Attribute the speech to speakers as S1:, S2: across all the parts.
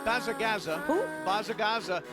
S1: Bazza.
S2: Who?
S1: Bazza. Bazza.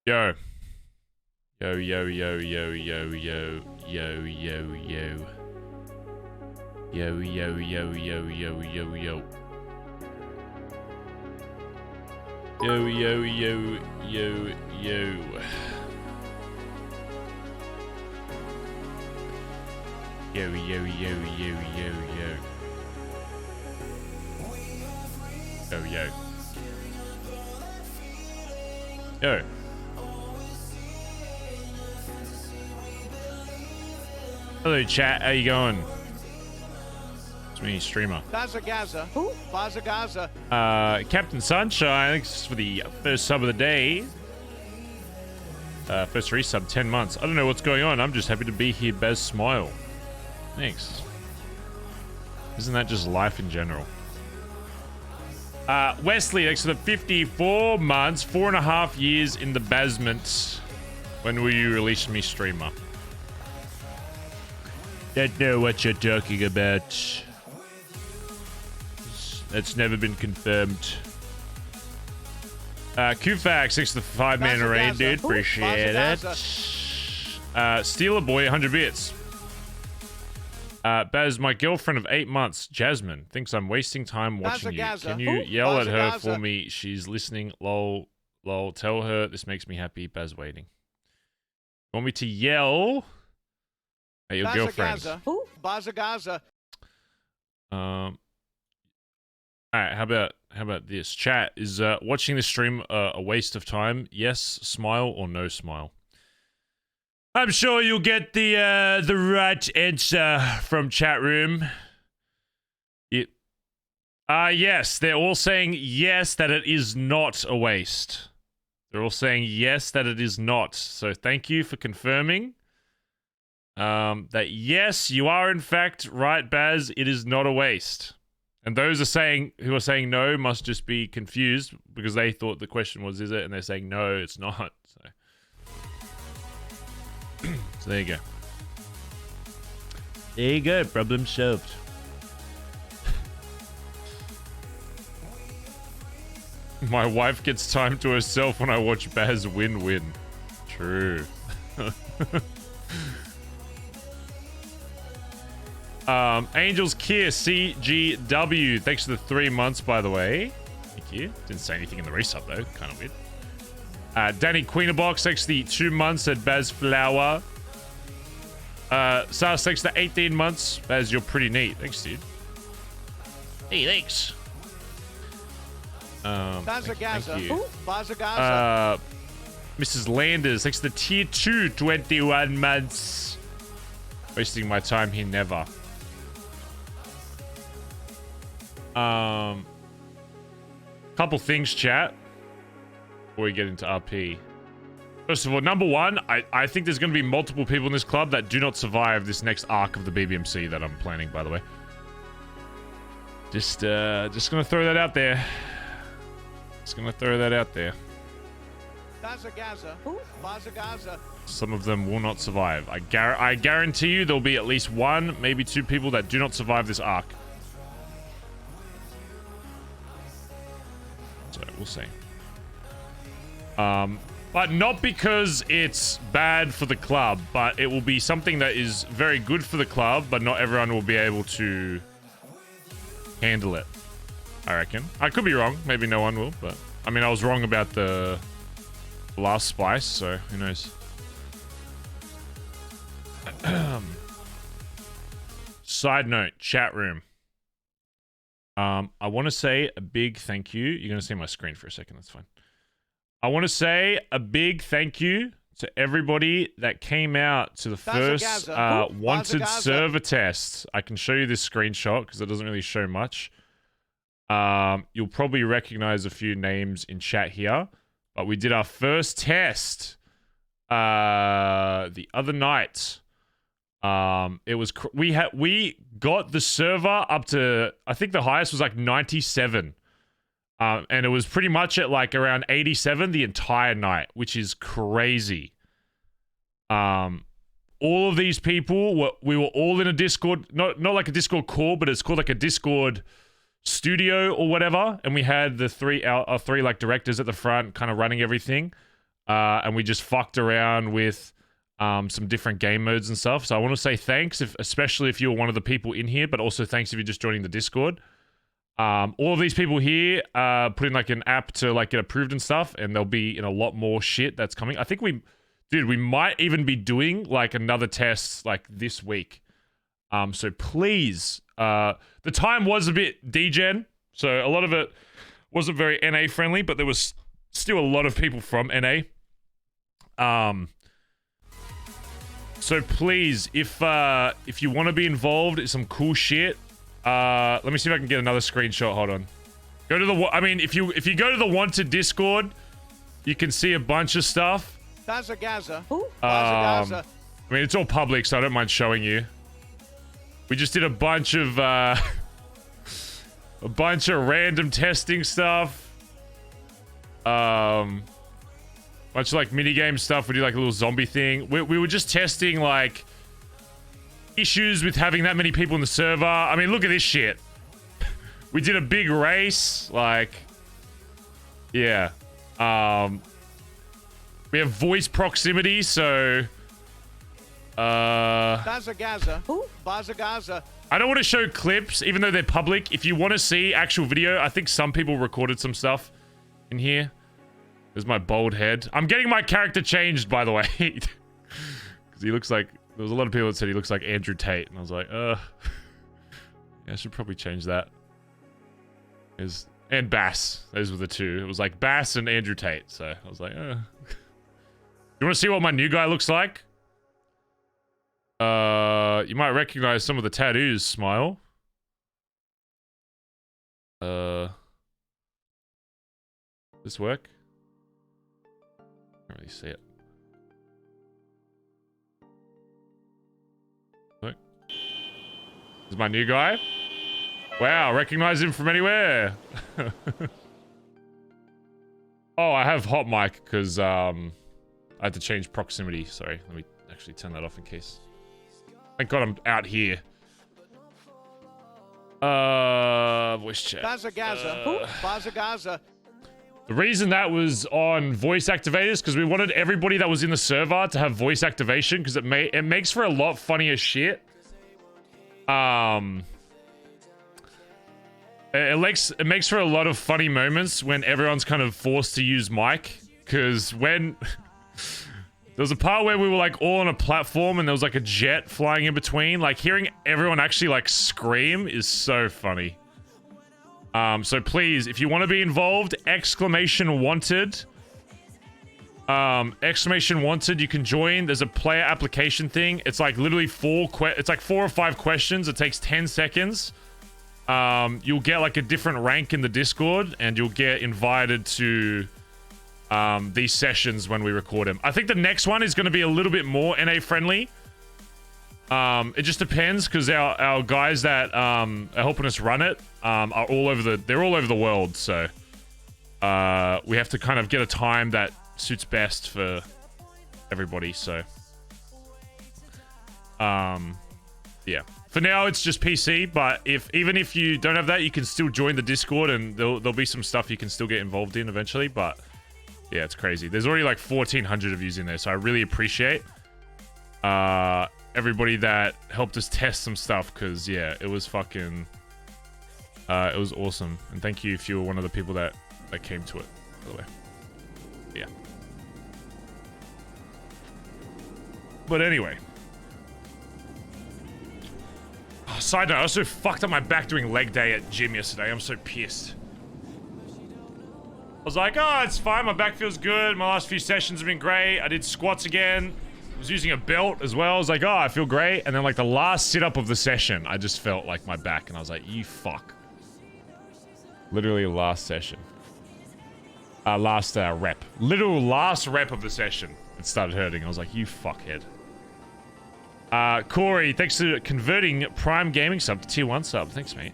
S3: Yo. Yo. Yo. Yo. Yo. Yo. Yo. Yo. Yo. Yo. Yo. Yo. Yo. Yo. Yo. Yo, yo, yo, yo, yo. Yo, yo, yo, yo, yo, yo. Yo, yo. Yo. Hello, chat. How you going? It's me, streamer.
S1: Bazza.
S2: Who?
S1: Bazza.
S3: Captain Sunshine, thanks for the first sub of the day. First resub, 10 months. I don't know what's going on. I'm just happy to be here. Bazz, smile. Thanks. Isn't that just life in general? Wesley, thanks for the 54 months, 4.5 years in the basement. When will you release me, streamer? Don't know what you're talking about. That's never been confirmed. Kufax, thanks for the 5-man array, dude. Appreciate it. Steeler Boy, 100 bits. Bazz, my girlfriend of 8 months, Jasmine, thinks I'm wasting time watching you. Can you yell at her for me? She's listening. Lol. Lol. Tell her this makes me happy. Bazz waiting. Want me to yell at your girlfriend?
S2: Who?
S1: Bazza.
S3: Alright, how about this? Chat, is watching this stream a waste of time? Yes, smile, or no smile? I'm sure you'll get the right answer from chat room. Yes, they're all saying yes, that it is not a waste. They're all saying yes, that it is not. So thank you for confirming that yes, you are in fact right, Bazz. It is not a waste. And those who are saying no must just be confused because they thought the question was, is it? And they're saying no, it's not. So there you go. There you go. Problem solved. My wife gets time to herself when I watch Bazz win. True. Angels Kier CGW. Thanks for the 3 months, by the way. Thank you. Didn't say anything in the resub, though. Kind of weird. Danny Queenerbox, thanks for the 2 months at Bazz Flower. Sars, thanks for the 18 months. Baz, you're pretty neat. Thanks, dude. Hey, thanks.
S1: Bazza Gaza.
S3: Thank you.
S1: Bazza Gaza.
S3: Mrs. Landers, thanks for the tier 2, 21 months. Wasting my time here, never. Couple things, chat, before we get into RP. First of all, number one, I think there's going to be multiple people in this club that do not survive this next arc of the BBMC that I'm planning, by the way. Just gonna throw that out there. Just gonna throw that out there.
S1: Bazza Gaza. Bazza Gaza.
S3: Some of them will not survive. I guarantee you there'll be at least 1, maybe 2 people that do not survive this arc. So we'll see. But not because it's bad for the club, but it will be something that is very good for the club, but not everyone will be able to handle it, I reckon. I could be wrong. Maybe no one will, but I mean, I was wrong about the last spice, so who knows. Side note, chat room. I want to say a big thank you. You're going to see my screen for a second. That's fine. I want to say a big thank you to everybody that came out to the first wanted server test. I can show you this screenshot because it doesn't really show much. You'll probably recognize a few names in chat here, but we did our first test the other night. It was we got the server up to, I think the highest was like 97. And it was pretty much at like around 87 the entire night, which is crazy. All of these people we were all in a Discord, not like a Discord call, but it's called like a Discord studio or whatever. And we had the three like directors at the front kind of running everything. And we just fucked around with some different game modes and stuff. So I want to say thanks, especially if you're one of the people in here, but also thanks if you're just joining the Discord. All of these people here put in like an app to like get approved and stuff, and there'll be a lot more shit that's coming. I think we might even be doing like another test like this week. So please, the time was a bit degen, so a lot of it wasn't very NA friendly, but there was still a lot of people from NA. So please, if you want to be involved in some cool shit. Let me see if I can get another screenshot. Hold on. Go to the. I mean, if you go to the wanted Discord, you can see a bunch of stuff.
S1: Bazza Gaza. Bazza Gaza.
S3: I mean, it's all public, so I don't mind showing you. We just did a bunch of random testing stuff. Bunch of like minigame stuff. We did like a little zombie thing. We were just testing like issues with having that many people in the server. I mean, look at this shit. We did a big race, like, yeah. We have voice proximity, so
S1: Bazza Gaza. Bazza Gaza.
S3: I don't want to show clips, even though they're public. If you want to see actual video, I think some people recorded some stuff in here. There's my bald head. I'm getting my character changed, by the way. Because he looks like... There was a lot of people that said he looks like Andrew Tate, and I was like, yeah, I should probably change that. And Bass. Those were the two. It was like Bass and Andrew Tate, so I was like, You want to see what my new guy looks like? You might recognize some of the tattoos, Smile. This work? Can't really see it. Look. This is my new guy. Wow, recognize him from anywhere. Oh, I have hot mic because I had to change proximity. Sorry, let me actually turn that off in case. Thank God I'm out here. Voice chat.
S1: Bazza Gaza. Bazza Gaza.
S3: The reason that was on voice activators because we wanted everybody that was in the server to have voice activation because it makes for a lot funnier shit. It makes for a lot of funny moments when everyone's kind of forced to use mic, because when there was a part where we were like all on a platform and there was like a jet flying in between, like hearing everyone actually like scream is so funny. So please, if you want to be involved, exclamation wanted. Exclamation wanted, you can join. There's a player application thing. It's like literally 4 or 5 questions. It takes 10 seconds. You'll get like a different rank in the Discord and you'll get invited to these sessions when we record them. I think the next one is going to be a little bit more NA friendly. It just depends, because our guys that are helping us run it are all over the world, so we have to kind of get a time that suits best for everybody. So yeah, for now it's just PC, but even if you don't have that, you can still join the Discord and there'll be some stuff you can still get involved in eventually. But yeah, it's crazy. There's already like 1,400 of yous in there, so I really appreciate everybody that helped us test some stuff, because yeah, it was fucking it was awesome. And thank you if you were one of the people that came to it, by the way. Yeah. But anyway, side note, I also fucked up my back doing leg day at gym yesterday. I'm so pissed. I was like, oh, it's fine, my back feels good, my last few sessions have been great, I did squats again, I was using a belt as well. I was like, oh, I feel great. And then like the last sit-up of the session, I just felt like my back, and I was like, you fuck. Literally last session. Last rep. Literal last rep of the session, it started hurting. I was like, you fuckhead. Corey, thanks for converting Prime Gaming sub to tier 1 sub. Thanks, mate.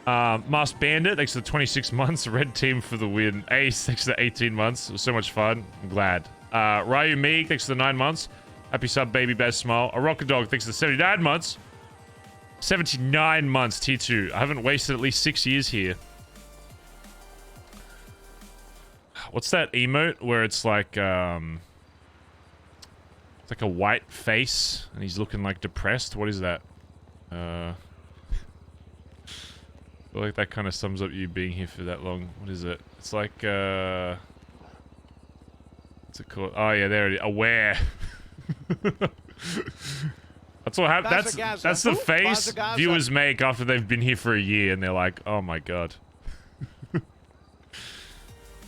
S3: Masked Bandit, thanks for the 26 months. Red Team for the win. Ace, thanks for the 18 months. It was so much fun. I'm glad. Ryu Meeg, thanks for the 9 months. Happy sub, baby, Bazz Smile. A Rocket Dog, thanks for the 79 months. 79 months, tier 2. I haven't wasted at least 6 years here. What's that emote where it's like, it's like a white face and he's looking like depressed? What is that? I feel like that kind of sums up you being here for that long. What is it? It's like, what's it called? Oh yeah, there it is. Aware. That's what happens. That's the face viewers make after they've been here for a year and they're like, oh my god.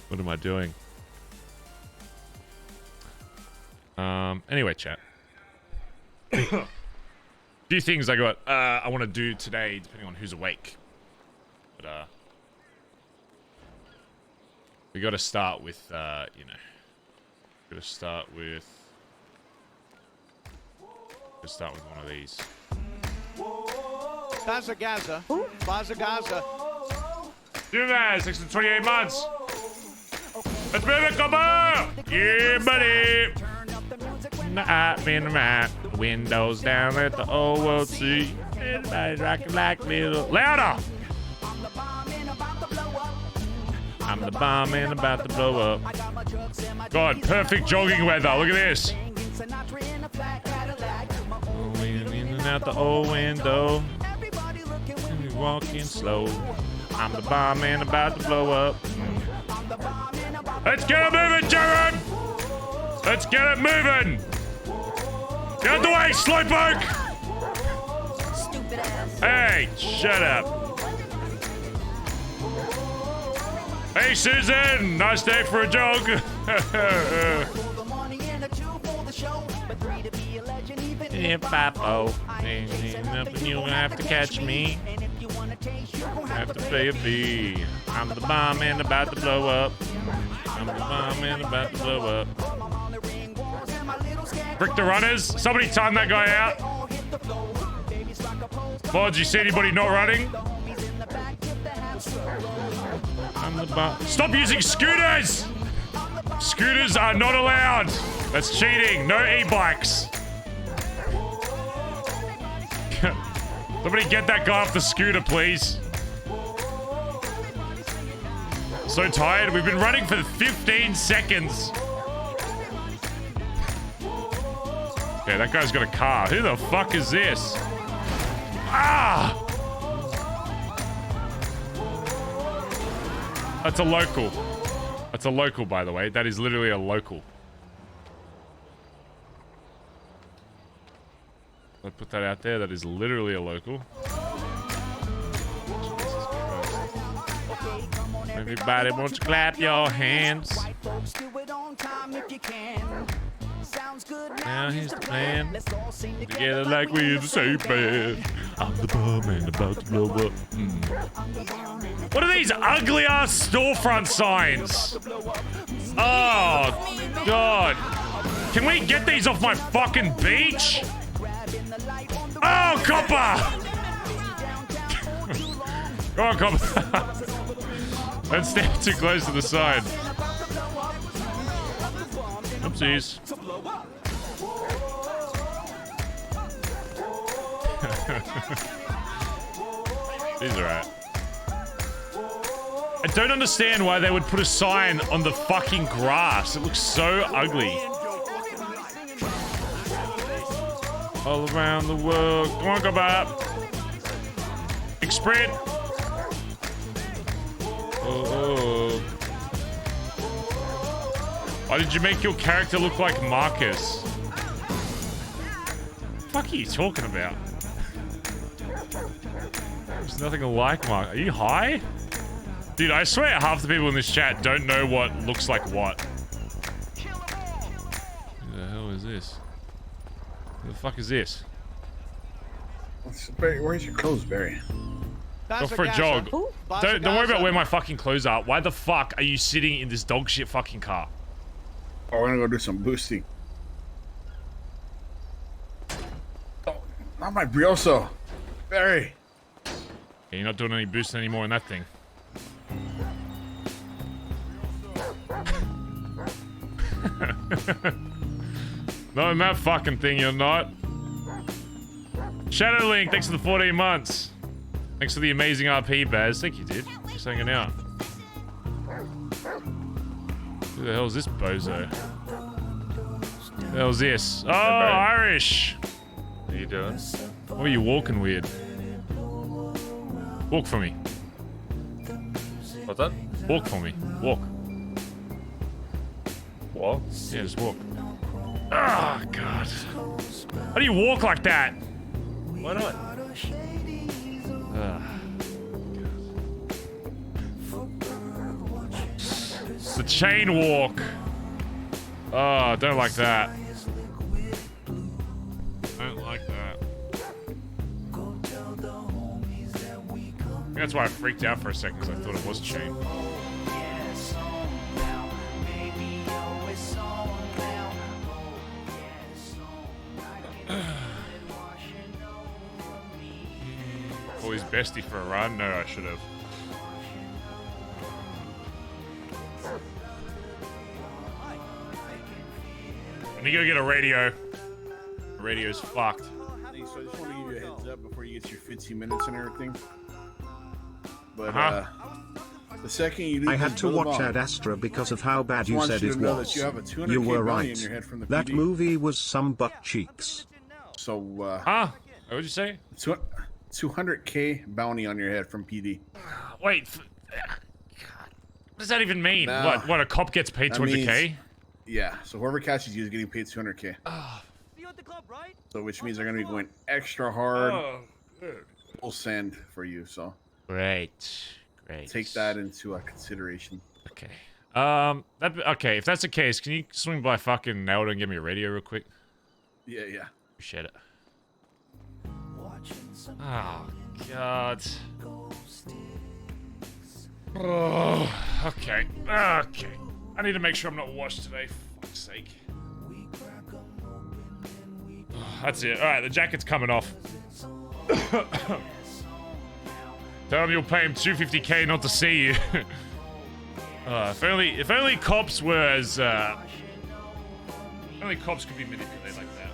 S3: What am I doing? Anyway, chat. Few things I got I want to do today, depending on who's awake. But we got to start with you know, got to start with one of these.
S1: Bazza. Bazza.
S3: Do that, 6 to 28 months. Let's move it, come on! Yeah, buddy! Up in the map, windows down, let the old world see. Everybody's rocking like little. Louder! I'm the bomb and about to blow up. God, perfect jogging weather. Look at this. In and out the old window. And we walking slow. I'm the bomb and about to blow up. Let's get it moving, Jared! Let's get it moving! Get out the way, slowpoke! Hey, shut up. Hey, Susan! Nice day for a jog. If I fall, you'll have to catch me. Have to pay a fee. I'm the bomb and about to blow up. I'm the bomb and about to blow up. Frick the runners. Somebody time that guy out. VODs, you see anybody not running? I'm the bomb. Stop using scooters! Scooters are not allowed. That's cheating. No e-bikes. Somebody get that guy off the scooter, please. So tired. We've been running for 15 seconds. Okay, that guy's got a car. Who the fuck is this? Ah! That's a local. That's a local, by the way. That is literally a local. I'll put that out there. That is literally a local. Everybody wants to clap your hands. Now here's the plan. Together like we're the same band. I'm the barman about to blow up. What are these ugly ass storefront signs? Oh, God. Can we get these off my fucking beach? Oh, copper! Go on, copper. Don't stand too close to the side. Oopsies. These are right. I don't understand why they would put a sign on the fucking grass. It looks so ugly. All around the world. Come on, go back. Big sprint. Oh. Why did you make your character look like Marcus? What the fuck are you talking about? There's nothing like Mark. Are you high? Dude, I swear half the people in this chat don't know what looks like what. Who the hell is this? Who the fuck is this?
S2: Where's your clothes, Barry?
S3: Go for a jog. Don't worry about where my fucking clothes are. Why the fuck are you sitting in this dog shit fucking car?
S2: Oh, we're gonna go do some boosting. Oh, not my Brioso. Barry.
S3: Yeah, you're not doing any boosting anymore in that thing. No, in that fucking thing, you're not. Shadowlink, thanks for the 14 months. Thanks for the amazing RP, Bazz. Thank you, dude. Just hanging out. Who the hell is this bozo? Who the hell is this? Oh, Irish!
S4: How you doing?
S3: Why are you walking weird? Walk for me.
S4: What's that?
S3: Walk for me. Walk.
S4: What?
S3: Yeah, just walk. Oh, God. How do you walk like that?
S4: Why not?
S3: It's the chain walk. Oh, I don't like that. Don't like that. I think that's why I freaked out for a second, because I thought it was chain. Call his bestie for a run? No, I should have. I need to go get a radio. The radio's fucked.
S2: So I just want to give you a heads up before you get your 15 minutes and everything. But the second you
S5: I had to watch Ad Astra because of how bad you said it was. You were right. That movie was some butt cheeks.
S2: So,
S3: what would you say?
S2: 200K bounty on your head from PD.
S3: Wait. What does that even mean?
S2: Nah,
S3: what, a cop gets paid 200K?
S2: Yeah, so whoever catches you is getting paid 200K.
S1: You at the club, right?
S2: So which means they're going to be going extra hard.
S3: Oh, good.
S2: Full send for you, so.
S3: Great.
S2: Take that into consideration.
S3: Okay. Okay, if that's the case, can you swing by fucking Nelda and give me a radio real quick?
S2: Yeah.
S3: Appreciate it. Oh, God. Oh, okay. I need to make sure I'm not washed today, for fuck's sake. That's it. Alright, the jacket's coming off. Tell him you'll pay him $250K not to see you. If only cops were as, only cops could be manipulated like that.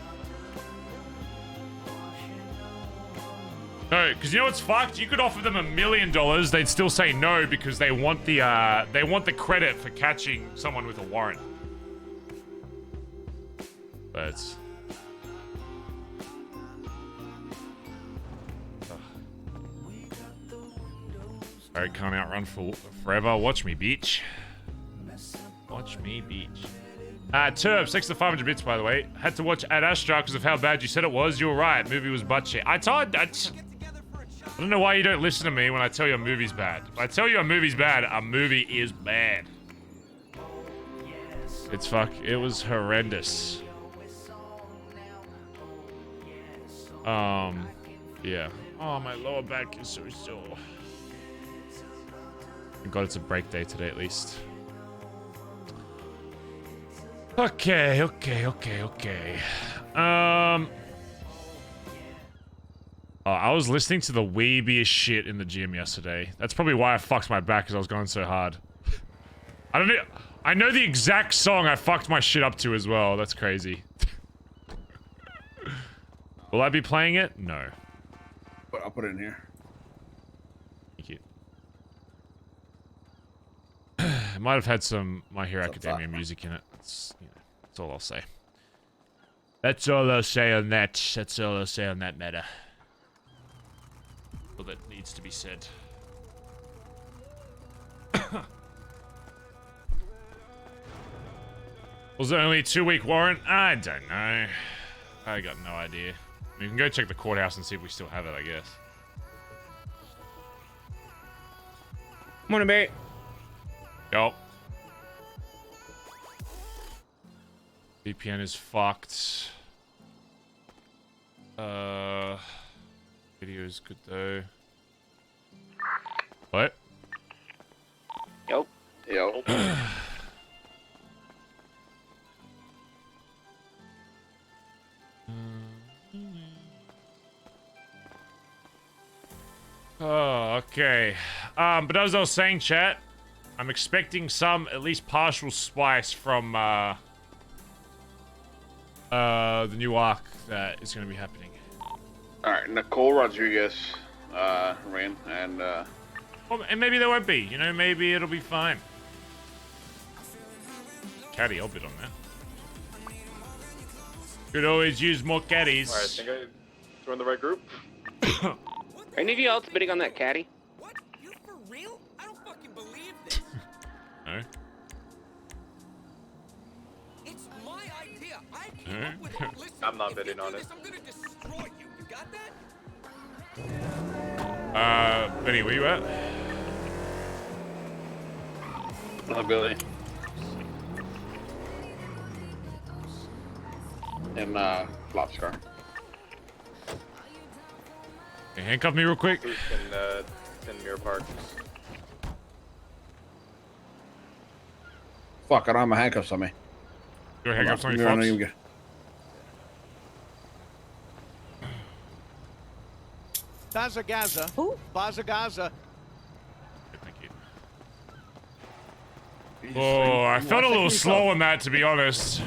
S3: No, because you know what's fucked? You could offer them $1 million, they'd still say no because they want the credit for catching someone with a warrant. But Barry can't outrun for forever. Watch me, bitch. Watch me, bitch. Turb, 6 to 500 bits, by the way. Had to watch Ad Astra because of how bad you said it was. You were right. Movie was butt shit. I don't know why you don't listen to me when I tell you a movie's bad. If I tell you a movie's bad, a movie is bad. It was horrendous. Yeah. Oh, my lower back is so sore. Thank God it's a break day today, at least. Okay. I was listening to the weebiest shit in the gym yesterday. That's probably why I fucked my back, because I was going so hard. I don't know. I know the exact song I fucked my shit up to as well. That's crazy. Will I be playing it? No.
S2: But I'll put it in here.
S3: Thank you. It might have had some My Hero Academia music in it. That's, you know, that's all I'll say. That's all I'll say on that. That's all I'll say on that matter. Well, that needs to be said. Was it only a 2-week warrant? I don't know. I got no idea. We can go check the courthouse and see if we still have it, I guess.
S6: Morning, mate.
S3: Yo. VPN is fucked. Video is good though. What?
S6: Yo.
S3: Oh, okay. But as I was saying, chat, I'm expecting some, at least partial spice from, the new arc that is going to be happening.
S2: Alright, Nicole Rodriguez, ran, and,
S3: Well, and maybe there won't be, you know, maybe it'll be fine. Caddy, I'll bid on that. Could always use more caddies.
S4: Alright, I think I joined the right group.
S6: Are any of you else bidding on that caddy?
S1: What? You for real? I don't fucking believe this.
S3: No?
S1: It's my idea. I came up with it. Listen,
S4: I'm not
S1: if you
S4: bidding
S1: do
S4: on
S1: this,
S4: it.
S1: I'm gonna destroy you. You got that?
S3: Benny, where you at?
S2: Billy. And, Flop Scar.
S3: Hey, handcuff me real quick.
S4: In Mirror Park.
S2: Fuck, I don't have my handcuffs on me.
S3: Your handcuffs on
S2: Hold
S3: your
S2: on,
S3: fox?
S2: let me get-
S1: Bazza. Who? Bazza.
S3: Thank you. Oh, I felt a little slow on that, to be honest.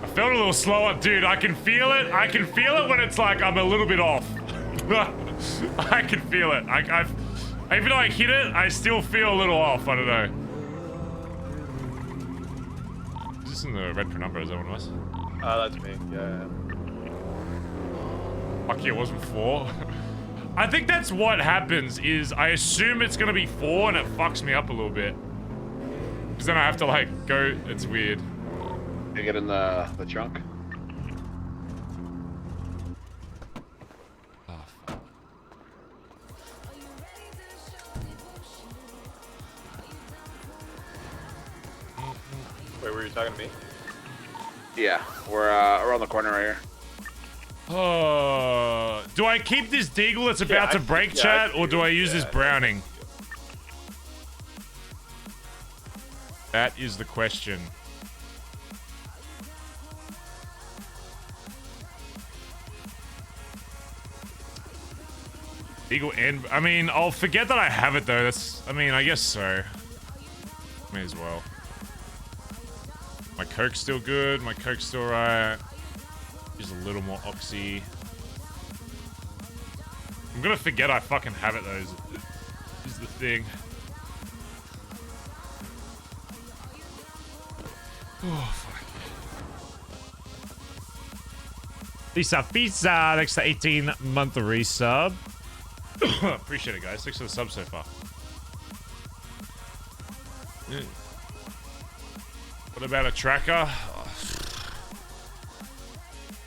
S3: I felt a little slower. Dude, I can feel it. I can feel it when it's like I'm a little bit off. I can feel it. Even though I hit it, I still feel a little off. I don't know. Is this in the red penumbra? Is that what it was?
S4: That's me. Yeah.
S3: Fuck yeah, it wasn't 4. I think that's what happens is I assume it's gonna be 4 and it fucks me up a little bit. Because then I have to like go, it's weird.
S2: You get in the trunk?
S3: Oh, fuck.
S4: Wait, were you talking to me?
S2: Yeah, we're around the corner right here.
S3: Oh, do I keep this deagle that's about to break, chat, or do I use this Browning? That is the question. Deagle and I mean, I'll forget that I have it though. That's, I mean, I guess so. May as well. My Coke's still good. My Coke's still right. Use a little more oxy. I'm gonna forget I fucking have it though. Is the thing. Oh fuck. Pizza, thanks to 18-month resub. Appreciate it, guys. Thanks for the sub so far. Yeah. What about a tracker?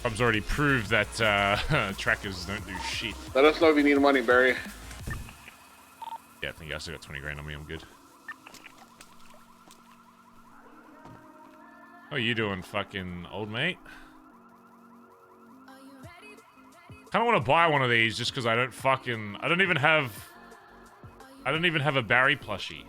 S3: I've already proved that trackers don't do shit.
S4: Let us know if you need money, Barry.
S3: Yeah, I think I still got 20 grand on me. I'm good. How are you doing, fucking old mate? Kind of want to buy one of these just because I don't even have a Barry plushie.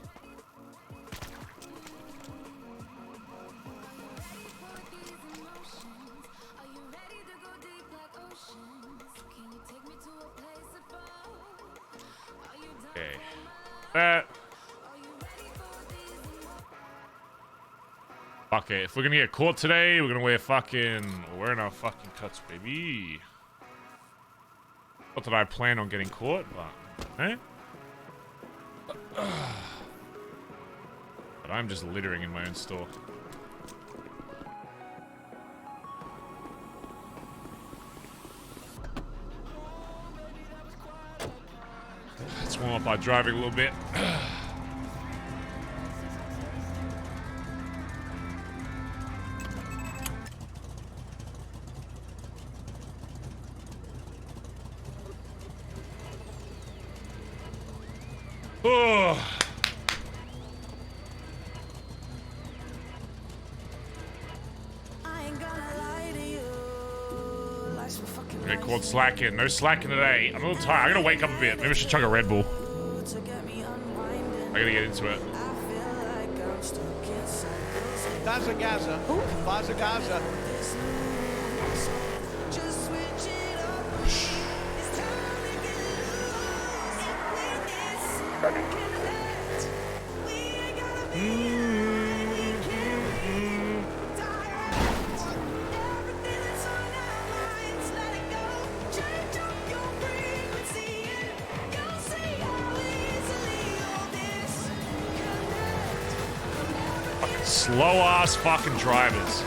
S3: Okay. That. Fuck it. If we're gonna get caught today, we're gonna wear fucking. We're wearing our fucking cuts, baby. Not that I plan on getting caught, but. Eh? But I'm just littering in my own store. Let's warm up our driving a little bit. Oh. Okay, called slacking. No slacking today. I'm a little tired. I gotta wake up a bit. Maybe I should chug a Red Bull. I gotta get into it.
S7: Bazza. Bazza.
S3: Slow ass fucking drivers.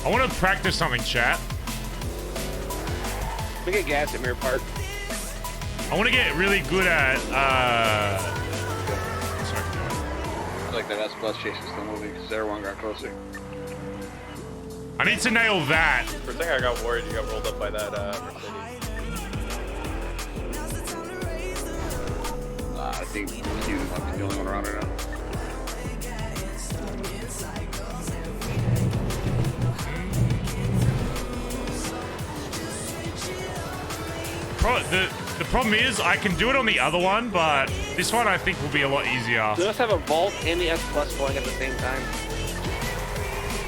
S3: I want to practice something, chat.
S6: We get gas at Mirror Park.
S3: I want to get really good at, sorry,
S4: I feel like that S-Bus chase is still moving because everyone got closer.
S3: I need to nail that.
S4: For a second, I got worried you got rolled up by that Mercedes. I think Steven might be the only one around right now.
S3: The problem is I can do it on the other one, but this one I think will be a lot easier.
S6: Do us have a Vault and the S Plus going at the same time?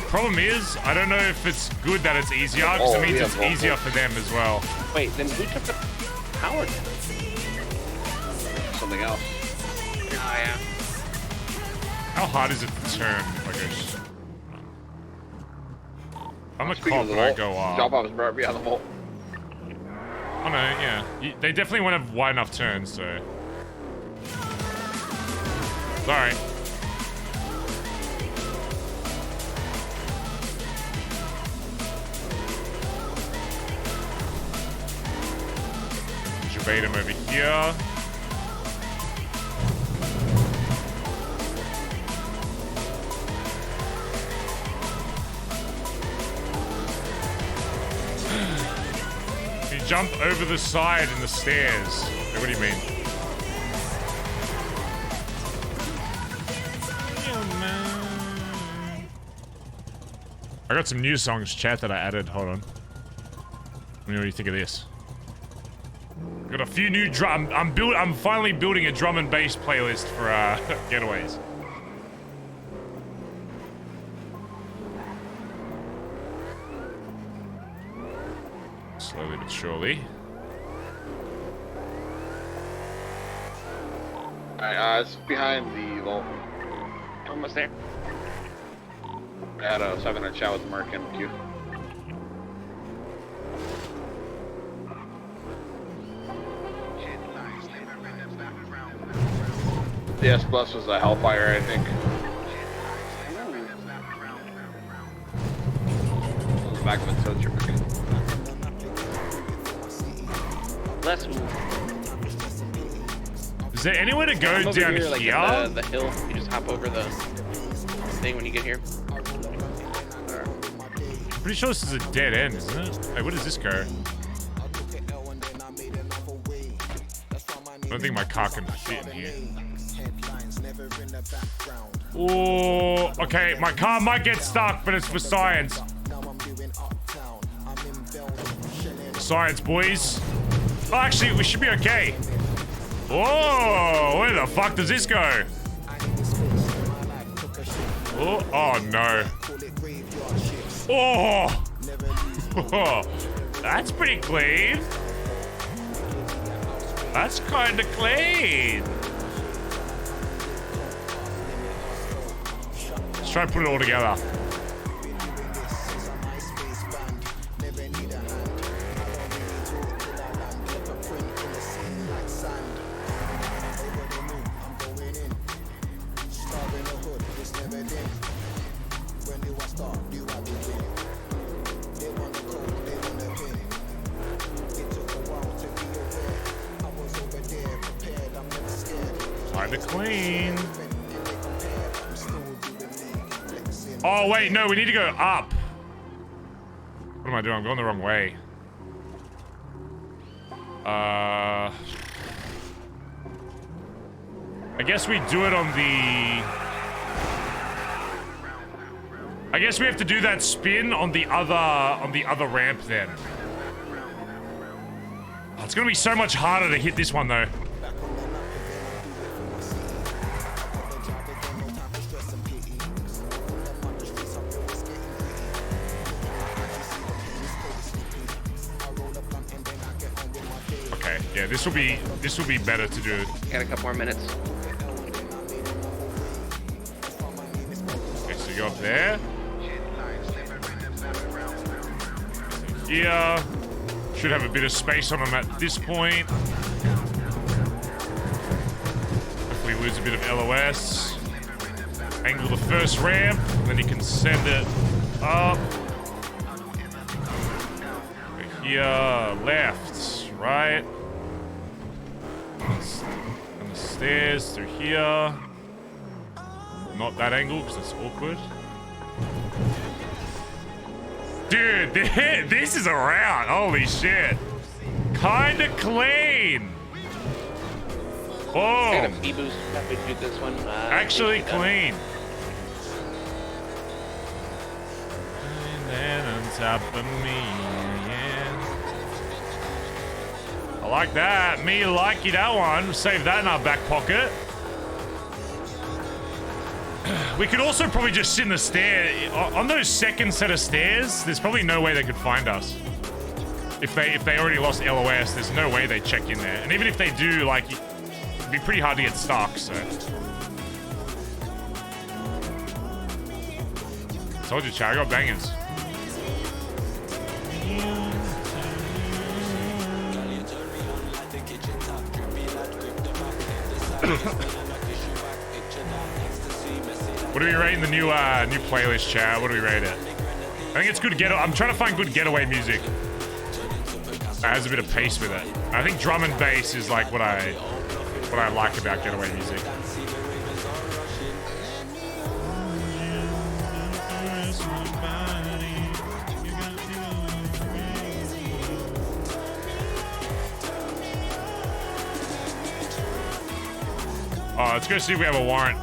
S3: Problem is, I don't know if it's good that it's easier, because it means it's easier for them as well.
S6: Wait, then who took the power?
S4: Something else.
S6: Oh, yeah.
S3: How hard is it to turn if I go... I'm a cop and I go up.
S4: Drop off is right behind the vault.
S3: Oh no, yeah. They definitely won't have wide enough turns, so... Sorry. Bait him over here. You jump over the side in the stairs. Hey, what do you mean? I got some new songs, chat, that I added. Hold on. What do you think of this? Got a few new drum. I'm finally building a drum and bass playlist for getaways. Slowly but surely.
S4: Alright, it's behind the vault.
S6: Almost there.
S4: I had a 700 chat with Mark and Q. The S Plus was a Hellfire, I think. On the back of a tow truck.
S6: Let's move.
S3: Is there anywhere to go
S6: Over
S3: down
S6: here, like
S3: here?
S6: in the hill. You just hop over the thing when you get here.
S3: Pretty sure this is a dead end, isn't it? Hey, where does this go? I don't think my car can fit in here. Oh, okay. My car might get stuck, but it's for science. Science, boys. Oh, actually, we should be okay. Whoa, where the fuck does this go? Oh, oh no. Oh! That's pretty clean. That's kind of clean. Let's try and put it all together. Kinda clean. Oh wait, no, we need to go up. What am I doing? I'm going the wrong way. I guess we do it on the... I guess we have to do that spin on the other ramp then. Oh, it's gonna be so much harder to hit this one though. Okay, yeah, this will be better to do.
S6: Got a couple more minutes.
S3: Okay, so you go up there. Yeah. Should have a bit of space on them at this point. Hopefully lose a bit of LOS. Angle the first ramp, then you can send it up. Here, left, right. On the stairs through here. Not that angle because it's awkward. Dude, this is a route. Holy shit. Kinda clean. Oh.
S6: Got a B-boost. Happy to do this one.
S3: Actually clean. And then on top of me, yeah. I like that. Me likey that one. Save that in our back pocket. We could also probably just sit in the stair. On those second set of stairs, there's probably no way they could find us. If they already lost LOS, there's no way they check in there. And even if they do, like, it'd be pretty hard to get stuck, so. Told you, Chad, I got bangers. What are we rating the new playlist, Chad? What do we rate it? I think it's good I'm trying to find good getaway music that has a bit of pace with it. I think drum and bass is like what I like about getaway music. Oh, let's go see if we have a warrant.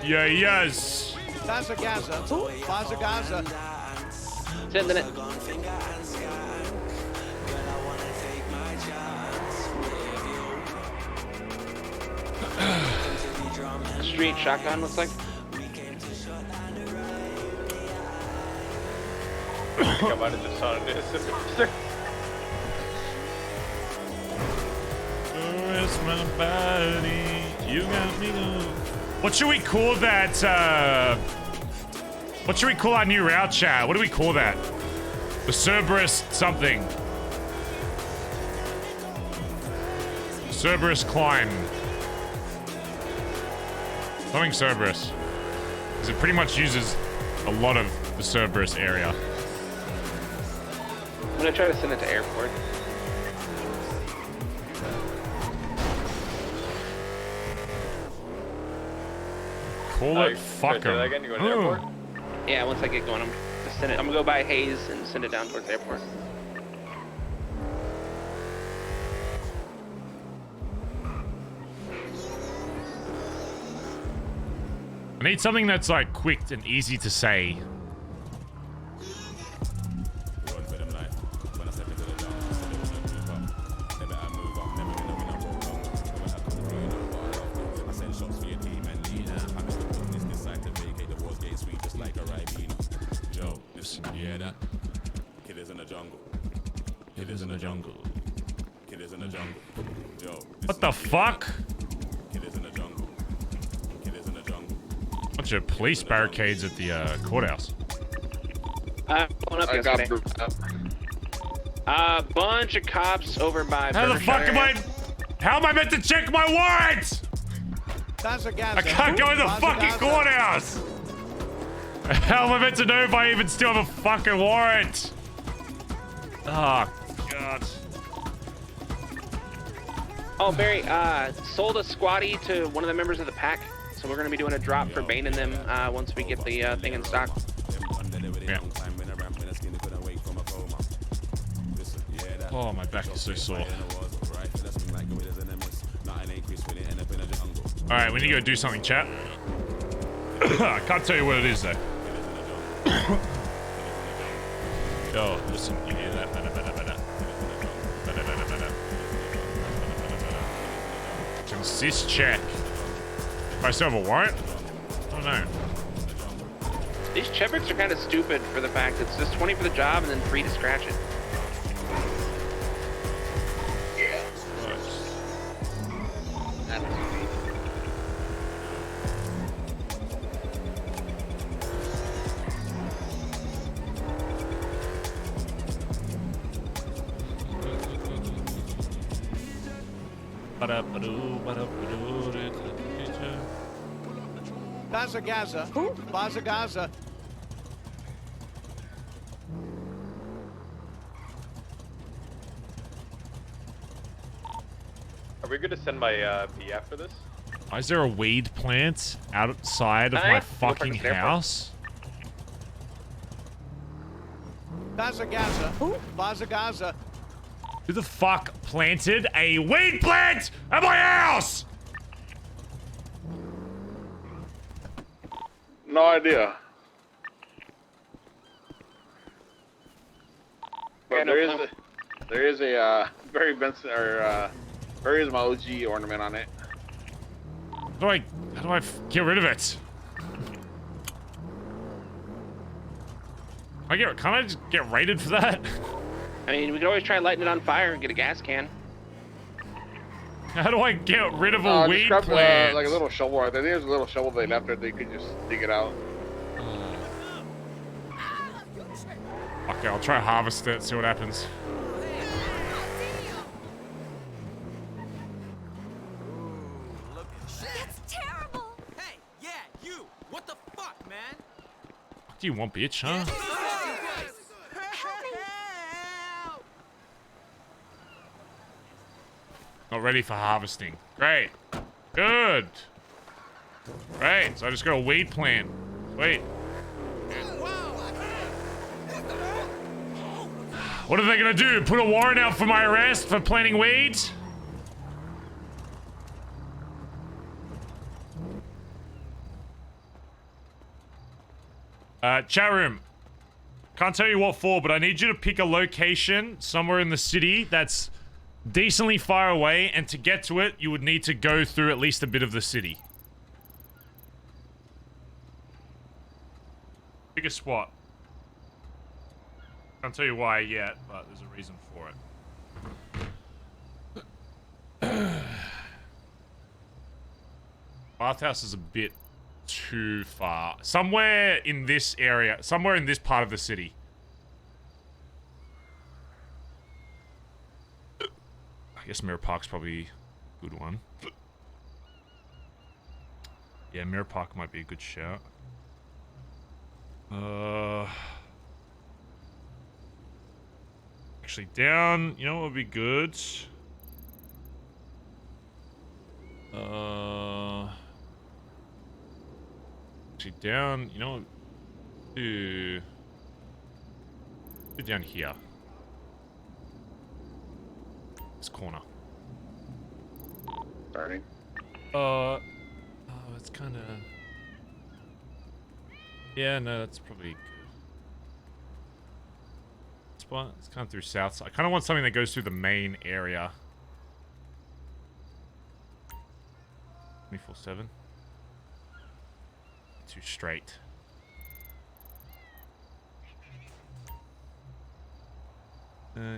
S3: Yeah, yes.
S7: Bazza.
S6: 10 minutes. Street shotgun looks like.
S4: I think I might have just saw this.
S3: Rest my body, you got me going. What should we call that? What should we call our new route, chat? What do we call that? The Cerberus something. Cerberus climb. Something Cerberus. Because it pretty much uses a lot of the Cerberus area.
S6: I'm gonna try to send it to airport.
S3: Call it fuck 'em.
S4: Again, you going to the airport?
S6: Yeah, once I get going, I'm gonna send it. I'm gonna go by Hayes and send it down towards the airport.
S3: I need something that's like quick and easy to say. What the fuck? Bunch of police barricades at the courthouse.
S6: Pulling up yesterday. Bunch of cops over by.
S3: How the fuck am I? How am I meant to check my warrant? I can't go in the fucking courthouse. How am I meant to know if I even still have a fucking warrant? Oh god.
S6: Oh, Barry, sold a squatty to one of the members of the pack. So we're going to be doing a drop for Bane and them once we get the thing in stock.
S3: Yeah. Oh, my back is so sore. Alright, we need to go do something, chat. I can't tell you what it is, though. Yo, listen, you hear that? Consist check. Do I still have a warrant? I don't know.
S6: These chebricks are kind of stupid for the fact that it's just 20 for the job and then free to scratch it.
S4: Yeah.
S7: Bazza.
S4: Are we good to send my B after this?
S3: Why is there a weed plant outside of my fucking house?
S7: Bazza.
S3: Who the fuck planted a weed plant at my house?
S4: No idea. But there is a Barry Benson or Barry is my OG ornament on it.
S3: How do I get rid of it? Can't I just get raided for that?
S6: I mean, we could always try lighting it on fire and get a gas can.
S3: How do I get rid of a weed
S4: grab,
S3: plant?
S4: like a little shovel. I think there's a little shovel they left there. They could just dig it out.
S3: Okay, I'll try harvest it, see what happens.
S1: That's terrible. Hey, yeah, you. What the fuck, man?
S3: What do you want, bitch, huh? Not ready for harvesting. Great. Good. Great. So I just got a weed plant. Wait. What are they gonna do? Put a warrant out for my arrest for planting weeds? Chat room. Can't tell you what for, but I need you to pick a location somewhere in the city that's decently far away, and to get to it, you would need to go through at least a bit of the city. Pick a spot. Can't tell you why yet, but there's a reason for it. Bathhouse is a bit too far. Somewhere in this area. Somewhere in this part of the city. I guess Mirror Park's probably a good one. Yeah, Mirror Park might be a good shout. Actually, down. You know what would be good? Actually, down. You know what? Do down here. This corner.
S4: Starting.
S3: Oh, it's kind of. Yeah, no, that's probably good. Spot. It's kind of through south side. I kind of want something that goes through the main area. 24/7. Too straight.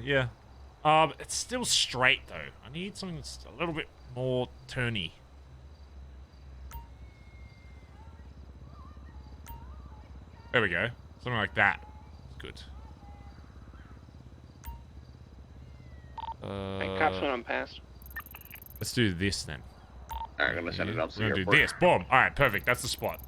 S3: Yeah. It's still straight though. I need something that's a little bit more turny. There we go. Something like that. Good.
S6: Hey, cops went on past.
S3: Let's do this then.
S4: Alright, I'm gonna send it up to
S3: We're
S4: the
S3: gonna do
S4: airport.
S3: this. Boom. Alright, perfect. That's the spot.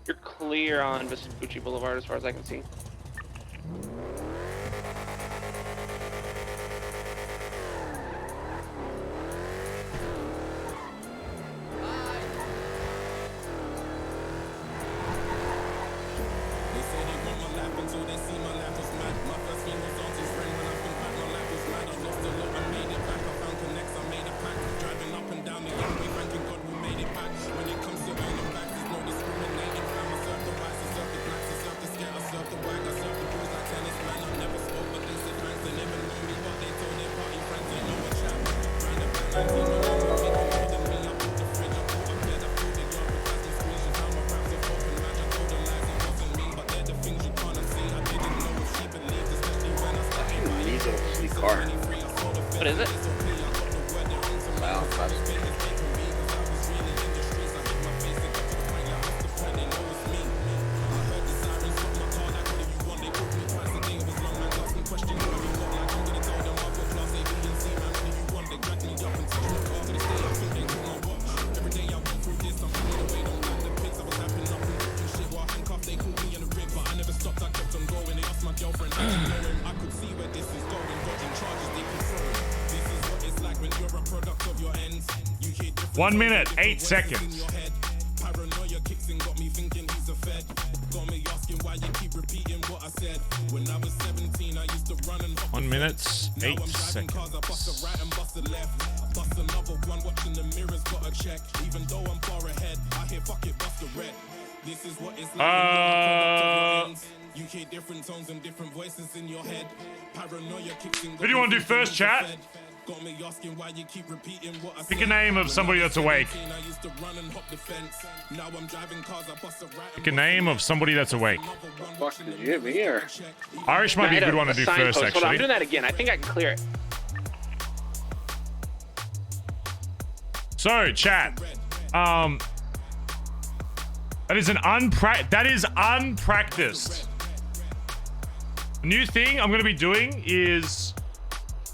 S6: You're clear on Vespucci Boulevard as far as I can see. What is it?
S3: One minute, 8 seconds. 1 minute, 8 seconds. Who do you want to do first, chat? Pick a name of somebody that's awake. Pick a name of somebody that's awake.
S4: Fuck, did you hit me or?
S3: Irish might be a good one to do first,
S6: Hold on, I'm
S3: actually.
S6: doing that again. I think I can clear it.
S3: So, chat. That is unpracticed. A new thing I'm gonna be doing is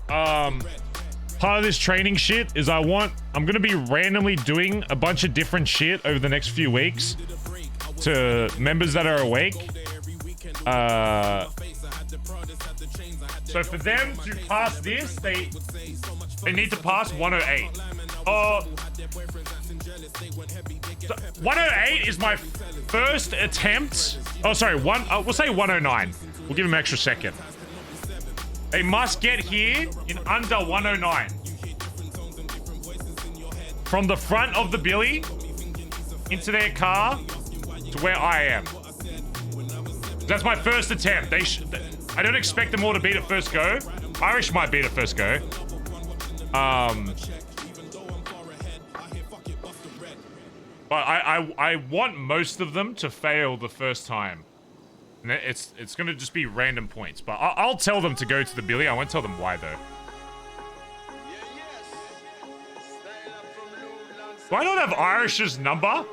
S3: part of this training shit is I'm gonna be randomly doing a bunch of different shit over the next few weeks to members that are awake. So for them to pass this, they need to pass 108. So 108 is my first attempt. Oh, sorry, we'll say 109. We'll give him an extra second. They must get here in under 109. From the front of the Billy into their car to where I am. That's my first attempt. I don't expect them all to beat it first go. But I want most of them to fail the first time. And it's gonna just be random points. But I'll tell them to go to the Billy. I won't tell them why though. Do I not have Irish's number?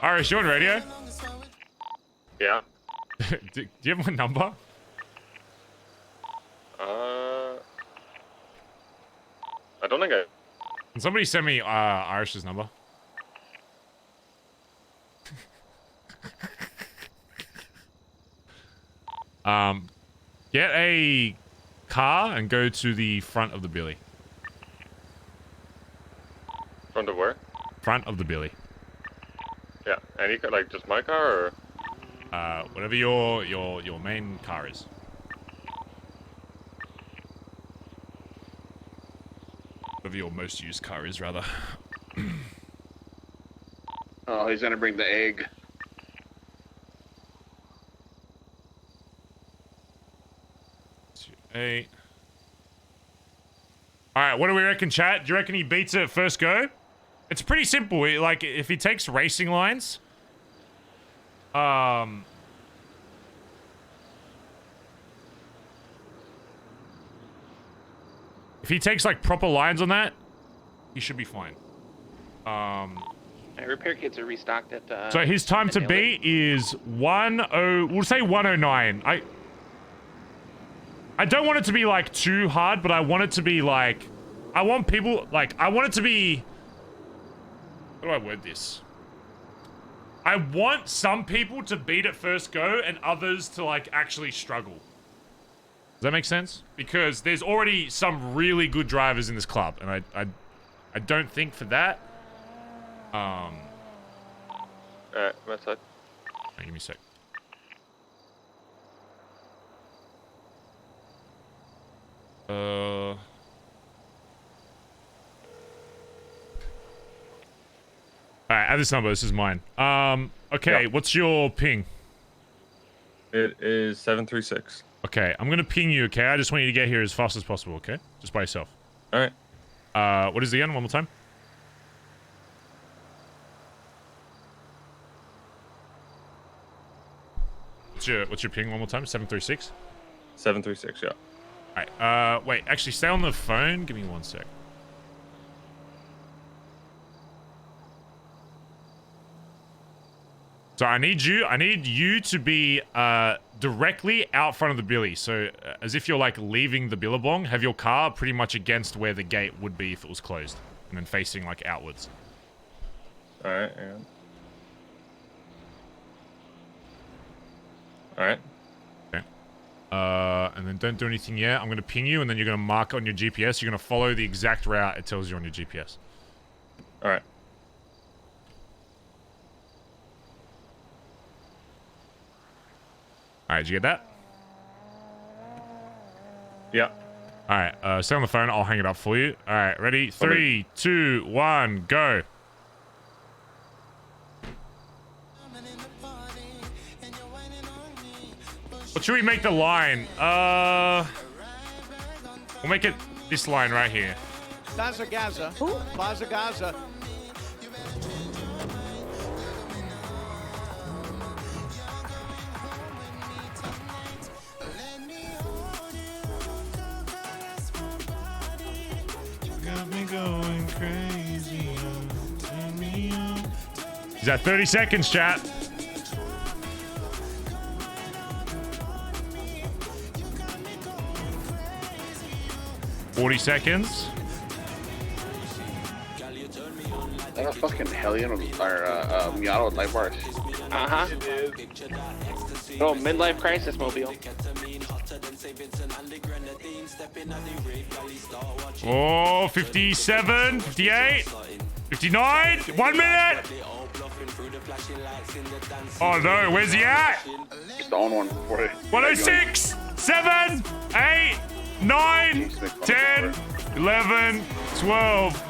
S3: Irish, you on radio?
S8: Yeah.
S3: do you have my number?
S8: I don't think I...
S3: Can somebody send me Irish's number? Get a car and go to the front of the Billy.
S8: Front of where?
S3: Front of the Billy.
S8: Yeah, any car, like just my car or?
S3: Whatever your main car is. Whatever your most used car is, rather.
S4: Oh, he's gonna bring the egg.
S3: Eight. All right, what do we reckon, chat? Do you reckon he beats it at first go? It's pretty simple. Like, if he takes racing lines, if he takes like proper lines on that, he should be fine.
S6: Repair kits are restocked at.
S3: So his time to beat is 10. We'll say 109. I don't want it to be like too hard, but I want it to be like, I want people like, I want it to be. How do I word this? I want some people to beat it first go and others to like actually struggle. Does that make sense? Because there's already some really good drivers in this club, and I don't think for that.
S8: Alright, I'm outside.
S3: Give me a sec. Alright, add this number. This is mine. Okay,
S8: Yep.
S3: What's your ping?
S8: It is 736.
S3: Okay, I'm gonna ping you, okay? I just want you to get here as fast as possible, okay? Just by yourself.
S8: Alright.
S3: What is the end? One more time. What's your ping one more time? 736?
S8: 736, yeah.
S3: Alright, wait, actually stay on the phone. Give me 1 sec. So I need you to be directly out front of the Billy. So as if you're like leaving the Billabong, have your car pretty much against where the gate would be if it was closed, and then facing like outwards.
S8: Alright, yeah. Alright.
S3: Okay. And then don't do anything yet. I'm gonna ping you, and then you're gonna mark on your GPS. You're gonna follow the exact route it tells you on your GPS.
S8: Alright.
S3: Alright, did you get that?
S8: Yeah.
S3: Alright, stay on the phone. I'll hang it up for you. Alright, ready? 3, 2, 1, go. What should we make the line? We'll make it this line right here.
S7: Bazza. Bazza.
S3: Got me going crazy. He's at 30 seconds, chat. $40.
S4: That a fucking Hellion or Miata with light bars.
S6: Uh-huh. Oh, midlife crisis mobile.
S3: Oh, 57, 58, 59, 1 minute. Oh no, where's he at?
S4: Just own one for it.
S3: 106, 7, 8, 9, 10, 11, 12.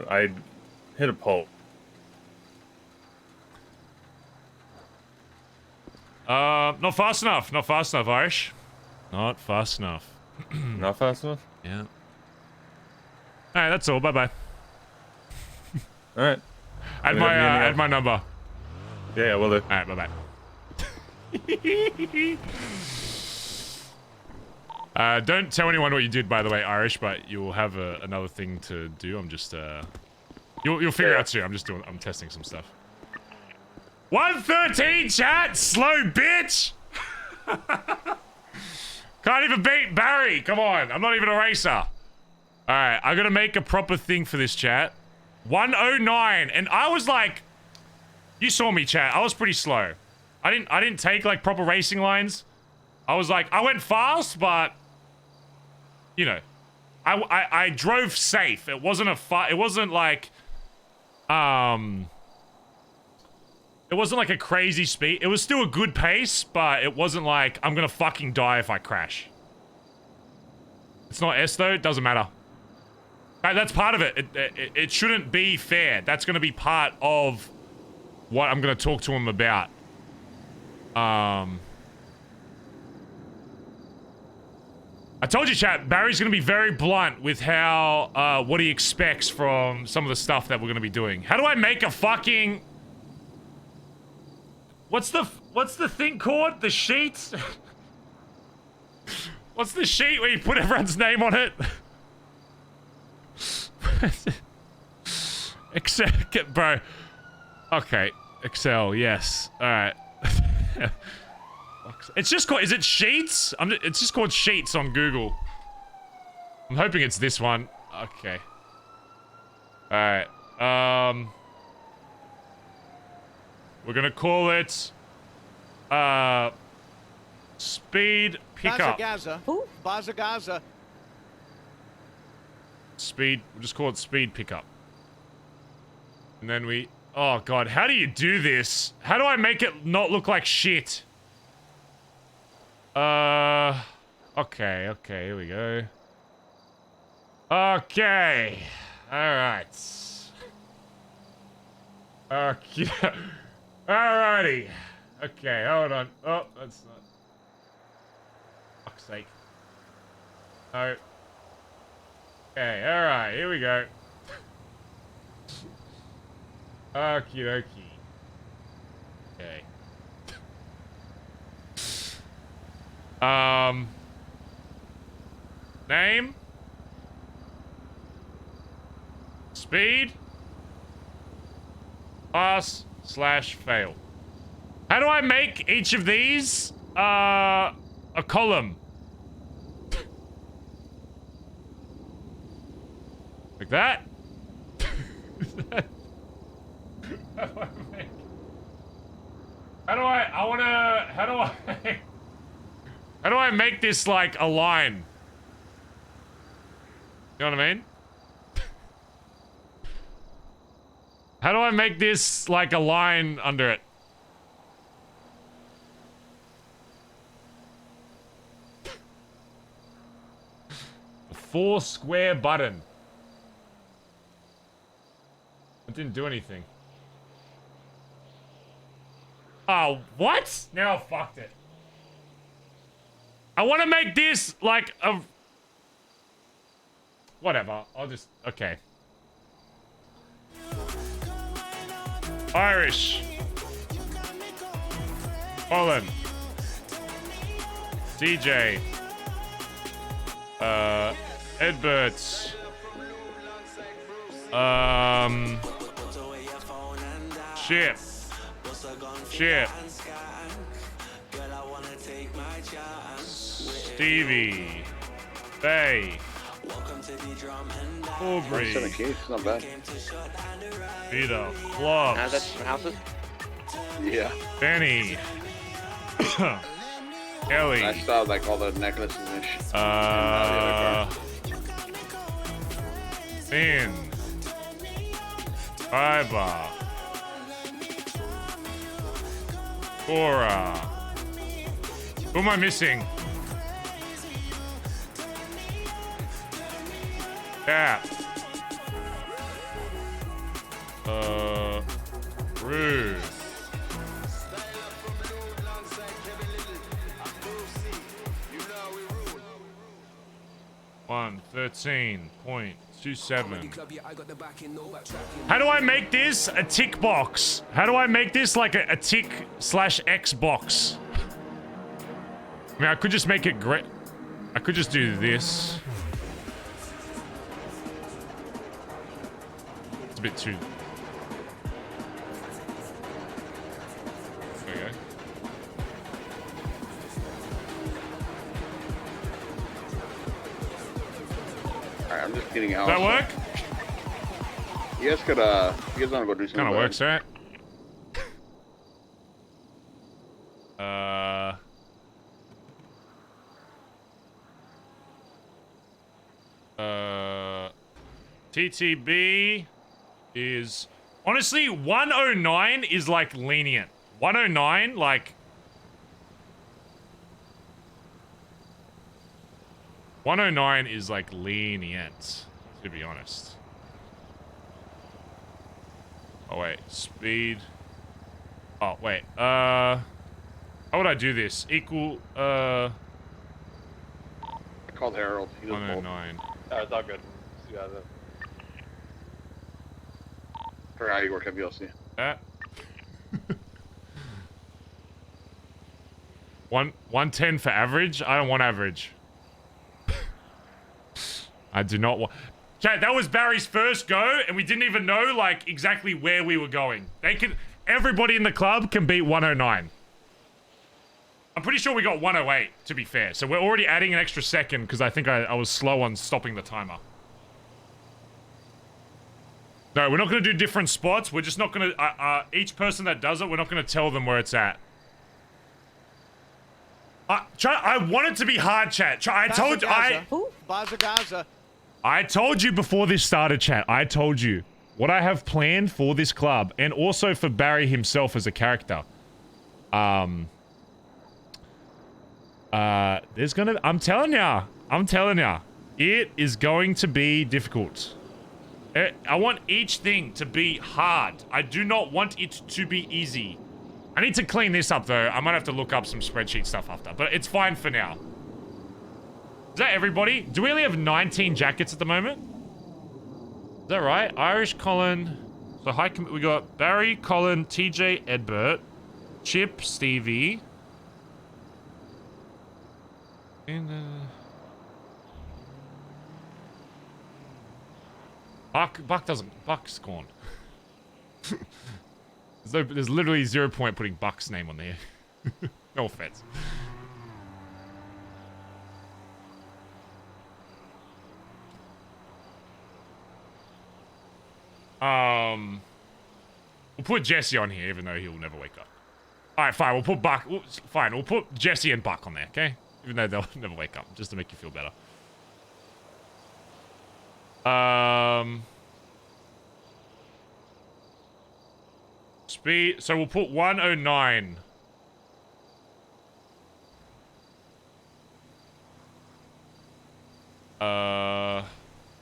S8: I hit a pole.
S3: Not fast enough. Not fast enough, Irish. Not fast enough.
S8: Not fast enough?
S3: Yeah. Alright, that's all. Bye-bye.
S8: Alright.
S3: Add my number.
S8: Yeah, will do.
S3: Alright, bye-bye. Don't tell anyone what you did, by the way, Irish, but you'll have another thing to do. I'm just, you'll figure out soon. I'm testing some stuff. 113, chat! Slow bitch! Can't even beat Barry! Come on, I'm not even a racer. Alright, I gotta make a proper thing for this, chat. 109, and I was like... You saw me, chat. I was pretty slow. I didn't take, like, proper racing lines. I was like... I went fast, but... You know. I drove safe. It wasn't it wasn't like... It wasn't like a crazy speed. It was still a good pace, but it wasn't like, I'm gonna fucking die if I crash. It's not S though, it doesn't matter. That's part of it. It shouldn't be fair. That's gonna be part of what I'm gonna talk to him about. I told you, chat, Barry's gonna be very blunt with how, what he expects from some of the stuff that we're gonna be doing. How do I make a fucking... What's the thing called? The sheet? What's the sheet where you put everyone's name on it? Excel, bro. Okay, Excel, yes. Alright. It's just called, is it Sheets? It's just called Sheets on Google. I'm hoping it's this one. Okay. Alright, we're gonna call it, speed pickup.
S7: Bazza.
S3: Speed, we'll just call it speed pickup. And then we, oh god, how do you do this? How do I make it not look like shit? Okay, here we go. Okay, alright. Okay. Alrighty. Okay, hold on. Oh, that's not... Fuck's sake. No. Okay, alright, here we go. Okie dokie. Okay. Name? Speed? Pass/fail. How do I make each of these a column? Like that? How do I make this like a line? You know what I mean? How do I make this like a line under it? A 4 square button. It didn't do anything. Oh, what? Now I fucked it. I want to make this like a... Whatever. I'll just... Okay. Irish. Holland. DJ. Edberts. Ship. Stevie. Bay. Aubrey.
S4: Not bad.
S3: Peter. Flops.
S6: That's different houses.
S4: Yeah.
S3: Benny. Ellie.
S4: I saw like all the necklaces and shit.
S3: Finn. Fiber. Cora. Who am I missing? Cap. Ruth. 113.27. How do I make this a tick box? How do I make this like a tick / X box? I mean, I could just make it great. I could just do this. It's a bit too... Okay.
S4: Alright, I'm just getting out.
S3: Does that work?
S4: You guys could, you guys want to go do something?
S3: Kind of works, right? TTB is... Honestly, 109 is, like, lenient. 109, like... 109 is, like, lenient, to be honest. Oh, wait. Speed. Oh, wait. How would I do this? Equal,
S4: I called Harold. He does
S3: 109.
S8: It's all good. See you guys then.
S4: For how you work at VLC.
S3: That. 110 for average? I don't want average. I do not want... Chat, that was Barry's first go, and we didn't even know, like, exactly where we were going. They can... Everybody in the club can beat 109. I'm pretty sure we got 108, to be fair. So we're already adding an extra second, because I think I was slow on stopping the timer. No, we're not going to do different spots. We're just not going to... each person that does it, we're not going to tell them where it's at. I want it to be hard, chat. I told you...
S7: Bazza.
S3: I told you before this started, chat. I told you what I have planned for this club, and also for Barry himself as a character. There's gonna... I'm telling ya, it is going to be difficult. I want each thing to be hard. I do not want it to be easy. I need to clean this up, though. I might have to look up some spreadsheet stuff after, but it's fine for now. Is that everybody? Do we only have 19 jackets at the moment? Is that right? Irish, Colin. So high we got Barry, Colin, TJ, Edbert, Chip, Stevie. And, Buck doesn't... Buck's gone. There's literally 0 point putting Buck's name on there. No offense. We'll put Jesse on here, even though he'll never wake up. Alright, fine, we'll put Buck... Fine, we'll put Jesse and Buck on there, okay? Even though they'll never wake up, just to make you feel better. Speed... So we'll put 109. How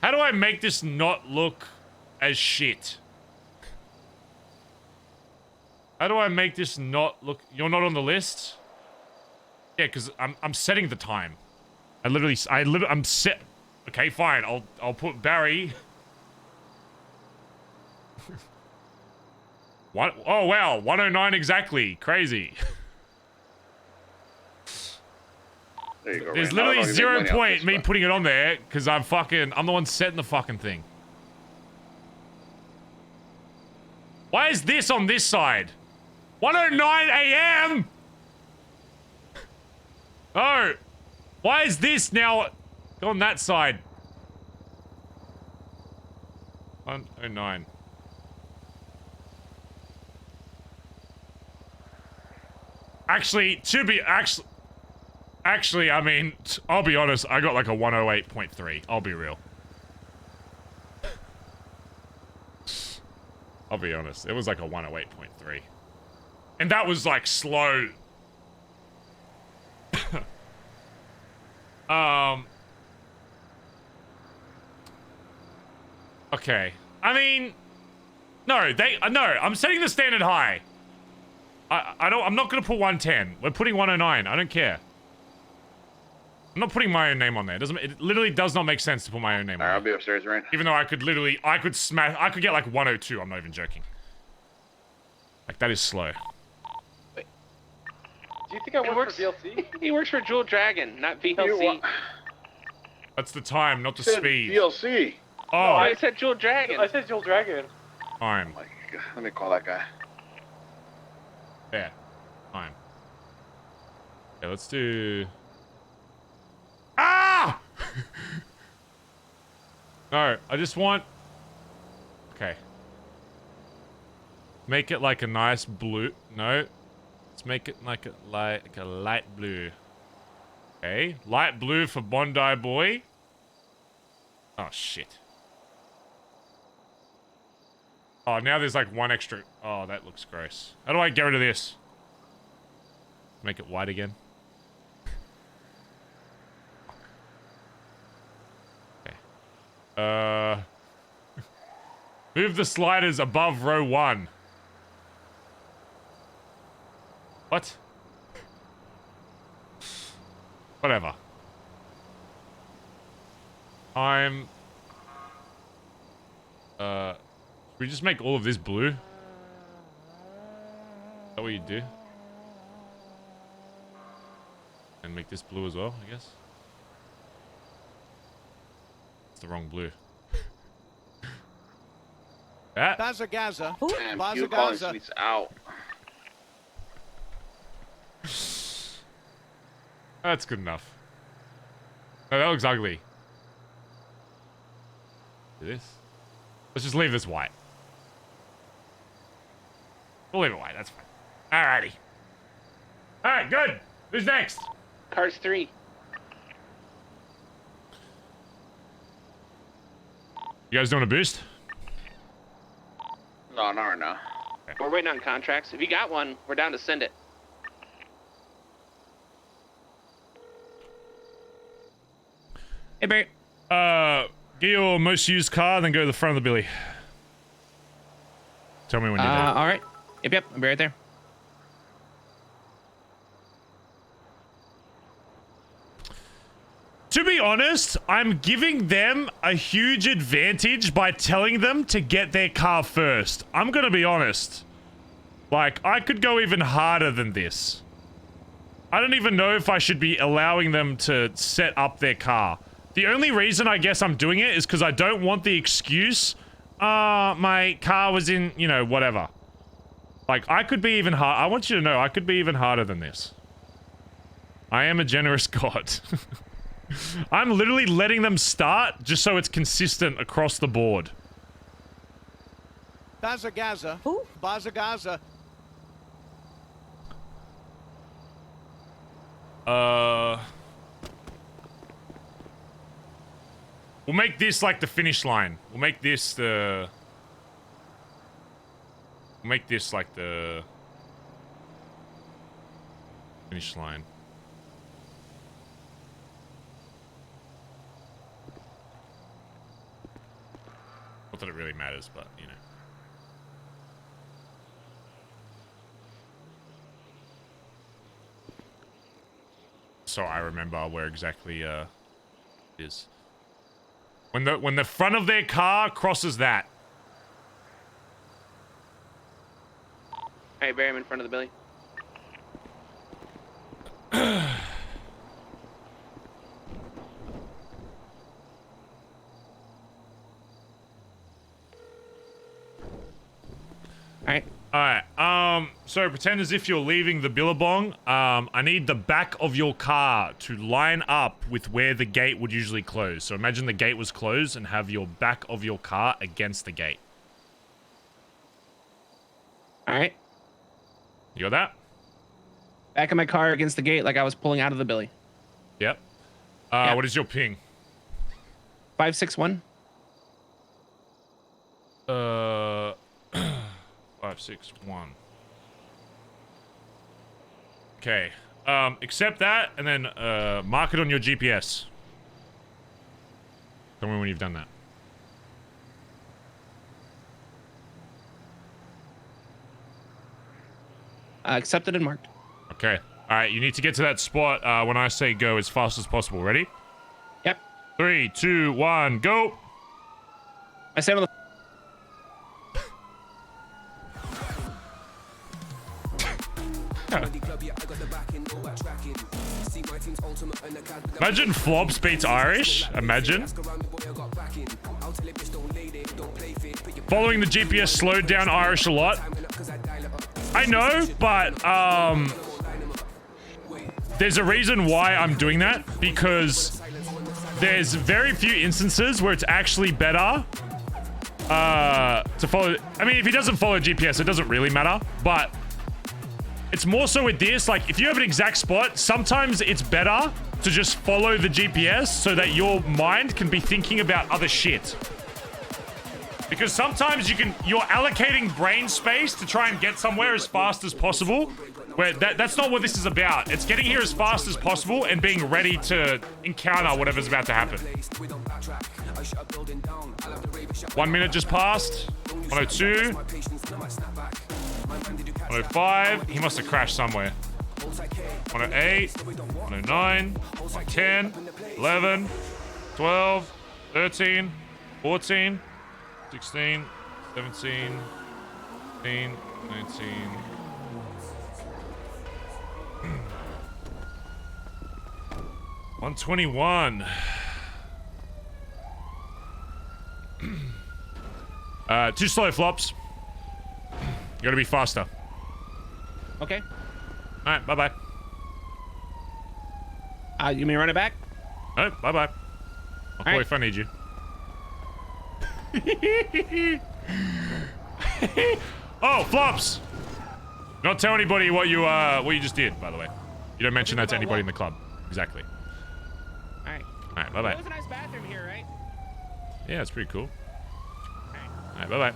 S3: do I make this not look as shit? How do I make this not look... You're not on the list? Yeah, because I'm setting the time. I'm set... Okay, fine. I'll put Barry... What? Oh, wow. 109 exactly. Crazy.
S4: There you go.
S3: There's literally 0 point me putting it on there, because I'm the one setting the fucking thing. Why is this on this side? 109 AM! Oh! Why is this now on that side? 109. Actually, I mean, I'll be honest, I got like a 108.3. I'll be real. I'll be honest, it was like a 108.3. And that was like slow. Okay. I mean, no, I'm setting the standard high. I'm not gonna put 110. We're putting 109. I don't care. I'm I'm not putting my own name on there. It literally does not make sense to put my own name on
S4: Alright, I'll
S3: there.
S4: be upstairs, Rain.
S3: Even though I could get like 102. I'm not even joking. Like, that is slow.
S9: Do you think I work for VLC?
S6: He works for Jewel Dragon, not VLC.
S3: That's the time, not the
S4: Said
S3: speed.
S4: DLC.
S3: Oh,
S6: I said Jewel Dragon.
S9: I said Jewel Dragon.
S3: time.
S4: Oh my God. Let me call that guy.
S3: There. Time. Okay, let's do... Ah! No, I just want... Okay. Make it like a nice blue. No. Let's make it like a light blue. Okay. Light blue for Bondi Boy. Oh, shit. Oh, now there's like one extra. Oh, that looks gross. How do I get rid of this? Make it white again. Okay. Move the sliders above row 1. What? Whatever. Should we just make all of this blue? Is that what you do? And make this blue as well, I guess? It's the wrong blue. That?
S7: Bazza Gaza.
S4: Damn,
S7: Bazza
S4: you calling
S7: Gaza.
S4: sweets out.
S3: That's good enough. No, that looks ugly. Do this. Let's just leave this white. We'll leave it white, that's fine. Alrighty. Alright, good. Who's next?
S6: Cars 3.
S3: You guys doing a boost?
S4: No, not right now.
S6: We're waiting on contracts. If you got one, we're down to send it.
S10: Hey, Barry.
S3: Get your most used car, then go to the front of the billy. Tell me when you're there.
S10: All right. Yep, I'll be right there.
S3: To be honest, I'm giving them a huge advantage by telling them to get their car first. I'm gonna be honest. Like, I could go even harder than this. I don't even know if I should be allowing them to set up their car. The only reason I guess I'm doing it is because I don't want the excuse, my car was in, you know, whatever. Like, I could be even hard. I want you to know, I could be even harder than this. I am a generous god. I'm literally letting them start just so it's consistent across the board.
S7: Bazza Gaza. Who? Bazza Gaza.
S3: We'll make this like the finish line. We'll make this the... We'll make this like the... finish line. Not that it really matters, but, you know. So I remember where exactly, it is. When the front of their car crosses that.
S6: Alright, Barry, I'm in front of the billy.
S3: Alright, so pretend as if you're leaving the billabong. I need the back of your car to line up with where the gate would usually close. So imagine the gate was closed and have your back of your car against the gate.
S10: Alright.
S3: You got that?
S10: Back of my car against the gate like I was pulling out of the billy.
S3: Yep.
S10: Yep.
S3: What is your ping?
S10: 561.
S3: 561. Okay. Accept that, and then, mark it on your GPS. Tell me when you've done that.
S10: Accepted and marked.
S3: Okay. All right, you need to get to that spot when I say go as fast as possible. Ready?
S10: Yep.
S3: 3, 2, 1, go.
S10: I stand on the.
S3: Imagine Flops beats Irish. Imagine. Following the GPS slowed down Irish a lot. I know, but there's a reason why I'm doing that, because there's very few instances where it's actually better to follow. I mean, if he doesn't follow GPS, it doesn't really matter, but it's more so with this. Like, if you have an exact spot, sometimes it's better to just follow the GPS so that your mind can be thinking about other shit. Because sometimes you're allocating brain space to try and get somewhere as fast as possible, where that's not what this is about. It's getting here as fast as possible and being ready to encounter whatever's about to happen. 1 minute just passed. 102. 105. He must have crashed somewhere. 108. 109. 110. 11. 12. 13. 14. 16, 17, 18, 19. $121. Too slow, Flops. You gotta be faster.
S10: Okay.
S3: Alright, bye-bye.
S10: You mean run it back?
S3: No, bye-bye. I'll call you if I need you. Oh, Flops! Not tell anybody what you just did, by the way. You don't mention that to anybody in the club. Exactly.
S10: Alright.
S3: Alright, bye-bye.
S10: There's a nice bathroom here, right?
S3: Yeah, it's pretty cool. Alright, bye-bye.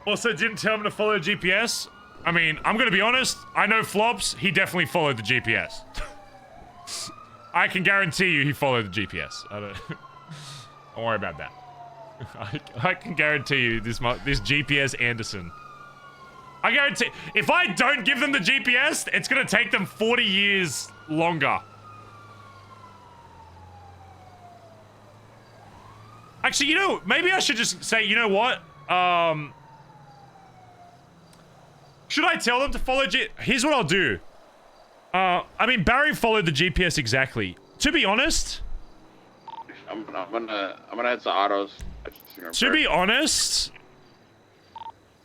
S3: Also, didn't tell him to follow GPS. I mean, I'm gonna be honest. I know Flops. He definitely followed the GPS. I can guarantee you he followed the GPS. Don't worry about that. I can guarantee you this GPS Anderson. I guarantee if I don't give them the GPS, it's gonna take them 40 years longer. Actually, you know, maybe I should just say, you know what? Should I tell them to follow Here's what I'll do. I mean, Barry followed the GPS exactly. To be honest,
S4: I'm gonna head to autos.
S3: To be honest,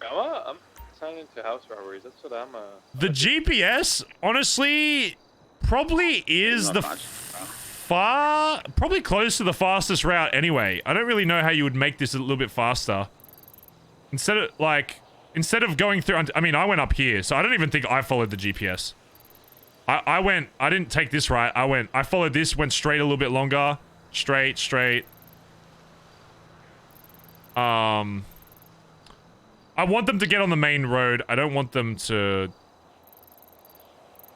S8: I'm signing into house robberies. That's what I'm.
S3: The GPS, honestly, probably is the probably close to the fastest route anyway. I don't really know how you would make this a little bit faster. Instead of going through, I mean, I went up here, so I don't even think I followed the GPS. I didn't take this right. I followed this, went straight a little bit longer. Straight. I want them to get on the main road. I don't want them to...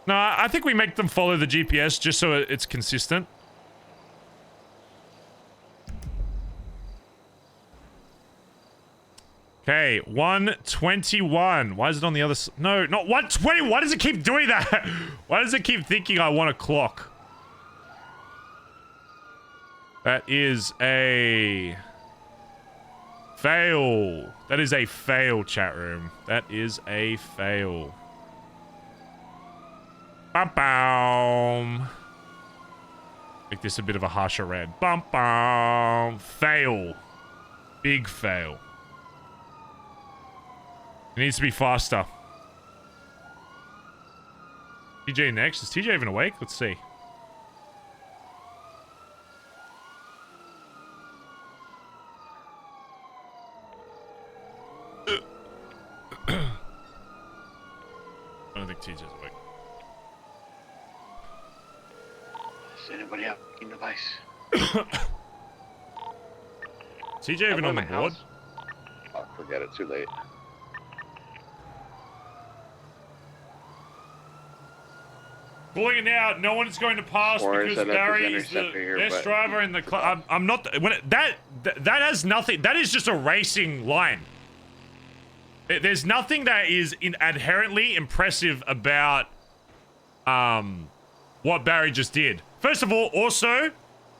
S3: No, I think we make them follow the GPS just so it's consistent. Okay, 121. Why is it on the other side? No, not 120. Why does it keep doing that? Why does it keep thinking I want a clock? That is a fail. That is a fail, chat room. That is a fail. Bum-bum. Make this a bit of a harsher red. Bum-bum. Fail. Big fail. It needs to be faster. TJ next. Is TJ even awake? Let's see. I don't think TJ's awake.
S4: Is anybody out in the device?
S3: TJ even on the board?
S4: Oh, forget it. Too late.
S3: Calling it now. No one is going to pass because Barry is the best driver in the club. I'm not. That has nothing. That is just a racing line. There's nothing that is inherently impressive about what Barry just did. First of all, also,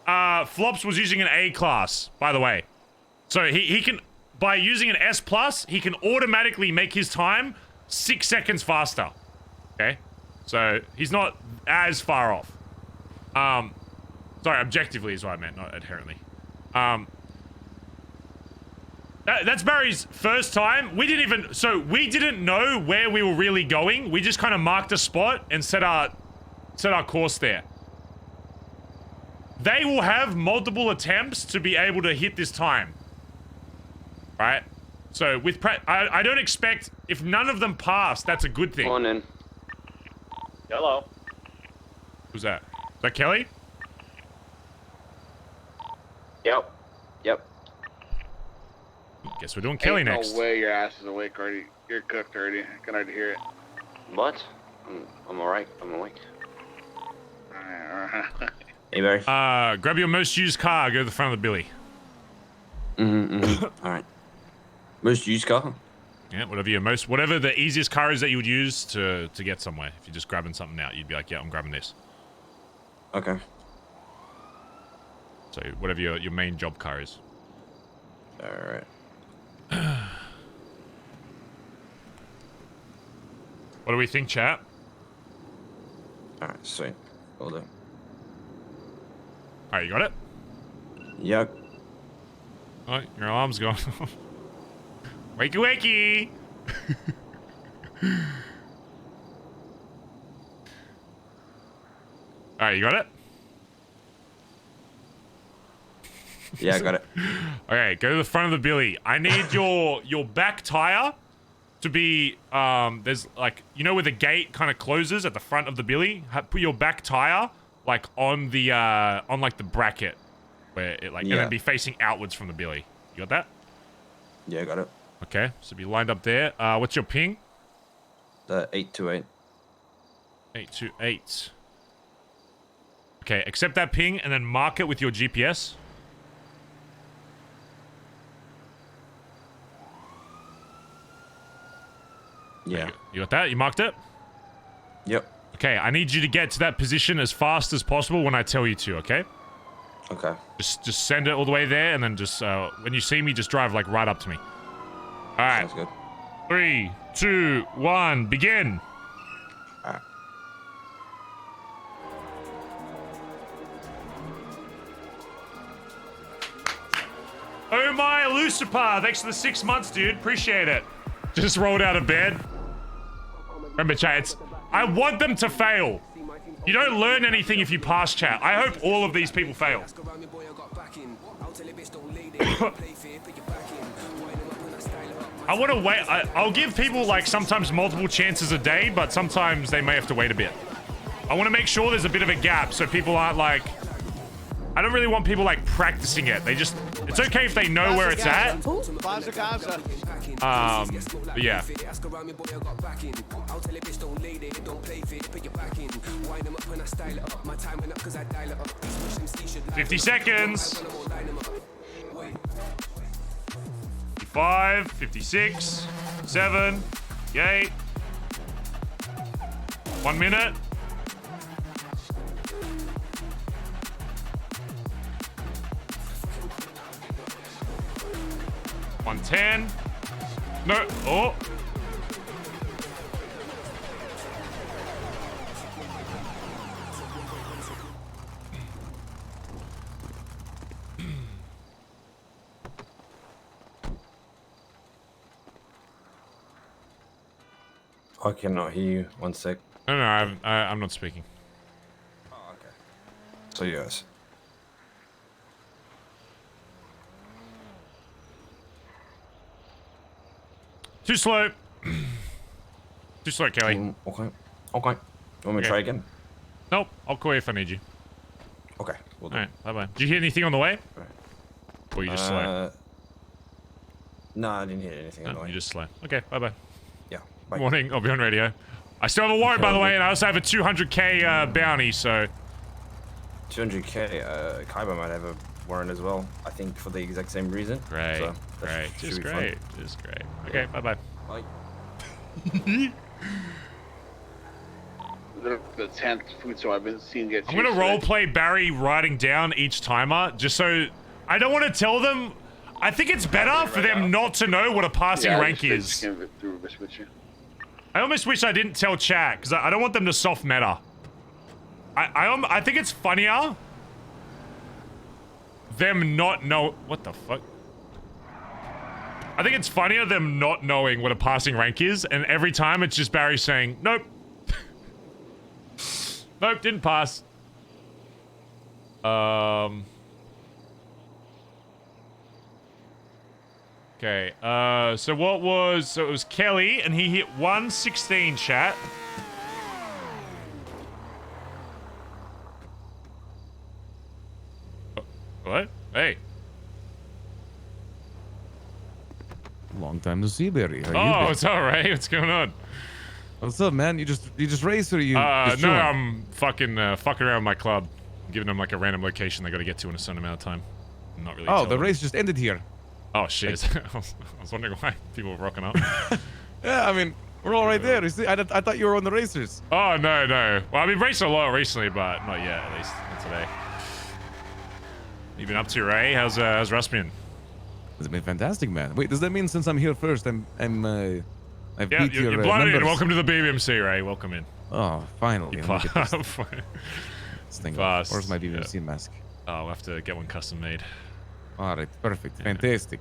S3: Flops was using an A class, by the way. So he can, by using an S plus, he can automatically make his time 6 seconds faster. Okay? So he's not as far off. Sorry, objectively is what I meant, not inherently. That's Barry's first time. We didn't know where we were really going. We just kind of marked a spot and set our course there. They will have multiple attempts to be able to hit this time. Right? So with I don't expect, if none of them pass, that's a good thing.
S9: Come on in.
S8: Hello.
S3: Who's that? Is that Kelly?
S9: Yep. Yep.
S3: Guess we're doing Kelly next.
S4: No way your ass is awake already. You're cooked already. I can already hear it.
S9: What? I'm alright. I'm awake.
S4: Alright.
S10: Hey, Barry.
S3: Grab your most used car, go to the front of the Billy.
S10: Alright. Most used car?
S3: Yeah, whatever the easiest car is that you would use to get somewhere. If you're just grabbing something out, you'd be like, yeah, I'm grabbing this.
S10: Okay.
S3: So whatever your main job car is.
S10: Alright.
S3: What do we think, chat?
S10: Alright, sweet. Will do.
S3: Alright, you got it?
S10: Yep.
S3: Oh, your alarm's gone. Wakey wakey! Alright, you got it?
S10: Yeah, I got it.
S3: Okay, go to the front of the Billy. I need your back tire to be, there's like, you know where the gate kind of closes at the front of the Billy? Put your back tire, like, on the, on like the bracket. Where it like, and then be facing outwards from the Billy. You got that?
S10: Yeah, I got it.
S3: Okay, so be lined up there. What's your ping?
S10: The 828.
S3: 828. Okay, accept that ping and then mark it with your GPS.
S10: Yeah.
S3: You got that? You marked it?
S10: Yep.
S3: Okay, I need you to get to that position as fast as possible when I tell you to, okay?
S10: Okay.
S3: Just send it all the way there, and then just, when you see me, just drive, like, right up to me. Alright.
S10: Sounds good.
S3: 3, 2, 1, begin!
S10: Alright.
S3: Oh my, Lucifer! Thanks for the 6 months, dude. Appreciate it. Just rolled out of bed. Remember, chat, I want them to fail. You don't learn anything if you pass, chat. I hope all of these people fail. I want to wait. I'll give people, like, sometimes multiple chances a day, but sometimes they may have to wait a bit. I want to make sure there's a bit of a gap so people aren't, like... I don't really want people, like, practicing it. They just... It's okay if they know where it's at. But yeah. 50 seconds. 55, 56, 7, 8. 1 minute. $110. No. Oh.
S10: I cannot hear you. 1 sec.
S3: No, I'm not speaking.
S10: Oh, okay. So yes.
S3: Too slow. Too slow, Kelly.
S10: Okay. Okay. You want me to try again?
S3: Nope. I'll call you if I need you.
S10: Okay. We'll do.
S3: Alright, bye-bye. Did you hear anything on the way?
S10: Right.
S3: Or are you just slow?
S10: No, I didn't hear anything on the
S3: No,
S10: way.
S3: you're just slow. Okay, bye-bye.
S10: Yeah. Bye.
S3: Morning, I'll be on radio. I still have a warrant, by the way, and I also have a 200k bounty, so...
S10: 200k, Kaiba might have a warrant as well, I think, for the exact same reason.
S3: Great,
S10: so
S3: great, just great, just great. Okay, bye-bye.
S1: Bye.
S4: The 10th food, so I've been seeing get.
S3: I'm gonna roleplay Barry writing down each timer, just so I don't want to tell them. I think it's better for them not to know what a passing rank is. I almost wish I didn't tell chat because I don't want them to soft meta. I think it's funnier them not know what the fuck. I think it's funnier them not knowing what a passing rank is, and every time it's just Barry saying nope. Nope, didn't pass. Okay, so what was... So it was Kelly, and he hit 116, chat. What? Hey.
S11: Long time to see, Barry. How you been?
S3: It's alright. What's going on?
S11: What's up, man? You just raced or you?
S3: No,
S11: just
S3: I'm fucking around with my club. I'm giving them like a random location they got to get to in a certain amount of time. I'm not really.
S11: Oh, the race just ended here.
S3: Oh shit! I was wondering why people were rocking up.
S11: Yeah, I mean, we're all right there. You see, I thought you were on the racers.
S3: Oh no. Well, I've been racing a lot recently, but not yet. At least not today. You been up to, Ray? How's Russ been?
S11: It's been fantastic, man. Wait, does that mean since I'm here first, I've beat your
S3: you're blooded in.
S11: members?
S3: Welcome to the BBMC, Ray. Welcome in.
S11: Oh, finally.
S3: You
S11: Let me get this thing off.
S3: fast.
S11: Where's my BBMC mask?
S3: Oh, we'll have to get one custom made.
S11: All right, perfect, fantastic.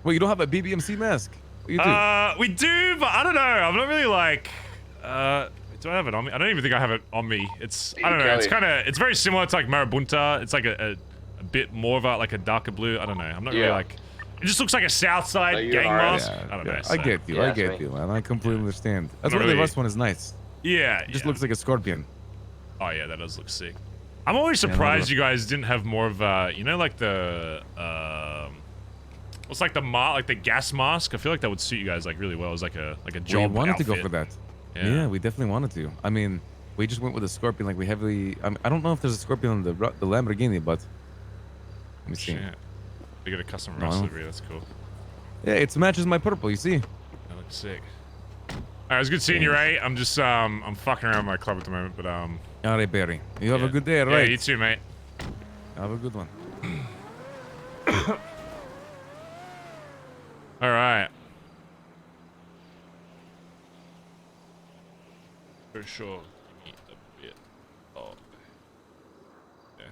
S11: Wait, you don't have a BBMC mask? You do?
S3: We do, but I don't know. I'm not really like. Do I have it on me? I don't even think I have it on me. It's I don't know. It's kind of. It's very similar to like Marabunta. It's like a bit more of a darker blue. I don't know. I'm not really like. It just looks like a Southside gang mask.
S11: Yeah,
S3: I don't know.
S11: I get you. I get you, man. I completely understand. That's why
S3: really...
S11: the Rust one is nice.
S3: Yeah.
S11: It just looks like a scorpion.
S3: Oh yeah, that does look sick. I'm always surprised you guys didn't have more of you know, like the what's like the gas mask. I feel like that would suit you guys like really well as like a job.
S11: We wanted
S3: outfit.
S11: to go for that. Yeah, we definitely wanted to. I mean, we just went with a scorpion. Like we heavily. I don't know if there's a scorpion on the Lamborghini, but let me see.
S3: Shit. They got a custom Rust livery. That's cool.
S11: Yeah, it matches my purple. You see?
S3: That looks sick. Alright, it's good seeing you, Ray. I'm just I'm fucking around my club at the moment, but
S11: All right, Barry. You have a good day, all right?
S3: Yeah, you too, mate.
S11: Have a good one.
S3: All right. For sure. Give me a bit. Oh. Yeah.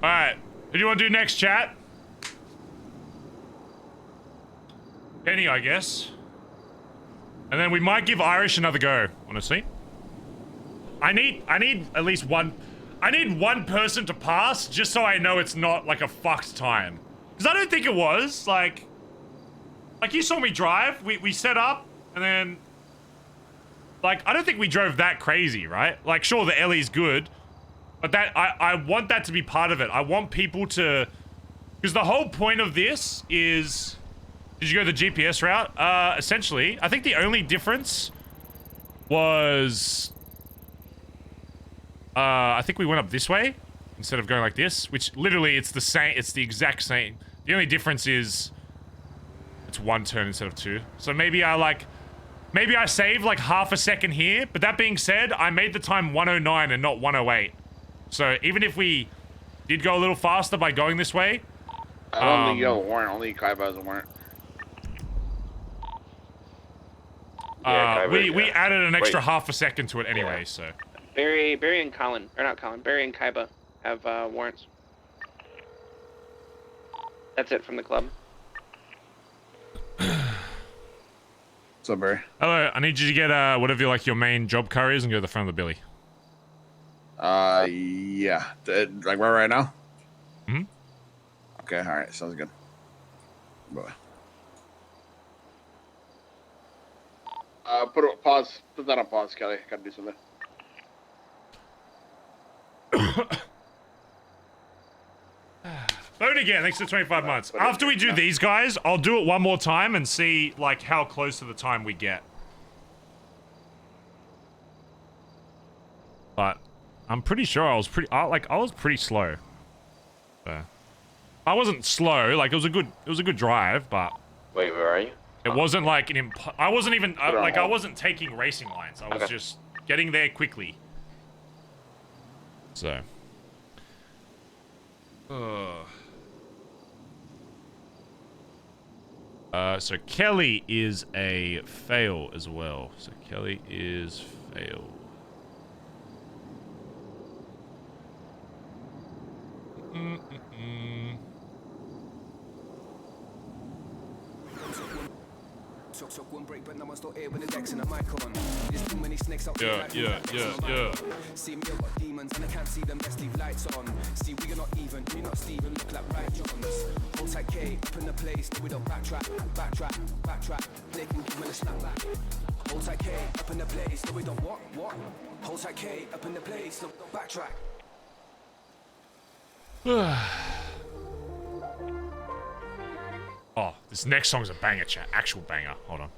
S3: All right. Who do you want to do next, chat? Penny, I guess. And then we might give Irish another go, honestly. I need at least one... I need one person to pass just so I know it's not like a fucked time. Because I don't think it was. Like you saw me drive. We set up and then... Like, I don't think we drove that crazy, right? Like, sure, the Ellie's good. But that... I want that to be part of it. I want people to... Because the whole point of this is... Did you go the GPS route? Essentially, I think the only difference was... I think we went up this way instead of going like this, which literally it's the same. It's the exact same. The only difference is it's one turn instead of two. So maybe I saved like half a second here. But that being said, I made the time 109 and not 108. So even if we did go a little faster by going this way,
S4: I don't think you have a warrant. Only Kaiba has a warrant.
S3: We added an extra half a second to it anyway, so.
S6: Barry and Colin, or not Colin, Barry and Kaiba have warrants. That's it from the club.
S2: What's up, Barry?
S3: Hello, I need you to get whatever like your main job car is and go to the front of the billy.
S2: Yeah. Like right now?
S3: Mm-hmm.
S2: Okay, alright, sounds good. Bye.
S4: Put that on pause, Kelly. Gotta do something.
S3: Vote again, thanks for 25 months. After we do these guys, I'll do it one more time and see like how close to the time we get. But I'm pretty sure I was pretty slow. So. I wasn't slow. Like, it was a good drive, but...
S8: Wait, where are you?
S3: It wasn't like an I wasn't even... I wasn't taking racing lines. I was just getting there quickly. So... so Kelly is a fail as well. So Kelly is fail. Yeah.
S1: See me, I got demons and I can't see them. Let's leave lights on. See, we are not even. Do not Steven look like right Johns. Hold tight K up in the place. We don't backtrack. They can give me a snapback. Hold tight K up in the place. No, we don't what? Hold tight K up in the place. No, we don't backtrack.
S3: Oh, this next song's a banger, chat. Actual banger. Hold on.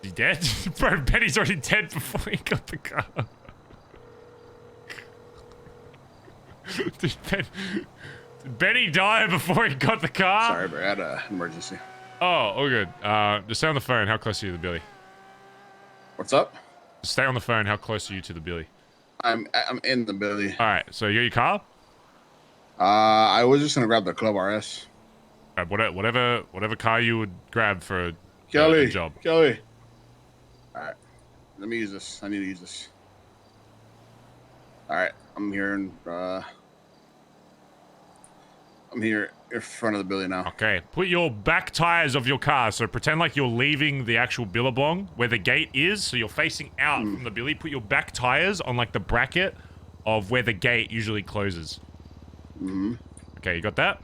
S3: Is he dead? Bro, Benny's already dead before he got the car. Did Benny die before he got the car?
S2: Sorry, bro. I had an emergency.
S3: Oh, all good. Just stay on the phone. How close are you to the Billy?
S2: What's up?
S3: Just stay on the phone. How close are you to the Billy?
S2: I'm in the Billy.
S3: All right. So you got your car?
S2: I was just gonna grab the Club RS.
S3: Grab whatever car you would grab for a job.
S2: Kelly. All right. Let me use this. I need to use this. All right. I'm here in front of the Billy now.
S3: Okay. Put your back tires of your car. So pretend like you're leaving the actual billabong where the gate is. So you're facing out from the Billy. Put your back tires on like the bracket of where the gate usually closes. Okay, you got that?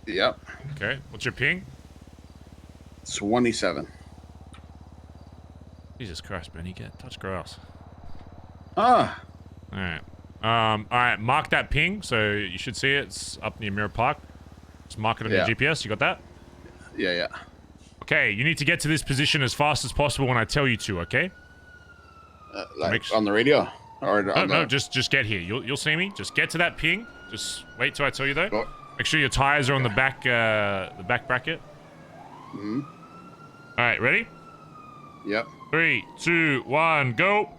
S2: Yep.
S3: Okay. What's your ping?
S2: 27.
S3: Jesus Christ, Benny, touch grass.
S2: Ah.
S3: All right. All right. Mark that ping, so you should see it. It's up near Mirror Park. Just mark it on your GPS. You got that?
S2: Yeah.
S3: Okay. You need to get to this position as fast as possible when I tell you to. Okay?
S2: Like on the radio, or
S3: no, just get here. You'll see me. Just get to that ping. Just wait till I tell you though. Oh. Make sure your tires are on the back bracket. All right. Ready?
S2: Yep.
S3: 3, 2, 1, go.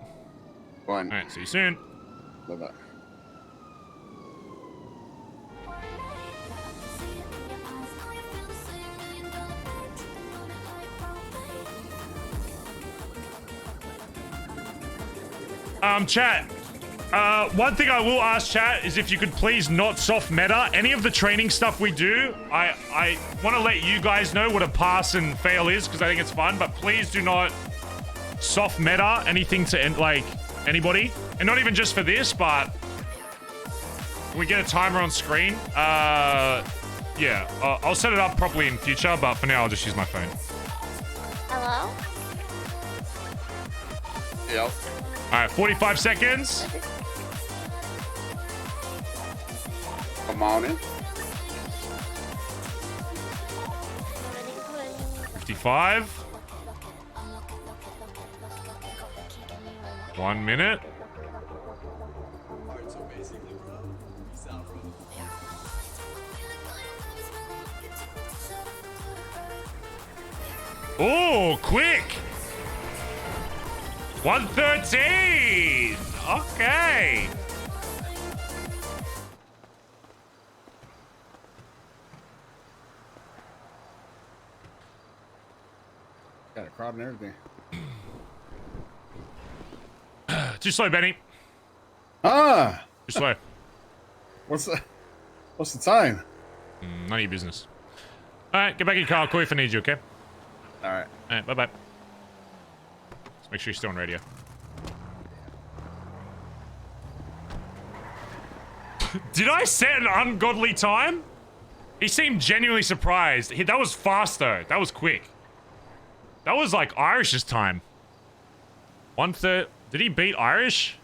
S2: One.
S3: All right. See you soon.
S2: Bye-bye.
S3: Chat. One thing I will ask chat is if you could please not soft meta. Any of the training stuff we do, I want to let you guys know what a pass and fail is because I think it's fun, but please do not soft meta anything to like anybody. And not even just for this, but we get a timer on screen. Yeah, I'll set it up properly in future, but for now I'll just use my phone.
S12: Hello?
S2: Yep.
S3: All right, 45 seconds.
S2: Come on in.
S3: 55. 1 minute. Oh, quick. 113. Okay.
S2: Got a crowd and everything.
S3: Too slow, Benny.
S2: Ah.
S3: Too slow.
S2: What's the time?
S3: None of your business. All right, get back in your car. I'll call you if I need you, okay?
S2: All right.
S3: All right, bye-bye. Just make sure you're still on radio. Did I set an ungodly time? He seemed genuinely surprised. That was fast, though. That was quick. That was like Irish's time. 1/3. Did he beat Irish?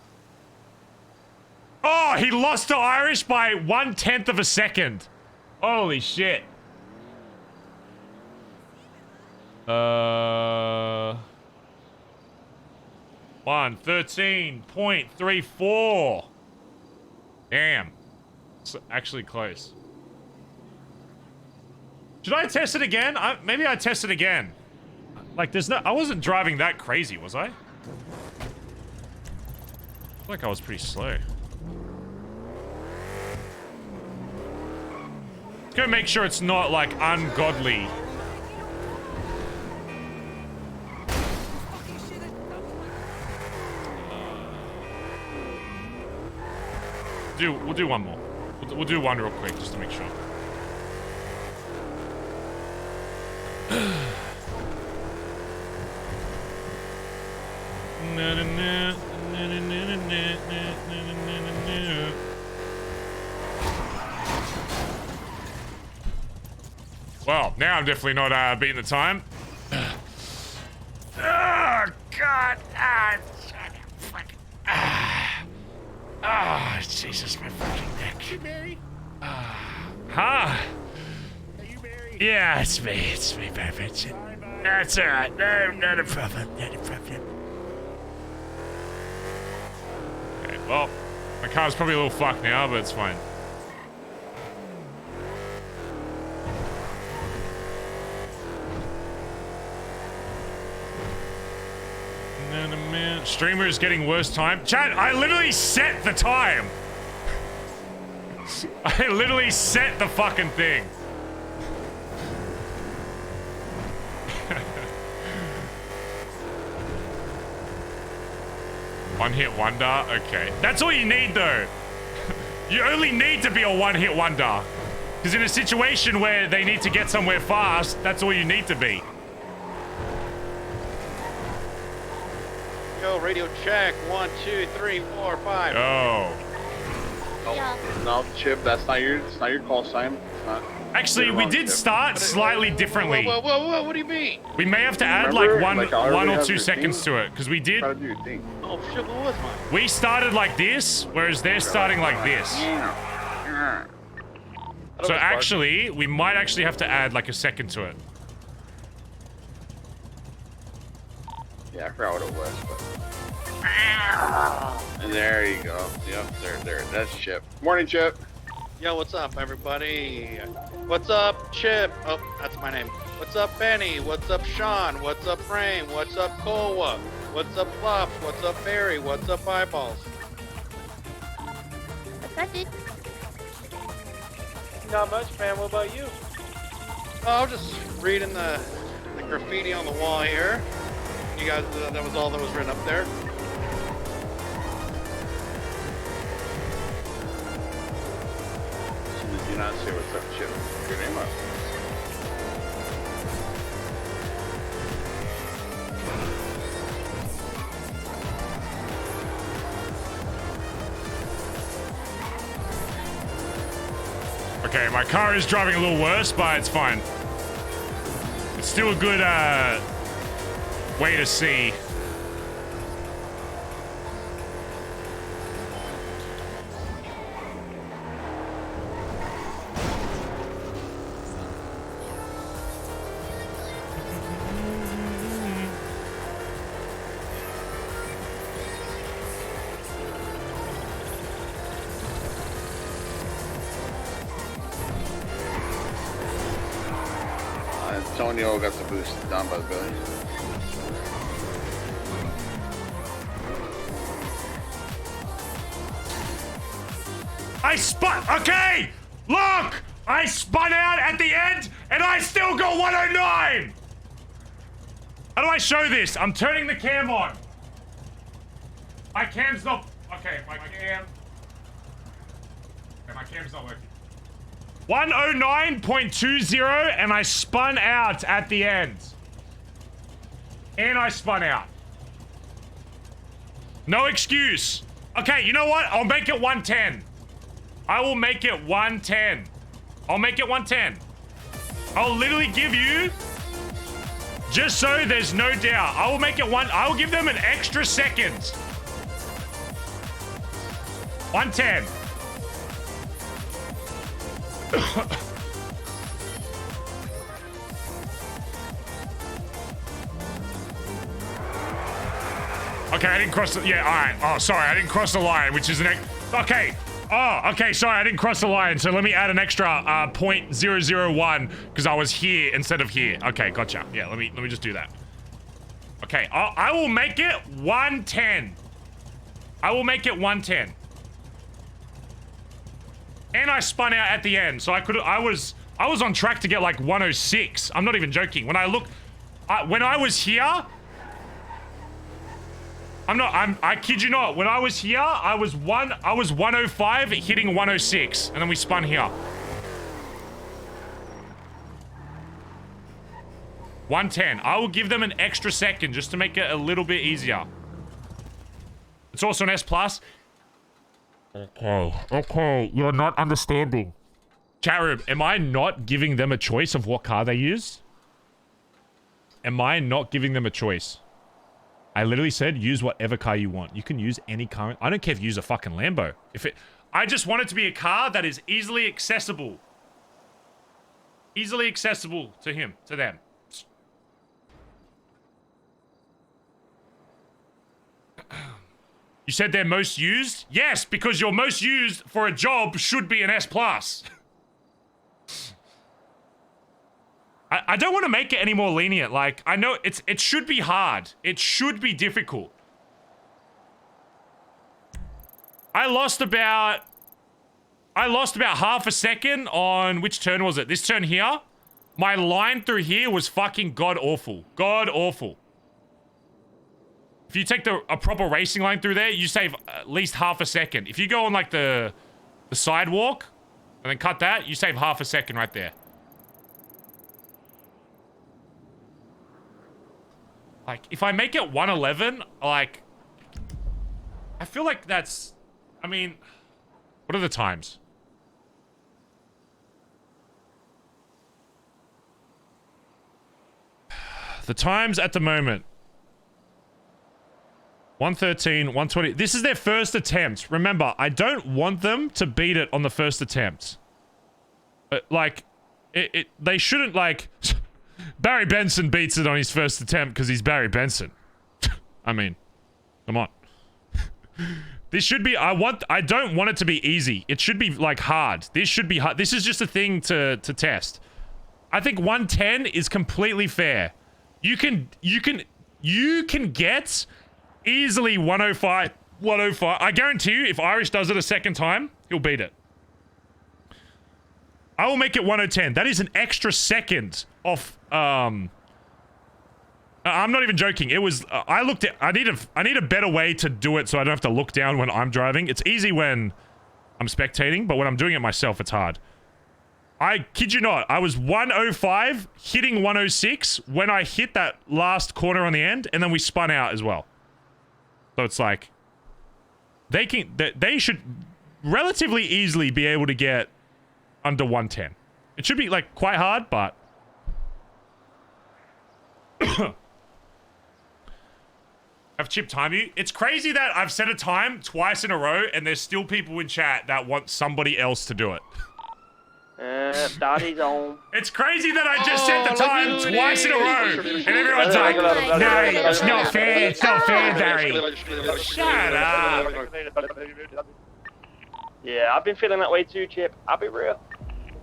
S3: Oh, he lost to Irish by 1/10 of a second. Holy shit. 1:13.34. Damn. It's actually close. Should I test it again? Maybe I test it again. Like, there's no... I wasn't driving that crazy, was I? I feel like I was pretty slow. Let's go make sure it's not, like, ungodly. We'll do one more. We'll do one real quick, just to make sure. Well, now I'm definitely not beating the time. Oh, God. Ah, Jesus, my fucking neck.
S2: Hey, Mary.
S3: Huh?
S2: Are you Mary?
S3: Yeah, it's me, Benson. That's alright. No, not a problem. Not a problem. Okay, well, my car's probably a little fucked now, but it's fine. Streamer is getting worse time. Chat, I literally set the time. I literally set the fucking thing. One hit wonder? Okay. That's all you need though. You only need to be a one hit wonder. Because in a situation where they need to get somewhere fast, that's all you need to be.
S4: Yo, radio check. 1, 2, 3, 4, 5.
S3: Oh.
S4: No, Chip, that's not your call sign. It's not.
S3: Actually, we did start slightly differently.
S4: Whoa, what do you mean?
S3: We may have to add
S4: Remember,
S3: like
S4: I
S3: one
S4: already
S3: or
S4: have
S3: 2
S4: your
S3: seconds
S4: thing.
S3: to it, because we did.
S4: Try to do your thing. Oh shit, what was mine?
S3: We started like this, whereas they're starting like this. So actually, we might actually have to add like a second to it.
S4: Yeah, I forgot what it was, but. And there you go. Yep, there. That's Chip. Morning, Chip.
S13: Yo, what's up, everybody? What's up, Chip? Oh, that's my name. What's up, Benny? What's up, Sean? What's up, Rain? What's up, Koa? What's up, Fluff? What's up, Barry? What's up, Eyeballs?
S12: What's that, dude?
S13: Not much, man. What about you? Oh, I'm just reading the graffiti on the wall here. You guys, that was all that was written up there.
S4: Do not say what's up, Chip. Your name up.
S3: Okay, my car is driving a little worse, but it's fine. It's still a good way to see.
S4: Antonio got the boost down by the Billy.
S3: I spun. Okay, look, I spun out at the end, and I still got 109. How do I show this? I'm turning the cam on. My cam's not. Okay, my cam. Okay, my cam's not working. 109.20, and I spun out at the end. And I spun out. No excuse. Okay, you know what? I'll make it 110. I will make it 110. I'll make it 110. I'll literally give you, just so there's no doubt, I will make it I will give them an extra second. 110. Okay, I didn't cross the... Yeah, alright. Oh, sorry, I didn't cross the line, which is an... Okay, Oh, okay, sorry, I didn't cross the line, so let me add an extra 0.001 because I was here instead of here. Okay, gotcha. Yeah, let me just do that. Okay, I will make it 110. I will make it 110. And I spun out at the end, so I was on track to get like 106. I'm not even joking. When I look, when I was here, I kid you not. When I was here, I was 105 hitting 106, and then we spun here. 110. I will give them an extra second just to make it a little bit easier. It's also an S+. Okay, you're not understanding. Chat room, am I not giving them a choice of what car they use? Am I not giving them a choice? I literally said use whatever car you want. You can use any car. I don't care if you use a fucking Lambo. I just want it to be a car that is easily accessible. Easily accessible to them. You said they're most used? Yes, because your most used for a job should be an S+. I don't want to make it any more lenient. Like, I know it should be hard. It should be difficult. I lost about half a second on which turn was it? This turn here. My line through here was fucking god awful. God awful. If you take a proper racing line through there, you save at least half a second. If you go on like the sidewalk and then cut that, you save half a second right there. Like, if I make it 111, like, I feel like that's, I mean, what are the times? The times at the moment. 113, 120. This is their first attempt. Remember, I don't want them to beat it on the first attempt. They shouldn't, like... Barry Benson beats it on his first attempt because he's Barry Benson. I mean, come on. This should be, I don't want it to be easy. It should be, like, hard. This should be hard. This is just a thing to test. I think 110 is completely fair. You can get easily 105, 105. I guarantee you, if Irish does it a second time, he'll beat it. I will make it 110. That is an extra second off, I'm not even joking. It was, I need a better way to do it so I don't have to look down when I'm driving. It's easy when I'm spectating, but when I'm doing it myself, it's hard. I kid you not, I was 105, hitting 106 when I hit that last corner on the end, and then we spun out as well. So it's like, they should relatively easily be able to get under 110. It should be, like, quite hard, but... I've chipped time you. It's crazy that I've set a time twice in a row, and there's still people in chat that want somebody else to do it.
S9: Daddy's on.
S3: It's crazy that I just set the time twice in a row, and everyone's like, no, it's not fair, it's not fair, Barry. Shut up.
S9: Yeah, I've been feeling that way too, Chip. I'll be real.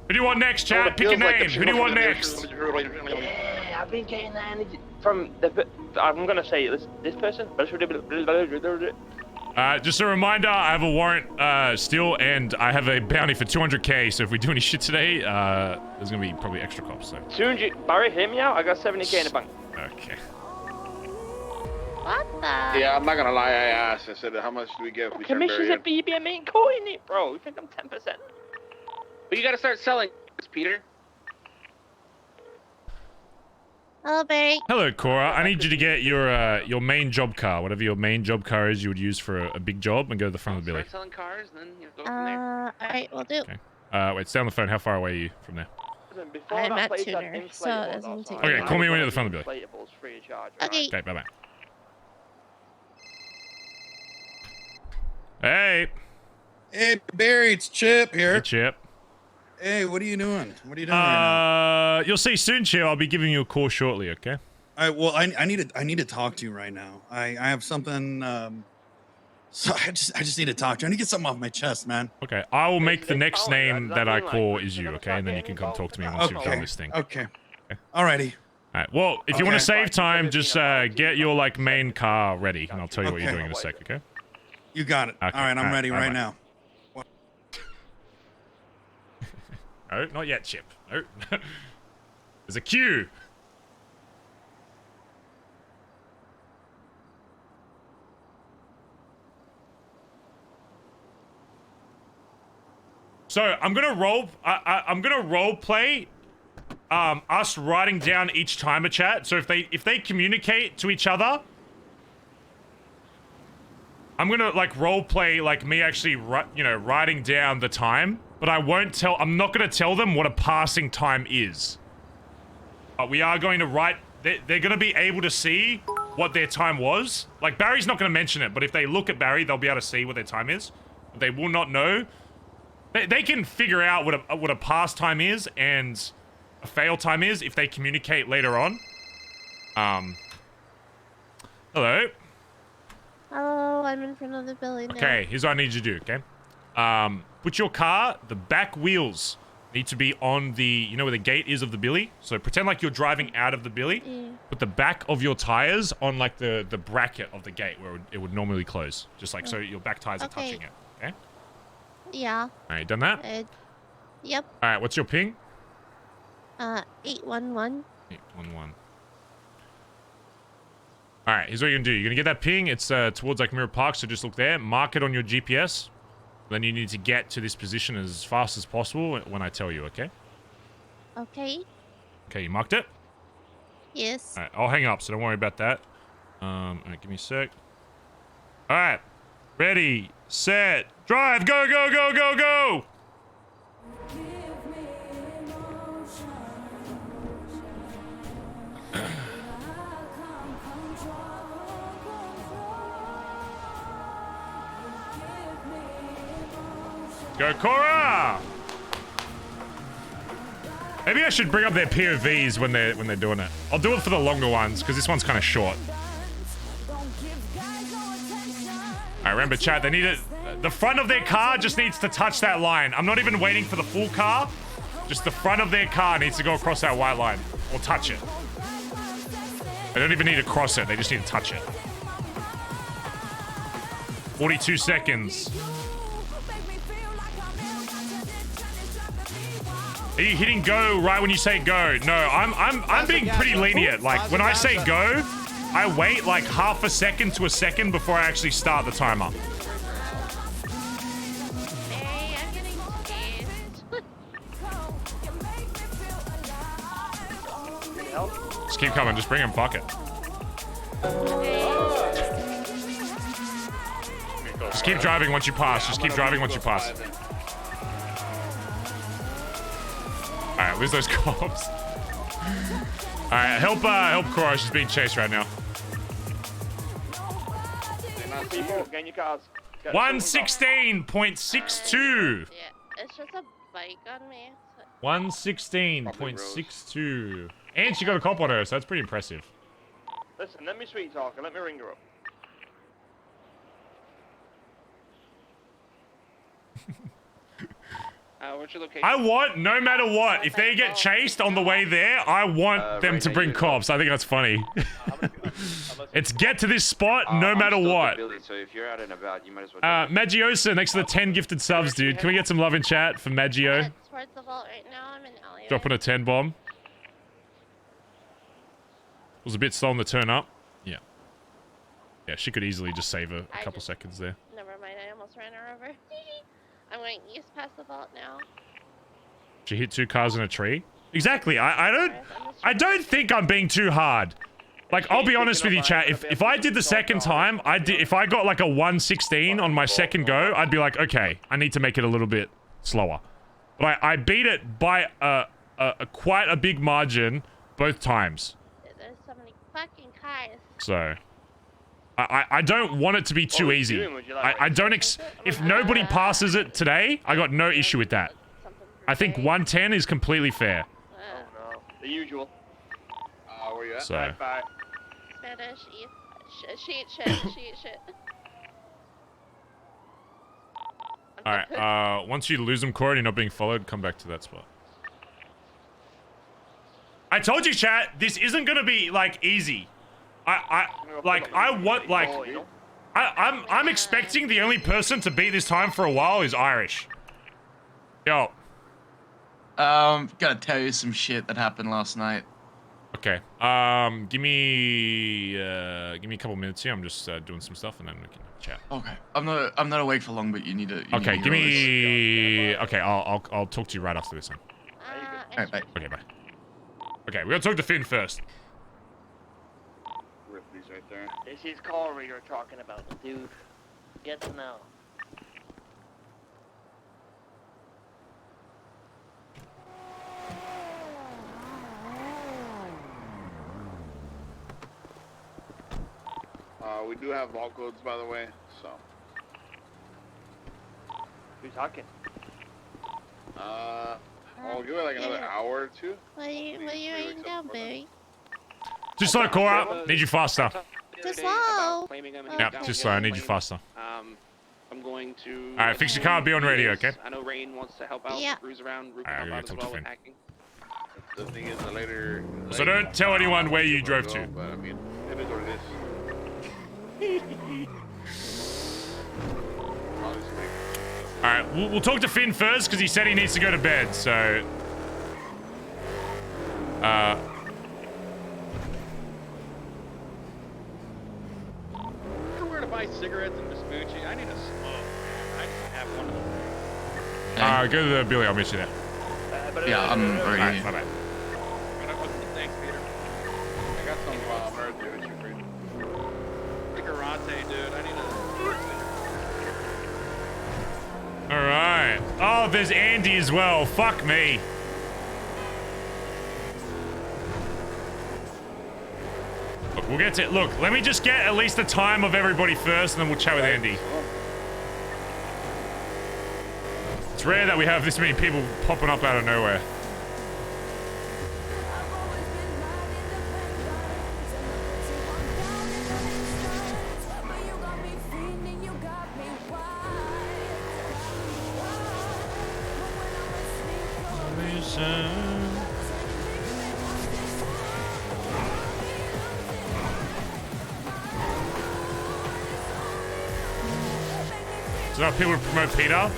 S3: Who do you want next, chat? Pick a name. Who do you want next?
S9: Yeah, I've been getting that energy from the... I'm gonna say this person.
S3: Just a reminder, I have a warrant still, and I have a bounty for 200k, so if we do any shit today, there's gonna be probably extra cops, so.
S9: 200... Barry, hear me out? I got 70k in the bank.
S3: Okay.
S12: What the?
S4: Yeah, I'm not gonna lie, I asked. I said, how much do we get if we turn
S9: Commission's
S4: Barry
S9: a BBM ain't caught in it, bro. You think I'm 10%?
S6: But you gotta start selling, Peter.
S12: Hello, Barry.
S3: Hello, Cora. I need you to get your main job car, whatever your main job car is you would use for a big job, and go to the front of the billy.
S6: Start selling cars, and then you go from there.
S12: Alright, we'll do.
S3: Okay. Wait, stay on the phone. How far away are you from there?
S12: I'm at Tuner, so it doesn't take
S3: Okay, call me when you're at the front of the billy.
S12: Okay.
S3: Okay, bye-bye. Hey.
S2: Hey, Barry, it's Chip here.
S3: Hey, Chip.
S2: Hey, what are you doing? What are you doing right now?
S3: You'll see soon, Chip. I'll be giving you a call shortly, okay?
S2: Well, I need to talk to you right now. I have something
S14: So I just need to talk to you. I need to get something off my chest, man.
S3: Okay, I will make the next name that I call is you, okay? And then you can come talk to me once you've done this thing.
S14: Okay. Alrighty.
S3: Alright, well, if you want to save time, just get your, like, main car ready, and I'll tell you what you're doing in a sec, okay?
S14: You got it.
S3: Okay.
S14: Alright, I'm ready right now.
S3: No, not yet, Chip. No. There's a queue. So I'm gonna role play us writing down each timer, chat. So if they communicate to each other, I'm gonna like role play like me actually writing down the time, but I'm not gonna tell them what a passing time is. But we are going to write. They're gonna be able to see what their time was. Like Barry's not gonna mention it, but if they look at Barry, they'll be able to see what their time is. But they will not know. They can figure out what a pass time is and a fail time is if they communicate later on. Hello.
S12: Hello, I'm in front of the building now.
S3: Okay, here's what I need you to do, okay? Put your car, the back wheels need to be on the, you know where the gate is of the billy? So pretend like you're driving out of the billy.
S12: Yeah.
S3: Put the back of your tires on like the bracket of the gate where it would normally close. Just like so your back tires are touching it, okay?
S12: Yeah.
S3: Alright, done that?
S12: Yep.
S3: Alright, what's your ping?
S12: 811.
S3: 811. Alright, here's what you're gonna do. You're gonna get that ping. It's towards like Mirror Park, so just look there. Mark it on your GPS. Then you need to get to this position as fast as possible when I tell you, okay?
S12: Okay.
S3: Okay, you marked it?
S12: Yes.
S3: Alright, I'll hang up, so don't worry about that. Alright, give me a sec. Alright. Ready, set, drive, go, go, go, go, go! Go, Cora! Maybe I should bring up their POVs when they're doing it. I'll do it for the longer ones because this one's kind of short. Alright, remember, chat. They need it. The front of their car just needs to touch that line. I'm not even waiting for the full car. Just the front of their car needs to go across that white line or touch it. They don't even need to cross it. They just need to touch it. 42 seconds. Are you hitting go right when you say go? No, I'm being pretty lenient. Like when I say go, I wait like half a second to a second before I actually start the timer.
S12: Hey, I'm getting scared.
S3: Just keep coming. Just bring him. Fuck it. Just keep driving once you pass. Just keep driving once you pass. Alright, where's those cops? Alright, help Cora. She's being chased right now. 116.62.
S12: Yeah, it's just a bike on me.
S3: 116.62. And she got a cop on her, so that's pretty impressive.
S9: Listen, let me sweet talk and let me ring her up.
S6: What's your location?
S3: I want, no matter what, if they get chased on the way there, I want them to bring cops. I think that's funny. It's get to this spot no matter what.
S9: So if you're out and about, you might as well.
S3: Magiosa, next to the 10 gifted subs, dude. Can we get some love in chat for Maggio?
S12: Towards the vault right now. I'm in alleyway.
S3: Dropping a 10 bomb. Was a bit slow on the turn up. Yeah. Yeah, she could easily just save a couple seconds there.
S12: Never mind, I almost ran her over. I'm going east past the vault now.
S3: She hit 2 cars in a tree. Exactly. I don't think I'm being too hard. Like, I'll be honest with you, chat. If I did the second time, if I got like a 116 on my second go, I'd be like, okay, I need to make it a little bit slower. But I beat it by quite a big margin both times.
S12: There's so many fucking cars.
S3: So I don't want it to be too easy. I don't if nobody passes it today, I got no issue with that. I think 110 is completely fair.
S9: No, the usual. Where you at?
S3: So.
S9: Bye.
S12: Spanish, eat shit, she eat shit.
S3: All right. Once you lose them, Corey, and you're not being followed, come back to that spot. I told you, chat. This isn't gonna be like easy. I'm expecting the only person to beat this time for a while is Irish. Yo.
S15: Gotta tell you some shit that happened last night.
S3: Okay. Give me a couple minutes here. I'm just doing some stuff, and then we can chat.
S15: Okay. I'm not awake for long, but you need to.
S3: Okay. Give me. Okay. I'll talk to you right after this one.
S15: Alright, bye.
S3: Okay. Bye. Okay. We gotta talk to Finn first.
S4: Ripley's right there.
S9: This is Corey you're talking about, dude. Get to know.
S4: We do have vault codes, by the way, so.
S9: Who's talking?
S4: I'll give it like another hour or two.
S12: What are you writing down, Barry?
S3: Too slow, Cora. Need you faster.
S12: Too slow.
S3: Yeah, too slow. I need you faster.
S6: I'm going to.
S3: All right, fix your car. Be on radio, okay?
S6: I know Rain wants to help out.
S12: Yeah.
S6: Cruise around. Root
S3: All right,
S6: help
S3: I'm
S6: out
S3: gonna
S6: as
S3: talk to
S6: well with
S3: Finn.
S6: hacking.
S4: The thing is, the later.
S3: So don't tell anyone where you drove to.
S4: But I mean, it is what it is.
S3: Alright, we'll talk to Finn first because he said he needs to go to bed, so...
S13: I'm where to buy cigarettes and Vespucci. I need a smoke. I can have one of them.
S3: Go to the Billy, I'll meet you there.
S15: Yeah, I'm already.
S3: Alright, bye-bye.
S13: Thanks, Peter.
S4: I got some birthday with you, Freed.
S13: Karate, dude. I need a.
S3: Alright. Oh, there's Andy as well. Fuck me. Look, we'll get to... Look, let me just get at least the time of everybody first, and then we'll chat with Andy. It's rare that we have this many people popping up out of nowhere. So now people promote Peter.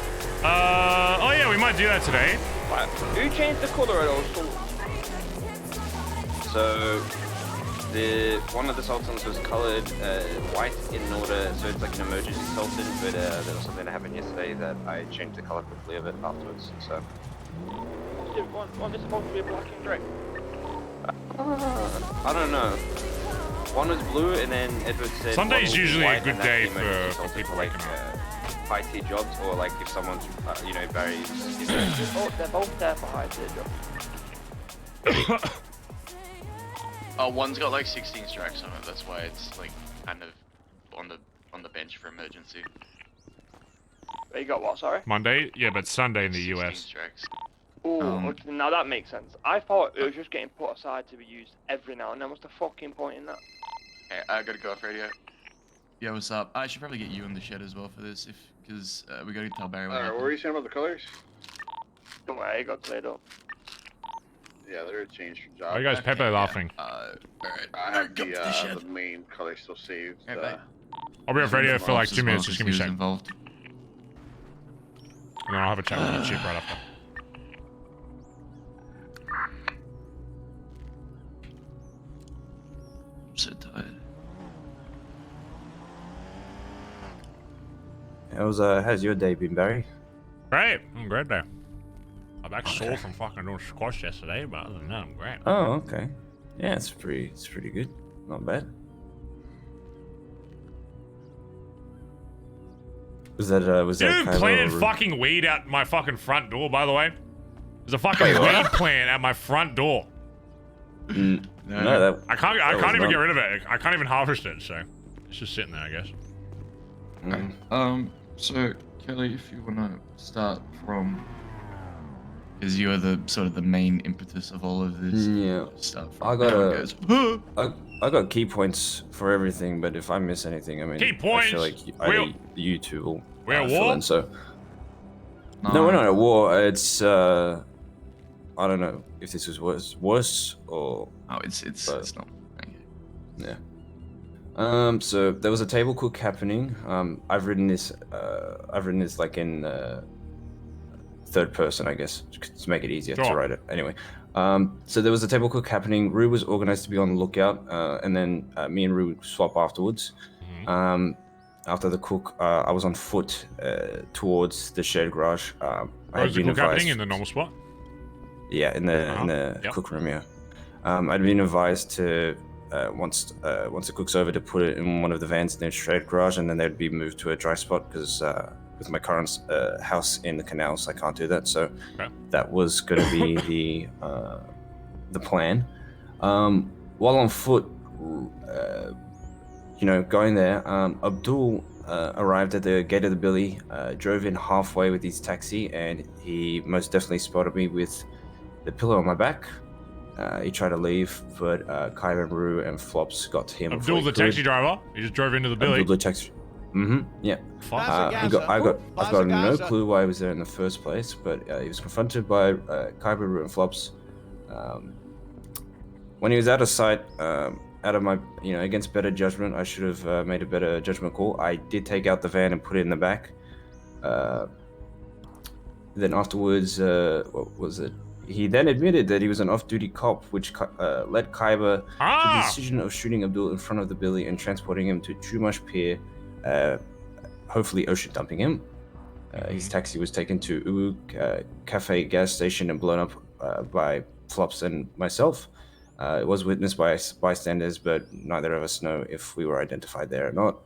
S3: Oh yeah, we might do that today.
S9: Right. Who changed the colour at all?
S16: So one of the sultans was coloured white in order, so it's like an emergency sultan. But there was something that happened yesterday that I changed the colour quickly of it afterwards. So.
S9: One is supposed to be a black and grey.
S16: I don't know. One was blue, and then Edward said.
S3: Sunday's usually a good day
S16: for people like high tier jobs, or like if someone's very.
S9: They're both there for high tier jobs.
S15: One's got like 16 strikes on it. That's why it's like kind of on the bench for emergency.
S9: You got what? Sorry.
S3: Monday, yeah, but Sunday in the US.
S15: Strikes.
S9: Oh, now that makes sense. I thought it was just getting put aside to be used every now and then. What's the fucking point in that?
S15: Hey, I gotta go off radio. Yeah, what's up? I should probably get you in the shed as well for this, because we gotta tell Barry what happened.
S4: What were you saying about the colors?
S9: Don't worry, it got cleared up.
S4: Yeah, they're a change from job.
S3: Why are you guys Pepe laughing?
S4: Alright. I have the main color still saved.
S3: I'll be off radio for like 2 minutes, just give me a second.
S15: Involved.
S3: And then I'll have a chat with the chief right after.
S15: I'm so tired.
S17: How's your day been, Barry?
S3: Great, I'm great there. I'm back sore from fucking doing squash yesterday, but other than that, I'm great.
S17: Oh, okay. Yeah, it's pretty good. Not bad. Was that
S3: Dude planted fucking weed out my fucking front door, by the way. There's a fucking weed plant at my front door.
S17: No,
S3: I can't even get rid of it. I can't even harvest it, so it's just sitting there, I guess.
S15: So Kelly, if you wanna start from, because you are the sort of the main impetus of all of this stuff.
S17: I got key points for everything, but if I miss anything, I mean,
S3: key points.
S17: I feel like you two will
S3: We're
S17: fill in, so No, we're not at war. It's I don't know if this was worse or.
S15: Oh, it's not.
S17: Yeah. So there was a table cook happening. I've written this like in third person, I guess, to make it easier to write it. Anyway, so there was a table cook happening. Rue was organized to be on the lookout, and then me and Rue swap afterwards. After the cook, I was on foot towards the shared garage.
S3: Was the cook happening in the normal spot?
S17: Yeah, in the cook room. Yeah, I'd been advised to once the cook's over to put it in one of the vans in the shared garage, and then they'd be moved to a dry spot because with my current house in the canals, I can't do that. So that was going to be the plan. While on foot, going there, Abdul arrived at the gate of the billy, drove in halfway with his taxi, and he most definitely spotted me with the pillow on my back. He tried to leave, but Kyber, Rue, and Flops got to him.
S3: Abdul, the taxi driver, he just drove into the billy.
S17: Abdul, the taxi. Yeah. I've got no clue why he was there in the first place, but he was confronted by Kyber, Rue, and Flops. When he was out of sight, out of my, against better judgment, I should have made a better judgment call. I did take out the van and put it in the back. Then afterwards, what was it? He then admitted that he was an off-duty cop, which led Kyber to the decision of shooting Abdul in front of the billy and transporting him to Chumash Pier, hopefully ocean dumping him. His taxi was taken to Uwu Cafe gas station and blown up by Flops and myself. It was witnessed by bystanders, but neither of us know if we were identified there or not.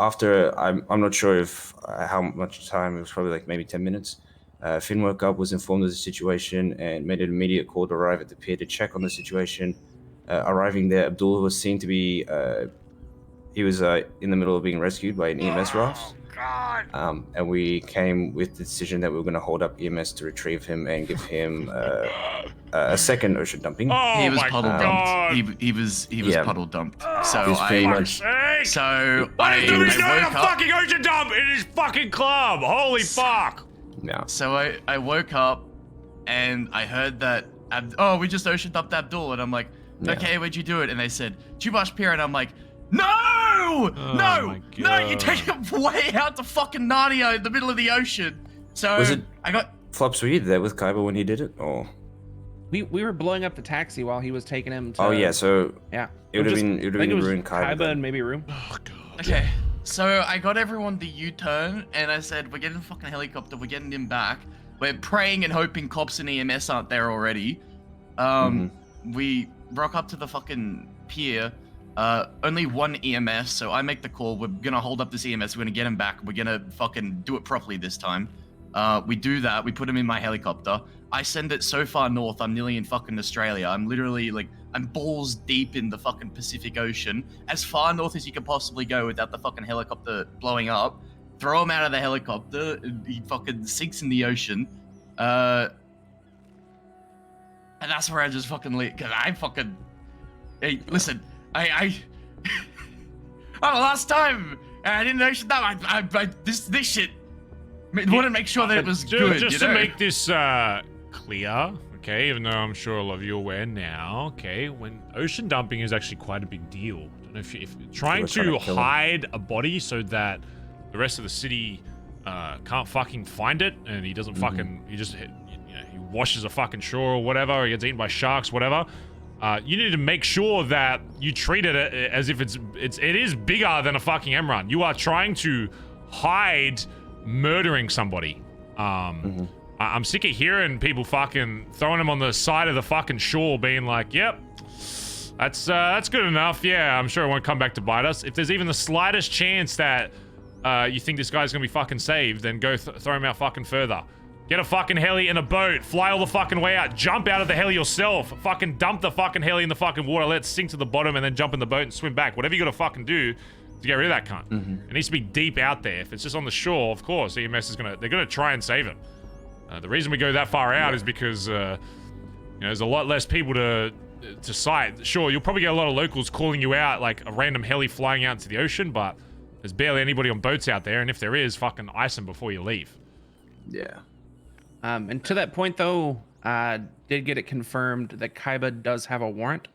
S17: After, I'm not sure if how much time, it was probably like maybe 10 minutes. Finn woke up, was informed of the situation, and made an immediate call to arrive at the pier to check on the situation. Arriving there, Abdul was seen to be, he was in the middle of being rescued by an EMS raft. And we came with the decision that we were going to hold up EMS to retrieve him and give him a second ocean dumping.
S15: He was puddle dumped. He was puddle dumped. So I
S3: doing a fucking ocean dump in his fucking club? Holy fuck!
S17: Yeah.
S15: So I woke up and I heard that we just ocean dumped Abdul, and I'm like, okay, where'd you do it? And they said Chumash Pier, and I'm like, no, you take it way out to fucking Narnia in the middle of the ocean. So I got
S17: Flops. Were you there with Kyber when he did it, or?
S10: We were blowing up the taxi while he was taking him to.
S17: Oh yeah, so
S10: yeah,
S17: it would have been Rue and
S10: Kyber and maybe Rue.
S3: Oh god.
S15: Okay, so I got everyone to U-turn, and I said, we're getting a fucking helicopter, we're getting him back. We're praying and hoping cops and EMS aren't there already. We rock up to the fucking pier. Only one EMS, so I make the call. We're gonna hold up this EMS. We're gonna get him back. We're gonna fucking do it properly this time. We do that. We put him in my helicopter. I send it so far north. I'm nearly in fucking Australia. I'm literally I'm balls deep in the fucking Pacific Ocean, as far north as you can possibly go without the fucking helicopter blowing up. Throw him out of the helicopter. And he fucking sinks in the ocean. And that's where I just fucking leave. Cause I fucking. Hey, listen. Oh, last time I didn't know that. This shit. I want to make sure that it was good.
S3: Just to make this clear, okay, even though I'm sure a lot of you are aware now, okay, when ocean dumping is actually quite a big deal. I don't know if trying to hide a body so that the rest of the city can't fucking find it, and he doesn't fucking, he washes a fucking shore or whatever, he gets eaten by sharks, whatever. You need to make sure that you treat it as if it is bigger than a fucking Emran. You are trying to hide murdering somebody. I'm sick of hearing people fucking throwing them on the side of the fucking shore being like, yep, that's good enough. Yeah, I'm sure it won't come back to bite us. If there's even the slightest chance that you think this guy's gonna be fucking saved, then go throw him out fucking further. Get a fucking heli in a boat, fly all the fucking way out, jump out of the heli yourself, fucking dump the fucking heli in the fucking water, let it sink to the bottom, and then jump in the boat and swim back. Whatever you gotta fucking do to get rid of that cunt. It needs to be deep out there. If it's just on the shore, of course, EMS is they're gonna try and save him. The reason we go that far out is because, there's a lot less people to sight. Sure, you'll probably get a lot of locals calling you out, like a random heli flying out into the ocean, but there's barely anybody on boats out there, and if there is, fucking ice them before you leave.
S17: Yeah.
S10: And to that point, though, did get it confirmed that Kaiba does have a warrant.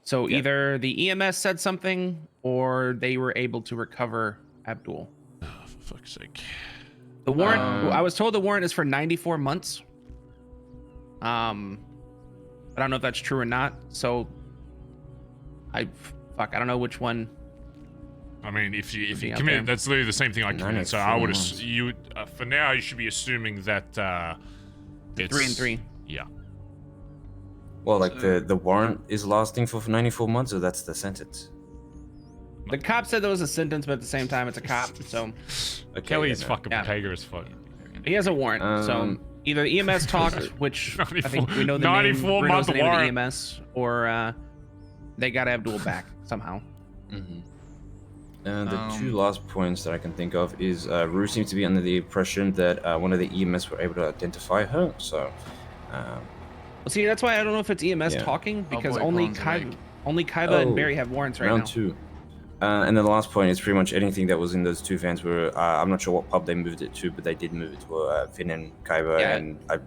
S10: So either the EMS said something, or they were able to recover Abdul.
S3: Oh, for fuck's sake.
S10: The warrant, I was told the warrant is for 94 months. I don't know if that's true or not. So, I don't know which one.
S3: I mean, if you commit, that's literally the same thing I committed. So I would for now you should be assuming that it's
S10: 3 and 3.
S3: Yeah.
S17: Well, like the warrant is lasting for 94 months, or that's the sentence.
S10: The cop said there was a sentence, but at the same time, it's a cop. So
S3: Kelly's fucking Pega as fuck.
S10: He has a warrant. So either EMS talked, which I think we know the
S3: 94
S10: name,
S3: month
S10: the name of
S3: warrant.
S10: the EMS, or they got Abdul back somehow.
S17: The two last points that I can think of is Rue seems to be under the impression that one of the EMS were able to identify her. So,
S10: well, see, that's why I don't know if it's EMS talking, because only Kaiba and Barry have warrants right now.
S17: round 2. And then the last point is pretty much anything that was in those two vans were, I'm not sure what pub they moved it to, but they did move it to Finn and Kaiba, and I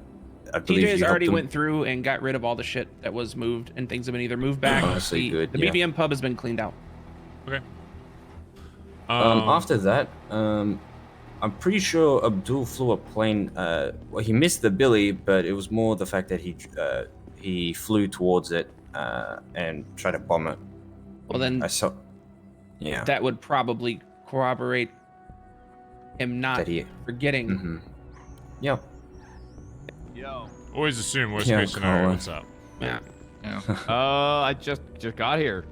S17: believe
S10: TJ's
S17: you helped
S10: already
S17: them.
S10: went through and got rid of all the shit that was moved, and things have been either moved back.
S17: Honestly, good,
S10: The BBM pub has been cleaned out.
S3: Okay.
S17: After that, I'm pretty sure Abdul flew a plane. Well, he missed the Billy, but it was more the fact that he flew towards it and tried to bomb it.
S10: Well, then
S17: I saw. Yeah.
S10: That would probably corroborate him not forgetting.
S17: Yeah.
S7: Yo.
S3: Always assume worst case scenario. What's up?
S10: Yeah.
S18: I just got here.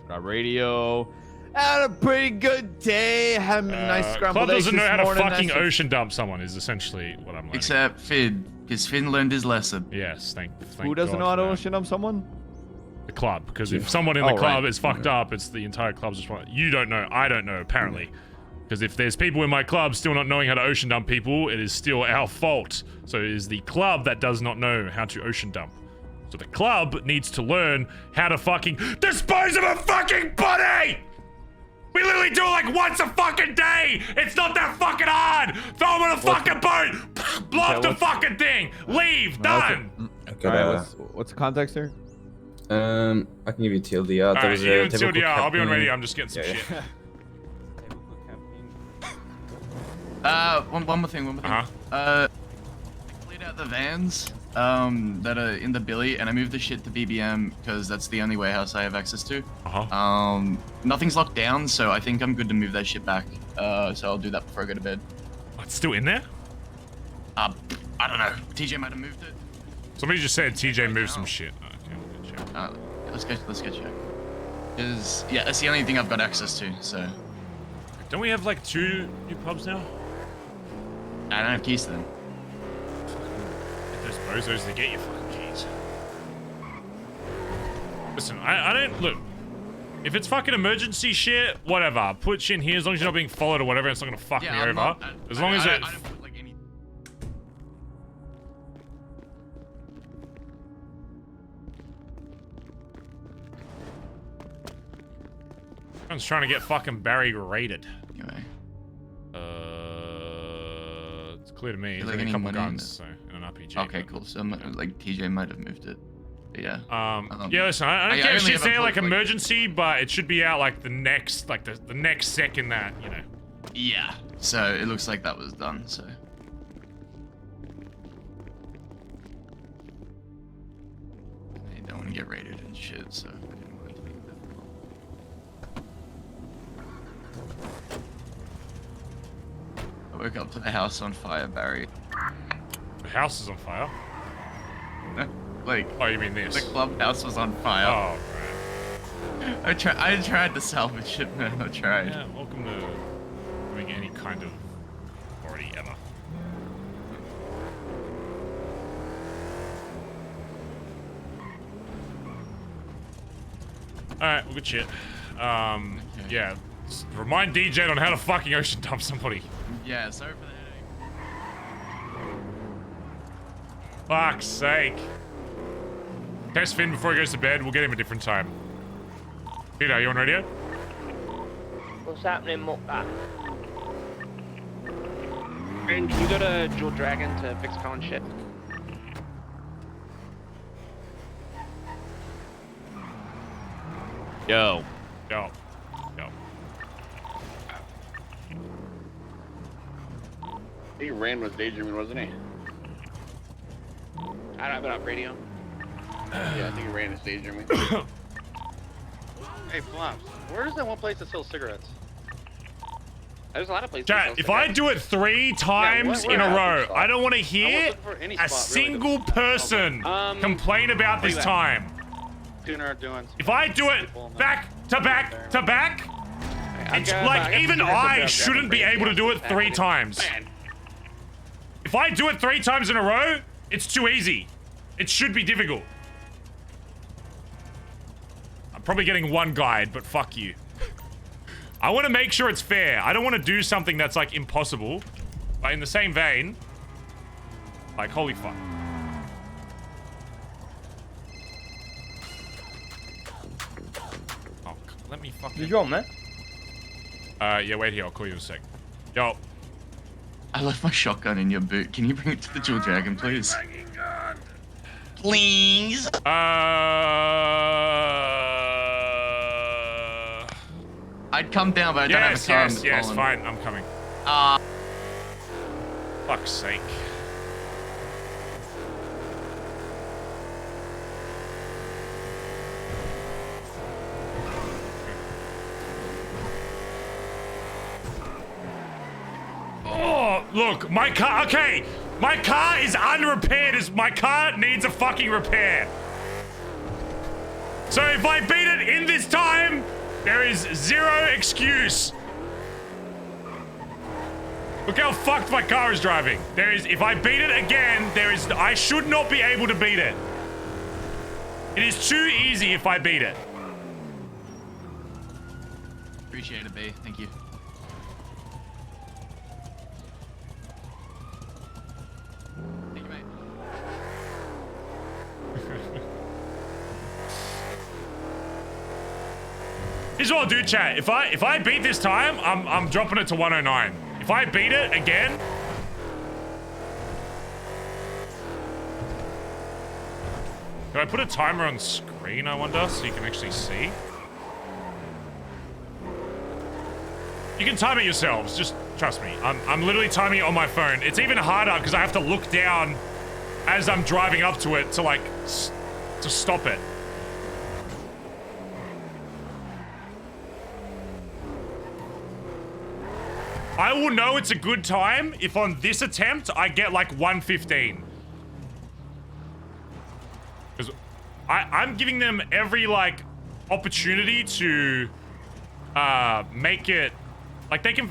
S18: Got radio. Had a pretty good day. Had a nice scrambled
S3: Club
S18: eggs
S3: doesn't know
S18: this
S3: how to
S18: morning.
S3: fucking
S18: Nice-
S3: ocean dump someone is essentially what I'm learning.
S15: Except Finn, because Finn learned his lesson.
S3: Yes, thank
S18: Who doesn't
S3: God
S18: know how to
S3: for that.
S18: ocean dump someone?
S3: The club, because if someone in the club is fucked up, it's the entire club's responsibility. You don't know, I don't know, apparently. Because if there's people in my club still not knowing how to ocean dump people, it is still our fault. So it is the club that does not know how to ocean dump. So the club needs to learn how to fucking dispose of a fucking body! We literally do it like once a fucking day! It's not that fucking hard! Throw them on a fucking boat! Blow up the fucking thing! Leave! Done!
S18: Alright, what's the context here?
S17: I can give you TLDR.
S3: Alright,
S17: There was
S3: you
S17: a
S3: and
S17: table
S3: TLDR,
S17: called
S3: I'll be on
S17: Captain-
S3: radio, I'm just getting some shit.
S15: One more thing. Cleared out the vans that are in the Billy, and I moved the shit to BBM because that's the only warehouse I have access to. Nothing's locked down, so I think I'm good to move that shit back. So I'll do that before I go to bed.
S3: It's still in there?
S15: I don't know. TJ might have moved it.
S3: Somebody just said TJ moved some shit.
S15: Let's go check. Because yeah, that's the only thing I've got access to. So
S3: don't we have like 2 new pubs now?
S15: I don't have keys to them.
S3: Get those bozos to get your fucking keys. Listen, I don't look. If it's fucking emergency shit, whatever. Put shit in here as long as you're not being followed or whatever. It's not gonna fuck me over. As long as it. Everyone's trying to get fucking Barry raided.
S15: Anyway.
S3: It's clear to me.
S15: Like
S3: There's
S15: any
S3: a couple
S15: money in
S3: guns, so and an RPG.
S15: Okay, cool. So like TJ might have moved it. But yeah.
S3: Yeah, listen, I don't care if
S15: only
S3: shit's
S15: have a
S3: there like
S15: like-
S3: emergency, but it should be out like the next second that, you know.
S15: Yeah. So it looks like that was done. So. I don't want to get raided and shit. So. I didn't want it to be difficult. I woke up to the house on fire, Barry.
S3: The house is on fire.
S15: Like.
S3: Oh, you mean this?
S15: The clubhouse was on fire.
S3: Oh,
S15: I tried to salvage it, man. I tried.
S3: Yeah, welcome to doing any kind of authority ever. Alright, well, good shit. Yeah. Just remind DJ on how to fucking ocean dump somebody.
S15: Yeah, sorry for the headache.
S3: Fuck's sake. Test Finn before he goes to bed. We'll get him a different time. Peter, you on radio?
S9: What's happening, Mukka?
S6: Brandon, can you go to Jewel Dragon to fix Colin's shit?
S18: Yo.
S3: Yo.
S4: He ran was daydreaming, wasn't he?
S6: I don't have it on radio.
S4: Yeah, I think he ran his daydreaming.
S13: Hey, Flops, where's that one place that sells cigarettes?
S6: There's a lot of places.
S3: Chat, if I do it 3 times in a row, I don't want to hear a single person complain about this time. If I do it back to back to back, it's like even I shouldn't be able to do it 3 times. If I do it 3 times in a row, it's too easy. It should be difficult. I'm probably getting 1 guide, but fuck you. I want to make sure it's fair. I don't want to do something that's like impossible. But in the same vein, like holy fuck. Oh, let me fucking...
S9: Did you on there?
S3: Yeah, wait here. I'll call you in a sec. Yo.
S15: I left my shotgun in your boot. Can you bring it to the Jewel Dragon, please? Please? I'd come down, but I don't have a car.
S3: Yes, fine. I'm coming. Fuck's sake. Oh, look, my car, okay. My car is unrepaired. My car needs a fucking repair. So if I beat it in this time, there is 0 excuse. Look how fucked my car is driving. There is, if I beat it again, I should not be able to beat it. It is too easy if I beat it.
S15: Appreciate it, B. Thank you. Thank you, mate.
S3: Here's what I'll do, chat. If I beat this time, I'm dropping it to 109. If I beat it again, can I put a timer on screen, I wonder, so you can actually see? You can time it yourselves, just trust me. I'm literally timing it on my phone. It's even harder because I have to look down as I'm driving up to it to like, to stop it. I will know it's a good time if on this attempt I get like 115. Because I'm giving them every like opportunity to make it like they can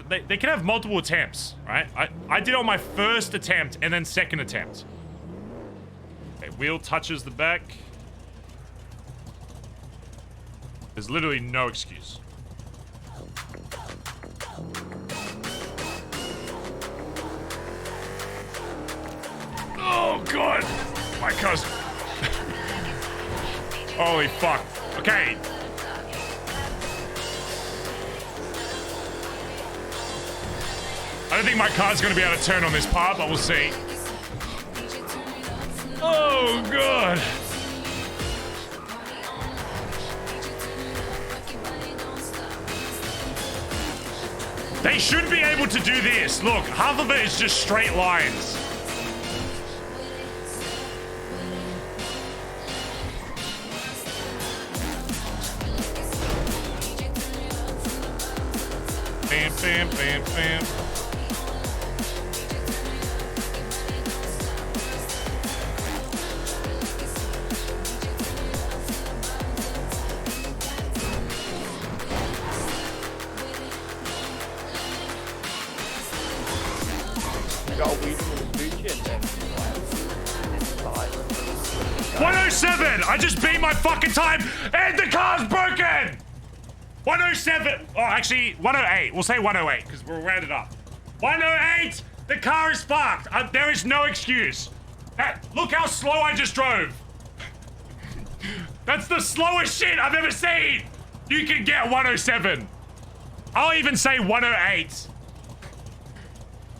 S3: have multiple attempts, right? I did on my first attempt and then second attempt. Okay, wheel touches the back. There's literally no excuse. Oh god! My cousin. Holy fuck. Okay. I don't think my car's gonna be able to turn on this part, but we'll see. Oh god. They should be able to do this. Look, half of it is just straight lines. Bam, bam, bam, bam.
S9: Got a weed in the boot yet then?
S3: 107! I just beat my fucking time and the car's broken! 107! Oh, actually, 108. We'll say 108 because we'll round it up. 108! The car is fucked. There is no excuse. Look how slow I just drove. That's the slowest shit I've ever seen. You can get 107. I'll even say 108.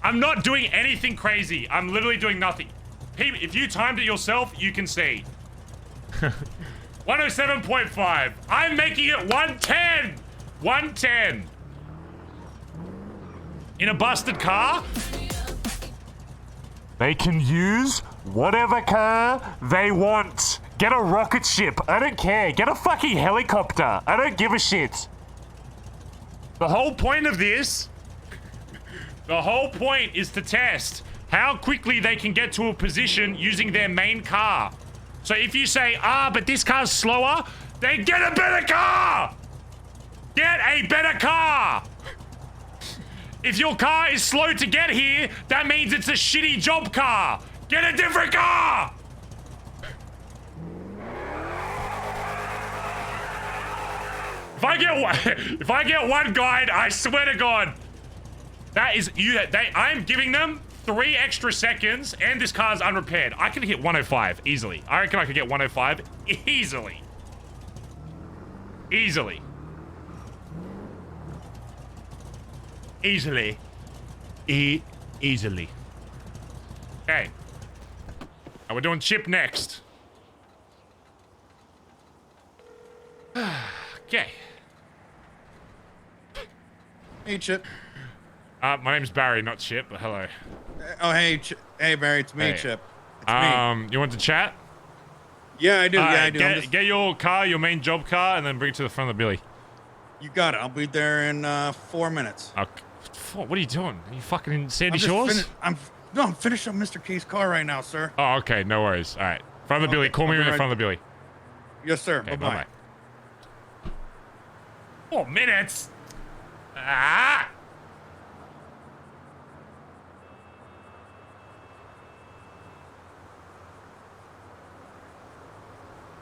S3: I'm not doing anything crazy. I'm literally doing nothing. If you timed it yourself, you can see. 107.5. I'm making it 110. 110. In a busted car, they can use whatever car they want. Get a rocket ship. I don't care. Get a fucking helicopter. I don't give a shit. The whole point of this, the whole point is to test how quickly they can get to a position using their main car. So if you say, but this car's slower, then get a better car! Get a better car! If your car is slow to get here, that means it's a shitty job car. Get a different car! If I get one guide, I swear to God, that is I'm giving them 3 extra seconds, and this car's unrepaired. I can hit 105 easily. I reckon I could get 105 easily. Easily. Easily. Easily. Okay. Now we're doing Chip next. Okay.
S14: Hey, Chip.
S3: My name's Barry, not Chip, but hello.
S14: Oh, hey, hey, Barry, it's me,
S3: Hey.
S14: Chip. It's me.
S3: You want to chat?
S14: Yeah, I do. Yeah, I do.
S3: Get your car, your main job car, and then bring it to the front of the Billy.
S14: You got it. I'll be there in 4 minutes.
S3: Okay. What are you doing? Are you fucking in Sandy Shores?
S14: I'm finishing up Mr. Key's car right now, sir.
S3: Oh, okay. No worries. All right. Front of the Billy. Call me when you're in front of the Billy.
S14: Yes, sir.
S3: Okay,
S14: Bye-bye.
S3: 4 minutes? Ah!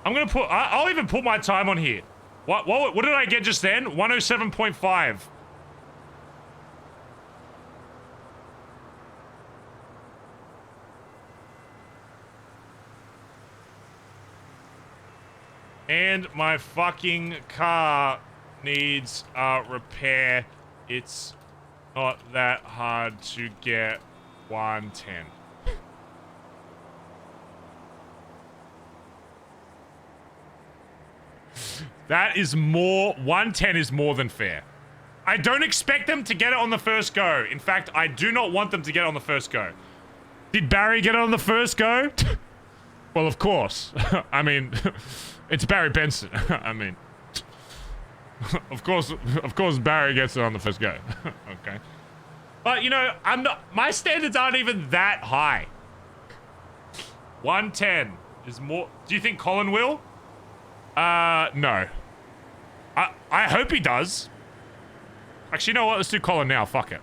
S3: I'm gonna put, I'll even put my time on here. What did I get just then? 107.5. And my fucking car needs repair. It's not that hard to get 110. That is more, 110 is more than fair. I don't expect them to get it on the first go. In fact, I do not want them to get it on the first go. Did Barry get it on the first go? Well, of course. I mean, it's Barry Benson. I mean, of course Barry gets it on the first go. Okay. But, you know, my standards aren't even that high. 110 is more. Do you think Colin will? No. I hope he does. Actually, you know what? Let's do Colin now. Fuck it.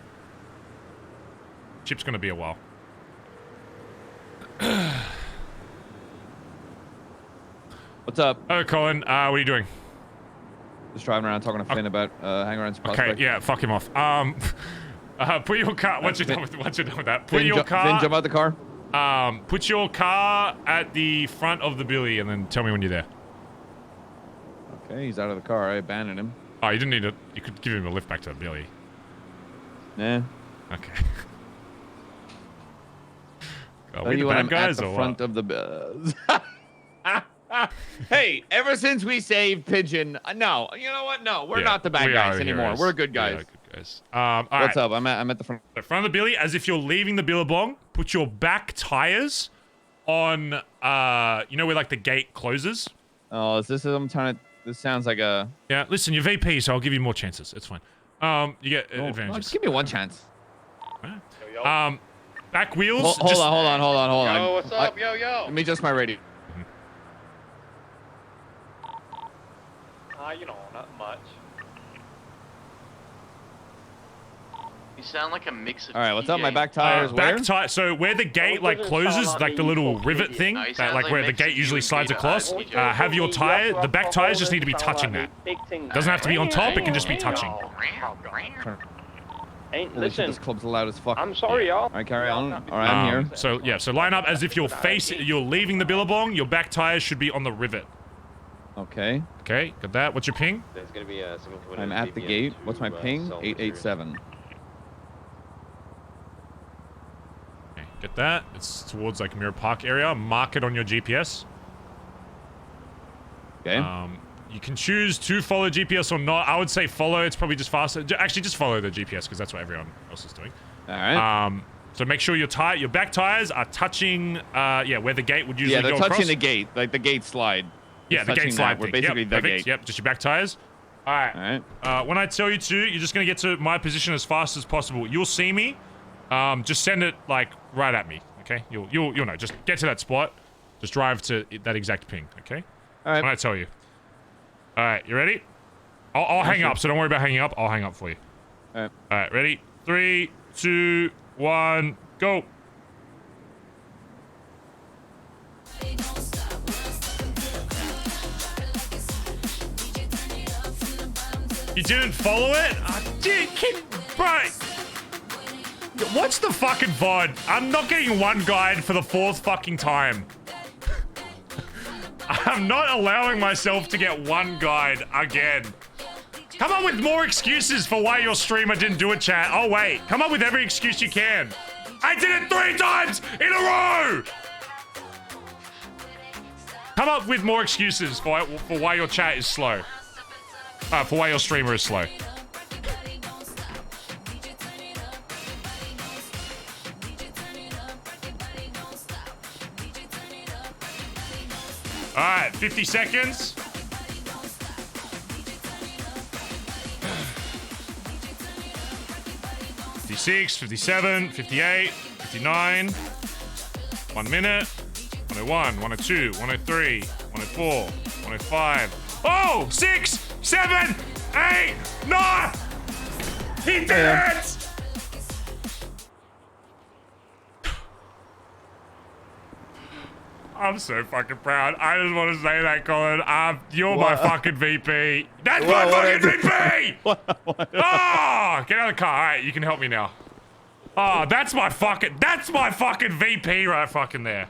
S3: Chip's gonna be a while.
S18: What's up?
S3: Oh, Colin. What are you doing?
S18: Just driving around talking to Finn about hang-arounds.
S3: Okay, yeah, fuck him off. Put your car. Once you're done with that, put your car.
S18: Finn, jump out the car.
S3: Put your car at the front of the Billy, and then tell me when you're there.
S18: Okay, he's out of the car. I abandoned him.
S3: Oh, you didn't need it. You could give him a lift back to the Billy.
S18: Nah.
S3: Okay.
S18: Are we the bad guys at the front of the Bazz? Hey, ever since we saved Pigeon, no, you know what? No, we're not the bad guys anymore. We're good guys.
S3: We are good guys. All
S18: What's
S3: right.
S18: up? I'm at the front.
S3: The front of the Billy, as if you're leaving the Billabong. Put your back tires on, you know where like the gate closes.
S18: Oh, is this? I'm trying to. This sounds like a.
S3: Yeah, listen, you're VP, so I'll give you more chances. It's fine. You get advantages.
S18: Just give me one chance.
S3: Back wheels.
S18: Hold on.
S13: Yo, what's up? Yo.
S18: Let me adjust my radio.
S9: You know, not much. You sound like a mix of.
S18: All right, what's up? My back tires.
S3: Back tire. So where the gate like closes, like the little rivet thing, that like where the gate usually slides across. Have your tire. The back tires just need to be touching that. Doesn't have to be on top. It can just be touching.
S18: Listen, this club's loud as fuck.
S9: I'm sorry, y'all.
S18: All right, carry on. All right, I'm here.
S3: So yeah, so line up as if you're leaving the Billabong. Your back tires should be on the rivet.
S18: Okay.
S3: Okay, got that. What's your ping?
S16: There's gonna be
S18: I'm at the gate. What's my ping? 887.
S3: Get that? It's towards like Mirror Park area. Mark it on your GPS.
S18: Okay.
S3: You can choose to follow GPS or not. I would say follow. It's probably just faster. Actually, just follow the GPS because that's what everyone else is doing.
S18: All right.
S3: So make sure your back tires are touching, where the gate would usually go across.
S18: Yeah, they're touching the gate, like the gate slide.
S3: Yeah, the gate slide.
S18: We're basically the gate.
S3: Yep, just your back tires. All right. When I tell you to, you're just gonna get to my position as fast as possible. You'll see me. Just send it like right at me. Okay. You'll know. Just get to that spot. Just drive to that exact ping. Okay.
S18: All right.
S3: When I tell you. All right. You ready? I'll hang up. So don't worry about hanging up. I'll hang up for you.
S18: All right.
S3: All right. Ready? 3, 2, 1, go. You didn't follow it? Right. What's the fucking VOD? I'm not getting one guide for the 4th fucking time. I'm not allowing myself to get one guide again. Come up with more excuses for why your streamer didn't do it, chat. Oh, wait. Come up with every excuse you can. I did it 3 times in a row! Come up with more excuses for why your chat is slow. For why your streamer is slow. Alright, 50 seconds. $56, $57, $58, $59. 1 minute. 101, 102, 103, 104, 105. Oh! 6, 7, 8, 9! He did it! I'm so fucking proud. I just want to say that, Colin. You're my fucking VP. That's my fucking VP! Oh! Get out of the car. Alright, you can help me now. Oh, that's my fucking VP right fucking there.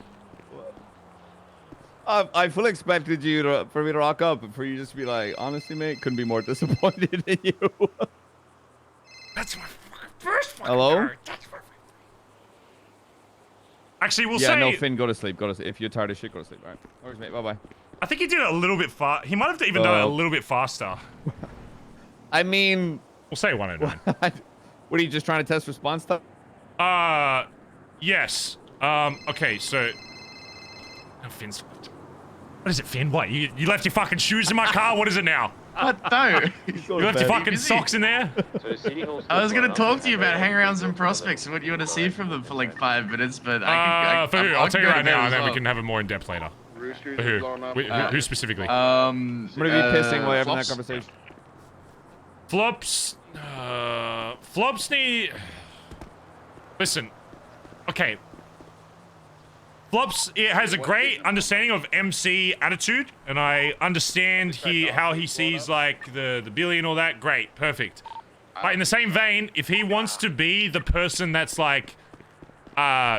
S18: I fully expected you for me to rock up and for you just to be like, honestly, mate, couldn't be more disappointed in you.
S3: That's my first fucking
S18: Hello?
S3: card. Actually, we'll say...
S18: Yeah, no, Finn, go to sleep. Go to sleep. If you're tired of shit, go to sleep. All right. No worries, mate. Bye-bye.
S3: I think he did it a little bit fast. He might have even done it a little bit faster.
S18: I mean...
S3: We'll say 109.
S18: What, are you just trying to test response stuff?
S3: Yes. Okay, so... Oh, Finn's... What is it, Finn? What? You left your fucking shoes in my car? What is it now?
S15: What? No.
S3: You left your fucking socks in there?
S15: I was gonna talk to you about hangarounds and prospects and what you want to see from them for like 5 minutes, but
S3: for who? I'll tell you right now, and then we can have it more in depth later. For who? Who specifically?
S18: I'm gonna be pissing while you're having that conversation.
S3: Flops. Flops need... Listen. Okay. Flops has a great understanding of MC attitude, and I understand how he sees like the Billy and all that. Great, perfect. But in the same vein, if he wants to be the person that's like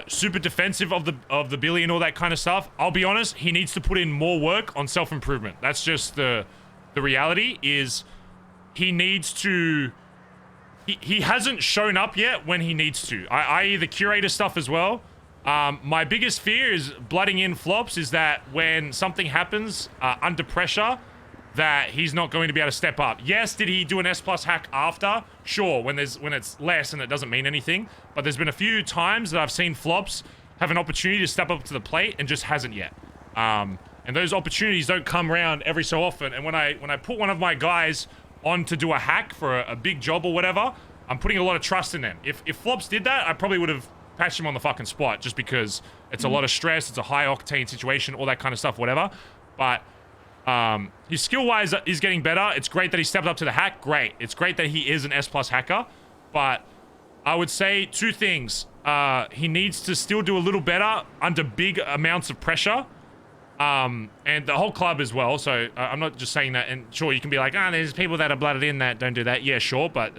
S3: super defensive of the Billy and all that kind of stuff, I'll be honest, he needs to put in more work on self-improvement. That's just the reality. Is he needs to... He hasn't shown up yet when he needs to. I.e. the curator stuff as well. My biggest fear is blooding in Flops is that when something happens under pressure, that he's not going to be able to step up. Yes, did he do an S+ hack after? Sure, when it's less and it doesn't mean anything. But there's been a few times that I've seen Flops have an opportunity to step up to the plate and just hasn't yet. And those opportunities don't come around every so often. And when I put one of my guys on to do a hack for a big job or whatever, I'm putting a lot of trust in them. If Flops did that, I probably would have patch him on the fucking spot just because it's a lot of stress, it's a high octane situation, all that kind of stuff, whatever. But his skill wise is getting better. It's great that he stepped up to the hack. Great. It's great that he is an S+ hacker. But I would say 2 things. He needs to still do a little better under big amounts of pressure. And the whole club as well. So I'm not just saying that. And sure, you can be like, there's people that are blooded in that don't do that. Yeah, sure. But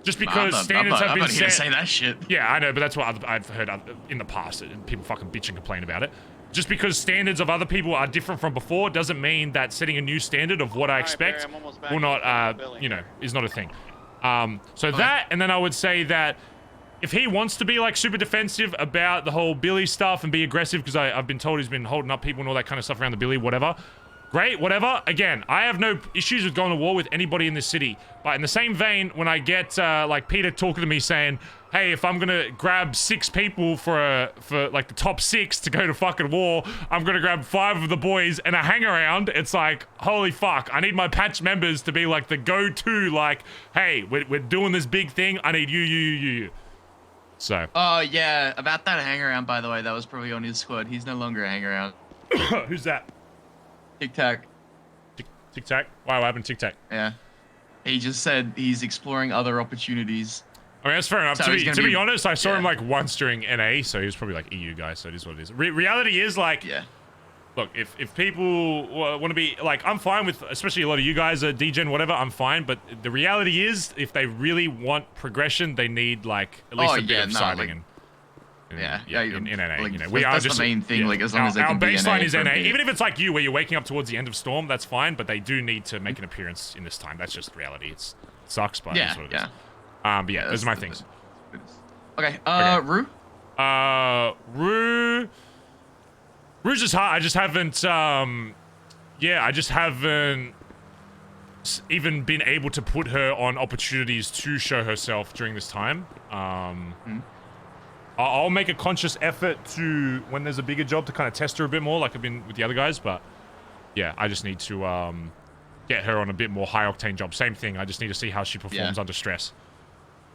S3: just because standards have been set... I'm not here to
S15: say that shit.
S3: Yeah, I know, but that's what I've heard in the past, and people fucking bitch and complain about it. Just because standards of other people are different from before doesn't mean that setting a new standard of what I expect will not, is not a thing. So that, and then I would say that if he wants to be like super defensive about the whole Billy stuff and be aggressive, because I've been told he's been holding up people and all that kind of stuff around the Billy, whatever. Great, whatever. Again, I have no issues with going to war with anybody in this city. But in the same vein, when I get like Peter talking to me saying, hey, if I'm gonna grab 6 people for like the top 6 to go to fucking war, I'm gonna grab 5 of the boys and a hang around. It's like, holy fuck, I need my patch members to be like the go-to, like, hey, we're doing this big thing. I need you. So.
S15: Oh, yeah. About that hang around, by the way, that was probably on his squad. He's no longer a hang around.
S3: Who's that?
S15: Tic Tac.
S3: Tic Tac? Why, what happened to Tic Tac?
S15: Yeah. He just said he's exploring other opportunities.
S3: I mean, that's fair enough.
S15: So
S3: to be honest, I saw him like once during NA, so he was probably like EU guy, so it is what it is. Reality is like, look, if people want to be, like, I'm fine with, especially a lot of you guys are degen, whatever, I'm fine, but the reality is, if they really want progression, they need like at least a bit of siding in NA,
S15: like,
S3: you know, we are
S15: that's
S3: just
S15: the main thing. Like, as long as they
S3: our
S15: can be
S3: baseline
S15: NA
S3: is
S15: for a
S3: NA.
S15: bit.
S3: Even if it's like you, where you're waking up towards the end of Storm, that's fine. But they do need to make an appearance in this time. That's just reality. It sucks, but it's what it is. But yeah, those are my things.
S15: Okay, Rue?
S3: Rue's just hard. I just haven't, I just haven't even been able to put her on opportunities to show herself during this time. I'll make a conscious effort to, when there's a bigger job, to kind of test her a bit more, like I've been with the other guys, but yeah, I just need to get her on a bit more high-octane job. Same thing, I just need to see how she performs under stress.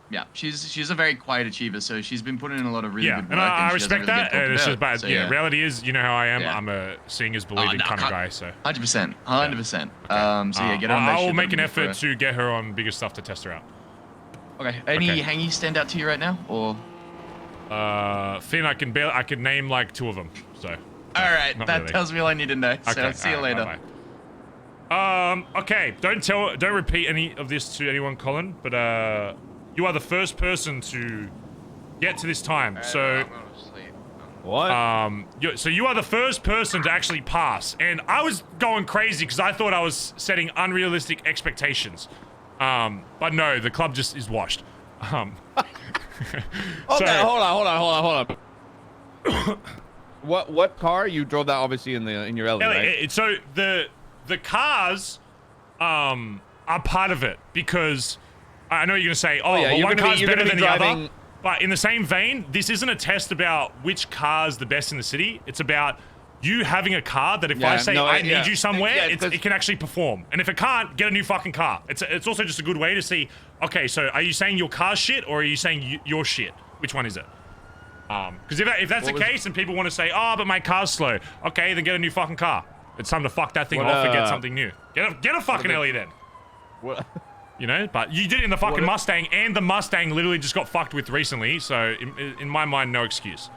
S15: Yeah, she's a very quiet achiever, so she's been putting in a lot of really good work.
S3: And I respect that, and it's just bad.
S15: So,
S3: yeah, reality is, you know how I am. I'm a seeing is believing kind of guy, so.
S15: 100%. 100%. So yeah, get on that
S3: I will
S15: shit
S3: make an
S15: for
S3: effort
S15: her.
S3: to get her on bigger stuff to test her out.
S15: Okay, any hangies stand out to you right now, or?
S3: Finn, I can name like 2 of them, so.
S15: Alright, that
S3: really.
S15: tells me all I need to know, so
S3: Okay,
S15: see you later.
S3: bye-bye. Okay, don't repeat any of this to anyone, Colin, but you are the first person to get to this time, so.
S18: What?
S3: So you are the first person to actually pass, and I was going crazy because I thought I was setting unrealistic expectations. But no, the club just is washed.
S18: Okay, hold on. What car? You drove that obviously in your Ellie, right?
S3: So the cars are part of it, because I know you're gonna say, one car's better than the other. But in the same vein, this isn't a test about which car's the best in the city. It's about you having a car that if I say I need you somewhere, it can actually perform. And if it can't, get a new fucking car. It's also just a good way to see, okay, so are you saying your car's shit or are you saying your shit? Which one is it? Because if that's the case and people want to say, oh, but my car's slow. Okay, then get a new fucking car. It's time to fuck that thing off and get something new. Get a fucking Ellie then.
S18: What?
S3: You know, but you did it in the fucking Mustang, and the Mustang literally just got fucked with recently, so in my mind, no excuse.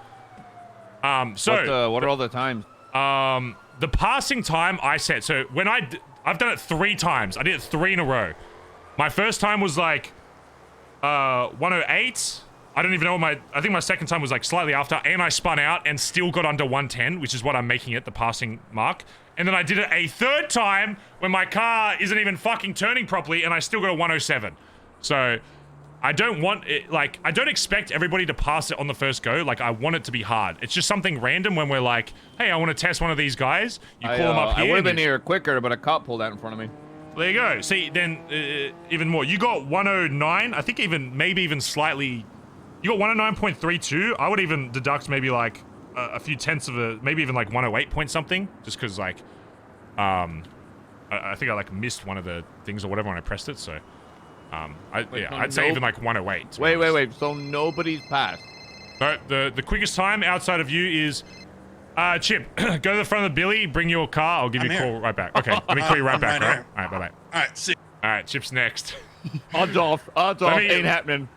S3: So
S18: what are all the times?
S3: The passing time I set. So when I've done it 3 times. I did it 3 in a row. My first time was like 108. I don't even know what I think my second time was like slightly after, and I spun out and still got under 110, which is what I'm making it the passing mark. And then I did it a 3rd time when my car isn't even fucking turning properly, and I still got a 107. So I don't want it, like, I don't expect everybody to pass it on the first go. Like, I want it to be hard. It's just something random when we're like, hey, I want to test one of these guys. You call them up here.
S18: I would have been here quicker, but a cop pulled out in front of me.
S3: There you go. See, then even more. You got 109. I think maybe even slightly. You got 109.32. I would even deduct maybe like a few tenths of maybe even like 108 point something, just because like, I think I like missed one of the things or whatever when I pressed it. So, I'd say even like 108.
S18: Wait. So nobody's passed.
S3: No, the quickest time outside of you is, Chip, go to the front of the Billy, bring your car. I'll give you a call right back. Okay, let me call you right back. All right, bye.
S2: All right, see.
S3: All right, Chip's next.
S18: Odds off. Ain't happening.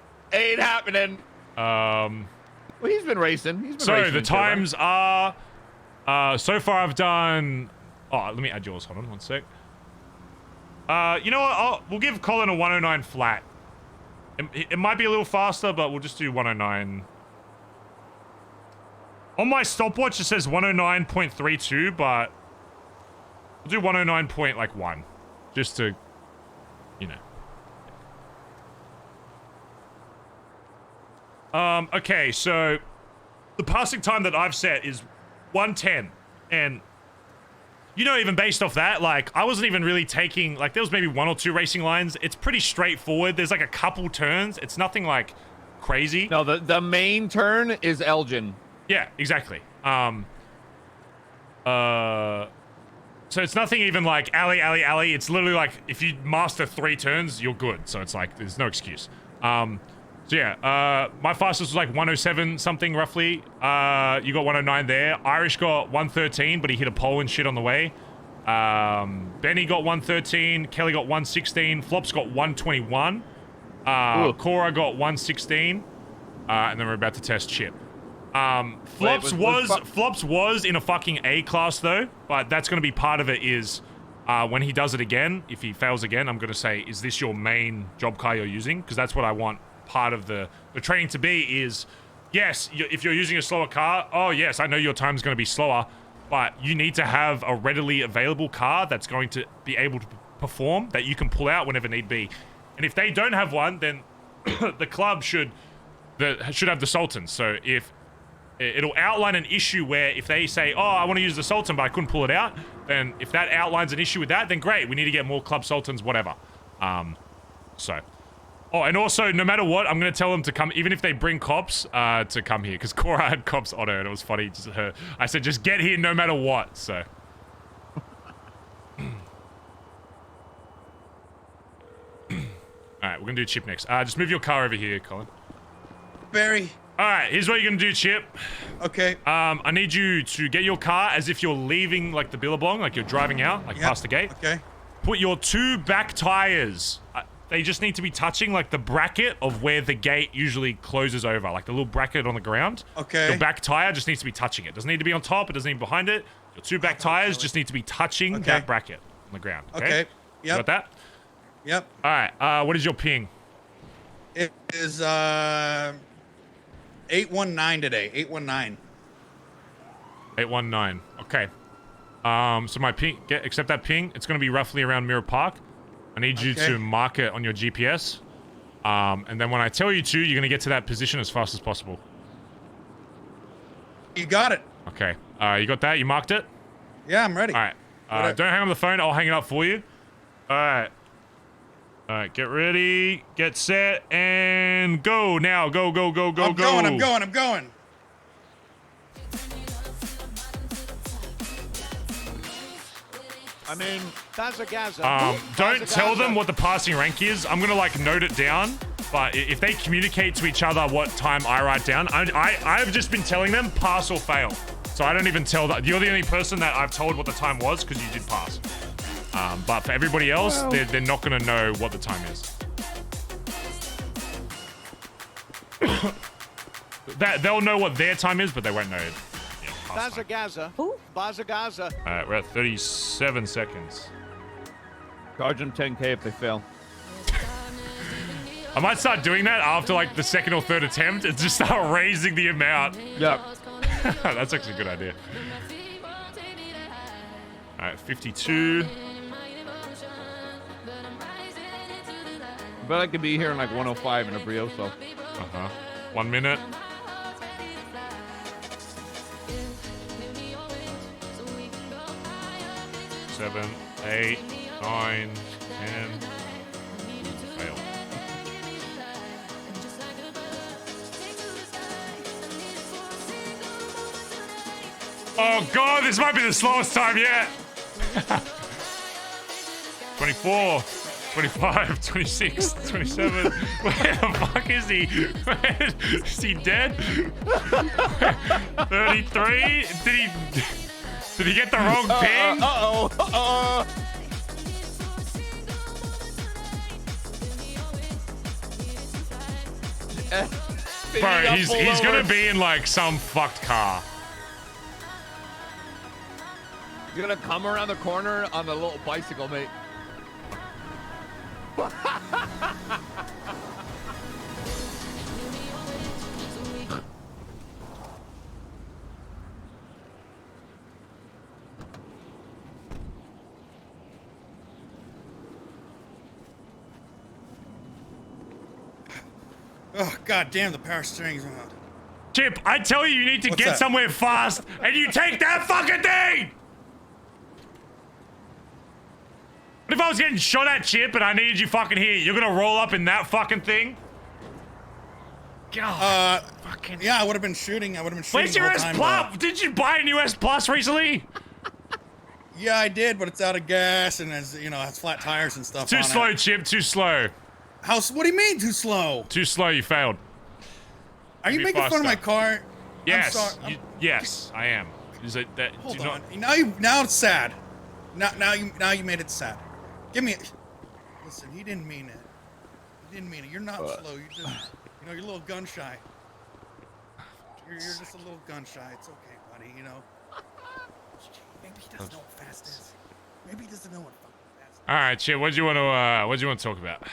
S18: Well, he's been racing.
S3: So the times are, so far I've done. Oh, let me add yours. Hold on, 1 sec. You know what? We'll give Colin a 109 flat. It might be a little faster, but we'll just do 109. On my stopwatch, it says 109.32, but we'll do 109.1, just to, . Okay, so the passing time that I've set is 1:10, and you know, even based off that, like, I wasn't even really taking, like, there was maybe 1 or 2 racing lines. It's pretty straightforward. There's like a couple turns. It's nothing like crazy.
S18: No, the main turn is Elgin.
S3: Yeah, exactly. So it's nothing even like alley. It's literally like if you master 3 turns, you're good. So it's like there's no excuse. So yeah, my fastest was like 107 something roughly. You got 109 there. Irish got 113, but he hit a pole and shit on the way. Benny got 113. Kelly got 116. Flops got 121. Cora got 116. And then we're about to test Chip. Flops was in a fucking A class though, but that's going to be part of it is when he does it again, if he fails again, I'm going to say, is this your main job car you're using? Because that's what I want part of the training to be is, yes, if you're using a slower car, oh yes, I know your time's going to be slower, but you need to have a readily available car that's going to be able to perform, that you can pull out whenever need be. And if they don't have one, then the club should have the Sultans. So if it'll outline an issue where if they say, oh, I want to use the Sultan, but I couldn't pull it out, then if that outlines an issue with that, then great. We need to get more Club Sultans, whatever. Oh, and also, no matter what, I'm going to tell them to come, even if they bring cops, to come here. Because Cora had cops on her, and it was funny. I said, just get here no matter what, so. Alright, we're going to do Chip next. Just move your car over here, Colin.
S14: Barry.
S3: Alright, here's what you're gonna do, Chip.
S14: Okay.
S3: I need you to get your car as if you're leaving, like, the Billabong, like you're driving out, like past the gate.
S14: Okay.
S3: Put your 2 back tires. They just need to be touching, like, the bracket of where the gate usually closes over, like the little bracket on the ground.
S14: Okay.
S3: Your back tire just needs to be touching it. Doesn't need to be on top, it doesn't need to be behind it. Your 2 back tires just need to be touching that bracket on the ground. Okay.
S14: Yep.
S3: Got that?
S14: Yep.
S3: Alright, what is your ping?
S14: It is 819 today. 819.
S3: 819. Okay. So my ping, accept that ping. It's going to be roughly around Mirror Park. I need you to mark it on your GPS. And then when I tell you to, you're going to get to that position as fast as possible.
S14: You got it.
S3: Okay. You got that? You marked it?
S14: Yeah, I'm ready.
S3: All right. Don't hang on the phone. I'll hang it up for you. All right. All right. Get ready. Get set. And go now. Go.
S14: I'm going.
S7: I mean, Bazza.
S3: Don't tell them what the passing rank is. I'm gonna like note it down. But if they communicate to each other what time I write down, I've just been telling them pass or fail. So I don't even tell that. You're the only person that I've told what the time was because you did pass. But for everybody else, they're not gonna know what the time is. They'll know what their time is, but they won't know.
S7: Bazza.
S3: Alright, we're at 37 seconds.
S18: Charge them 10K if they fail.
S3: I might start doing that after like the 2nd or 3rd attempt and just start raising the amount.
S18: Yep.
S3: That's actually a good idea. Alright, 52.
S18: But I could be here in like 105 in a Brioso.
S3: 1 minute. Seven, 8, 9, 10. Fail. Oh god, this might be the slowest time yet. 24, 25, 26, 27. Where the fuck is he? Is he dead? 33? Did he get the wrong ping? Bro, he's gonna be in like some fucked car.
S18: You're gonna come around the corner on the little bicycle, mate.
S14: Oh, god damn, the power steering's on.
S3: Chip, I tell you, you need to
S14: What's
S3: get
S14: that?
S3: somewhere fast, and you take that fucking thing! What if I was getting shot at, Chip, and I needed you fucking here? You're gonna roll up in that fucking thing? God, fucking...
S14: Yeah, I would have been shooting.
S3: Where's your S Plus? Did you buy a new S Plus recently?
S14: Yeah, I did, but it's out of gas and has, has flat tires and stuff.
S3: Too slow, Chip. Too slow.
S14: What do you mean too slow?
S3: Too slow. You failed.
S14: Are you making fun of my car?
S3: Yes.
S14: I'm sorry.
S3: Yes, I am. Is it that?
S14: Hold on. Now it's sad. Now you made it sad. Give me. Listen, he didn't mean it. He didn't mean it. You're not slow. You just, you're a little gun shy. You're just a little gun shy. It's okay, buddy. Maybe he doesn't know what fast is. Maybe he doesn't know what fast is.
S3: All right, Chip. What do you want to talk about?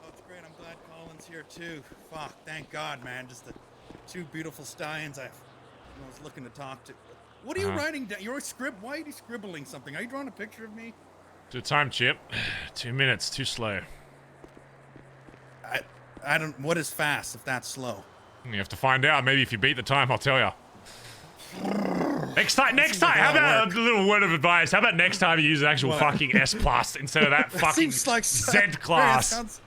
S14: Oh, it's great. I'm glad Colin's here too. Fuck, thank God, man. Just the two beautiful stallions I was looking to talk to. What are you writing down? You're a script. Why are you scribbling something? Are you drawing a picture of me?
S3: Good time, Chip. 2 minutes. Too slow.
S14: I don't. What is fast if that's slow?
S3: You have to find out. Maybe if you beat the time, I'll tell you. Next time. How about a little word of advice? How about next time you use an actual fucking S Plus instead of that fucking
S14: like
S3: Z class?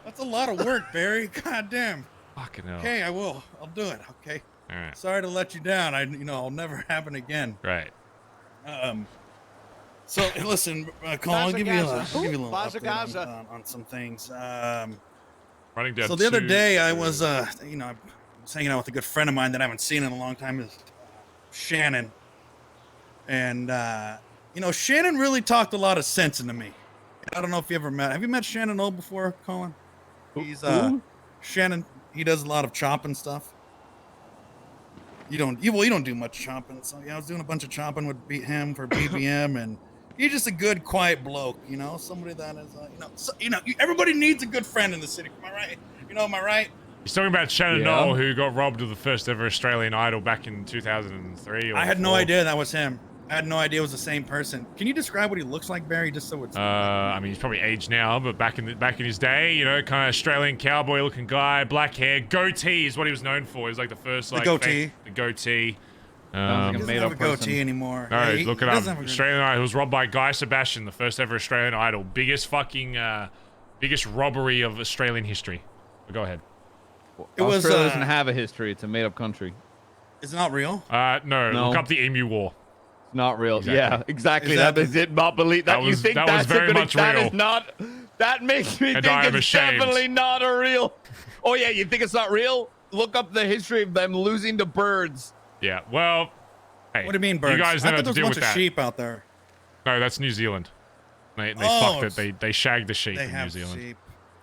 S14: That's a lot of work, Barry. God damn.
S3: Fucking hell.
S14: Okay, I will. I'll do it. Okay.
S3: All right.
S14: Sorry to let you down. I'll never happen again.
S3: Right.
S14: So listen, Colin, I'll give you a little
S7: Bazza
S14: update on some things.
S3: Running down.
S14: So the other day I was, I was hanging out with a good friend of mine that I haven't seen in a long time, is Shannon, and Shannon really talked a lot of sense into me. I don't know if you ever met. Have you met Shannon Old before, Colin? He's Shannon. He does a lot of chopping stuff. You don't do much chopping. So yeah, I was doing a bunch of chopping with him for BBM, and he's just a good, quiet bloke. Somebody that is, everybody needs a good friend in the city. Am I right? Am I right?
S3: He's talking about Shannon Knoll, who got robbed of the first ever Australian Idol back in 2003.
S14: I had no idea that was him. I had no idea it was the same person. Can you describe what he looks like, Barry, just so it's...
S3: I mean, he's probably aged now, but back in his day, kind of Australian cowboy-looking guy, black hair, goatee is what he was known for. He was like the first,
S14: the goatee.
S3: The goatee.
S14: Sounds like a made-up person. Goatee anymore.
S3: No, look it up. Australian Idol. He was robbed by Guy Sebastian, the first ever Australian Idol. Biggest robbery of Australian history. But go ahead.
S18: Australia doesn't have a history. It's a made-up country.
S14: It's not real?
S3: No. Look up the Emu War.
S18: It's not real.
S3: Exactly.
S18: Yeah, exactly. That is it. Not believe that. You think
S3: that was very much real.
S18: That is not. That makes me think it's definitely not a real. Oh yeah, you think it's not real? Look up the history of them losing to birds.
S3: Yeah. Well. Hey,
S14: what do you mean birds?
S3: You guys don't have to deal with that.
S14: There's a bunch of sheep out there.
S3: No, that's New Zealand. They fucked it. They shagged the sheep in New Zealand.
S14: Sheep.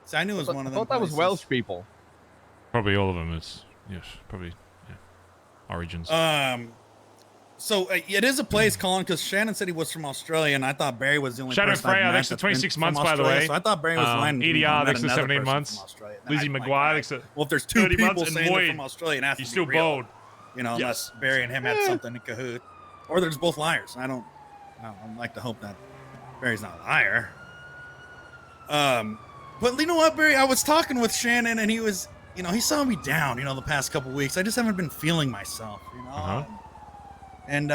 S14: See, I knew it was one of them.
S18: I thought that was Welsh people.
S3: Probably all of them is. Yes. Probably. Yeah. Origins.
S14: So it is a place, Colin, because Shannon said he was from Australia, and I thought Barry was the only
S3: Shadow
S14: person.
S3: Freya, thanks for 26 months, by the way.
S14: So I thought Barry was lying.
S3: EDR, thanks for 17 months. Lizzie McGuire, thanks for
S14: well, if there's two people
S3: months,
S14: saying they're from Australia, and
S3: he's still bold.
S14: Unless Barry and him had something in cahoot, or they're just both liars. I don't like to hope that Barry's not a liar. But you know what, Barry? I was talking with Shannon, and he was, he saw me down, the past couple weeks. I just haven't been feeling myself, And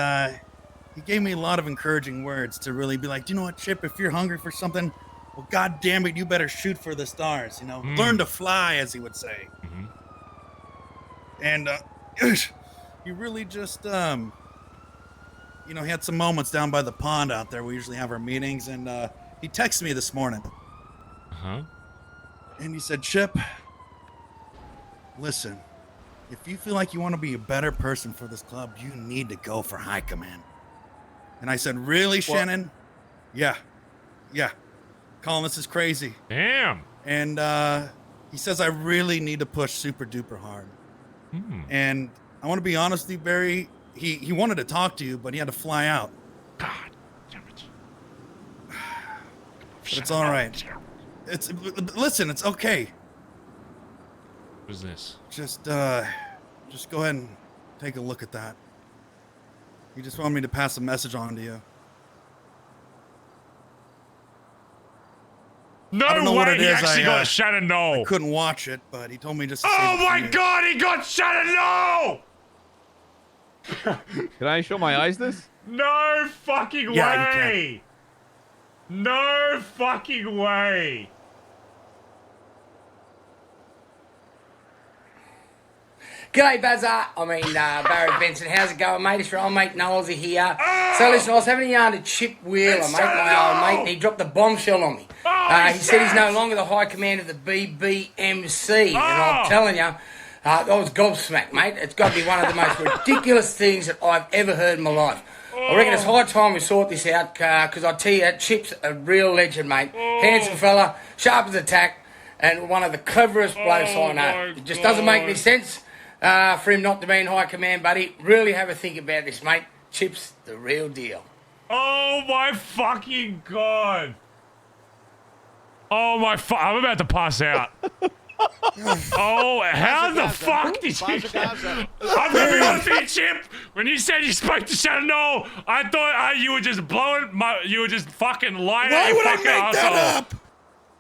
S14: he gave me a lot of encouraging words to really be like, do you know what, Chip? If you're hungry for something, well, God damn it, you better shoot for the stars. Learn to fly, as he would say. And he really just, he had some moments down by the pond out there. We usually have our meetings, and he texted me this morning. And he said, Chip, listen. If you feel like you want to be a better person for this club, you need to go for high command. And I said, really, Shannon? Yeah. Colin, this is crazy.
S3: Damn.
S14: And he says, I really need to push super duper hard. And I want to be honest with you, Barry. He wanted to talk to you, but he had to fly out.
S3: God damn it.
S14: But it's all right. Listen, it's okay.
S3: What's this?
S14: Just go ahead and take a look at that. He just wanted me to pass a message on to you.
S3: No
S14: I don't know what
S3: way,
S14: it
S3: he
S14: is.
S3: actually got Shannon Knoll.
S14: I couldn't watch it, but he told me just to
S3: Oh
S14: save it
S3: my
S14: for you.
S3: god, he got Shannon Knoll!
S18: Can I show my eyes this?
S3: No fucking
S14: Yeah, you
S3: way! No fucking way!
S19: G'day, Bazza. I mean, Barry Benson. How's it going, mate? It's your old mate Knowlesy here. So, listen, I was having a yarn to Chip Wheeler, mate, my old mate, and he dropped the bombshell on me. He said he's no longer the high command of the BBMC, and I'm telling you, I was gobsmacked, mate. It's got to be one of the most ridiculous things that I've ever heard in my life. I reckon it's high time we sort this out, because I tell you, Chip's a real legend, mate. Handsome fella, sharp as a tack, and one of the cleverest blokes I know. It just doesn't make any sense for him not to be in high command, buddy. Really have a think about this, mate. Chip's the real deal.
S3: Oh my fucking god! Oh my I'm about to pass out. Oh, how the fuck did you I'm gonna be honest with you, Chip. When you said you spoke to Shannon Knoll, I thought you were just you were just fucking lying.
S14: Why would I
S3: fucking
S14: make that up?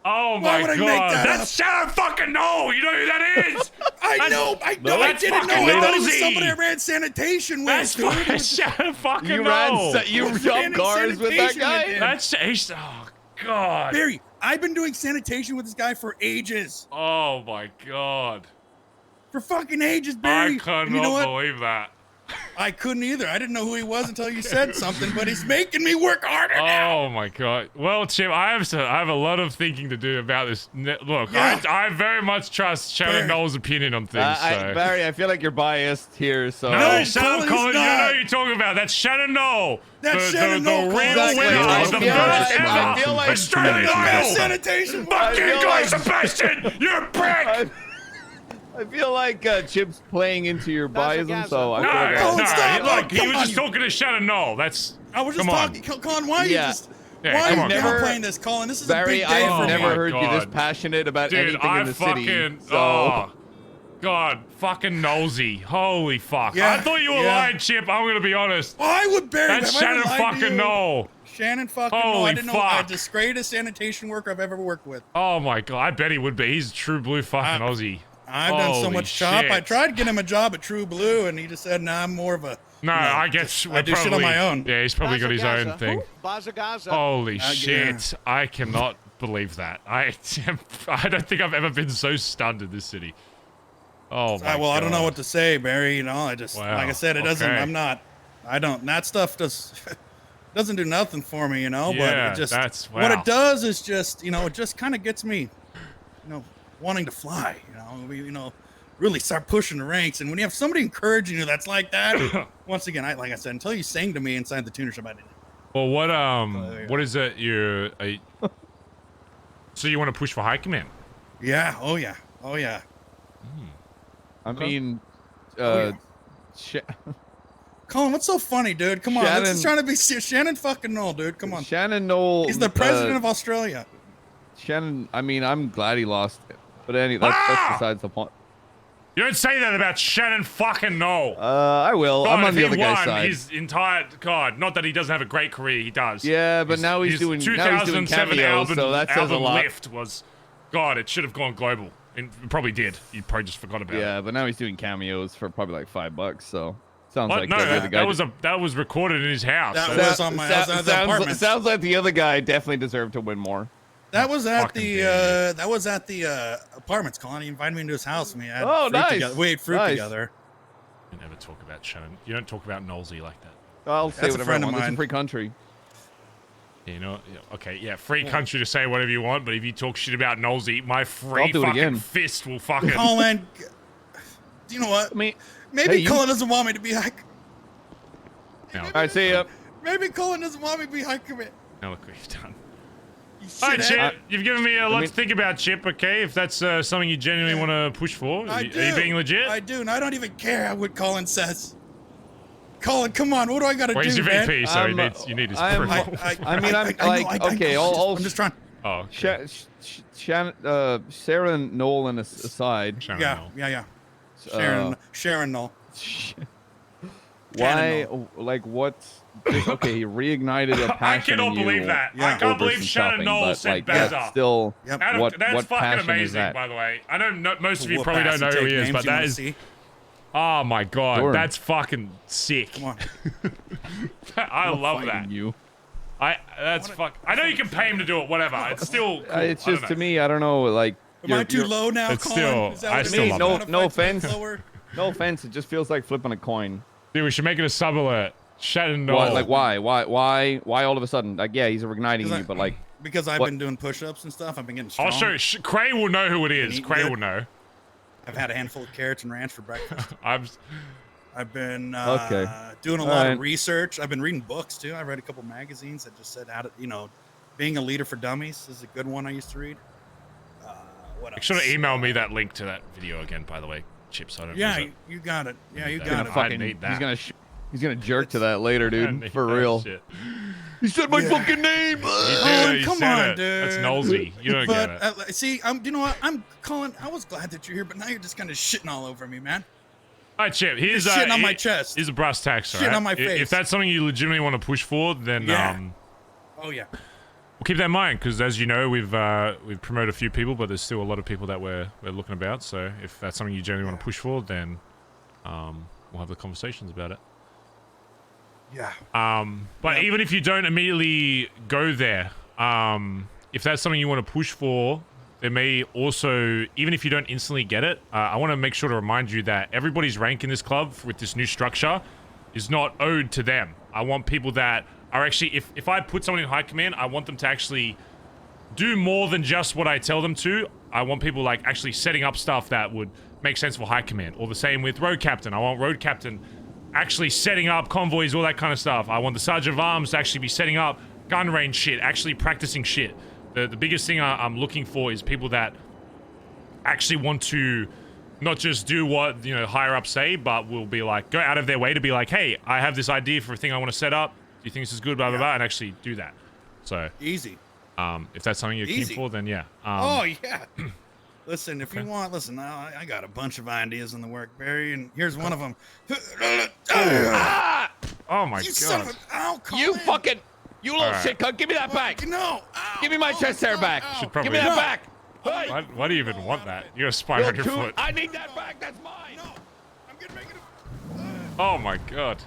S3: Oh
S14: Why
S3: my
S14: would I
S3: god,
S14: make that
S3: that's
S14: up?
S3: Shannon fucking Knoll. You know who that is?
S14: I know. I didn't know. I thought he was somebody I ran sanitation with.
S3: That's
S14: dude.
S3: fucking Shannon fucking
S18: You
S3: Knoll.
S18: you jumped cars with that guy?
S3: That's oh god.
S14: Barry, I've been doing sanitation with this guy for ages.
S3: Oh my god.
S14: For fucking ages, Barry.
S3: I cannot
S14: And you know what?
S3: believe that.
S14: I couldn't either. I didn't know who he was until you said something, but he's making me work harder now.
S3: Oh my god. Well, Chip, I have a lot of thinking to do about this. Look,
S14: Yeah.
S3: I very much trust Shannon Knoll's opinion on things. So.
S18: Barry, I feel like you're biased here. So
S3: No, shut up,
S14: Colin's
S3: Colin. You know
S14: not.
S3: who you're talking about. That's Shannon Knoll.
S14: That's
S3: the,
S14: Shannon
S3: the,
S14: Knoll,
S3: the
S14: Colin.
S3: real
S14: Exactly.
S3: winner
S14: I
S3: of the
S14: feel
S3: first
S14: like-
S3: ever
S18: I feel like
S3: Australian
S14: Best
S3: Idol.
S14: sanitation.
S3: Fuck you
S18: feel
S3: guys,
S18: like-
S3: Sebastian. You're a prick.
S18: I feel like Chip's playing into your biasm, so I
S3: No,
S18: feel like
S14: Colin, stop.
S3: look, he
S14: Come
S3: was
S14: on.
S3: just talking to Shannon Knoll. That's
S14: I was just
S3: come on.
S14: talking. Colin, why are you
S18: Yeah.
S14: just...
S3: Yeah,
S14: why
S3: come
S14: are
S3: on.
S14: you
S18: Never-
S14: downplaying this, Colin? This is
S18: Barry,
S14: a big day
S18: I've
S14: for
S18: never
S14: me.
S18: heard you this
S3: God.
S18: passionate about
S3: Dude,
S18: anything
S3: I
S18: in the
S3: fucking
S18: city. So
S3: God, fucking Knowlesy. Holy fuck.
S14: Yeah,
S3: I thought you were
S14: yeah.
S3: lying, Chip. I'm gonna be honest.
S14: Why would Barry...
S3: That's
S14: have I ever
S3: Shannon
S14: lied to
S3: fucking
S14: you?
S3: Knoll.
S14: Shannon fucking Knoll.
S3: Holy
S14: I didn't know.
S3: fuck.
S14: The greatest sanitation worker I've ever worked with.
S3: Oh my god, I bet he would be. He's a true blue fucking Aussie.
S14: I've done so
S3: Holy
S14: much chop.
S3: shit.
S14: I tried to get him a job at True Blue, and he just said, "Nah, I'm more of a."
S3: No,
S14: you know,
S3: I guess
S14: I do shit on my own.
S3: Yeah, he's probably got his own
S7: Bazza.
S3: thing.
S7: Bazza.
S3: Holy
S14: yeah.
S3: shit! I cannot believe that. I don't think I've ever been so stunned in this city. Oh my
S14: Well,
S3: god.
S14: I don't know what to say, Barry. You know, I just
S3: Wow,
S14: like I said, it doesn't.
S3: okay.
S14: I'm not. I don't. That stuff doesn't do nothing for me, you know.
S3: Yeah,
S14: but it just
S3: that's
S14: what
S3: wow.
S14: it does is just it just kind of gets me, wanting to fly. Really start pushing the ranks. And when you have somebody encouraging you that's like that, once again, like I said, until you sang to me inside the tuner shop, I didn't.
S3: Well, what is it? So you want to push for high command?
S14: Yeah. Oh yeah. Oh yeah.
S18: I mean,
S14: Colin, what's so funny, dude? Come on,
S18: Shannon-
S14: this is trying to be Shannon fucking Knoll, dude. Come on.
S18: Shannon Knoll.
S14: He's the president of Australia.
S18: Shannon. I mean, I'm glad he lost it, but that's besides the point.
S3: You don't say that about Shannon fucking Knoll.
S18: I will.
S3: God,
S18: I'm on
S3: if
S18: the
S3: he
S18: other guy's
S3: won
S18: side.
S3: his entire not that he doesn't have a great career, he does.
S18: Yeah, but now he's doing
S3: 2007
S18: cameos,
S3: album,
S18: so that says a
S3: album
S18: lot.
S3: Lift was, God, it should have gone global. And it probably did. You probably just forgot about it.
S18: Yeah, but now he's doing cameos for probably like $5. So sounds
S3: What?
S18: like
S3: No,
S18: the other guy.
S3: that was recorded in his house.
S14: That
S3: so-
S14: was on my house. The apartment.
S18: Sounds like the other guy definitely deserved to win more.
S14: That was at
S3: Fucking
S14: the apartments, Colin. He invited me into his house and we had
S18: Oh,
S14: fruit
S18: nice.
S14: together. We ate fruit
S18: Nice.
S14: together.
S3: You never talk about Shannon. You don't talk about Knowlesy like that.
S18: I'll say
S14: That's a
S18: whatever I
S14: friend of
S18: want. This is a
S14: mine.
S18: free country.
S3: You know, okay, yeah, free country to say whatever you want, but if you talk shit about Knowlesy, my
S18: I'll
S3: free
S18: do it
S3: fucking
S18: again.
S3: fist will fucking.
S14: Colin, do you know what?
S18: I mean,
S14: Maybe
S18: hey, you-
S14: Colin doesn't want me to be high.
S3: Now,
S18: All right, see ya.
S14: Maybe Colin doesn't want me to be high commit.
S3: now look what you've done.
S14: You
S3: All right,
S14: shithead.
S3: Chip, you've given me a lot
S18: mean-
S3: to think about, Chip. Okay, if that's something you genuinely want to push for,
S14: I
S3: are
S14: do.
S3: you being legit?
S14: I do, and I don't even care what Colin says. Colin, come on, what do I got to
S3: Well,
S14: do,
S3: he's your
S14: man?
S3: VP, so
S18: I'm,
S3: you need his
S18: I'm-
S3: approval.
S18: I mean, I'm like, okay,
S14: I'm just trying.
S3: Oh, okay.
S18: Sarah Nolan aside.
S3: Shannon
S14: Yeah,
S3: Knoll.
S14: yeah.
S18: Uh,
S14: Sharon Knoll.
S18: Why? Like what's? Okay, he reignited a
S3: I
S18: passion
S3: cannot
S18: in you
S3: believe that. I can't
S18: over
S3: believe
S18: some
S3: Shannon
S18: shopping,
S3: Knoll
S18: but,
S3: said
S18: like,
S3: Bazza.
S18: that's still
S3: That's
S18: what
S3: fucking
S18: passion
S3: amazing,
S18: is that?
S3: by the way. I know most of you
S14: Whoop
S3: probably
S14: ass
S3: don't
S14: and
S3: know who
S14: take
S3: he is,
S14: names
S3: but
S14: you
S3: that
S14: wanna
S3: is.
S14: see?
S3: Oh my god,
S18: Sure.
S3: that's fucking sick.
S14: Come on.
S3: I love that.
S18: You.
S3: That's fuck. I know you can pay him to do it. Whatever. It's still. Cool.
S18: It's
S3: I don't
S18: just to
S3: know.
S18: me. I don't know. Like,
S14: Am I too low now,
S3: It's
S14: Colin?
S3: still.
S14: Is that
S3: I
S14: what it
S3: still
S14: is?
S3: love
S18: no,
S3: that.
S18: no offense.
S14: Lower?
S18: No offense. It just feels like flipping a coin.
S3: Dude, we should make it a sub alert. Shannon Knoll.
S18: Why, like why all of a sudden? Like, yeah, he's igniting you, but like
S14: Because I've
S18: what?
S14: been doing push-ups and stuff. I've been getting strong.
S3: I'll show you. Cray will know who it is.
S14: eating
S3: Cray
S14: good.
S3: will know.
S14: I've had a handful of carrots and ranch for breakfast. I've been
S18: Okay.
S14: doing a
S18: All
S14: lot
S18: right.
S14: of research. I've been reading books too. I read a couple magazines that just said how to, being a leader for dummies is a good one I used to read. What
S3: Make
S14: else?
S3: sure to email me that link to that video again, by the way, Chip. So I don't
S14: Yeah,
S3: lose it.
S14: you got it. Yeah, you
S3: That-
S14: got it.
S3: I
S18: fucking,
S3: need that.
S18: he's gonna jerk to that later,
S3: I
S18: dude.
S3: need
S18: For
S3: that
S18: real.
S3: shit.
S18: He said my fucking name.
S3: He
S14: Come
S3: said
S14: on,
S3: it.
S14: dude.
S3: That's nosy. You don't
S14: but,
S3: get it.
S14: see, you know what? I'm Colin. I was glad that you're here, but now you're just kind of shitting all over me, man.
S3: All right, Chip. Here's
S14: You're shitting on my chest.
S3: Here's a brass tacks.
S14: Shitting
S3: Right?
S14: on my face.
S3: If that's something you legitimately want to push for, then
S14: Yeah. Oh yeah.
S3: we'll keep that in mind because, as you know, we've promoted a few people, but there's still a lot of people that we're looking about. So if that's something you generally want to push for, then we'll have the conversations about it.
S14: Yeah.
S3: But even if you don't immediately go there, if that's something you want to push for, there may also, even if you don't instantly get it, I want to make sure to remind you that everybody's rank in this club with this new structure is not owed to them. I want people that are actually, if I put someone in high command, I want them to actually do more than just what I tell them to. I want people like actually setting up stuff that would make sense for high command. Or the same with road captain. I want road captain actually setting up convoys, all that kind of stuff. I want the sergeant of arms to actually be setting up gun range shit, actually practicing shit. The biggest thing I'm looking for is people that actually want to not just do what, higher up say, but will be like, go out of their way to be like, hey, I have this idea for a thing I want to set up. Do you think this is good, blah, blah, blah, and actually do that. So,
S14: Easy.
S3: If that's something you're keen
S14: Easy.
S3: for, then yeah.
S14: Oh yeah. Listen, if you want, listen. I got a bunch of ideas in the work, Barry, and here's one of them.
S3: Oh my
S14: You son of
S3: god.
S14: a! Ow,
S18: You
S14: Colin.
S18: fucking, you little
S3: Alright.
S18: shit cunt. Give me that back.
S14: No.
S18: Give me my chest hair back.
S3: Should
S18: Give me
S3: probably-
S18: that back. Hey,
S3: Why do you even want that? You're a spine on your
S18: dude,
S3: foot.
S18: I need that back. That's mine.
S14: No. I'm getting ready to.
S3: Oh my god.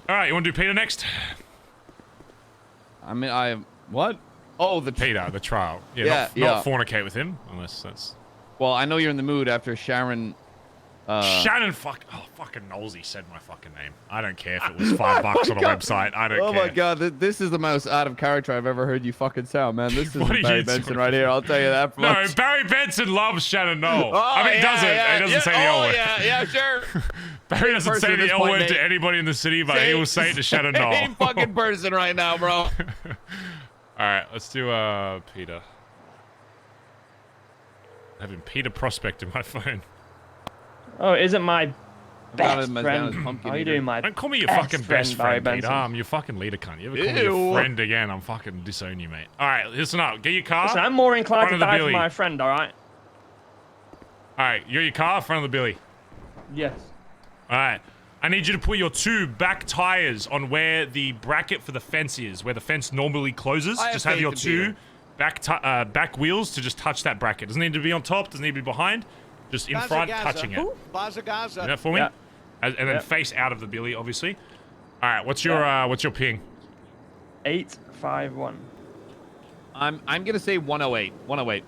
S3: Alright, you want to do Peter next?
S18: I mean, what? Oh, the
S3: Peter, the trial. Yeah,
S18: Yeah,
S3: not fornicate with him, unless that's...
S18: Well, I know you're in the mood after Sharon.
S3: Shannon fucking Knowlesy said my fucking name. I don't care if it was $5 on a website. I don't care.
S18: Oh my god, this is the most out of character I've ever heard you fucking sound, man. This is
S3: What are
S18: Barry
S3: you
S18: Benson
S3: talking
S18: right here. I'll tell you that.
S3: No,
S18: much.
S3: Barry Benson loves Shannon Knoll.
S18: Oh,
S3: I mean, he
S18: yeah,
S3: doesn't.
S18: yeah,
S3: He doesn't
S18: yeah.
S3: say the L word.
S18: Yeah, sure.
S3: Barry doesn't
S18: person
S3: say
S18: at
S3: the
S18: this
S3: L
S18: point,
S3: word
S18: mate.
S3: to anybody in the city, but he will say it to Shannon Knoll.
S18: Same fucking person right now, bro.
S3: All right, let's do Peter. Having Peter Prospect in my phone.
S9: Oh, isn't my
S18: Down
S9: best
S18: as
S9: friend?
S18: pumpkin
S9: How you
S18: eater.
S9: doing, my
S3: Don't call me your
S9: best
S3: fucking best
S9: Barry
S3: friend, Peter.
S9: Benson?
S3: I'm your fucking leader cunt. You ever call me your
S18: Ew.
S3: friend again, I'm fucking disown you, mate. All right, listen up. Get your car.
S9: Listen, I'm more inclined
S3: front
S9: to
S3: of the
S9: die for
S3: Billy.
S9: my friend, alright?
S3: All right, you got your car, front of the Billy.
S9: Yes.
S3: All right. I need you to put your two back tires on where the bracket for the fence is, where the fence normally closes.
S18: I have
S3: Just have
S18: faith
S3: your
S18: in
S3: two
S18: Peter.
S3: back wheels to just touch that bracket. Doesn't need to be on top, doesn't need to be behind. Just in front, touching it.
S7: Bazza Gaza.
S3: Do that for me?
S9: Yeah.
S3: And then face out of the Billy, obviously. All right, what's your ping?
S9: 851.
S18: I'm gonna say 108. 108.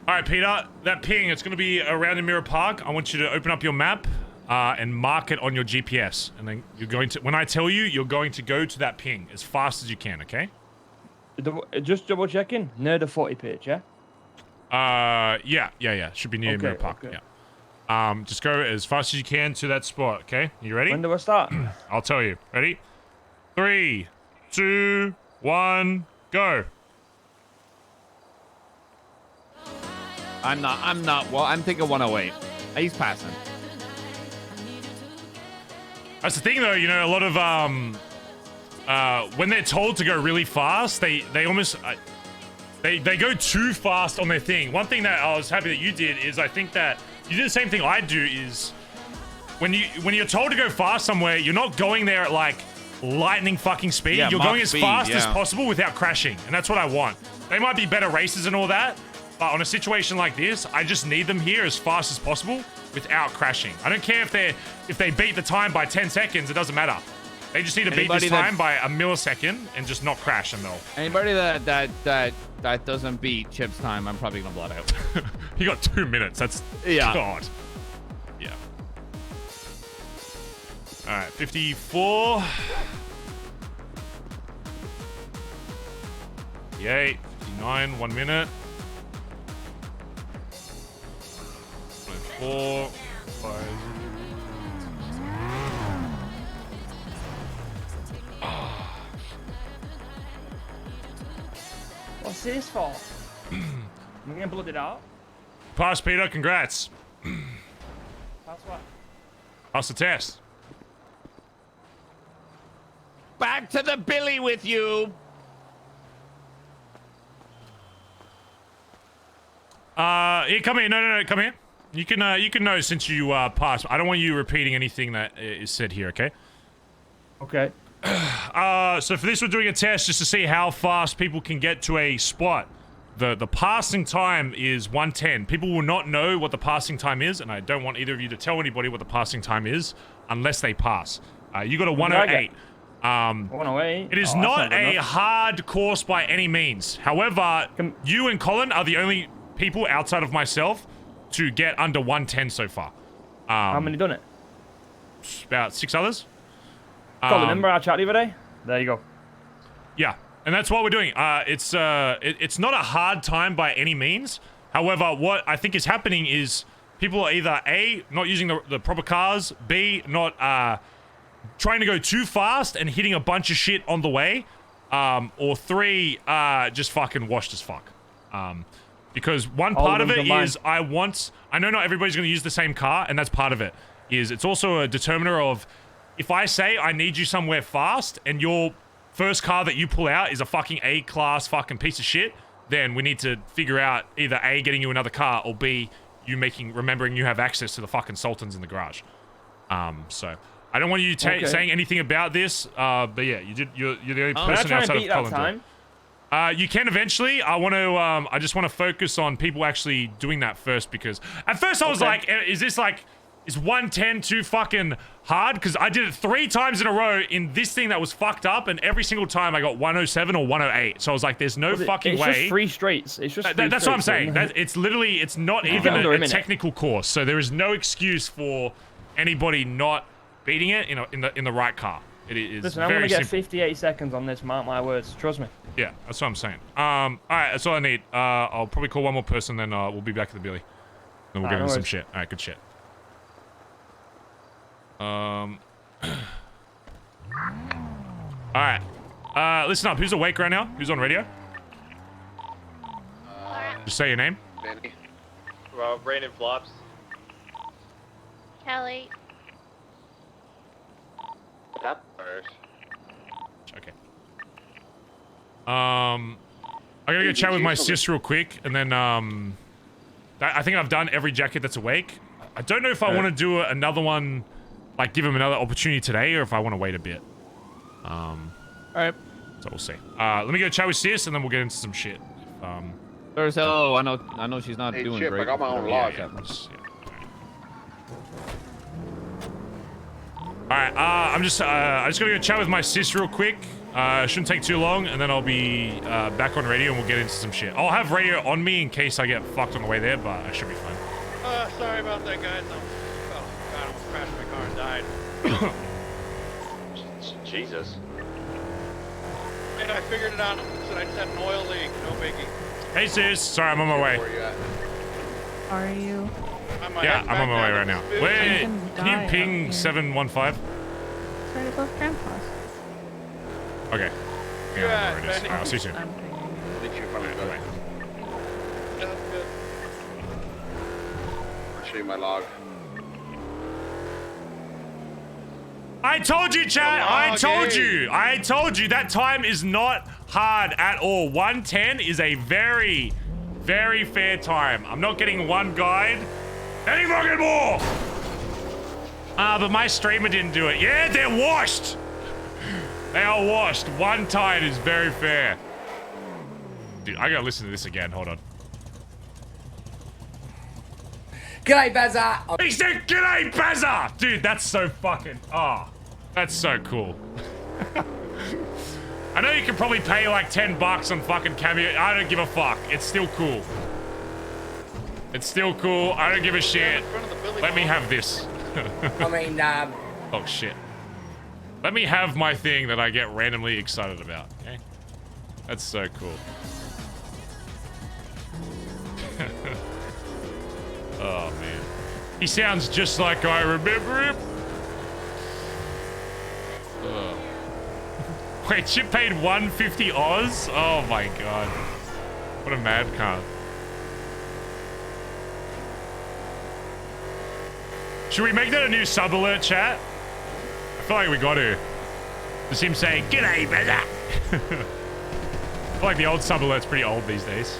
S3: All right, Peter, that ping, it's going to be around in Mirror Park. I want you to open up your map and mark it on your GPS. And then you're going to, when I tell you, you're going to go to that ping as fast as you can, okay?
S9: Just double checking. Near the 40 page, yeah?
S3: Yeah. Should be near Mirror Park,
S9: okay.
S3: yeah. Just go as fast as you can to that spot, okay? You ready?
S9: When do I start?
S3: I'll tell you. Ready? 3, 2, 1, go.
S18: I'm not. Well, I'm thinking 108. He's passing.
S3: That's the thing, though. You know, a lot of when they're told to go really fast, they almost They go too fast on their thing. One thing that I was happy that you did is I think that you did the same thing I do is when you're told to go fast somewhere, you're not going there at like lightning fucking speed.
S18: Yeah,
S3: you're
S18: Mach
S3: going as
S18: speed,
S3: fast
S18: yeah.
S3: as possible without crashing. And that's what I want. They might be better races and all that, but on a situation like this, I just need them here as fast as possible without crashing. I don't care if they beat the time by 10 seconds, it doesn't matter. They just need to beat this time by a millisecond and just not crash, and they'll...
S18: Anybody that doesn't beat Chip's time, I'm probably gonna blot out.
S3: He got 2 minutes. That's...
S18: Yeah.
S3: God. Yeah. All right, 54. 58, 59, 1 minute. 4, 5.
S9: What's this for? I'm getting blooded out.
S3: Pass, Peter. Congrats.
S9: That's what.
S3: Pass the test.
S18: Back to the Billy with you.
S3: Here, come here. No, come here. You can know since you passed. I don't want you repeating anything that is said here. Okay.
S9: Okay.
S3: So for this, we're doing a test just to see how fast people can get to a spot. The passing time is 1:10. People will not know what the passing time is, and I don't want either of you to tell anybody what the passing time is unless they pass. You got a 1:08.
S9: 1:08.
S3: It is not a hard course by any means. However, you and Colin are the only people outside of myself to get under 1:10 so far.
S9: How many done it?
S3: About 6 others.
S9: Remember our chat the other day? There you go.
S3: Yeah, and that's what we're doing. It's not a hard time by any means. However, what I think is happening is people are either A, not using the proper cars, B, not trying to go too fast and hitting a bunch of shit on the way, or 3, just fucking washed as fuck. Because one part of it is I know not everybody's going to use the same car, and that's part of it. It's also a determiner of if I say I need you somewhere fast and your first car that you pull out is a fucking A-class fucking piece of shit, then we need to figure out either A, getting you another car, or B, you remembering you have access to the fucking Sultans in the garage. So I don't want you saying anything about this, but yeah, you're the only person outside of Colin. You can eventually. I just want to focus on people actually doing that first, because at first I was like, is 1:10 too fucking hard? Because I did it 3 times in a row in this thing that was fucked up, and every single time I got 1:07 or 1:08. So I was like, there's no fucking way.
S9: It's just 3 straights. It's just
S3: that's what I'm saying. It's not even a technical course. So there is no excuse for anybody not beating it in the right car. It is
S9: Listen, I'm gonna get 58 seconds on this. Mark my words. Trust me.
S3: Yeah, that's what I'm saying. All right, that's all I need. I'll probably call one more person, then we'll be back at the Billy. Then we'll get into some shit. All right, good shit. All right. Listen up. Who's awake right now? Who's on radio? Just say your name.
S4: Benny.
S8: Rain and Flops.
S12: Kelly.
S8: That first.
S3: Okay. I gotta go chat with my sis real quick, and then I think I've done every jacket that's awake. I don't know if I want to do another one, like give him another opportunity today, or if I want to wait a bit. All
S18: right.
S3: So we'll see. Let me go chat with sis, and then we'll get into some shit.
S18: There's hello. I know she's not doing
S4: Chip,
S18: great.
S4: I got my own log.
S3: Alright, I just gotta go chat with my sis real quick. Shouldn't take too long, and then I'll be back on radio and we'll get into some shit. I'll have radio on me in case I get fucked on the way there, but I should be fine.
S13: Sorry about that, guys. Oh, God, I almost crashed my car and died.
S8: Jesus.
S13: And I figured it out. I just had an oil leak. No biggie.
S3: Hey sis, sorry, I'm on my way.
S20: Are you?
S3: Yeah, I'm on my way right now. Wait, can you ping 715?
S20: Right above Grandpa's.
S3: Okay. Yeah, there it is. Alright, I'll see you soon.
S4: Bye.
S13: That's good.
S4: I'll show you my log.
S3: I told you, chat. I told you that time is not hard at all. 110 is a very, very fair time. I'm not getting one guide. Any fucking more! But my streamer didn't do it. Yeah, they're washed! They are washed. One tide is very fair. Dude, I gotta listen to this again. Hold on.
S19: G'day, Bazza.
S3: He said, "G'day, Bazza!" Dude, that's so fucking... Oh, that's so cool. I know you can probably pay like $10 on fucking Cameo. I don't give a fuck. It's still cool. It's still cool. I don't give a shit. Let me have this.
S19: I mean,
S3: Oh, shit. Let me have my thing that I get randomly excited about, okay? That's so cool. Oh, man. He sounds just like I remember him. Ugh. Wait, Chip paid 150 Oz? Oh, my God. What a mad cunt. Should we make that a new sub alert, chat? I feel like we got to. Just him saying, "G'day, Bazza." I feel like the old sub alert's pretty old these days.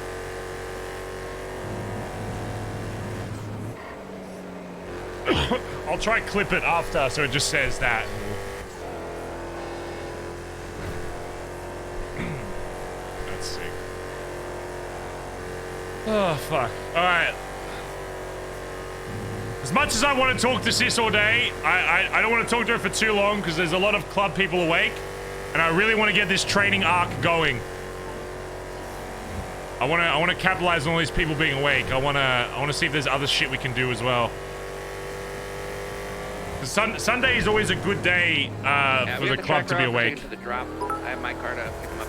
S3: I'll try clip it after so it just says that. That's sick. Oh, fuck. Alright. As much as I want to talk to Sis all day, I don't want to talk to her for too long because there's a lot of club people awake. And I really want to get this training arc going. I want to capitalize on all these people being awake. I want to see if there's other shit we can do as well. Sunday is always a good day for the club to be awake.
S6: To the drop. I have my car to pick him up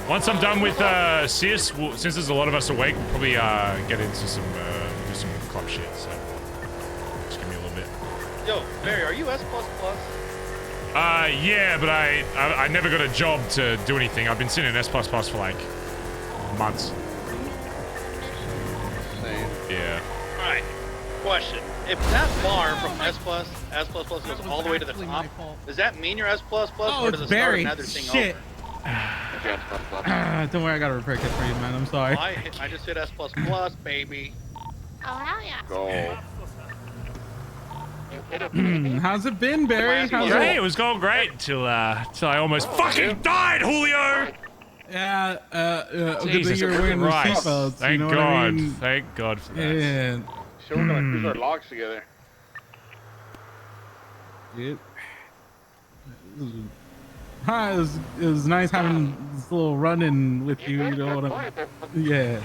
S6: in.
S3: Once I'm done with Sis, since there's a lot of us awake, we'll probably get into some do some club shit. So just give me a little bit.
S13: Yo, Barry, are you S++?
S3: Yeah, but I never got a job to do anything. I've been sitting in S++ for like months. Yeah.
S13: All right. Question: if that bar from S++ goes all the way to the top, does that mean you're S++, or does it start another thing over?
S21: Don't worry, I got a repair kit for you, man. I'm sorry.
S13: I just hit S++, baby.
S12: Oh, hell yeah.
S13: Go.
S21: How's it been, Barry?
S3: Hey, it was going great till I almost fucking died, Julio.
S21: Yeah, good
S3: Jesus
S21: thing you're wearing those
S3: Christ.
S21: seatbelts.
S3: Thank
S21: you know
S3: God.
S21: What I mean?
S3: Thank God for that.
S21: Yeah.
S4: So we're gonna cruise our logs together.
S21: Hi, it was nice having this little run-in with you. You know what I mean? Yeah.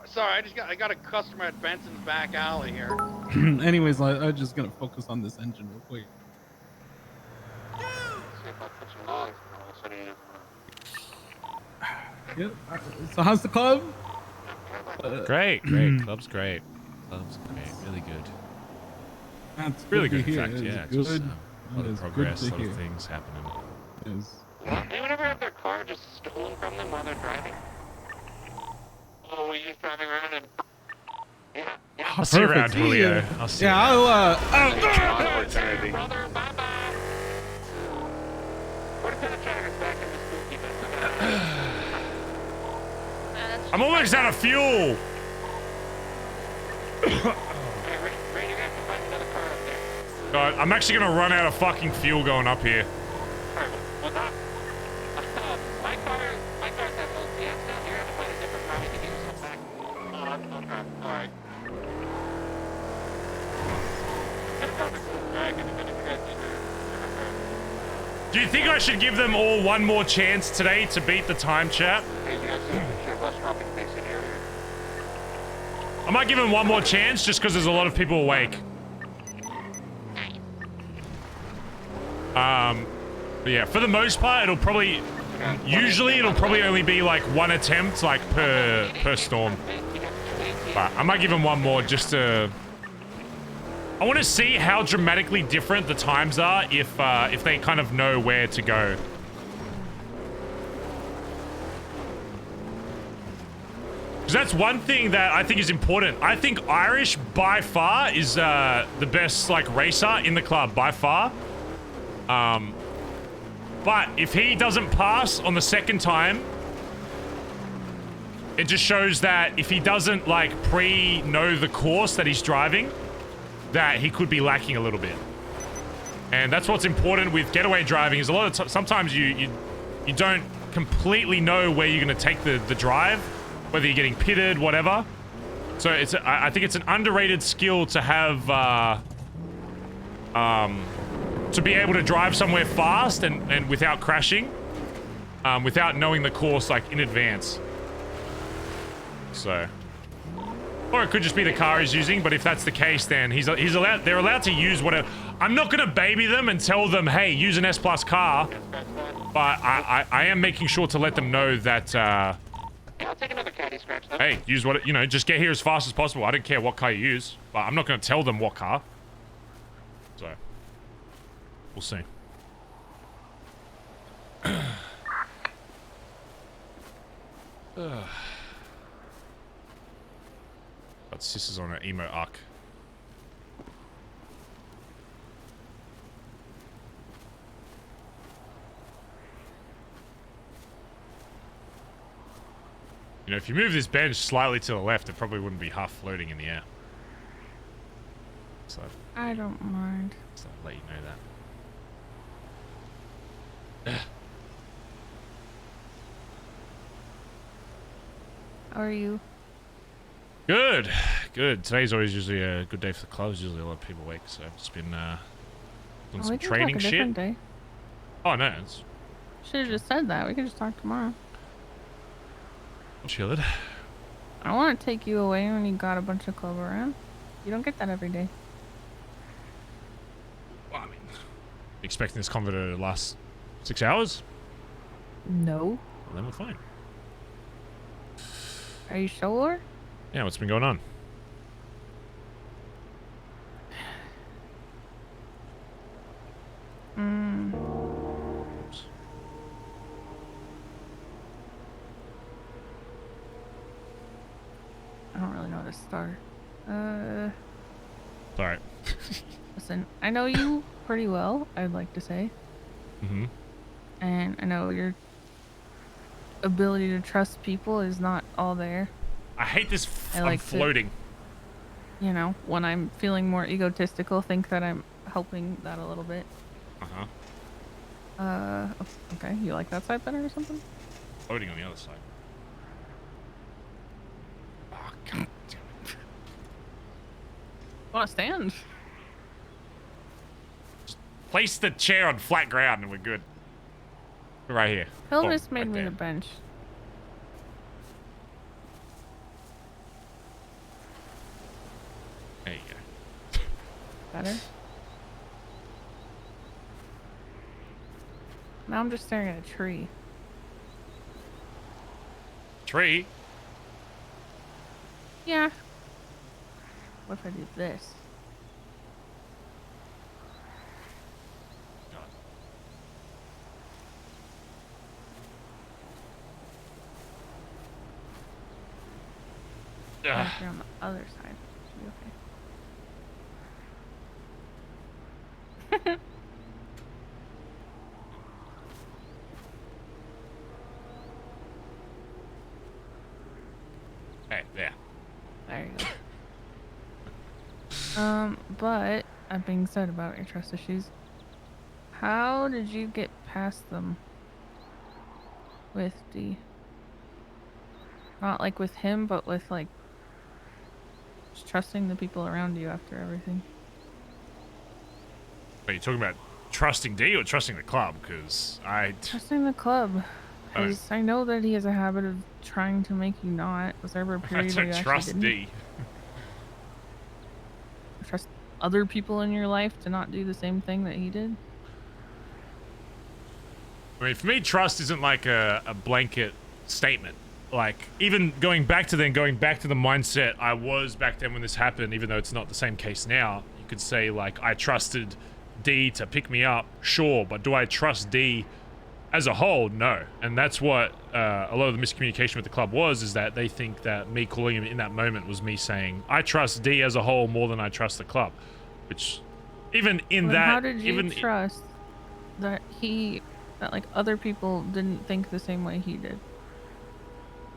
S13: Sorry, I got a customer at Benson's back alley here.
S21: Anyways, I'm just gonna focus on this engine real quick. Yep. So how's the club?
S3: Great. Club's great. Club's great. Really good.
S21: That's
S3: really
S21: good
S3: good.
S21: to
S3: In
S21: hear.
S3: fact,
S21: It's
S3: yeah.
S21: good.
S3: Just, a lot
S21: That
S3: of
S21: is
S3: progress,
S21: good
S3: a
S21: to
S3: lot of
S21: hear.
S3: things happening.
S12: Anyone ever have their car just stolen from them while they're driving? Oh, we just driving around and... Yeah.
S3: I'll see you around, Julio. I'll see you around.
S4: Opportunity.
S3: I'm almost out of fuel. God, I'm actually gonna run out of fucking fuel going up here. Do you think I should give them all one more chance today to beat the time, chat? I might give them one more chance just because there's a lot of people awake. But yeah, for the most part, it'll probably... Usually, it'll probably only be like one attempt, like, per storm. But I might give them one more just to... I want to see how dramatically different the times are if they kind of know where to go. Because that's one thing that I think is important. I think Irish, by far, is the best, like, racer in the club, by far. But if he doesn't pass on the second time, it just shows that if he doesn't like know the course that he's driving, that he could be lacking a little bit. And that's what's important with getaway driving is a lot of sometimes you don't completely know where you're going to take the drive, whether you're getting pitted, whatever. So I think it's an underrated skill to have to be able to drive somewhere fast and without crashing, without knowing the course like in advance. So, or it could just be the car he's using. But if that's the case, then they're allowed to use whatever. I'm not gonna baby them and tell them, hey, use an S+ car. But I am making sure to let them know that.
S12: I'll take another caddy scratch though.
S3: Hey, use what just get here as fast as possible. I don't care what car you use, but I'm not gonna tell them what car. So, we'll see. But Sis is on an emo arc. You know, if you move this bench slightly to the left, it probably wouldn't be half floating in the air. So
S20: I don't mind.
S3: So I'll let you know that.
S20: How are you?
S3: Good, good. Today's always usually a good day for the clubs. Usually a lot of people awake, so I've just been doing some training shit.
S20: Day.
S3: Oh no, it's
S20: should have just said that. We could just talk tomorrow.
S3: chillin'.
S20: I don't want to take you away when you got a bunch of club around. You don't get that every day.
S3: Well, I mean, expecting this convo to last 6 hours?
S20: No.
S3: Well, then we're fine.
S20: Are you sure?
S3: Yeah, what's been going on?
S20: Oops. I don't really know how to start.
S3: Alright.
S20: Listen, I know you pretty well, I'd like to say.
S3: Mm-hmm.
S20: And I know your ability to trust people is not all there.
S3: I hate this.
S20: I
S3: I'm
S20: like
S3: floating.
S20: To, you know, when I'm feeling more egotistical, think that I'm helping that a little bit. Okay, you like that side better or something?
S3: Floating on the other side. Oh, god damn it.
S20: Want to stand?
S3: Just place the chair on flat ground and we're good. We're right here.
S20: Phil
S3: Oh,
S20: just made
S3: right
S20: me
S3: there.
S20: the bench.
S3: There you go.
S20: Better? Now I'm just staring at a tree.
S3: Tree?
S20: Yeah. What if I do this?
S3: Ugh.
S20: You're on the other side. Should be okay.
S3: Hey, there.
S20: There you go. But that being said about your trust issues, how did you get past them with D? Not like with him, but with like just trusting the people around you after everything.
S3: Are you talking about trusting D or trusting the club? Because
S20: Trusting the club. Because I know that he has a habit of trying to make you not. Was there ever a
S3: I
S20: period where you
S3: don't
S20: actually
S3: trust
S20: didn't?
S3: D.
S20: Trust other people in your life to not do the same thing that he did?
S3: I mean, for me, trust isn't like a blanket statement. Like, even going back to the mindset I was back then when this happened, even though it's not the same case now, you could say, like, I trusted D to pick me up, sure, but do I trust D as a whole? No. And that's what a lot of the miscommunication with the club was, is that they think that me calling him in that moment was me saying, I trust D as a whole more than I trust the club. Which, even in
S20: Well,
S3: that...
S20: how did you trust that he that like other people didn't think the same way he did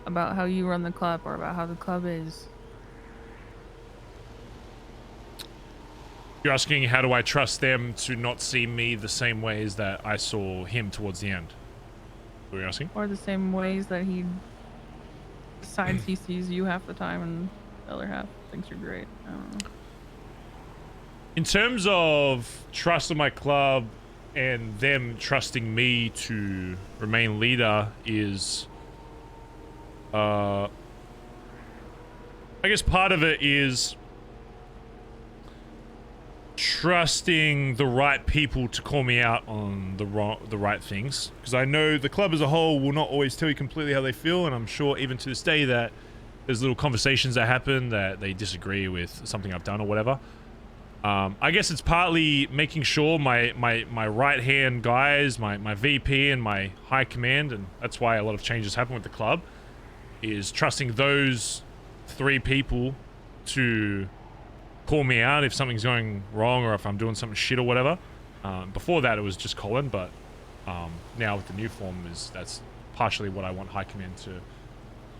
S20: about how you run the club or about how the club is.
S3: You're asking how do I trust them to not see me the same ways that I saw him towards the end? What are you asking?
S20: Or the same ways that he decides he sees you half the time and the other half thinks you're great. I don't know.
S3: In terms of trust of my club and them trusting me to remain leader is, I guess part of it is trusting the right people to call me out on the right things, because I know the club as a whole will not always tell you completely how they feel, and I'm sure even to this day that there's little conversations that happen that they disagree with something I've done or whatever. I guess it's partly making sure my right hand guys, my VP and my high command, and that's why a lot of changes happen with the club, is trusting those 3 people to call me out if something's going wrong or if I'm doing something shit or whatever. Before that it was just Colin, but now with the new form that's partially what I want high command to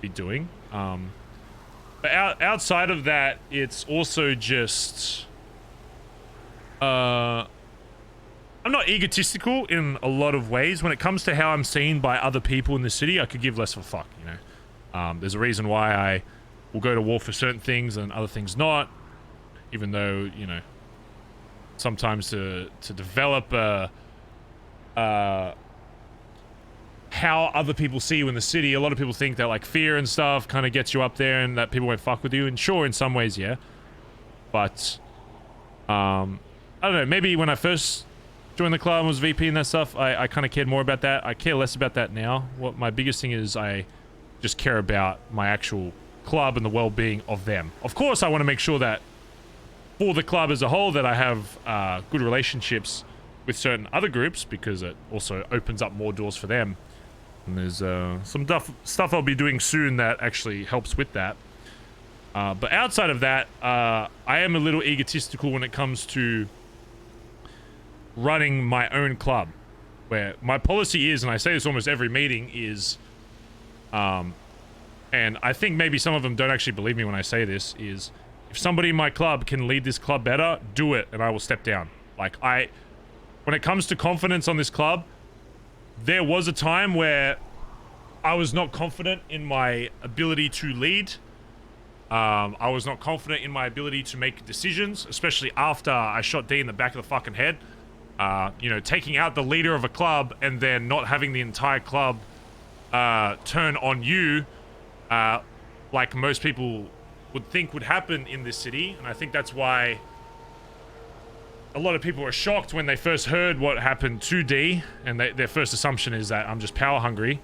S3: be doing. But outside of that, it's also just I'm not egotistical in a lot of ways. When it comes to how I'm seen by other people in the city, I could give less of a fuck, you know. There's a reason why I will go to war for certain things and other things not, even though, you know, sometimes to develop how other people see you in the city, a lot of people think that like fear and stuff kind of gets you up there and that people won't fuck with you, and sure, in some ways, yeah. But I don't know, maybe when I first joined the club and was VP and that stuff, I kind of cared more about that. I care less about that now. What my biggest thing is, I just care about my actual club and the well-being of them. Of course, I want to make sure that for the club as a whole that I have good relationships with certain other groups, because it also opens up more doors for them. And there's some stuff I'll be doing soon that actually helps with that. But outside of that, I am a little egotistical when it comes to running my own club, where my policy is, and I say this almost every meeting, is, and I think maybe some of them don't actually believe me when I say this, is if somebody in my club can lead this club better, do it, and I will step down. Like, when it comes to confidence on this club, there was a time where I was not confident in my ability to lead. I was not confident in my ability to make decisions, especially after I shot D in the back of the fucking head. You know, taking out the leader of a club and then not having the entire club turn on you, like most people would think would happen in this city. And I think that's why a lot of people were shocked when they first heard what happened to D, and their first assumption is that I'm just power hungry,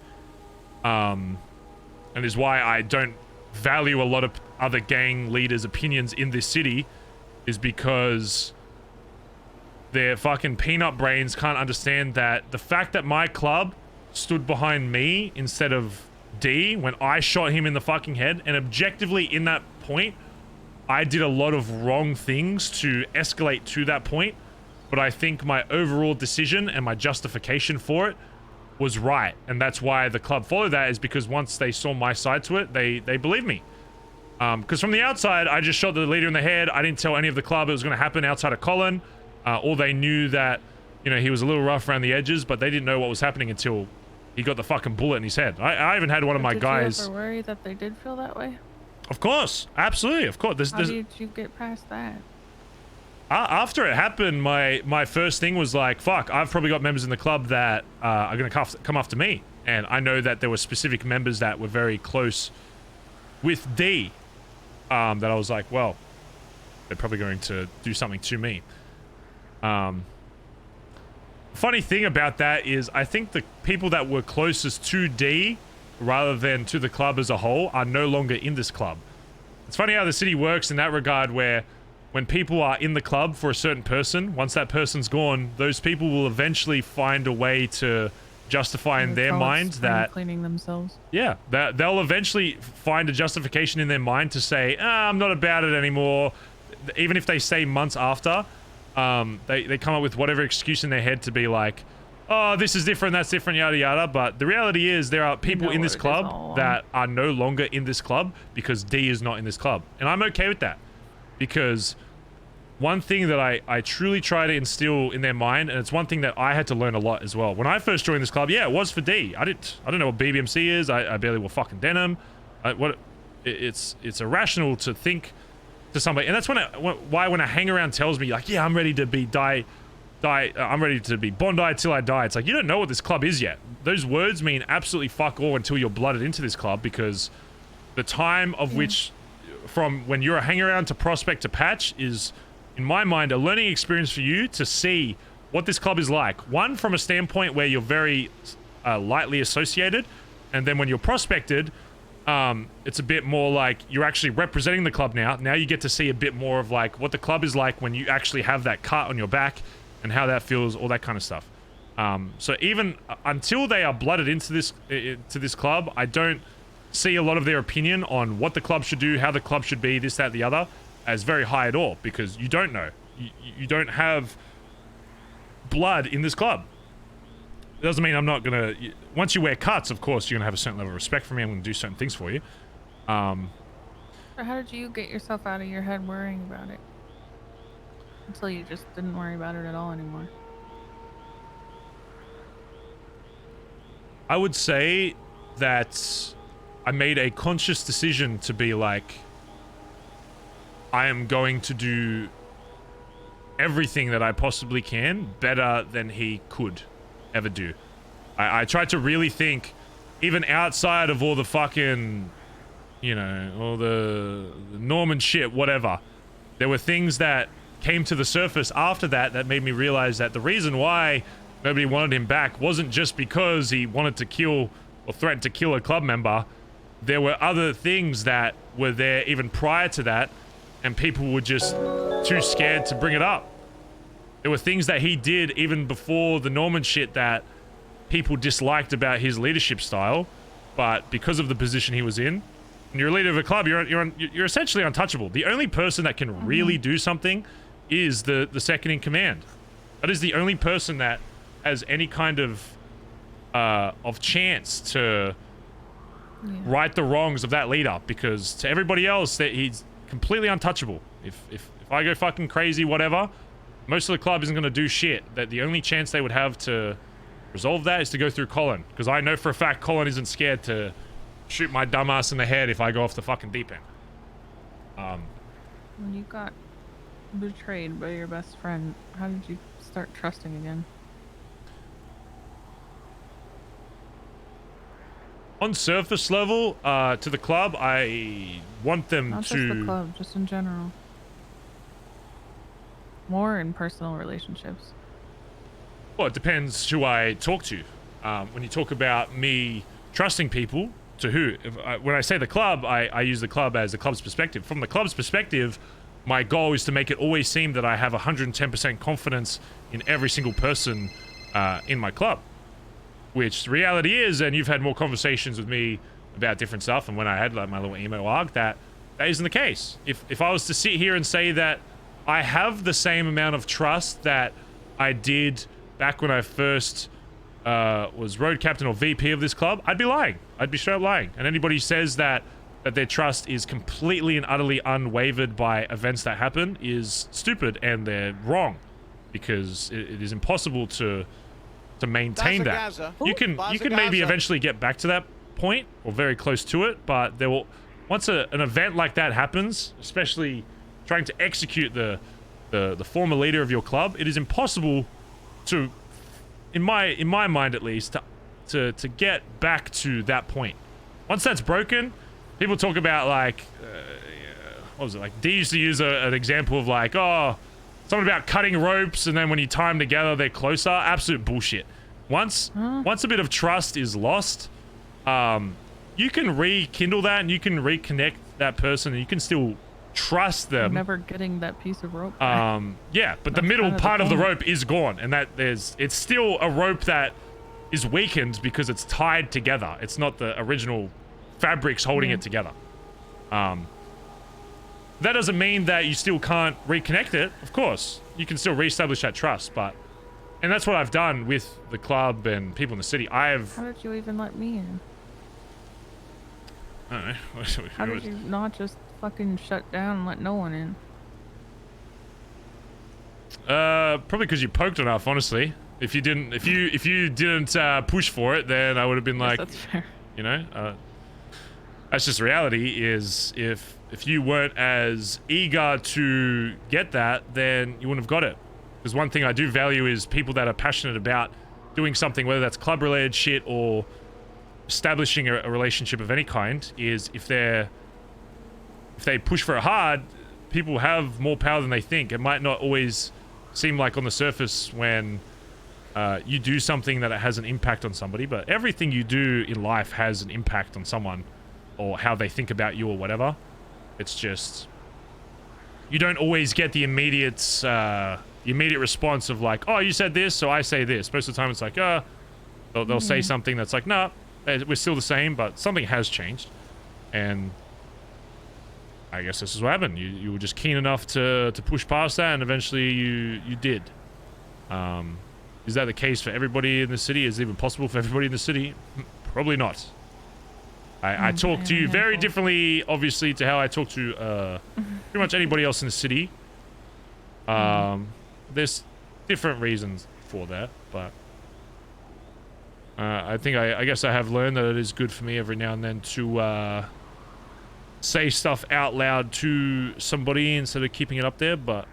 S3: and is why I don't value a lot of other gang leaders' opinions in this city, is because their fucking peanut brains can't understand that the fact that my club stood behind me instead of D when I shot him in the fucking head, and objectively in that point I did a lot of wrong things to escalate to that point, but I think my overall decision and my justification for it was right, and that's why the club followed that, is because once they saw my side to it, they believed me. Because from the outside, I just shot the leader in the head. I didn't tell any of the club it was going to happen outside of Colin. Or they knew that, you know, he was a little rough around the edges, but they didn't know what was happening until he got the fucking bullet in his head. I even had one of my guys...
S20: Did you ever worry that they did feel that way?
S3: Of course, absolutely, of course.
S20: How did you get past that?
S3: After it happened, my first thing was like, fuck, I've probably got members in the club that are going to come after me. And I know that there were specific members that were very close with D, that I was like, well, they're probably going to do something to me. Funny thing about that is I think the people that were closest to D rather than to the club as a whole are no longer in this club. It's funny how the city works in that regard, where when people are in the club for a certain person, once that person's gone, those people will eventually find a way to justify in their mind that
S20: cleaning themselves.
S3: Yeah, that they'll eventually find a justification in their mind to say, I'm not about it anymore. Even if they say months after, they come up with whatever excuse in their head to be like, oh, this is different, that's different, yada yada. But the reality is there are people in this club that are no longer in this club because D is not in this club. And I'm okay with that. Because one thing that I truly try to instill in their mind, and it's one thing that I had to learn a lot as well. When I first joined this club, yeah, it was for D. I don't know what BBMC is. I barely wore fucking denim. It's irrational to think to somebody, and that's why when a hang around tells me like, yeah, I'm ready to be I'm ready to be Bondi till I die. It's like, you don't know what this club is yet. Those words mean absolutely fuck all until you're blooded into this club, because the time of which, from when you're a hang around to prospect to patch, is, in my mind, a learning experience for you to see what this club is like. One, from a standpoint where you're very lightly associated, and then when you're prospected, it's a bit more like you're actually representing the club now. Now you get to see a bit more of like what the club is like when you actually have that cut on your back and how that feels, all that kind of stuff. So even until they are blooded into this club, I don't see a lot of their opinion on what the club should do, how the club should be, this, that, the other, as very high at all, because you don't know. You don't have blood in this club. It doesn't mean I'm not gonna... Once you wear cuts, of course, you're gonna have a certain level of respect for me. I'm gonna do certain things for you.
S20: So how did you get yourself out of your head worrying about it? Until you just didn't worry about it at all anymore.
S3: I would say that I made a conscious decision to be like, I am going to do everything that I possibly can better than he could ever do. I tried to really think, even outside of all the fucking, you know, all the Norman shit, whatever. There were things that came to the surface after that made me realize that the reason why nobody wanted him back wasn't just because he wanted to kill or threatened to kill a club member. There were other things that were there even prior to that, and people were just too scared to bring it up. There were things that he did even before the Norman shit that people disliked about his leadership style, but because of the position he was in, when you're a leader of a club, you're essentially untouchable. The only person that can really do something is the second in command. That is the only person that has any kind of chance to right the wrongs of that leader, because to everybody else, that he's completely untouchable. If I go fucking crazy, whatever, most of the club isn't going to do shit. That the only chance they would have to resolve that is to go through Colin, because I know for a fact Colin isn't scared to shoot my dumbass in the head if I go off the fucking deep end.
S20: When you got betrayed by your best friend, how did you start trusting again?
S3: On surface level, to the club, I want them
S20: Not
S3: to...
S20: just the club, just in general. More in personal relationships.
S3: Well, it depends who I talk to. When you talk about me trusting people, to who? When I say the club, I use the club as the club's perspective. From the club's perspective, my goal is to make it always seem that I have 110% confidence in every single person in my club. Which the reality is, and you've had more conversations with me about different stuff, and when I had like my little emo arc, that isn't the case. If I was to sit here and say that I have the same amount of trust that I did back when I first was road captain or VP of this club, I'd be lying. I'd be straight up lying. And anybody who says that their trust is completely and utterly unwavered by events that happen is stupid, and they're wrong, because it is impossible to maintain that. You can maybe eventually get back to that point, or very close to it, but there will, once an event like that happens, especially trying to execute the former leader of your club, it is impossible to, in my mind at least, to get back to that point. Once that's broken, people talk about like what was it, like D used to use an example of like, oh, something about cutting ropes, and then when you tie them together they're closer. Absolute bullshit. Once a bit of trust is lost, you can rekindle that, and you can reconnect that person, and you can still trust them.
S20: I'm never getting that piece of rope back.
S3: Yeah, but the middle part of the rope is gone, and it's still a rope that is weakened because it's tied together. It's not the original fabrics holding it together. That doesn't mean that you still can't reconnect it. Of course, you can still reestablish that trust, but And that's what I've done with the club and people in the city.
S20: How did you even let me in?
S3: I don't know.
S20: How did you not just fucking shut down and let no one in?
S3: Probably because you poked enough, honestly. If you didn't push for it, then I would have been like,
S20: that's fair.
S3: You know, that's just reality. Is if you weren't as eager to get that, then you wouldn't have got it. Because one thing I do value is people that are passionate about doing something, whether that's club related shit or establishing a relationship of any kind. Is if they push for it hard, people have more power than they think. It might not always seem like on the surface when you do something that it has an impact on somebody, but everything you do in life has an impact on someone or how they think about you or whatever. It's just you don't always get the immediate response of like, oh, you said this, so I say this. Most of the time it's like, they'll say something that's like, nah, we're still the same, but something has changed. And I guess this is what happened. You were just keen enough to push past that, and eventually you did. Is that the case for everybody in the city? Is it even possible for everybody in the city? Probably not. I talk to you very differently, obviously, to how I talk to pretty much anybody else in the city. There's different reasons for that, but I think I guess I have learned that it is good for me every now and then to say stuff out loud to somebody instead of keeping it up there, but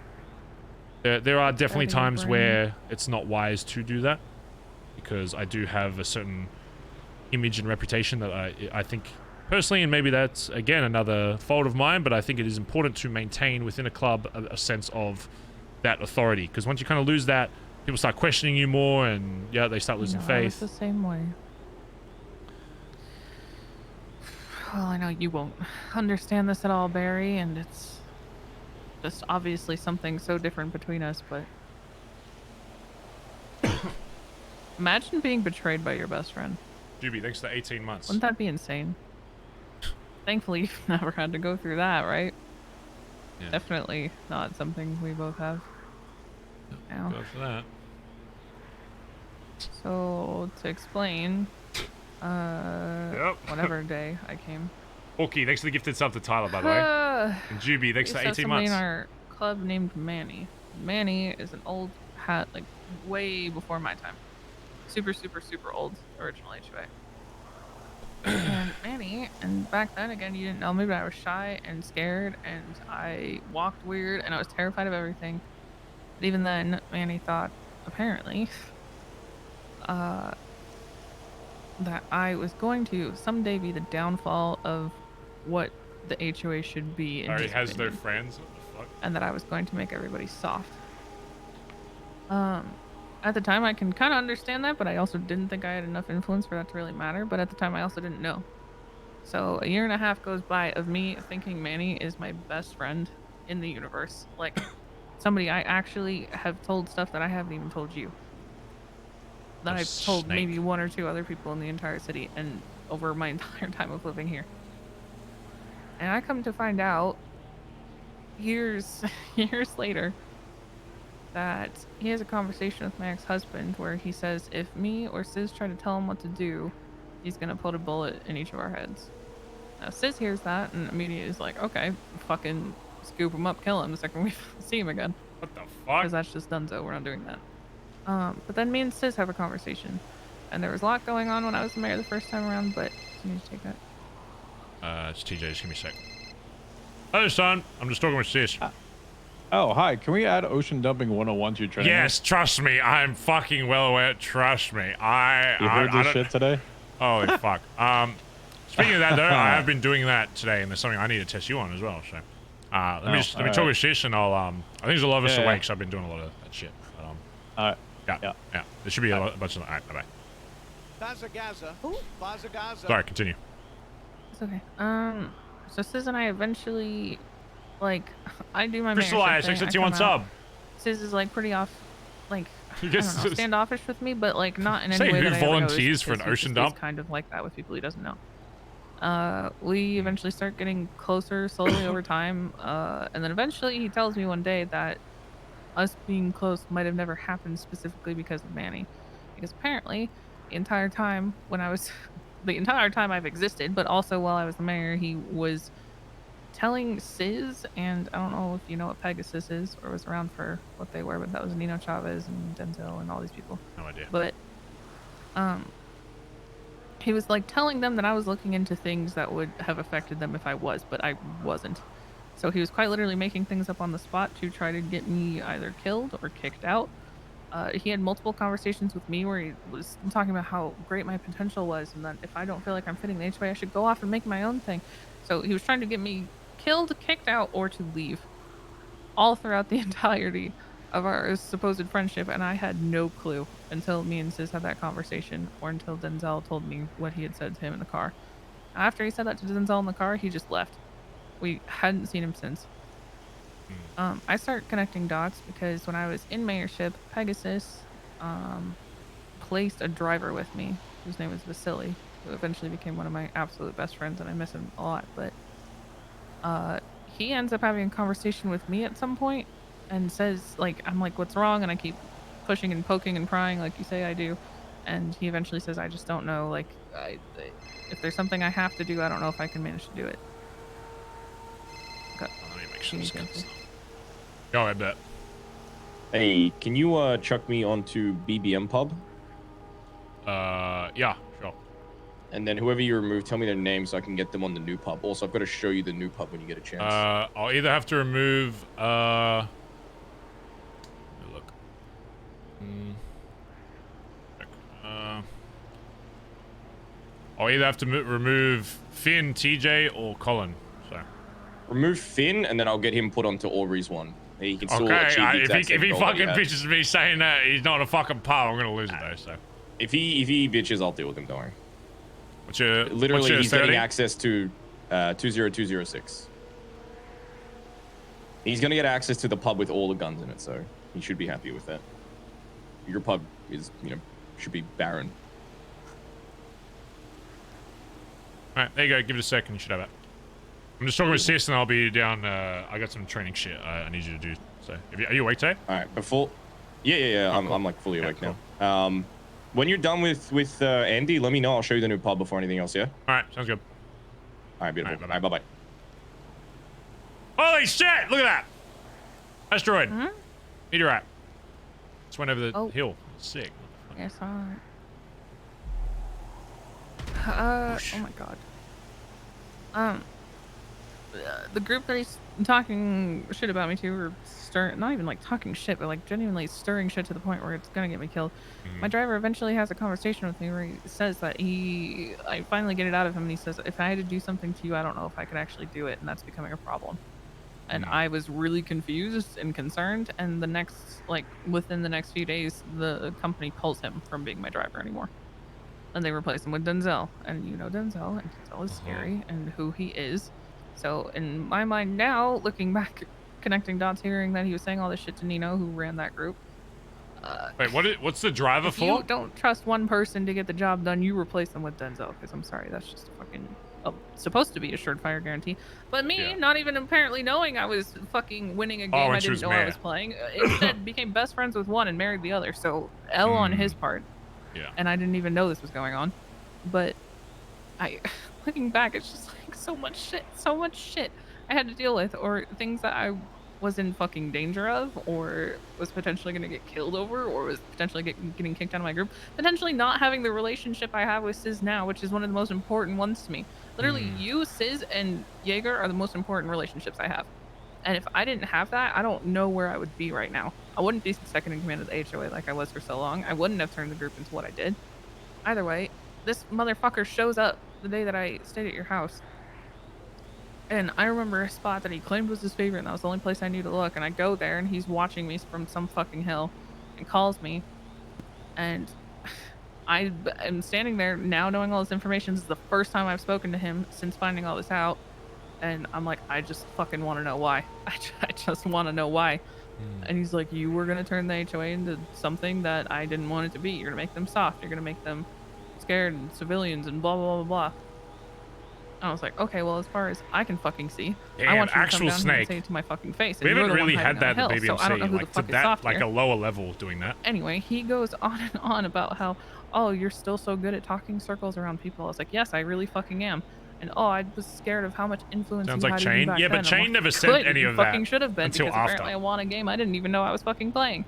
S3: there are definitely times where it's not wise to do that, because I do have a certain image and reputation that I think personally, and maybe that's again another fault of mine, but I think it is important to maintain within a club a sense of that authority, because once you kind of lose that, people start questioning you more, and yeah, they start losing faith.
S20: It's the same way. Well, I know you won't understand this at all, Barry, and it's just obviously something so different between us, but imagine being betrayed by your best friend.
S3: Doobie, thanks for 18 months.
S20: Wouldn't that be insane? Thankfully, you've never had to go through that, right?
S3: Yeah.
S20: Definitely not something we both have. Now.
S3: Go for that.
S20: So, to explain, whatever day I came.
S3: Orky, thanks for the gifted sub to Tyler, by the way. And Juby, thanks for 18 months.
S20: in our club named Manny. Manny is an old hat, like way before my time. Super, super, super old original HOA. And Manny, and back then, again, you didn't know me, but I was shy and scared, and I walked weird, and I was terrified of everything. But even then, Manny thought, apparently, that I was going to someday be the downfall of what the HOA should be.
S3: Already has their friends? What the fuck?
S20: And that I was going to make everybody soft. At the time, I can kind of understand that, but I also didn't think I had enough influence for that to really matter. But at the time, I also didn't know. So a year and a half goes by of me thinking Manny is my best friend in the universe. Like, somebody I actually have told stuff that I haven't even told you. That I've told maybe one or two other people in the entire city and over my entire time of living here. And I come to find out years later that he has a conversation with my ex-husband where he says if me or Sis try to tell him what to do, he's gonna put a bullet in each of our heads. Now Sis hears that and immediately is like, okay, fucking scoop him up, kill him the second we see him again.
S3: What the fuck?
S20: Because that's just dunzo, we're not doing that. But then me and Sis have a conversation. And there was a lot going on when I was the mayor the first time around, but you need to take that.
S3: It's TJ, just give me a sec. Hello, son. I'm just talking with Sis.
S5: Oh, hi. Can we add ocean dumping 101 to your training?
S3: Yes, trust me. I'm fucking well aware. Trust me.
S5: You heard this shit today?
S3: Holy fuck. Speaking of that, though, I have been doing that today, and there's something I need to test you on as well. So, let me talk with Sis, and I'll. I think there's a lot of us awake, so I've been doing a lot of that shit. But,
S5: all right.
S3: Yeah. There should be a bunch of. All right, bye.
S7: Bazza.
S3: Sorry, continue.
S20: It's okay. So Sis and I eventually, like, I do my
S3: Crystal
S20: mayor
S3: Eye,
S20: thing,
S3: 651 sub.
S20: Sis is like pretty off, like, I
S3: Yes,
S20: don't know, standoffish with me, but like not in
S3: Say
S20: any way
S3: who
S20: that I ever know
S3: volunteers for an
S20: Sis
S3: ocean
S20: is
S3: dump?
S20: kind of like that with people he doesn't know. We eventually start getting closer slowly over time, and then eventually he tells me one day that us being close might have never happened specifically because of Manny. Because apparently, the entire time when I was, the entire time I've existed, but also while I was the mayor, he was telling Sis, and I don't know if you know what Pegasus is or was around for what they were, but that was Nino Chavez and Denzel and all these people.
S3: No idea.
S20: But he was like telling them that I was looking into things that would have affected them if I was, but I wasn't. So he was quite literally making things up on the spot to try to get me either killed or kicked out. He had multiple conversations with me where he was talking about how great my potential was and that if I don't feel like I'm fitting the HOA, I should go off and make my own thing. So he was trying to get me killed, kicked out, or to leave all throughout the entirety of our supposed friendship, and I had no clue until me and Sis had that conversation, or until Denzel told me what he had said to him in the car. After he said that to Denzel in the car, he just left. We hadn't seen him since. I started connecting dots because when I was in mayorship, Pegasus placed a driver with me whose name was Vasily, who eventually became one of my absolute best friends, and I miss him a lot. But he ends up having a conversation with me at some point and says, like, I'm like, what's wrong? And I keep pushing and poking and prying like you say I do. And he eventually says, I just don't know. Like, if there's something I have to do, I don't know if I can manage to do it.
S3: Let me make sure this comes. Go ahead, bet.
S11: Hey, can you chuck me onto BBM Pub?
S3: Yeah, sure.
S11: And then whoever you remove, tell me their name so I can get them on the new pub. Also, I've got to show you the new pub when you get a chance.
S3: I'll either have to remove, let me look. I'll either have to remove Finn, TJ, or Colin. So
S11: remove Finn, and then I'll get him put onto Aubrey's one. He can still achieve the exact
S3: if
S11: same
S3: he
S11: goal
S3: fucking
S11: that he had.
S3: bitches me saying that he's not a fucking pub, I'm gonna lose it though. So
S11: if he bitches, I'll deal with him. Don't worry.
S3: What's your
S11: literally? He's
S3: 30?
S11: getting access to 20206. He's gonna get access to the pub with all the guns in it, so he should be happy with that. Your pub is, should be barren.
S3: All right, there you go. Give it a second. You should have it. I'm just talking with Sis, and I'll be down. I got some training shit I need you to do. So, are you awake today?
S11: All right, before. Yeah. I'm like fully awake now. When you're done with Andy, let me know. I'll show you the new pub before anything else. Yeah.
S3: All right, sounds good.
S11: All right, beautiful. All right, bye.
S3: Holy shit! Look at that. Asteroid. Meteorite. Just went over the hill. Sick.
S20: Yes, alright. Oh my god. The group that he's talking shit about me to, or not even like talking shit, but like genuinely stirring shit to the point where it's gonna get me killed. My driver eventually has a conversation with me where he says that I finally get it out of him, and he says, if I had to do something to you, I don't know if I could actually do it, and that's becoming a problem. And I was really confused and concerned, and within the next few days, the company pulls him from being my driver anymore. And they replace him with Denzel. And you know Denzel, and Denzel is scary, and who he is. So in my mind now, looking back, connecting dots, hearing that he was saying all this shit to Nino, who ran that group.
S3: Wait, what's the driver
S20: if
S3: for?
S20: You don't trust one person to get the job done, you replace them with Denzel, because I'm sorry, that's just fucking supposed to be a surefire guarantee. But me, not even apparently knowing I was fucking winning a game I didn't know I was playing, instead became best friends with one and married the other. So L on his part.
S3: Yeah.
S20: And I didn't even know this was going on. But looking back, it's just like so much shit I had to deal with, or things that I was in fucking danger of, or was potentially going to get killed over, or was potentially getting kicked out of my group, potentially not having the relationship I have with Sis now, which is one of the most important ones to me. Literally, you, Sis, and Jaeger are the most important relationships I have. And if I didn't have that, I don't know where I would be right now. I wouldn't be second in command of the HOA like I was for so long. I wouldn't have turned the group into what I did. Either way, this motherfucker shows up the day that I stayed at your house. And I remember a spot that he claimed was his favorite, and that was the only place I knew to look. And I go there, and he's watching me from some fucking hill and calls me. And I am standing there now knowing all this information. This is the first time I've spoken to him since finding all this out. And I'm like, I just fucking want to know why. I just want to know why. And he's like, you were going to turn the HOA into something that I didn't want it to be. You're going to make them soft. You're going to make them scared and civilians and blah, blah, blah, blah. I was like, okay, well, as far as I can fucking see, I
S3: Damn,
S20: want you to
S3: actual
S20: come down here and
S3: snake.
S20: say it to my fucking face.
S3: We
S20: and
S3: haven't
S20: you're the one
S3: really
S20: hiding
S3: had that
S20: on
S3: at
S20: the
S3: the
S20: hill, so I don't know
S3: BBMC,
S20: who the
S3: like to
S20: fuck is
S3: that,
S20: soft
S3: like
S20: here.
S3: a lower level doing that.
S20: Anyway, he goes on and on about how, oh, you're still so good at talking circles around people. I was like, yes, I really fucking am. And oh, I was scared of how much influence
S3: Sounds
S20: you
S3: like
S20: had in me
S3: Chain.
S20: back
S3: Yeah,
S20: then.
S3: but
S20: I'm
S3: Chain
S20: like,
S3: never said
S20: good,
S3: any
S20: you
S3: of that
S20: fucking should have been
S3: until
S20: because
S3: after.
S20: apparently I won a game I didn't even know I was fucking playing.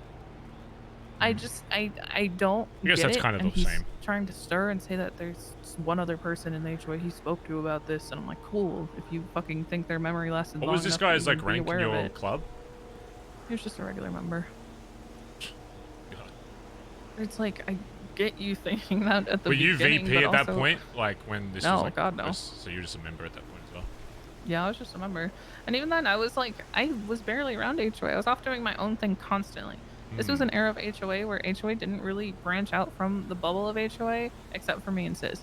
S20: I just, I don't
S3: I guess
S20: get
S3: that's
S20: it,
S3: kind of
S20: and
S3: the
S20: he's
S3: same.
S20: trying to stir and say that there's one other person in the HOA he spoke to about this, and I'm like, cool, if you fucking think their memory lasted
S3: What
S20: long
S3: was this
S20: enough that
S3: guy's
S20: you
S3: like
S20: would be
S3: rank in
S20: aware of
S3: your
S20: it.
S3: club?
S20: He was just a regular member. It's like, I get you thinking that at the
S3: Were you
S20: beginning,
S3: VP
S20: but
S3: at that
S20: also-
S3: point? Like when this
S20: No,
S3: was like
S20: God, no.
S3: so you're just a member at that point as well.
S20: Yeah, I was just a member. And even then, I was like, I was barely around HOA. I was off doing my own thing constantly. This was an era of HOA where HOA didn't really branch out from the bubble of HOA, except for me and Sis.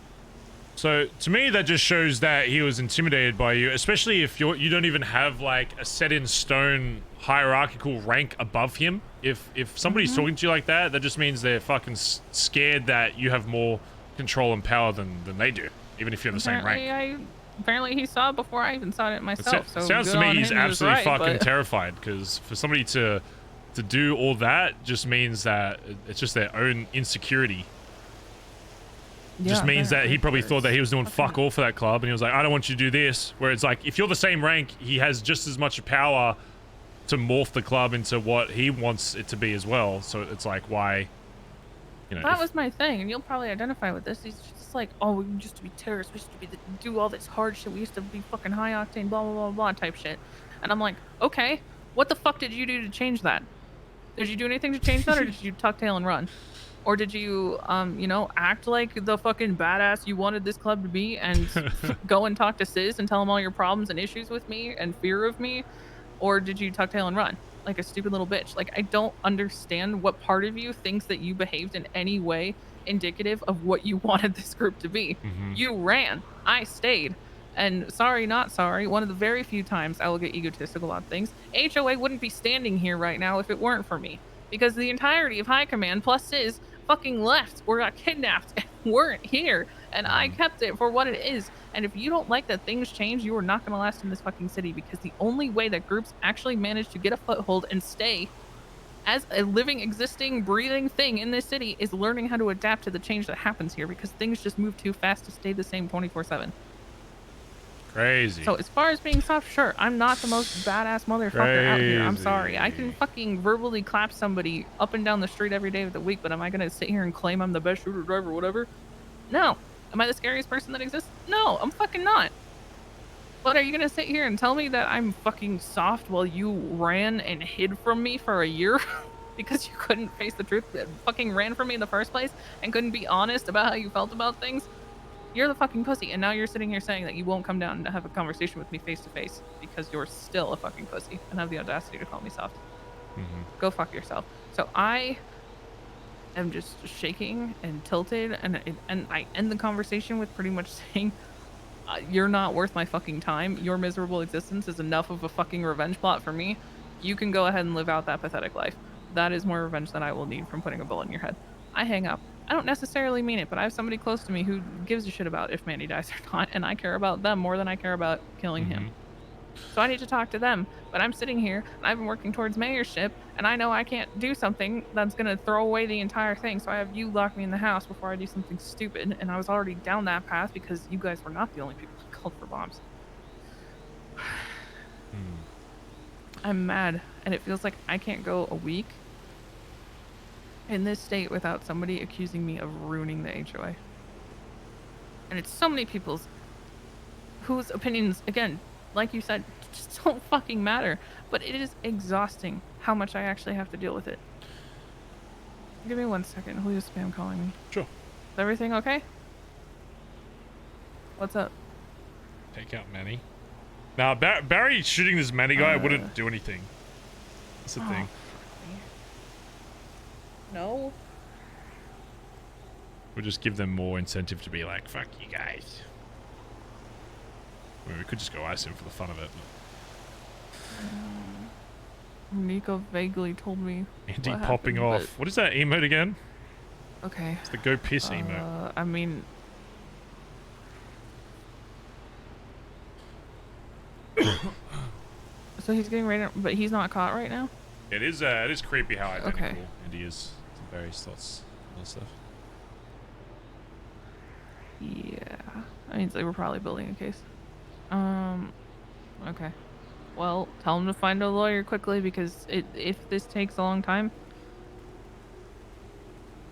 S3: So to me, that just shows that he was intimidated by you, especially if you don't even have like a set in stone hierarchical rank above him. If somebody's talking to you like that, that just means they're fucking scared that you have more control and power than they do, even if you're in the same rank.
S20: Apparently he saw it before I even saw it myself. So
S3: Sounds
S20: good
S3: to me
S20: on
S3: he's
S20: him, he was
S3: absolutely
S20: right,
S3: fucking
S20: but-
S3: terrified, because for somebody to do all that just means that it's just their own insecurity. Just
S20: Yeah,
S3: means that he
S20: apparently,
S3: probably
S20: but
S3: thought that
S20: it's
S3: he was doing fuck all for that club, and he was like, I don't want you to do this. Where it's like, if you're the same rank, he has just as much power to morph the club into what he wants it to be as well. So it's like, why, you know?
S20: That was my thing, and you'll probably identify with this. He's just like, oh, we used to be terrorists. We used to be do all this hard shit. We used to be fucking high octane, blah, blah, blah, blah type shit. And I'm like, okay, what the fuck did you do to change that? Did you do anything to change that, or did you tuck tail and run? Or did you, you know, act like the fucking badass you wanted this club to be and go and talk to Sis and tell him all your problems and issues with me and fear of me? Or did you tuck tail and run like a stupid little bitch? Like, I don't understand what part of you thinks that you behaved in any way indicative of what you wanted this group to be. You ran. I stayed. And sorry, not sorry, one of the very few times I will get egotistical on things, HOA wouldn't be standing here right now if it weren't for me. Because the entirety of High Command plus Sis fucking left or got kidnapped and weren't here. And I kept it for what it is. And if you don't like that things change, you are not going to last in this fucking city, because the only way that groups actually manage to get a foothold and stay as a living, existing, breathing thing in this city is learning how to adapt to the change that happens here, because things just move too fast to stay the same 24/7.
S3: Crazy.
S20: So as far as being soft, sure, I'm not the most badass motherfucker out here. I'm sorry. I can fucking verbally clap somebody up and down the street every day of the week, but am I going to sit here and claim I'm the best shooter driver or whatever? No. Am I the scariest person that exists? No, I'm fucking not. But are you going to sit here and tell me that I'm fucking soft while you ran and hid from me for a year? Because you couldn't face the truth, fucking ran from me in the first place and couldn't be honest about how you felt about things? You're the fucking pussy, and now you're sitting here saying that you won't come down and have a conversation with me face to face because you're still a fucking pussy and have the audacity to call me soft. Go fuck yourself. So I am just shaking and tilted, and I end the conversation with pretty much saying, you're not worth my fucking time. Your miserable existence is enough of a fucking revenge plot for me. You can go ahead and live out that pathetic life. That is more revenge than I will need from putting a bullet in your head. I hang up. I don't necessarily mean it, but I have somebody close to me who gives a shit about if Mandy dies or not, and I care about them more than I care about killing him. So I need to talk to them, but I'm sitting here, and I've been working towards mayorship, and I know I can't do something that's going to throw away the entire thing, so I have you lock me in the house before I do something stupid, and I was already down that path because you guys were not the only people who called for bombs. I'm mad, and it feels like I can't go a week in this state without somebody accusing me of ruining the HOA. And it's so many people's whose opinions, again, like you said, just don't fucking matter. But it is exhausting how much I actually have to deal with it. Give me 1 second. Who is spam calling me?
S3: Sure.
S20: Is everything okay? What's up?
S3: Take out Manny. Now, Barry shooting this Manny guy wouldn't do anything. That's the thing.
S20: No.
S3: We'll just give them more incentive to be like, fuck you guys. I mean, we could just go ice him for the fun of it.
S20: Nico vaguely told me.
S3: Andy
S20: what
S3: popping
S20: happened,
S3: off. What is that emote again?
S20: Okay.
S3: It's the go piss emote.
S20: I mean, So he's getting ready, but he's not caught right now?
S3: It is creepy how identical
S20: Okay.
S3: Andy is to various thoughts and stuff.
S20: Yeah. I mean, they were probably building a case. Okay. Well, tell him to find a lawyer quickly because if this takes a long time.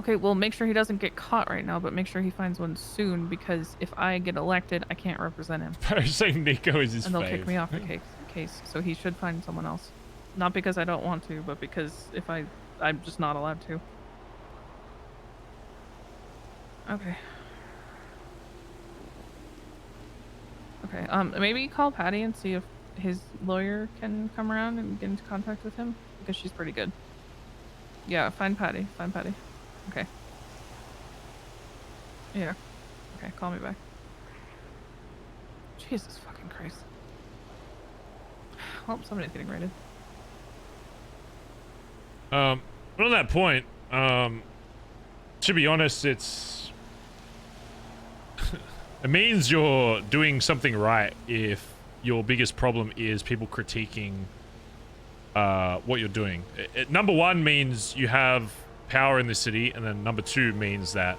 S20: Okay, well, make sure he doesn't get caught right now, but make sure he finds one soon because if I get elected, I can't represent him.
S3: I was saying Nico is his
S20: And they'll
S3: fave.
S20: kick me off the case, so he should find someone else. Not because I don't want to, but because if I'm just not allowed to. Okay. Okay, maybe call Patty and see if his lawyer can come around and get into contact with him because she's pretty good. Yeah, find Patty. Okay. Yeah. Okay, call me back. Jesus fucking Christ. Well, somebody's getting raided.
S3: But on that point, to be honest, it's it means you're doing something right if your biggest problem is people critiquing what you're doing. Number one means you have power in the city, and then number two means that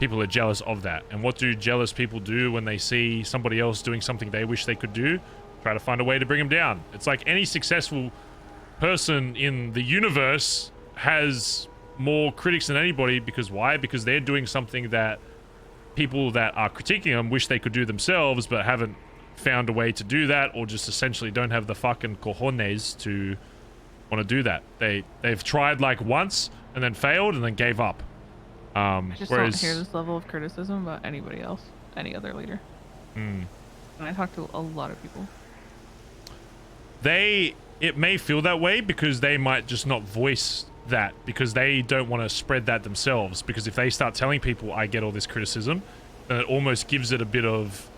S3: people are jealous of that. And what do jealous people do when they see somebody else doing something they wish they could do? Try to find a way to bring them down. It's like any successful person in the universe has more critics than anybody because why? Because they're doing something that people that are critiquing them wish they could do themselves but haven't found a way to do that, or just essentially don't have the fucking cojones to want to do that. They've tried like once and then failed and then gave up.
S20: I just don't hear this level of criticism about anybody else, any other leader. And I talk to a lot of people.
S3: It may feel that way because they might just not voice that because they don't want to spread that themselves, because if they start telling people I get all this criticism, then it almost gives it a bit of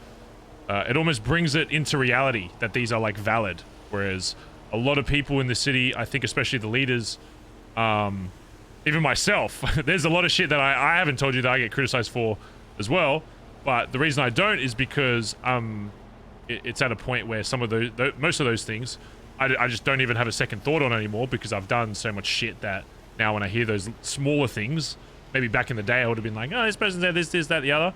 S3: it almost brings it into reality that these are like valid, whereas a lot of people in the city, I think especially the leaders, even myself, there's a lot of shit that I haven't told you that I get criticized for as well, but the reason I don't is because it's at a point where some of those most of those things I just don't even have a second thought on anymore because I've done so much shit that now when I hear those smaller things, maybe back in the day I would have been like, oh, this person said this, that, the other.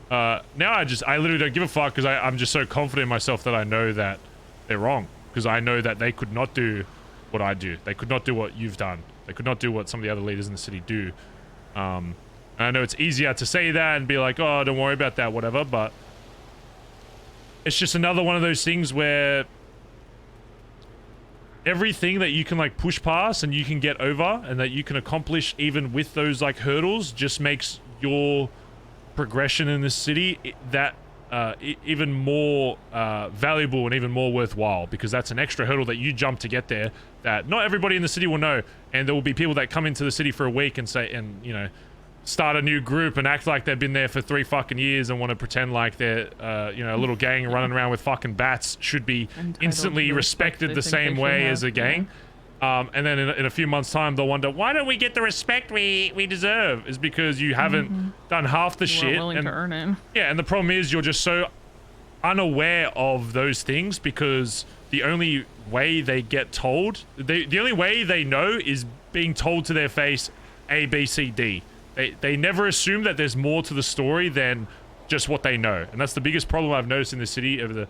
S3: Now I literally don't give a fuck because I'm just so confident in myself that I know that they're wrong, because I know that they could not do what I do. They could not do what you've done. They could not do what some of the other leaders in the city do. And I know it's easier to say that and be like, oh, don't worry about that, whatever, but it's just another one of those things where everything that you can like push past and you can get over and that you can accomplish even with those like hurdles just makes your progression in this city even more valuable and even more worthwhile, because that's an extra hurdle that you jump to get there that not everybody in the city will know. And there will be people that come into the city for a week and say, and you know, start a new group and act like they've been there for 3 fucking years and want to pretend like they're you know, a little gang running around with fucking bats should be instantly respected the same way as a gang. And then in a few months time they'll wonder, why don't we get the respect we deserve? Is because you haven't done half the shit
S20: willing to earn it.
S3: Yeah, and the problem is you're just so unaware of those things because the only way they get told, the only way they know is being told to their face A, B, C, D. They never assume that there's more to the story than just what they know. And that's the biggest problem I've noticed in the city over the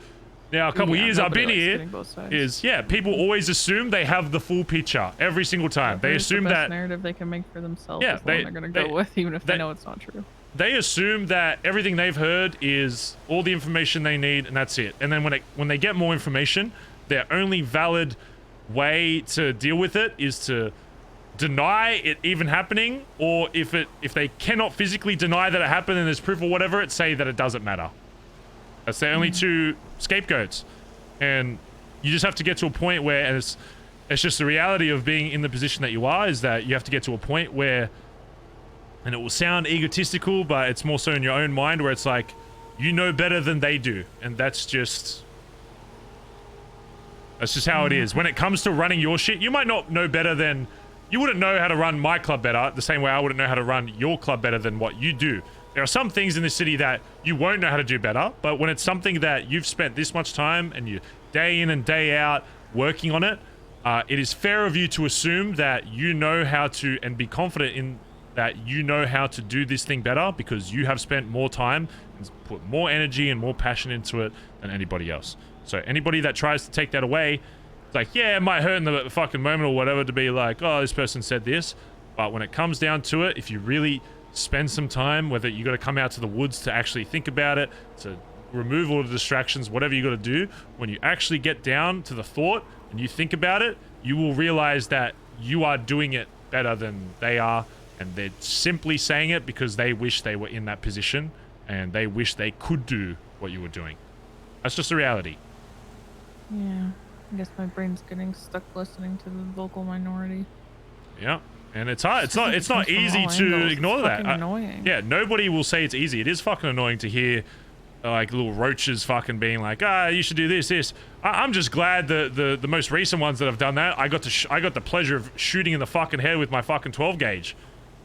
S3: now a couple of years I've been here is, yeah, people always assume they have the full picture every single time. They assume
S20: the best
S3: that
S20: narrative they can make for themselves
S3: yeah,
S20: is the one they're going to go with, even if they know it's not true.
S3: They assume that everything they've heard is all the information they need and that's it. And then when they get more information, their only valid way to deal with it is to deny it even happening, or if they cannot physically deny that it happened and there's proof or whatever, it's say that it doesn't matter. That's the only two scapegoats. And you just have to get to a point where, and it's just the reality of being in the position that you are, is that you have to get to a point where, and it will sound egotistical, but it's more so in your own mind, where it's like, you know better than they do. And that's just how it is. When it comes to running your shit, you might not know better than, you wouldn't know how to run my club better, the same way I wouldn't know how to run your club better than what you do. There are some things in the city that you won't know how to do better, but when it's something that you've spent this much time and you day in and day out working on it. It is fair of you to assume that you know how to, and be confident in that you know how to do this thing better because you have spent more time and put more energy and more passion into it than anybody else. So anybody that tries to take that away, it's like, yeah, it might hurt in the fucking moment or whatever to be like, oh, this person said this. But when it comes down to it, if you really spend some time, whether you got to come out to the woods to actually think about it, to remove all the distractions, whatever you got to do, when you actually get down to the thought and you think about it, you will realize that you are doing it better than they are. And they're simply saying it because they wish they were in that position and they wish they could do what you were doing. That's just the reality.
S20: Yeah, I guess my brain's getting stuck listening to the vocal minority.
S3: Yeah, and it's hard. It's not easy to ignore that.
S20: Annoying.
S3: Yeah, nobody will say it's easy. It is fucking annoying to hear like little roaches fucking being like, you should do this. I'm just glad the most recent ones that have done that, I got the pleasure of shooting in the fucking head with my fucking 12 gauge.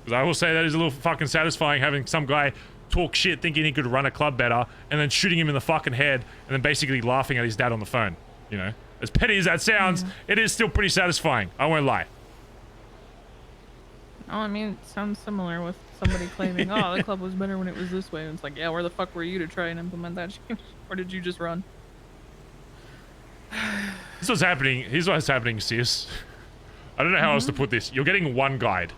S3: Because I will say that is a little fucking satisfying having some guy talk shit thinking he could run a club better and then shooting him in the fucking head and then basically laughing at his dad on the phone. You know, as petty as that sounds, it is still pretty satisfying. I won't lie.
S20: Oh, I mean, it sounds similar with somebody claiming, oh, the club was better when it was this way. And it's like, yeah, where the fuck were you to try and implement that change? Or did you just run?
S3: This is what's happening. Here's what's happening, sis. I don't know how else to put this. You're getting one guide.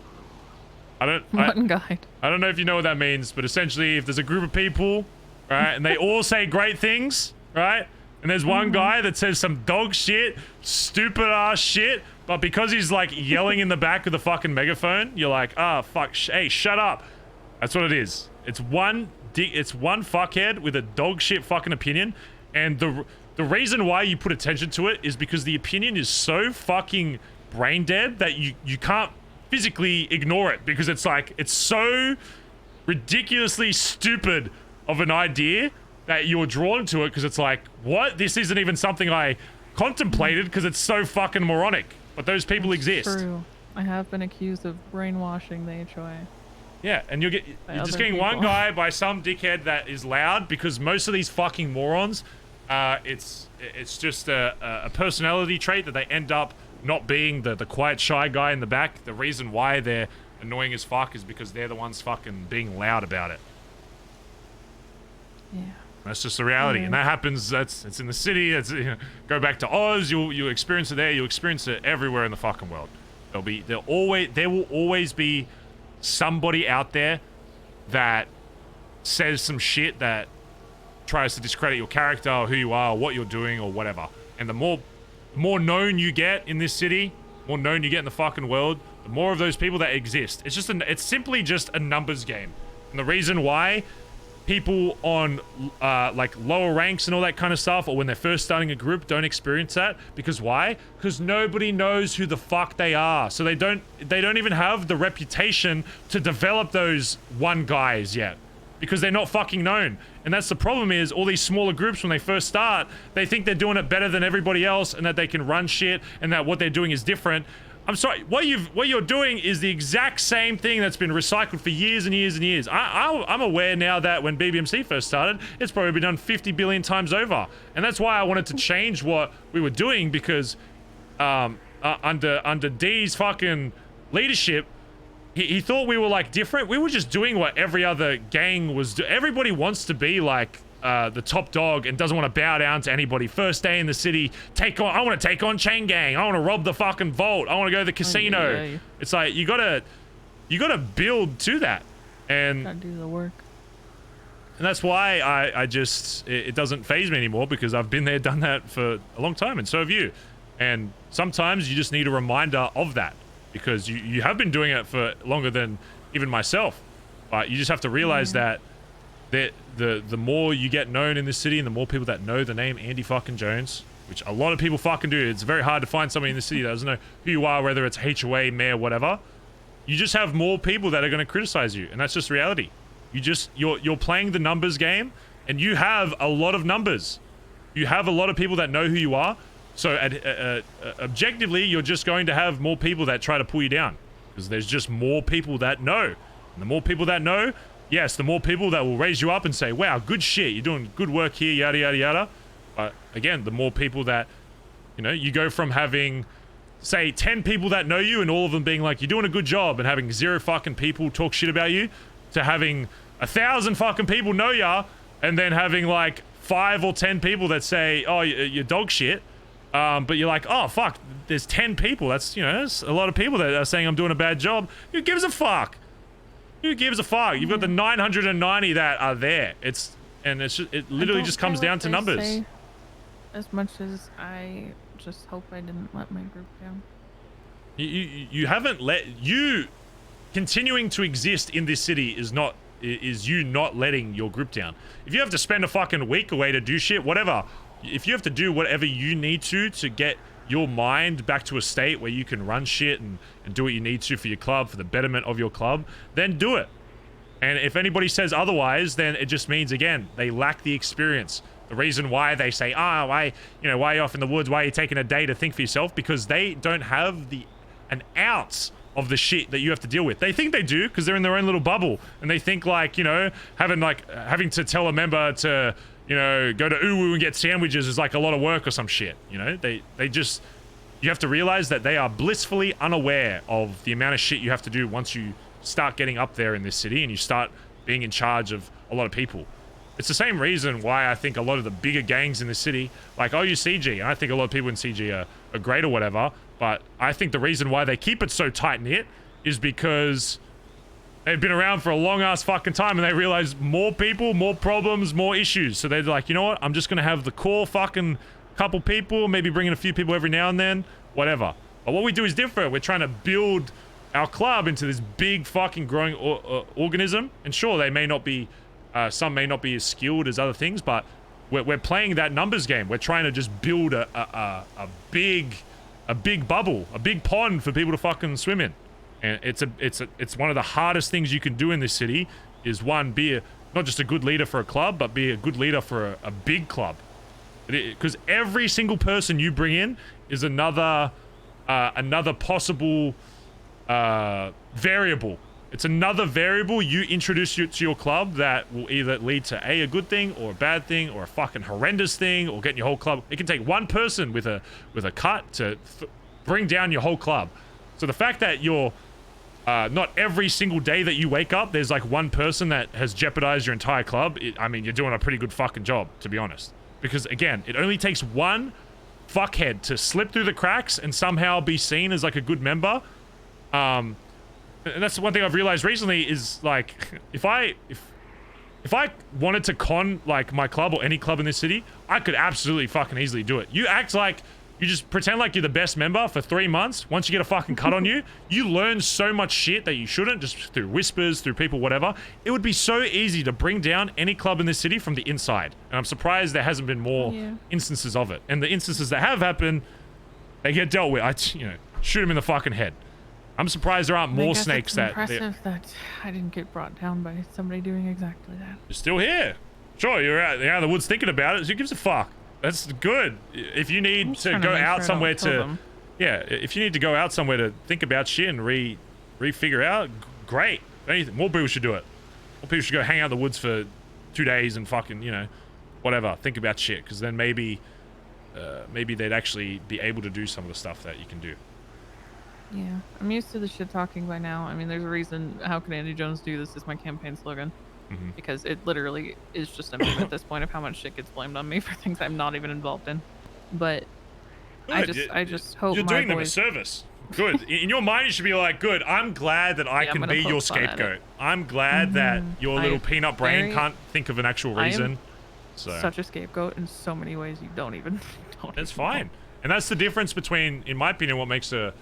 S20: One guide.
S3: I don't know if you know what that means, but essentially, if there's a group of people, right, and they all say great things, right, and there's one guy that says some dog shit, stupid ass shit, but because he's like yelling in the back of the fucking megaphone, you're like, fuck, hey, shut up. That's what it is. It's one fuckhead with a dog shit fucking opinion, and the reason why you put attention to it is because the opinion is so fucking brain dead that you can't physically ignore it because it's like, it's so ridiculously stupid of an idea that you're drawn to it because it's like, what? This isn't even something I contemplated because it's so fucking moronic. But those people exist.
S20: True. I have been accused of brainwashing the HOA.
S3: Yeah, and you're just getting one guy by some dickhead that is loud because most of these fucking morons, it's just a personality trait that they end up not being the quiet, shy guy in the back. The reason why they're annoying as fuck is because they're the ones fucking being loud about it.
S20: Yeah.
S3: That's just the reality, and that happens. It's in the city. It's, you know, go back to Oz. You'll experience it there. You'll experience it everywhere in the fucking world. There will always be somebody out there that says some shit that tries to discredit your character or who you are or what you're doing or whatever. And the more known you get in this city, more known you get in the fucking world, the more of those people that exist. It's simply just a numbers game. And the reason why people on like lower ranks and all that kind of stuff, or when they're first starting a group, don't experience that, because why? Because nobody knows who the fuck they are. So they don't even have the reputation to develop those one guys yet, because they're not fucking known. And that's the problem, is all these smaller groups, when they first start, they think they're doing it better than everybody else and that they can run shit and that what they're doing is different. I'm sorry, what you're doing is the exact same thing that's been recycled for years and years and years. I'm aware now that when BBMC first started, it's probably been done 50 billion times over. And that's why I wanted to change what we were doing, because under D's fucking leadership, he thought we were like different. We were just doing what every other gang was doing. Everybody wants to be like the top dog and doesn't want to bow down to anybody. First day in the city, I want to take on Chain Gang. I want to rob the fucking vault. I want to go to the casino. Oh, yeah. It's like you gotta build to that, and
S20: gotta do the work.
S3: And that's why I just it doesn't faze me anymore, because I've been there, done that for a long time, and so have you. And sometimes you just need a reminder of that, because you have been doing it for longer than even myself. But you just have to realize that the more you get known in this city, and the more people that know the name Andy fucking Jones, which a lot of people fucking do. It's very hard to find somebody in the city that doesn't know who you are, whether it's HOA, mayor, whatever. You just have more people that are going to criticize you, and that's just reality. You're playing the numbers game, and you have a lot of numbers. You have a lot of people that know who you are. So objectively, you're just going to have more people that try to pull you down, because there's just more people that know. And the more people that know, yes, the more people that will raise you up and say, wow, good shit, you're doing good work here, yada, yada, yada. But again, the more people that You know, you go from having, say, 10 people that know you and all of them being like, you're doing a good job, and having 0 fucking people talk shit about you, to having 1,000 fucking people know ya, and then having like 5 or 10 people that say, oh, you're dog shit. But you're like, oh, fuck, there's 10 people. That's, you know, there's a lot of people that are saying I'm doing a bad job. Who gives a fuck? Who gives a fuck? You've got the 990 that are there. It literally just comes down to numbers.
S20: As much as I just hope I didn't let my group down.
S3: You haven't let, you continuing to exist in this city is you not letting your group down. If you have to spend a fucking week away to do shit, whatever. If you have to do whatever you need to get your mind back to a state where you can run shit and do what you need to for your club, for the betterment of your club, then do it. And if anybody says otherwise, then it just means, again, they lack the experience. The reason why they say, why are you off in the woods? Why are you taking a day to think for yourself? Because they don't have an ounce of the shit that you have to deal with. They think they do because they're in their own little bubble, and they think like, you know, having to tell a member to, you know, go to Uwu and get sandwiches is like a lot of work or some shit. You know, you have to realize that they are blissfully unaware of the amount of shit you have to do once you start getting up there in this city and you start being in charge of a lot of people. It's the same reason why I think a lot of the bigger gangs in the city, like OUCG, and I think a lot of people in CG are great or whatever, but I think the reason why they keep it so tight-knit is because they've been around for a long-ass fucking time, and they realize more people, more problems, more issues. So they're like, you know what? I'm just gonna have the core fucking couple people, maybe bring in a few people every now and then, whatever. But what we do is different. We're trying to build our club into this big fucking growing organism. And sure, they may not be, some may not be as skilled as other things, but we're playing that numbers game. We're trying to just build a big bubble, a big pond for people to fucking swim in. And it's one of the hardest things you can do in this city is, one, be not just a good leader for a club, but be a good leader for a big club. Because every single person you bring in is another possible variable. It's another variable you introduce to your club that will either lead to a good thing or a bad thing or a fucking horrendous thing or getting your whole club. It can take one person with a cut to bring down your whole club. So the fact that you're not every single day that you wake up, there's like one person that has jeopardized your entire club. I mean, you're doing a pretty good fucking job, to be honest. Because again, it only takes one fuckhead to slip through the cracks and somehow be seen as like a good member. And that's one thing I've realized recently is like, if I wanted to con like my club or any club in this city, I could absolutely fucking easily do it. You act like, you just pretend like you're the best member for 3 months. Once you get a fucking cut on you, you learn so much shit that you shouldn't, just through whispers, through people, whatever. It would be so easy to bring down any club in this city from the inside. And I'm surprised there hasn't been more instances of it. And the instances that have happened, they get dealt with. Shoot them in the fucking head. I'm surprised there aren't more snakes that...
S20: Impressive that I didn't get brought down by somebody doing exactly that.
S3: You're still here. Sure, you're out in the woods thinking about it. Who gives a fuck? That's good. If you need to go out somewhere to... Yeah, if you need to go out somewhere to think about shit and re-figure out, great. Anything. More people should do it. More people should go hang out in the woods for 2 days and fucking, whatever. Think about shit. Because then maybe they'd actually be able to do some of the stuff that you can do.
S20: Yeah, I'm used to the shit talking by now. I mean, there's a reason How Can Andy Jones Do This is my campaign slogan. Because it literally is just a meme at this point of how much shit gets blamed on me for things I'm not even involved in. But
S3: good.
S20: I just hope
S3: you're
S20: my
S3: doing them a service. Good. In your mind, you should be like, good, I'm glad that I can be your scapegoat. I'm glad that your little peanut brain can't think of an actual reason.
S20: Such a scapegoat in so many ways you don't even
S3: That's fine. And that's the difference between, in my opinion, what makes a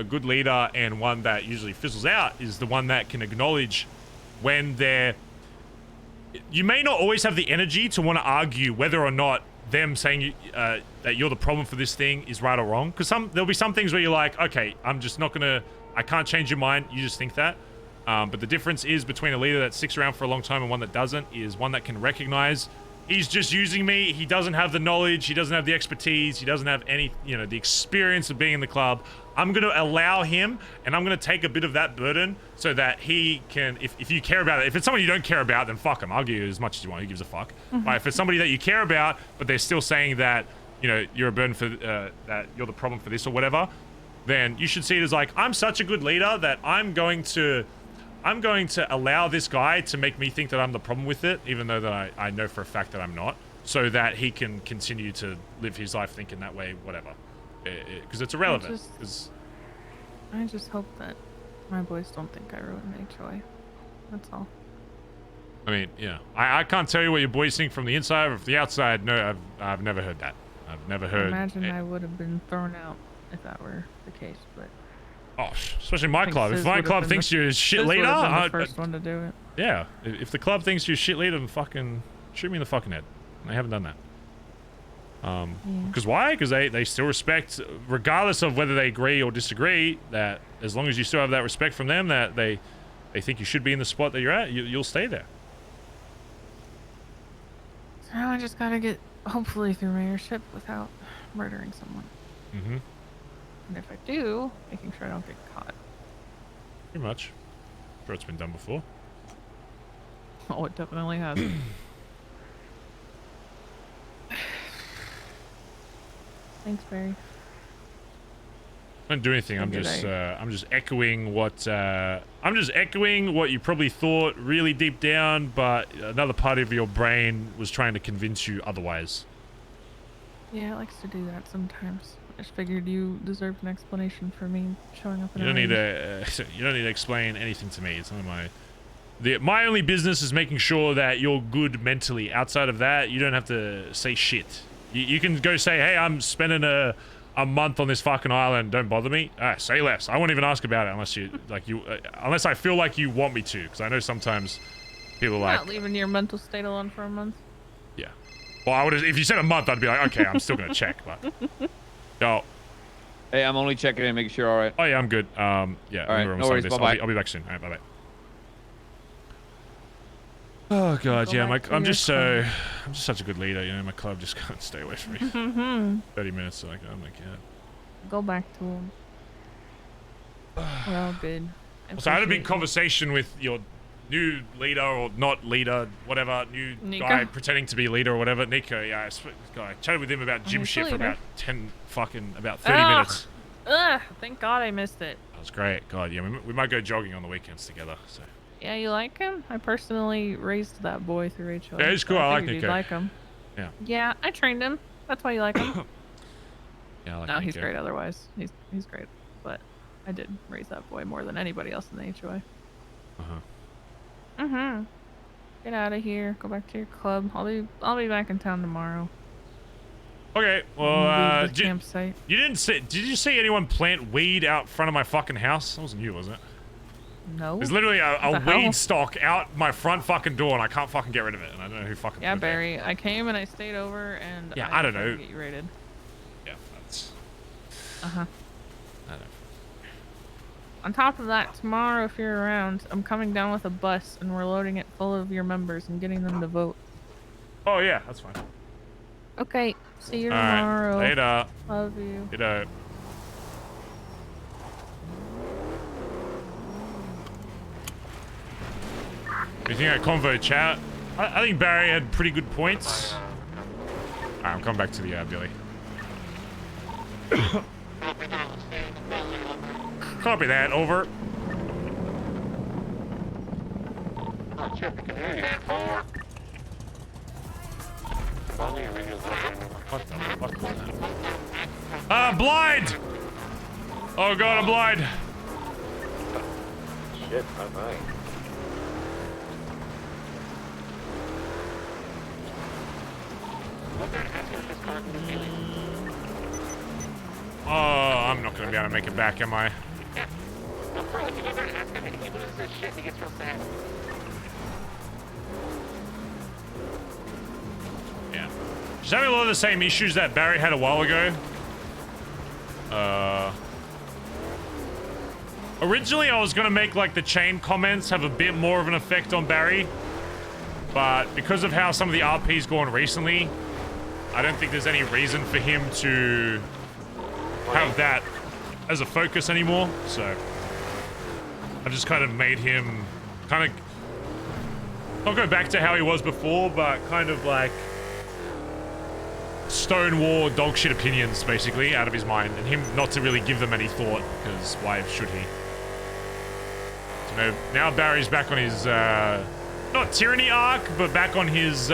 S3: good leader and one that usually fizzles out is the one that can acknowledge when they're... You may not always have the energy to want to argue whether or not them saying that you're the problem for this thing is right or wrong. Because there'll be some things where you're like, okay, I'm just not gonna... I can't change your mind. You just think that. But the difference is between a leader that sticks around for a long time and one that doesn't is one that can recognize he's just using me. He doesn't have the knowledge. He doesn't have the expertise. He doesn't have any, the experience of being in the club. I'm going to allow him, and I'm going to take a bit of that burden so that he can, if you care about it, if it's someone you don't care about, then fuck him. Argue as much as you want. Who gives a fuck? But if it's somebody that you care about, but they're still saying that, you know, you're a burden for that you're the problem for this or whatever, then you should see it as like, I'm such a good leader that I'm going to allow this guy to make me think that I'm the problem with it, even though that I know for a fact that I'm not, so that he can continue to live his life thinking that way, whatever. Because it's irrelevant.
S20: I just hope that my boys don't think I ruined HOA. That's all.
S3: I mean, yeah. I can't tell you what your boys think from the inside or from the outside. No, I've never heard that. I've never heard.
S20: I imagine I would have been thrown out if that were the case, but.
S3: Oh, especially my club. If my club thinks you're a shit leader,
S20: I'm the first one to do it.
S3: Yeah. If the club thinks you're a shit leader, then fucking shoot me in the fucking head. And they haven't done that. Because why? Because they still respect, regardless of whether they agree or disagree, that as long as you still have that respect from them, that they think you should be in the spot that you're at, you'll stay there.
S20: So now I just gotta get, hopefully, through mayorship without murdering someone.
S3: Mm-hmm.
S20: And if I do, making sure I don't get caught.
S3: Pretty much. Sure, it's been done before.
S20: Oh, it definitely has. Thanks, Barry.
S3: I don't do anything. I'm just echoing what you probably thought really deep down, but another part of your brain was trying to convince you otherwise.
S20: Yeah, it likes to do that sometimes. I just figured you deserved an explanation for me showing up in
S3: You don't need to explain anything to me. It's none of my only business is making sure that you're good mentally. Outside of that, you don't have to say shit. You can go say, hey, I'm spending a month on this fucking island. Don't bother me. Say less. I won't even ask about it unless I feel like you want me to. Because I know sometimes people are like,
S20: not leaving your mental state alone for a month.
S3: Yeah. Well, I would. If you said a month, I'd be like, okay, I'm still gonna check. But yo.
S18: Hey, I'm only checking in, making sure you're all right.
S3: Oh yeah, I'm good. Yeah.
S18: All right. No worries. Bye-bye.
S3: I'll be back soon. All right. Bye bye. Oh god, yeah, I'm just such a good leader, you know, my club just can't stay away from me. 30 minutes, like, oh my god.
S20: Go back to him. We're all good.
S3: So I had a big conversation with your new leader, or not leader, whatever,
S20: Nico?
S3: guy pretending to be leader or whatever, Nico, yeah, I chatted with him about gym shit for about 30 minutes.
S20: Ugh, thank god I missed it.
S3: That was great, god, yeah, we might go jogging on the weekends together, so.
S20: Yeah, you like him? I personally raised that boy through HOA.
S3: Yeah, he's cool. I like Nico.
S20: You'd like him.
S3: Yeah.
S20: Yeah, I trained him. That's why you like him.
S3: Yeah, I like
S20: no,
S3: Nico.
S20: he's great otherwise. He's great. But I did raise that boy more than anybody else in the HOA.
S3: Uh-huh.
S20: Get out of here. Go back to your club. I'll be back in town tomorrow.
S3: Okay, well,
S20: campsite.
S3: Did you see anyone plant weed out front of my fucking house? That wasn't you, was it?
S20: No.
S3: There's literally a weed stock out my front fucking door, and I can't fucking get rid of it. And I don't know who fucking.
S20: Yeah, Barry. I came and I stayed over, and
S3: yeah, I don't know.
S20: To get you rated.
S3: Yeah, that's.
S20: I don't
S3: know.
S20: On top of that, tomorrow, if you're around, I'm coming down with a bus, and we're loading it full of your members and getting them to vote.
S3: Oh yeah, that's fine.
S20: Okay. See you
S3: All right,
S20: tomorrow.
S3: later.
S20: Love you.
S3: Later. You think that convo chat? I think Barry had pretty good points. Alright, I'm coming back to the Billy. Copy that, over. What the fuck was that? Blind! Oh god, I'm blind.
S16: Shit, bye-bye.
S3: Oh, I'm not gonna be able to make it back, am I? Yeah. Just having a lot of the same issues that Barry had a while ago. Originally, I was gonna make like the chain comments have a bit more of an effect on Barry, but because of how some of the RP's gone recently, I don't think there's any reason for him to have that as a focus anymore. So I just kind of made him kind of not go back to how he was before, but kind of like stonewall dogshit opinions, basically, out of his mind, and him not to really give them any thought, because why should he? So now Barry's back on his, not tyranny arc, but back on his,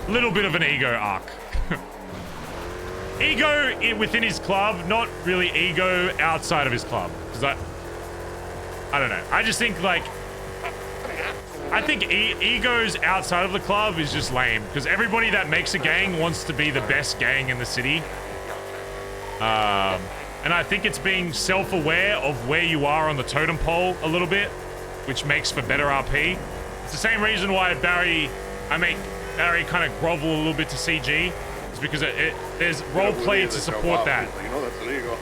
S3: little bit of an ego arc. Ego within his club, not really ego outside of his club. Because I don't know. I just think, like, I think egos outside of the club is just lame. Because everybody that makes a gang wants to be the best gang in the city. And I think it's being self-aware of where you are on the totem pole a little bit, which makes for better RP. It's the same reason why Barry kind of grovel a little bit to CG. It's because there's role play to support that.
S4: You know that's illegal.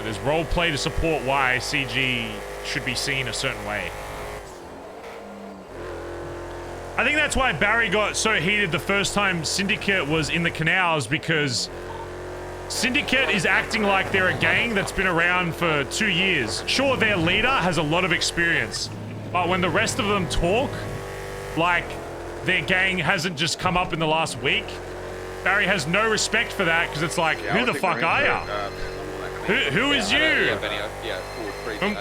S3: There's role play to support why CG should be seen a certain way. I think that's why Barry got so heated the first time Syndicate was in the canals, because Syndicate is acting like they're a gang that's been around for 2 years. Sure, their leader has a lot of experience, but when the rest of them talk like their gang hasn't just come up in the last week, Barry has no respect for that, because it's like, who the fuck are ya? Who is you?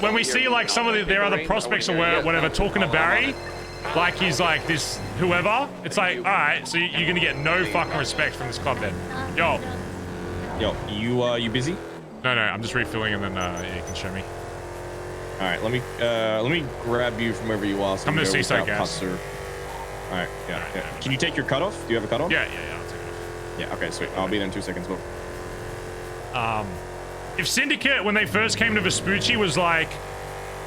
S3: When we see like some of their other prospects or whatever talking to Barry, like he's like this whoever, it's like, all right, so you're gonna get no fucking respect from this club then. Yo,
S11: you busy?
S3: No, I'm just refilling, and then yeah, you can show me.
S11: All right, let me grab you from wherever you are. So
S3: I'm gonna see Seaside Gas.
S11: All right, yeah. Can you take your cutoff? Do you have a cutoff?
S3: Yeah, I'll take it off.
S11: Yeah, okay, sweet. I'll be there in 2 seconds.
S3: If Syndicate, when they first came to Vespucci, was like,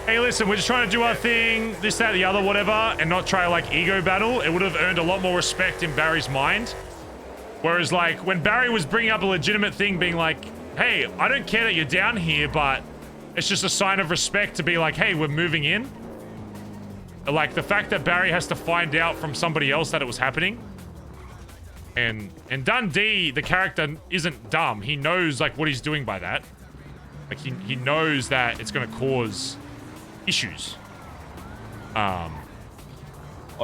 S3: hey, listen, we're just trying to do our thing, this, that, the other, whatever, and not try like ego battle, it would have earned a lot more respect in Barry's mind. Whereas like when Barry was bringing up a legitimate thing, being like, hey, I don't care that you're down here, but it's just a sign of respect to be like, hey, we're moving in. Like the fact that Barry has to find out from somebody else that it was happening. And Dundee, the character, isn't dumb. He knows like what he's doing by that. Like he knows that it's gonna cause issues. Oh,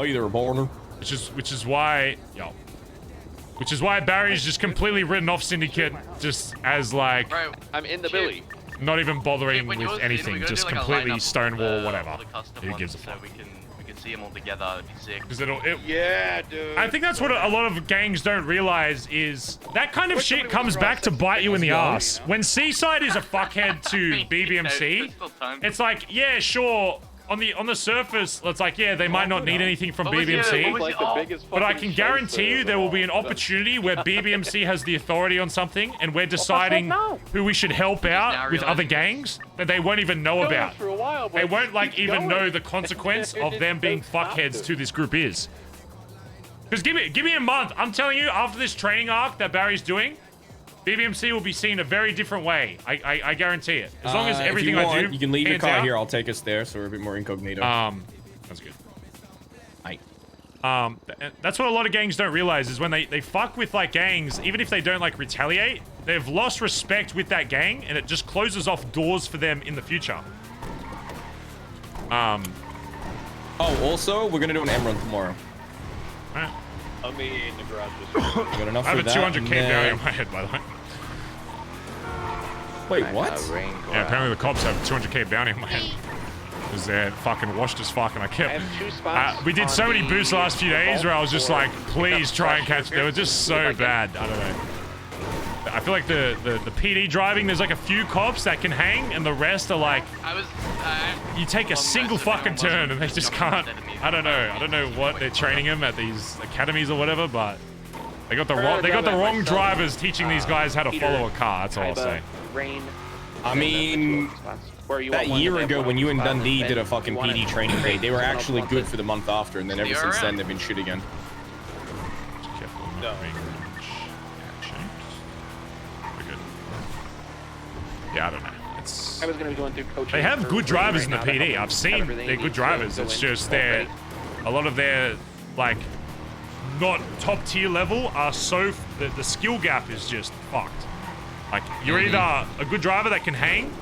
S11: you're a border.
S3: Which is why Barry's just completely written off Syndicate, just as like,
S1: Bro, I'm in the Billy.
S3: not even bothering with anything, just
S1: like
S3: completely stonewall whatever. Who gives a fuck?
S1: So we can see them all together. It'd be sick.
S3: Because
S13: yeah, dude.
S3: I think that's what a lot of gangs don't realize is that kind of shit comes back to bite you in the ass. When Seaside is a fuckhead to BBMC, it's like, yeah, sure. On the surface, it's like, yeah, they might not need anything from BBMC, but I can guarantee you there will be an opportunity where BBMC has the authority on something, and we're deciding who we should help out with other gangs that they won't even know about. They won't like even know the consequence of them being fuckheads to this group is. Because give me a month. I'm telling you, after this training arc that Barry's doing, BBMC will be seen a very different way. I guarantee it. As long as everything I do,
S11: you can leave your car here. I'll take us there, so we're a bit more incognito.
S3: That's good. That's what a lot of gangs don't realize is when they fuck with like gangs, even if they don't like retaliate, they've lost respect with that gang, and it just closes off doors for them in the future.
S11: Oh, also, we're gonna do an M run tomorrow.
S3: Alright.
S8: I'll be in the garage.
S11: Good enough
S3: I have
S11: for
S3: a
S11: that,
S3: 200k bounty on my head, by the way.
S11: Wait, what?
S3: Yeah, apparently the cops have 200k bounty on my head. Because they're fucking washed as fuck, and I kept... we did so many boosts the last few days where I was just like, please try and catch... They were just so bad. I don't know. I feel like the PD driving, there's like a few cops that can hang, and the rest are like... you take a single fucking turn, and they just can't... I don't know what they're training them at these academies or whatever, but... They got the wrong drivers teaching these guys how to follow a car, that's all I'll say.
S11: I mean, that year ago when you and Dundee did a fucking PD training day, they were actually good for the month after, and then ever since then they've been shit again.
S3: Yeah, I don't know.
S6: I was gonna be going through coaching.
S3: They have good drivers in the PD. I've seen they're good drivers. It's just a lot of their like not top tier level are so the skill gap is just fucked. Like you're either a good driver that can hang,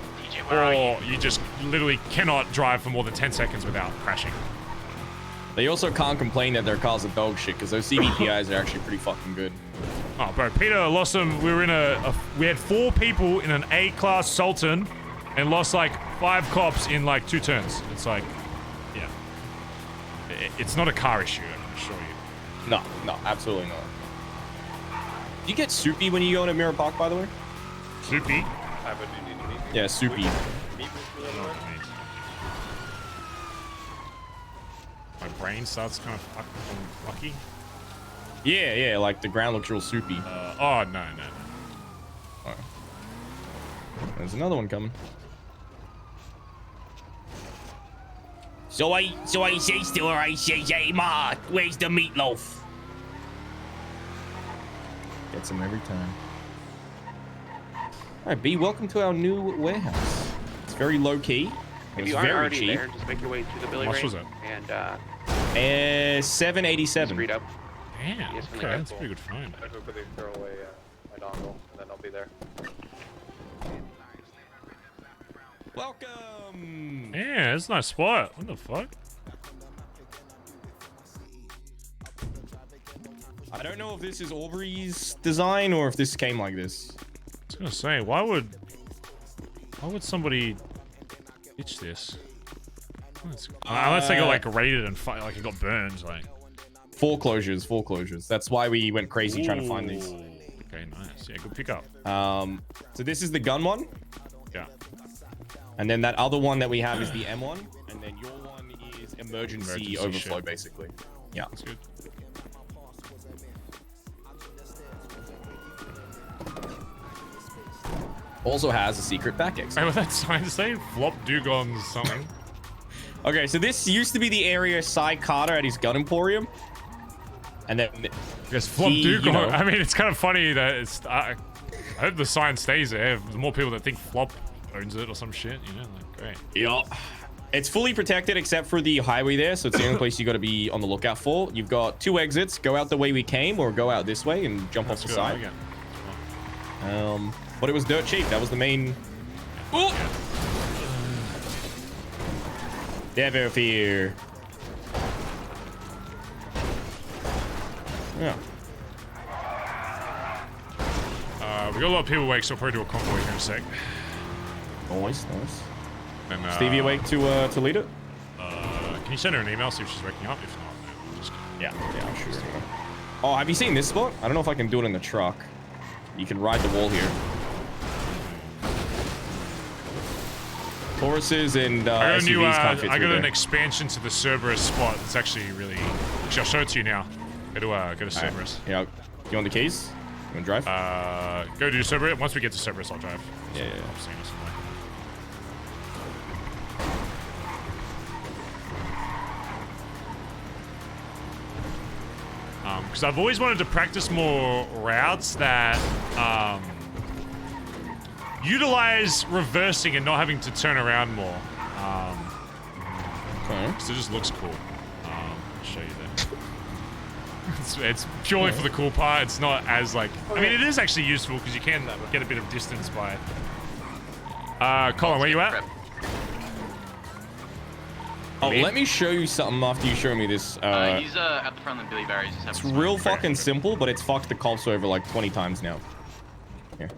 S3: or you just literally cannot drive for more than 10 seconds without crashing.
S11: They also can't complain that their cars are dog shit because those CVPIs are actually pretty fucking good.
S3: Oh, bro, Peter lost them. We were in we had 4 people in an A-class Sultan and lost like 5 cops in like 2 turns. It's like, yeah. It's not a car issue, I can assure you.
S11: No, absolutely not. Do you get soupy when you go into Mirror Park, by the way?
S3: Soupy?
S11: Yeah, soupy.
S3: My brain starts kind of fucky.
S11: Yeah, like the ground looks real soupy.
S3: Oh, no.
S11: Right. There's another one coming.
S10: So I says to her, I says, hey ma, where's the meatloaf?
S11: Gets them every time. All right, B, welcome to our new warehouse. It's very low key.
S6: If
S11: It's
S6: you aren't
S11: very
S6: already
S11: cheap.
S6: there, just make your way to the Billy
S3: How much
S6: Ray.
S3: was it?
S6: And
S11: 787.
S6: read up.
S3: Damn,
S6: Yes,
S3: okay, that's a pretty good find.
S8: I go quickly throw away my dongle, and then I'll be there.
S11: Welcome.
S3: Yeah, it's a nice spot. What the fuck?
S11: I don't know if this is Aubrey's design or if this came like this.
S3: I was gonna say, why would somebody ditch this? Unless they got like raided and like it got burned, like.
S11: Foreclosures. That's why we went crazy trying to find these.
S3: Okay, nice. Yeah, good pickup.
S11: So this is the gun one.
S3: Yeah.
S11: And then that other one that we have is the M1, and then your one is emergency overflow,
S3: shit.
S11: basically. Yeah.
S3: That's good.
S11: Also has a secret back exit.
S3: Hey, what that sign say? Flop Dugons something.
S11: Okay, so this used to be the area Cy Carter at his gun emporium. And then
S3: Yes, Flop Dugon. I mean, it's kind of funny that it's. I hope the sign stays there. There's more people that think Flop owns it or some shit. You know, like great.
S11: Yeah. It's fully protected except for the highway there, so it's the only place you got to be on the lookout for. You've got 2 exits. Go out the way we came, or go out this way and jump off the side. But it was dirt cheap. That was the main. Ooh! Never fear. Yeah.
S3: We got a lot of people awake, so we'll probably do a convoy here in a sec.
S11: Nice.
S3: And,
S11: Stevie awake to lead it?
S3: Can you send her an email, see if she's waking up? If not, we'll just...
S11: Yeah, I'm sure. Oh, have you seen this spot? I don't know if I can do it in the truck. You can ride the wall here. Tauruses and SUVs can't fit
S3: I got
S11: through
S3: an
S11: there.
S3: expansion to the Cerberus spot. It's actually really... Actually, I'll show it to you now. Go to Cerberus.
S11: Yeah. You want the keys? You want to drive?
S3: Go do Cerberus. Once we get to Cerberus, I'll drive.
S11: Yeah.
S3: I've seen it somewhere. Because I've always wanted to practice more routes that utilize reversing and not having to turn around more. Because it just looks cool. I'll show you that. It's purely for the cool part. It's not as like... I mean, it is actually useful because you can get a bit of distance by... Colin, where you at?
S11: Oh, let me show you something after you show me this.
S1: He's at the front of the Billy Barry's.
S11: It's real fucking simple, but it's fucked the cops over like 20 times now. Here.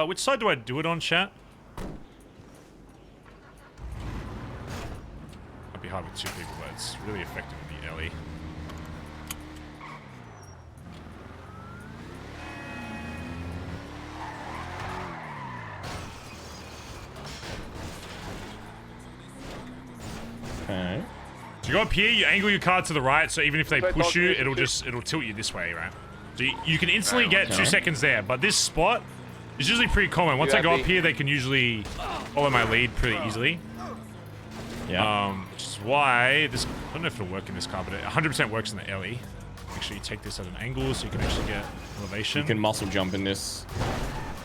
S3: Which side do I do it on, chat? Might be hard with 2 people, but it's really effective with the LE.
S11: Okay.
S3: So you go up here, you angle your car to the right, so even if they push you, it'll tilt you this way, right? So you can instantly get 2 seconds there, but this spot is usually pretty common. Once I go up here, they can usually follow my lead pretty easily.
S11: Yeah.
S3: Which is why this, I don't know if it'll work in this car, but it 100% works in the LE. Make sure you take this at an angle so you can actually get elevation.
S11: You can muscle jump in this.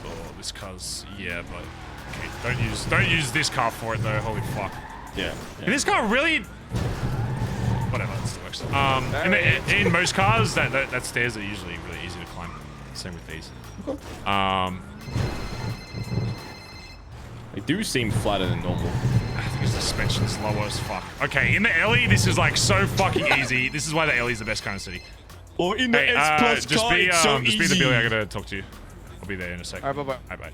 S3: Oh, this car's, yeah, but okay, don't use this car for it though. Holy fuck.
S11: Yeah.
S3: And this car really, whatever, it still works. In most cars, that stairs are usually really easy to climb. Same with these.
S11: do seem flatter than normal.
S3: I think the suspension's lower as fuck. Okay, in the Ellie, this is like so fucking easy. This is why the Ellie's the best kind of city.
S11: Or in the S Plus car, it's so
S3: just
S11: easy.
S3: be the Billy. I gotta talk to you. I'll be there in a second.
S13: All right, bye-bye.
S3: Bye-bye.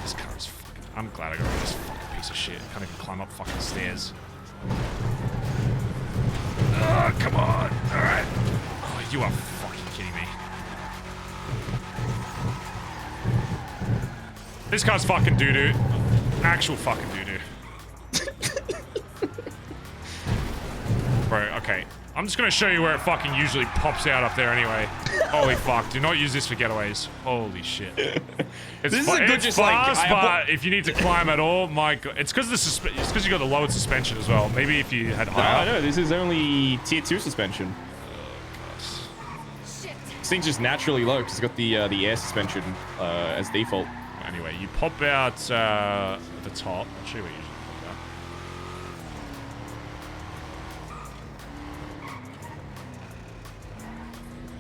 S3: This car is fucking... I'm glad I got rid of this fucking piece of shit. I can't even climb up fucking stairs. Oh, come on. All right. Oh, you are fucking kidding me. This car's fucking doo-doo. Actual fucking doo-doo. Bro, okay. I'm just gonna show you where it fucking usually pops out up there anyway. Holy fuck. Do not use this for getaways. Holy shit. It's
S11: This is a good
S3: it's
S11: just
S3: fast,
S11: like...
S3: but if you need to climb at all, my god. It's because you got the lowered suspension as well. Maybe if you had higher.
S11: No, this is only tier 2 suspension. This thing's just naturally low because it's got the air suspension as default.
S3: Anyway, you pop out at the top. I'll show you what you usually pop out.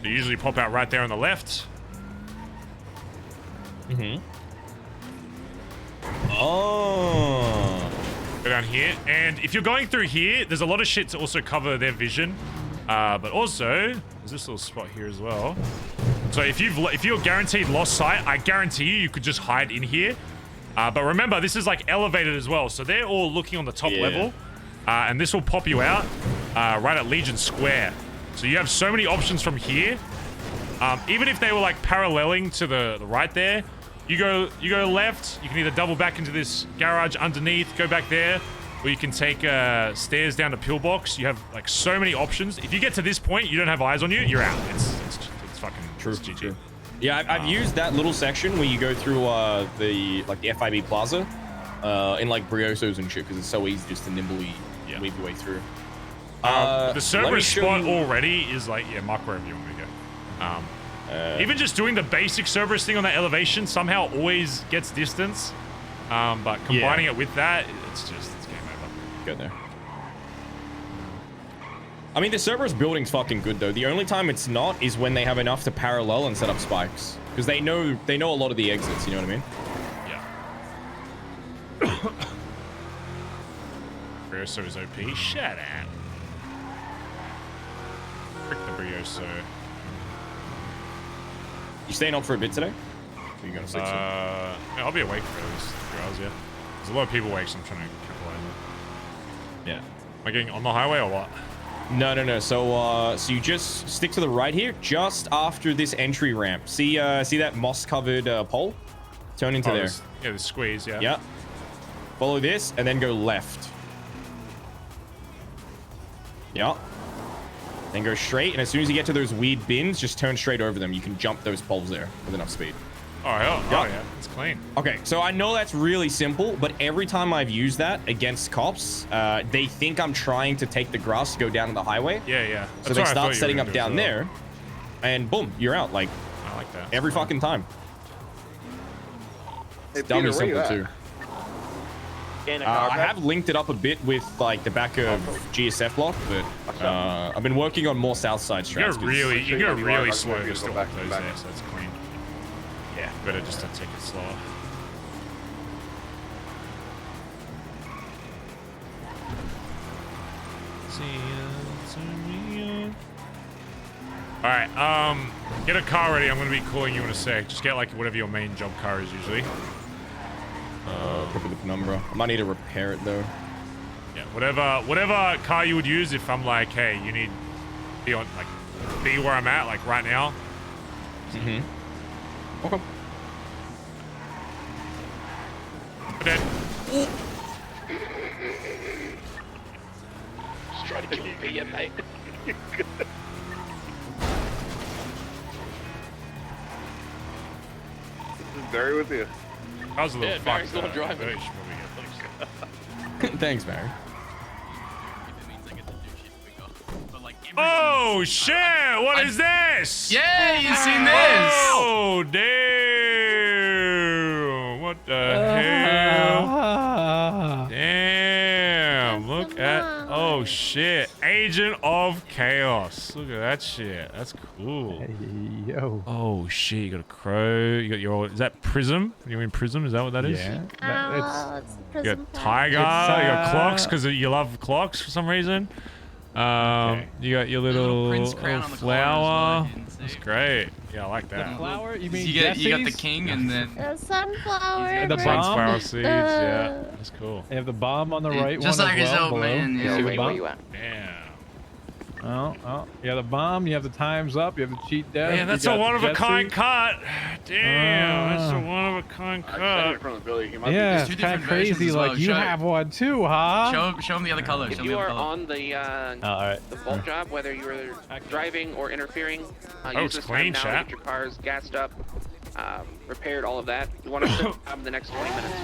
S3: They usually pop out right there on the left.
S11: Oh.
S3: Go down here. And if you're going through here, there's a lot of shit to also cover their vision. But also, there's this little spot here as well. So if you're guaranteed lost sight, I guarantee you could just hide in here. But remember, this is like elevated as well. So they're all looking on the top level. And this will pop you out right at Legion Square. So you have so many options from here. Even if they were like paralleling to the right there, you go left, you can either double back into this garage underneath, go back there, or you can take stairs down to Pillbox. You have like so many options. If you get to this point, you don't have eyes on you, you're out. It's fucking true. It's GG.
S11: True. Yeah, I've used that little section where you go through the FIB Plaza in like Briosos and shit because it's so easy just to nimbly weave your way through.
S3: The Cerberus spot already is like, mark wherever you want me to go. Even just doing the basic Cerberus thing on that elevation somehow always gets distance. But combining it with that, it's game over.
S11: Go there. I mean, the Cerberus building's fucking good though. The only time it's not is when they have enough to parallel and set up spikes. Because they know a lot of the exits, you know what I mean?
S3: Yeah. Brioso is OP. Shut up. Frick the Brioso.
S11: You staying up for a bit today? Or you going to sleep soon?
S3: I'll be awake for at least 3 hours, yeah. There's a lot of people awake, so I'm trying to capitalize on it.
S11: Yeah.
S3: Am I getting on the highway or what?
S11: No. So you just stick to the right here, just after this entry ramp. See that moss-covered pole? Turn into there.
S3: The squeeze, yeah.
S11: Yeah. Follow this, and then go left. Yeah. Then go straight, and as soon as you get to those weird bins, just turn straight over them. You can jump those poles there with enough speed.
S3: Oh yeah, it's clean.
S11: Okay, so I know that's really simple, but every time I've used that against cops, they think I'm trying to take the grass to go down to the highway.
S3: Yeah.
S11: So they start setting up down there, and boom, you're out. Like,
S3: I like that.
S11: Every fucking time.
S4: Hey,
S11: Dummy
S4: Peter, where you
S11: simple
S4: at?
S11: too. I have linked it up a bit with like the back of GSF block, but I've been working on more south side strats.
S3: You go really slow to still back those there, so it's clean. Yeah, better just to take it slower. All right, get a car ready. I'm gonna be calling you in a sec. Just get like whatever your main job car is usually.
S11: Copy the penumbra. I might need to repair it though.
S3: Yeah, whatever car you would use if I'm like, hey, you need be where I'm at, like right now.
S11: Okay.
S3: Dead.
S6: Just try to kill me, mate.
S4: Is Barry with you?
S3: I was a little
S6: Barry's
S3: fucked
S6: not driving.
S3: Barry should probably get
S11: Thanks, Barry.
S3: Oh shit! What is this?
S15: Yeah, you seen this?
S3: Oh damn! What the hell? Damn! Look at Oh shit! Agent of Chaos. Look at that shit. That's cool.
S5: Hey, yo.
S3: Oh shit! You got a crow. You got your. Is that Prism? You mean Prism? Is that what that is?
S5: Yeah.
S17: It's
S3: You got Tiger. You got clocks because you love clocks for some reason. You got your little
S15: prince crown on the collar as
S3: flower.
S15: well, you didn't
S3: That's
S15: say.
S3: great. Yeah, I like that.
S5: Flower? You mean
S15: you got the
S5: Jesse's?
S15: king and then
S17: The sunflower.
S5: And the
S3: Sunflower
S5: bomb?
S3: seeds. Yeah, that's cool.
S5: You have the bomb on the right
S15: just
S5: one
S15: like
S5: as
S15: his
S5: well,
S15: old
S5: below.
S15: man.
S5: You
S15: Yeah,
S5: see the
S6: Where
S5: bomb?
S6: you at?
S3: Damn.
S5: Oh, you have the bomb, you have the time's up, you have the cheat death.
S3: Man, that's
S5: you
S3: a
S5: got the
S3: one-of-a-kind
S5: Jesse.
S3: cut. Damn, that's a one-of-a-kind
S4: I
S3: cut.
S4: from the Billy. He might
S5: Yeah,
S15: There's
S5: it's
S15: two
S5: kind of
S15: different versions
S5: crazy.
S15: as well.
S5: Like, you
S15: Show-
S5: have one too, huh?
S15: show him the other color.
S6: If
S15: Show him
S6: you
S15: the
S6: are
S15: other color.
S6: on the
S5: All right.
S6: the vault job, whether you're driving or interfering,
S3: Oh,
S6: use
S3: it's
S6: this
S3: clean,
S6: time now to
S3: chat.
S6: get your cars gassed up, repaired, all of that. You want to sit in the next 20 minutes.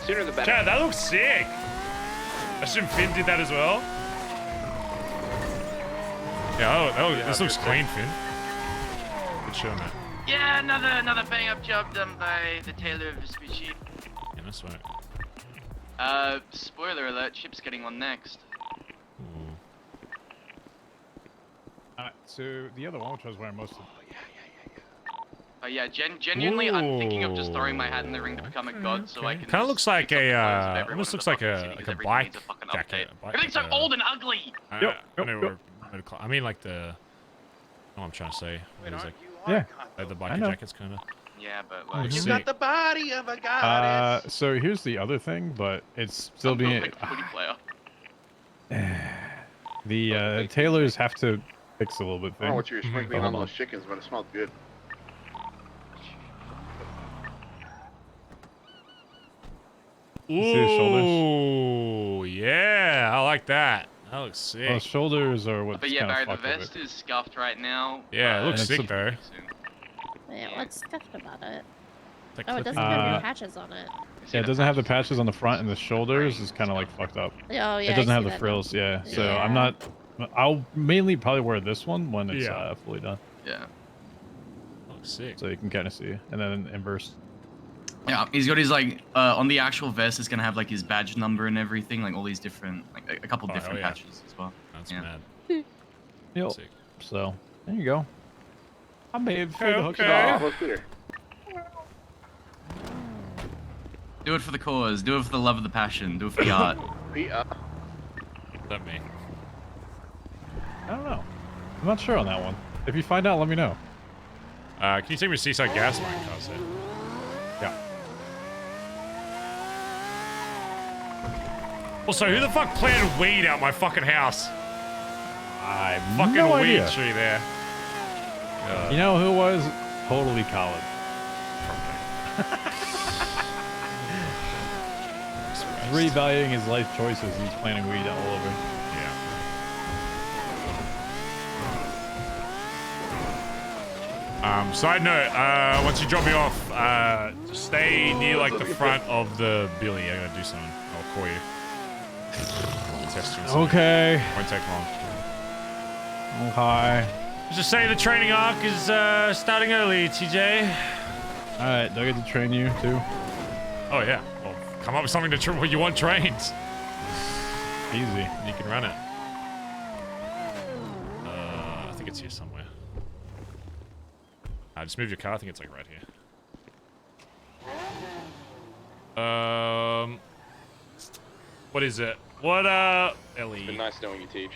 S6: Sooner the better.
S3: Chad, that looks sick. I assume Finn did that as well. Yeah, this looks clean, Finn. Good show, man.
S1: Yeah, another bang up job done by the tailor of the species.
S3: Yeah, that's right.
S1: Spoiler alert, Chip's getting one next.
S5: So the other one, which I was wearing most of.
S1: Oh yeah, genuinely, I'm thinking of just throwing my hat in the ring to become a god, so I can.
S3: Kind of looks like almost looks like a bike
S1: fucking
S3: jacket.
S1: update. Everything's so old and ugly.
S3: I mean, like the. Oh, I'm trying to say. What is it?
S5: Yeah.
S3: Like the
S5: I
S3: biker
S5: know.
S3: jackets, kind of.
S1: Yeah, but
S3: Oh,
S1: like.
S13: You
S3: sick.
S13: got the body of a goddess.
S5: So here's the other thing, but it's still being.
S1: Like a footy player.
S5: The tailors have to fix a little bit.
S4: I don't know what you were sprinkling on those chickens, but it smelled good.
S5: You see his shoulders?
S3: Ooh, yeah, I like that. That looks sick.
S5: Well, shoulders are what's
S1: But yeah,
S5: kind
S1: Barry,
S5: of
S1: the
S5: fucked with
S1: vest is scuffed right now.
S3: Yeah, it looks
S5: and it's
S3: sick, Barry.
S17: Yeah, what's scuffed about it?
S3: Like
S17: Oh, it doesn't have any patches on it.
S5: Yeah, it doesn't have the patches on the front, and the shoulders is kind of like fucked up.
S17: Oh, yeah,
S5: It
S17: I
S5: doesn't
S17: see
S5: have the
S17: that now.
S5: frills, yeah. So
S17: Yeah.
S5: I'm not. I'll mainly probably wear this one when it's
S3: Yeah.
S5: fully done.
S1: Yeah.
S3: Looks sick.
S5: So you can kind of see, and then inverse.
S15: Yeah, he's got his like on the actual vest. It's gonna have like his badge number and everything, like all these different, like a couple different
S3: yeah.
S15: patches as well.
S3: That's
S15: Yeah.
S3: mad.
S5: Yep.
S3: Sick.
S5: So there you go. I made for the hook.
S3: Okay.
S15: Do it for the cause. Do it for the love of the passion. Do it for the art.
S3: What's that mean?
S5: I don't know. I'm not sure on that one. If you find out, let me know.
S3: Can you take me to Seaside Gas Mine, Cosset?
S5: Yeah.
S3: Also, who the fuck planted weed out my fucking house?
S5: I have
S3: Fucking
S5: no
S3: weed
S5: idea.
S3: tree there.
S5: You know who was? Totally Colin. Reevaluating his life choices, he's planting weed all over.
S3: Side note, once you drop me off, stay near like the front of the Billy. I'm gonna do something. I'll call you. Test you or something.
S5: Okay.
S3: Won't take long.
S5: Oh, hi.
S3: Just say the training arc is starting early, TJ.
S5: All right, do I get to train you too?
S3: Oh yeah. Well, come up with something to what you want trained.
S5: Easy.
S3: You can run it. I think it's here somewhere. Just move your car. I think it's like right here. What is it? What Ellie?
S8: It's been nice knowing you, Teach.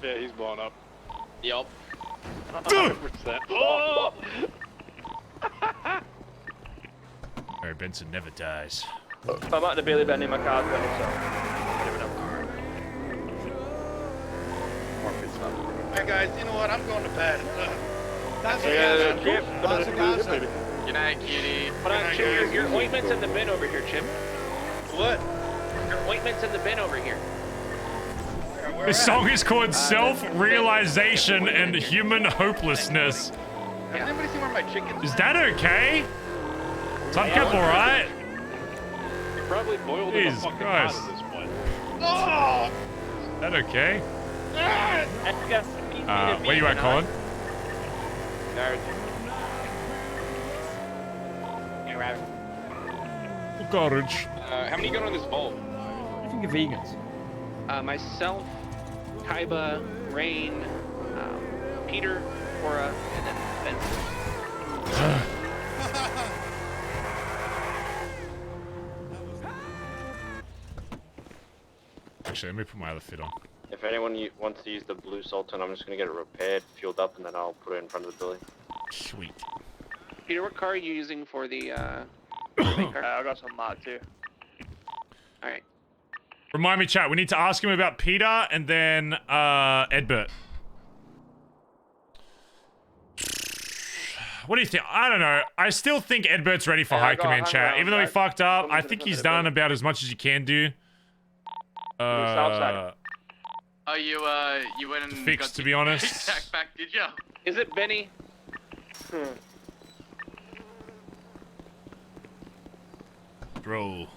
S13: Yeah, he's blown up.
S8: Yup.
S13: Oh!
S3: Barry Benson never dies.
S9: If I'm at the Bailey bend in my car's burning, so.
S13: Hey guys, you know what? I'm going to bed. That's
S1: Good night, cutie.
S6: Hold on, Chip, your ointment's in the bin over here, Chip.
S13: What?
S6: Your ointment's in the bin over here.
S3: This song is called Self-Realization and Human Hopelessness.
S13: Has anybody seen where my chickens?
S3: Is that okay? Some people, right?
S8: You probably boiled in a
S3: Jesus
S8: fucking
S3: Christ.
S8: pot at this point.
S13: Oh!
S3: Is that okay?
S9: Ah!
S3: Where you at, Colin?
S8: Garage.
S3: Garage.
S8: How many you got on this vault?
S10: What do you think of vegans?
S6: Myself, Kaiba, Rain, Peter, Cora, and then Benson.
S3: Actually, let me put my other fit on.
S16: If anyone wants to use the blue Sultan, I'm just gonna get it repaired, fueled up, and then I'll put it in front of the building.
S3: Sweet.
S6: Peter, what car are you using for the
S9: I got some mod too.
S6: Alright.
S3: Remind me, chat, we need to ask him about Peter and then Edbert. What do you think? I don't know. I still think Edbert's ready for high command, chat. Even though he fucked up, I think he's done about as much as he can do.
S1: Oh, you went and
S3: fixed,
S1: got
S3: to be honest.
S1: Tic-tac back, did ya?
S6: Is it Benny?
S3: Roll.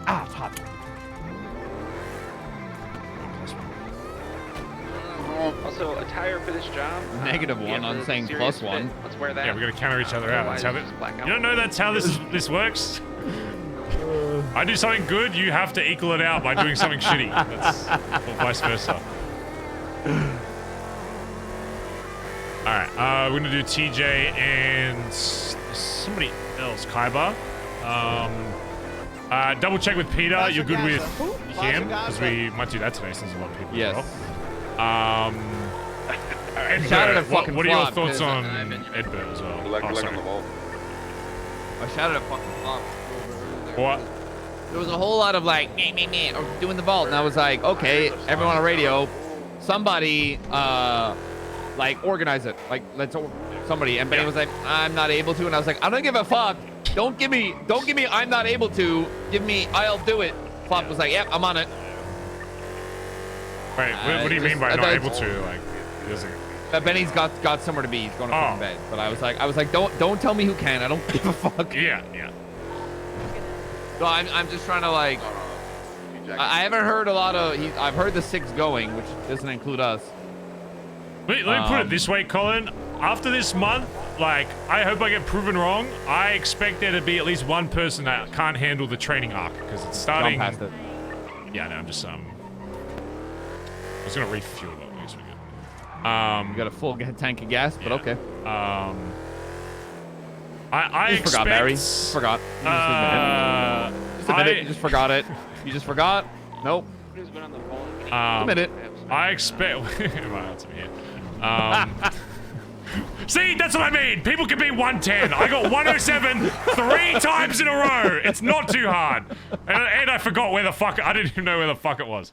S18: Ah, it's hot.
S6: Also, attire for this job.
S18: -1 on saying +1.
S6: Let's wear that.
S3: Yeah, we're gonna counter each other out. That's how it. You don't know that's how this works. I do something good, you have to equal it out by doing something shitty. That's or vice versa. All right, we're gonna do TJ and somebody else, Kaiba. Double check with Peter. You're good with him because we might do that today since a lot of people.
S18: Yes.
S3: As well.
S18: shouted at
S3: Edbert,
S18: fucking
S3: what are your
S18: Flop,
S3: thoughts
S18: 'cause
S3: on Edbert as well?
S4: Like
S3: Oh, sorry.
S4: on the wall.
S18: I shouted at fucking Flop.
S3: What?
S18: There was a whole lot of like, meh, meh, meh, or doing the vault, and I was like, okay, everyone on radio, somebody, like organize it, like let's somebody. And Benny was like, I'm not able to, and I was like, I don't give a fuck. Don't give me, I'm not able to. Give me, I'll do it. Flop was like, yep, I'm on it.
S3: Wait, what do you mean by not able to? Like, he doesn't.
S18: Benny's got somewhere to be. He's going to put in bed. But I was like, don't tell me who can. I don't give a fuck.
S3: Yeah.
S18: So I'm just trying to like. I haven't heard a lot of. I've heard the 6 going, which doesn't include us.
S3: Let me put it this way, Colin. After this month, like, I hope I get proven wrong. I expect there to be at least one person that can't handle the training arc because it's starting.
S18: Gone past it.
S3: Yeah, no, I'm just I was gonna refuel though. I guess we good.
S18: You got a full tank of gas, but okay.
S3: I
S18: you
S3: expect.
S18: Forgot, Barry. Just forgot. Just admit it. You just forgot it. You just forgot. Nope. Admit it.
S3: I expect. Well, that's me here. See, that's what I mean. People can be 110. I got 107 3 times in a row. It's not too hard. And I forgot where the fuck. I didn't even know where the fuck it was.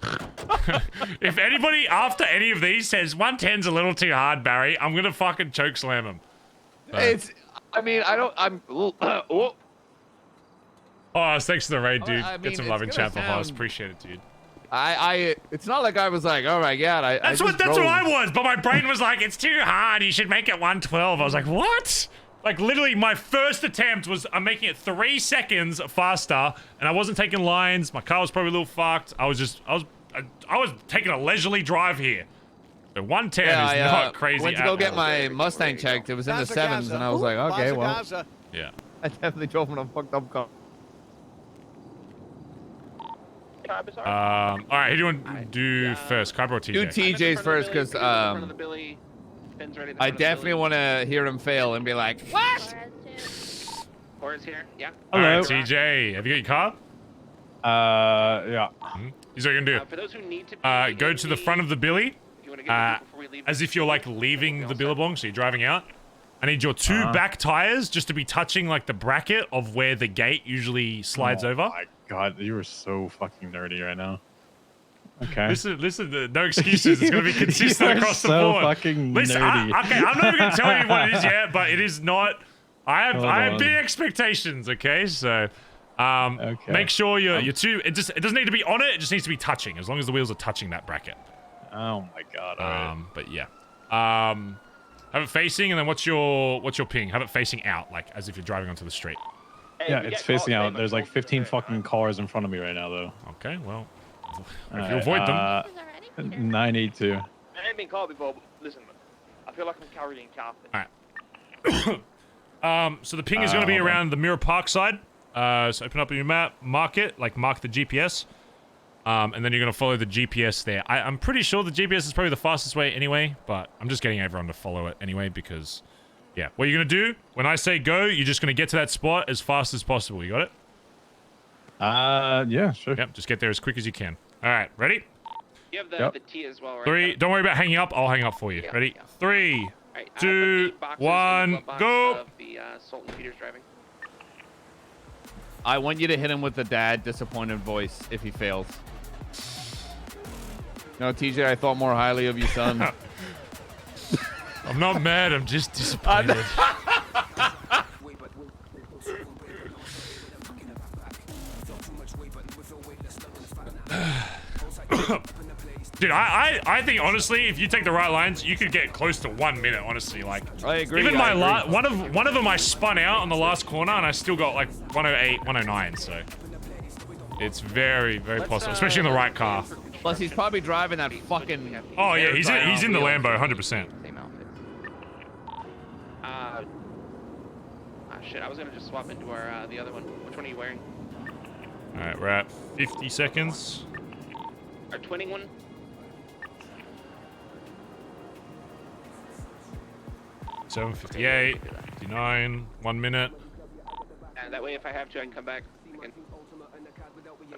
S3: If anybody after any of these says 110's a little too hard, Barry, I'm gonna fucking choke slam him.
S18: It's. I mean, I don't. I'm. Oh.
S3: Oh, thanks to the raid, dude.
S18: I mean,
S3: Get some love in chat for Hoss. Appreciate it, dude.
S18: It's not like I was like, oh my god.
S3: That's what I was, but my brain was like, it's too hard. You should make it 112. I was like, what? Like literally, my first attempt was I'm making it 3 seconds faster, and I wasn't taking lines. My car was probably a little fucked. I was taking a leisurely drive here. So 110 is not crazy.
S18: Went to go get my Mustang checked. It was in the 7s, and I was like, okay, well.
S3: Yeah.
S18: I definitely drove in a fucked up car.
S3: All right, who do you want to do first, Kaiba or TJ?
S18: Do TJ's first, because I definitely want to hear him fail and be like, what?
S6: Cora's here. Yeah.
S3: All right, TJ, have you got your car?
S5: Yeah.
S3: Here's what you're gonna do.
S6: For those who need to
S3: go to the front of the Billy, as if you're like leaving the Billabong, so you're driving out. I need your 2 back tires just to be touching like the bracket of where the gate usually slides over.
S5: Oh my god, you are so fucking nerdy right now. Okay.
S3: Listen, no excuses. It's gonna be consistent across the board.
S5: Fucking
S3: listen,
S5: nerdy.
S3: okay, I'm not even gonna tell you what it is yet, but it is not. I have big expectations. Okay, so make sure your 2. It doesn't need to be on it. It just needs to be touching. As long as the wheels are touching that bracket.
S5: Oh my god.
S3: But yeah. Have it facing, and then what's your ping? Have it facing out, like as if you're driving onto the street.
S5: Yeah, it's facing out. There's like 15 fucking cars in front of me right now, though.
S3: Okay, well, if you avoid them.
S5: 982.
S9: I ain't been caught before, but listen, I feel like I'm carrying carpet.
S3: Alright. So the ping is going to be around the Mirror Park side. So open up your map, mark it, like mark the GPS. And then you're going to follow the GPS there. I'm pretty sure the GPS is probably the fastest way anyway, but I'm just getting everyone to follow it anyway because, yeah. What you're going to do, when I say go, you're just going to get to that spot as fast as possible. You got it?
S5: Yeah, sure.
S3: Yep, just get there as quick as you can. All right, ready?
S6: You have the T as well, right?
S3: 3, don't worry about hanging up. I'll hang up for you. Ready? 3, 2, 1, go!
S6: Of the Salt and Peter's driving.
S18: I want you to hit him with the dad disappointed voice if he fails. No, TJ, I thought more highly of you, son.
S3: I'm not mad, I'm just disappointed. Dude, I think honestly, if you take the right lines, you could get close to 1 minute. Honestly, like
S18: I agree.
S3: Even my one of them I spun out on the last corner, and I still got like 108, 109. So it's very, very possible, especially in the right car.
S18: Plus, he's probably driving that fucking.
S3: Oh yeah, he's in the Lambo, 100%.
S6: Same outfit. Shit, I was gonna just swap into our the other one. Which one are you wearing?
S3: All right, we're at 50 seconds.
S6: Our twinning one.
S3: 7:58, 59, 1 minute.
S6: And that way, if I have to, I can come back. I can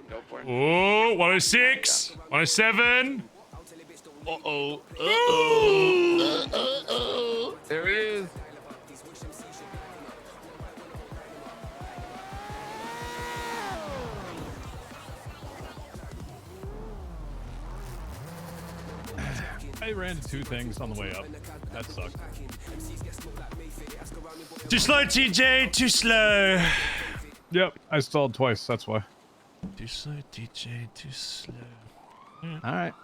S6: go for it.
S3: Oh, 106, 107.
S18: Uh-oh. There it is.
S5: I ran into 2 things on the way up. That sucked.
S3: Too slow, TJ. Too slow.
S5: Yep, I stalled twice. That's why.
S3: Too slow, TJ. Too slow.
S5: All right.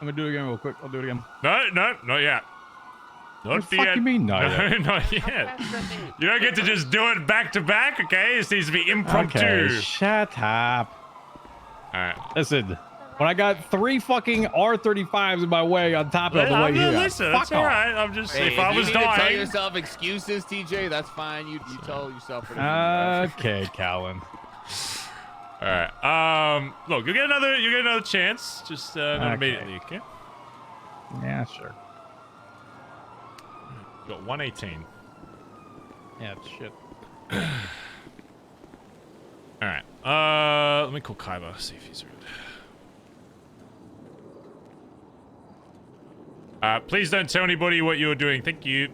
S5: I'm gonna do it again real quick. I'll do it again.
S3: No, not yet.
S5: What the fuck you mean, not yet?
S3: Not yet. You don't get to just do it back to back, okay? This needs to be impromptu.
S5: Okay, shut up.
S3: All right.
S5: Listen, when I got 3 fucking R35s in my way on top of the way here.
S3: Listen, that's all right. I'm just
S18: Hey,
S3: if I was
S18: you need to tell
S3: dying.
S18: yourself excuses, TJ, that's fine. You tell yourself.
S5: Okay, Callan.
S3: All right. Look, you get another chance. Just not immediately, okay?
S5: Yeah, sure.
S3: You got 118.
S5: Yeah, shit.
S3: All right. Let me call Kaiba. See if he's rude. Please don't tell anybody what you're doing. Thank you.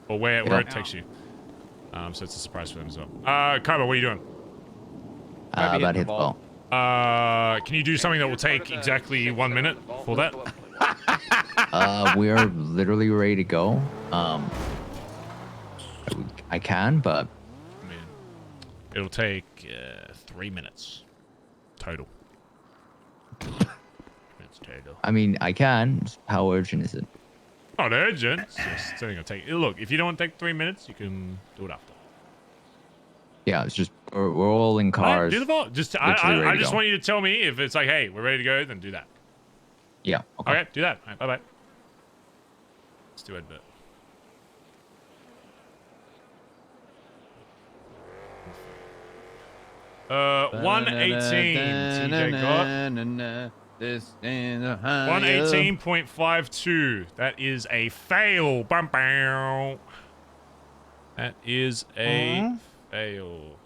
S3: Or where it takes you. So it's a surprise for them as well. Kaiba, what are you doing?
S2: About to hit the ball.
S3: Can you do something that will take exactly 1 minute for that?
S2: We are literally ready to go. I can, but
S3: I mean, it'll take 3 minutes total.
S2: I mean, I can. How urgent is it?
S3: Not urgent. It's only gonna take. Look, if you don't want to take 3 minutes, you can do it after.
S2: Yeah, it's just we're all in cars.
S3: Do the vault. Just I just want you to tell me if it's like, hey, we're ready to go. Then do that.
S2: Yeah.
S3: Okay. Do that. All right, bye bye. Let's do Edbert. Uh, 118. TJ got 118.52. That is a fail. Bum, bow. That is a fail.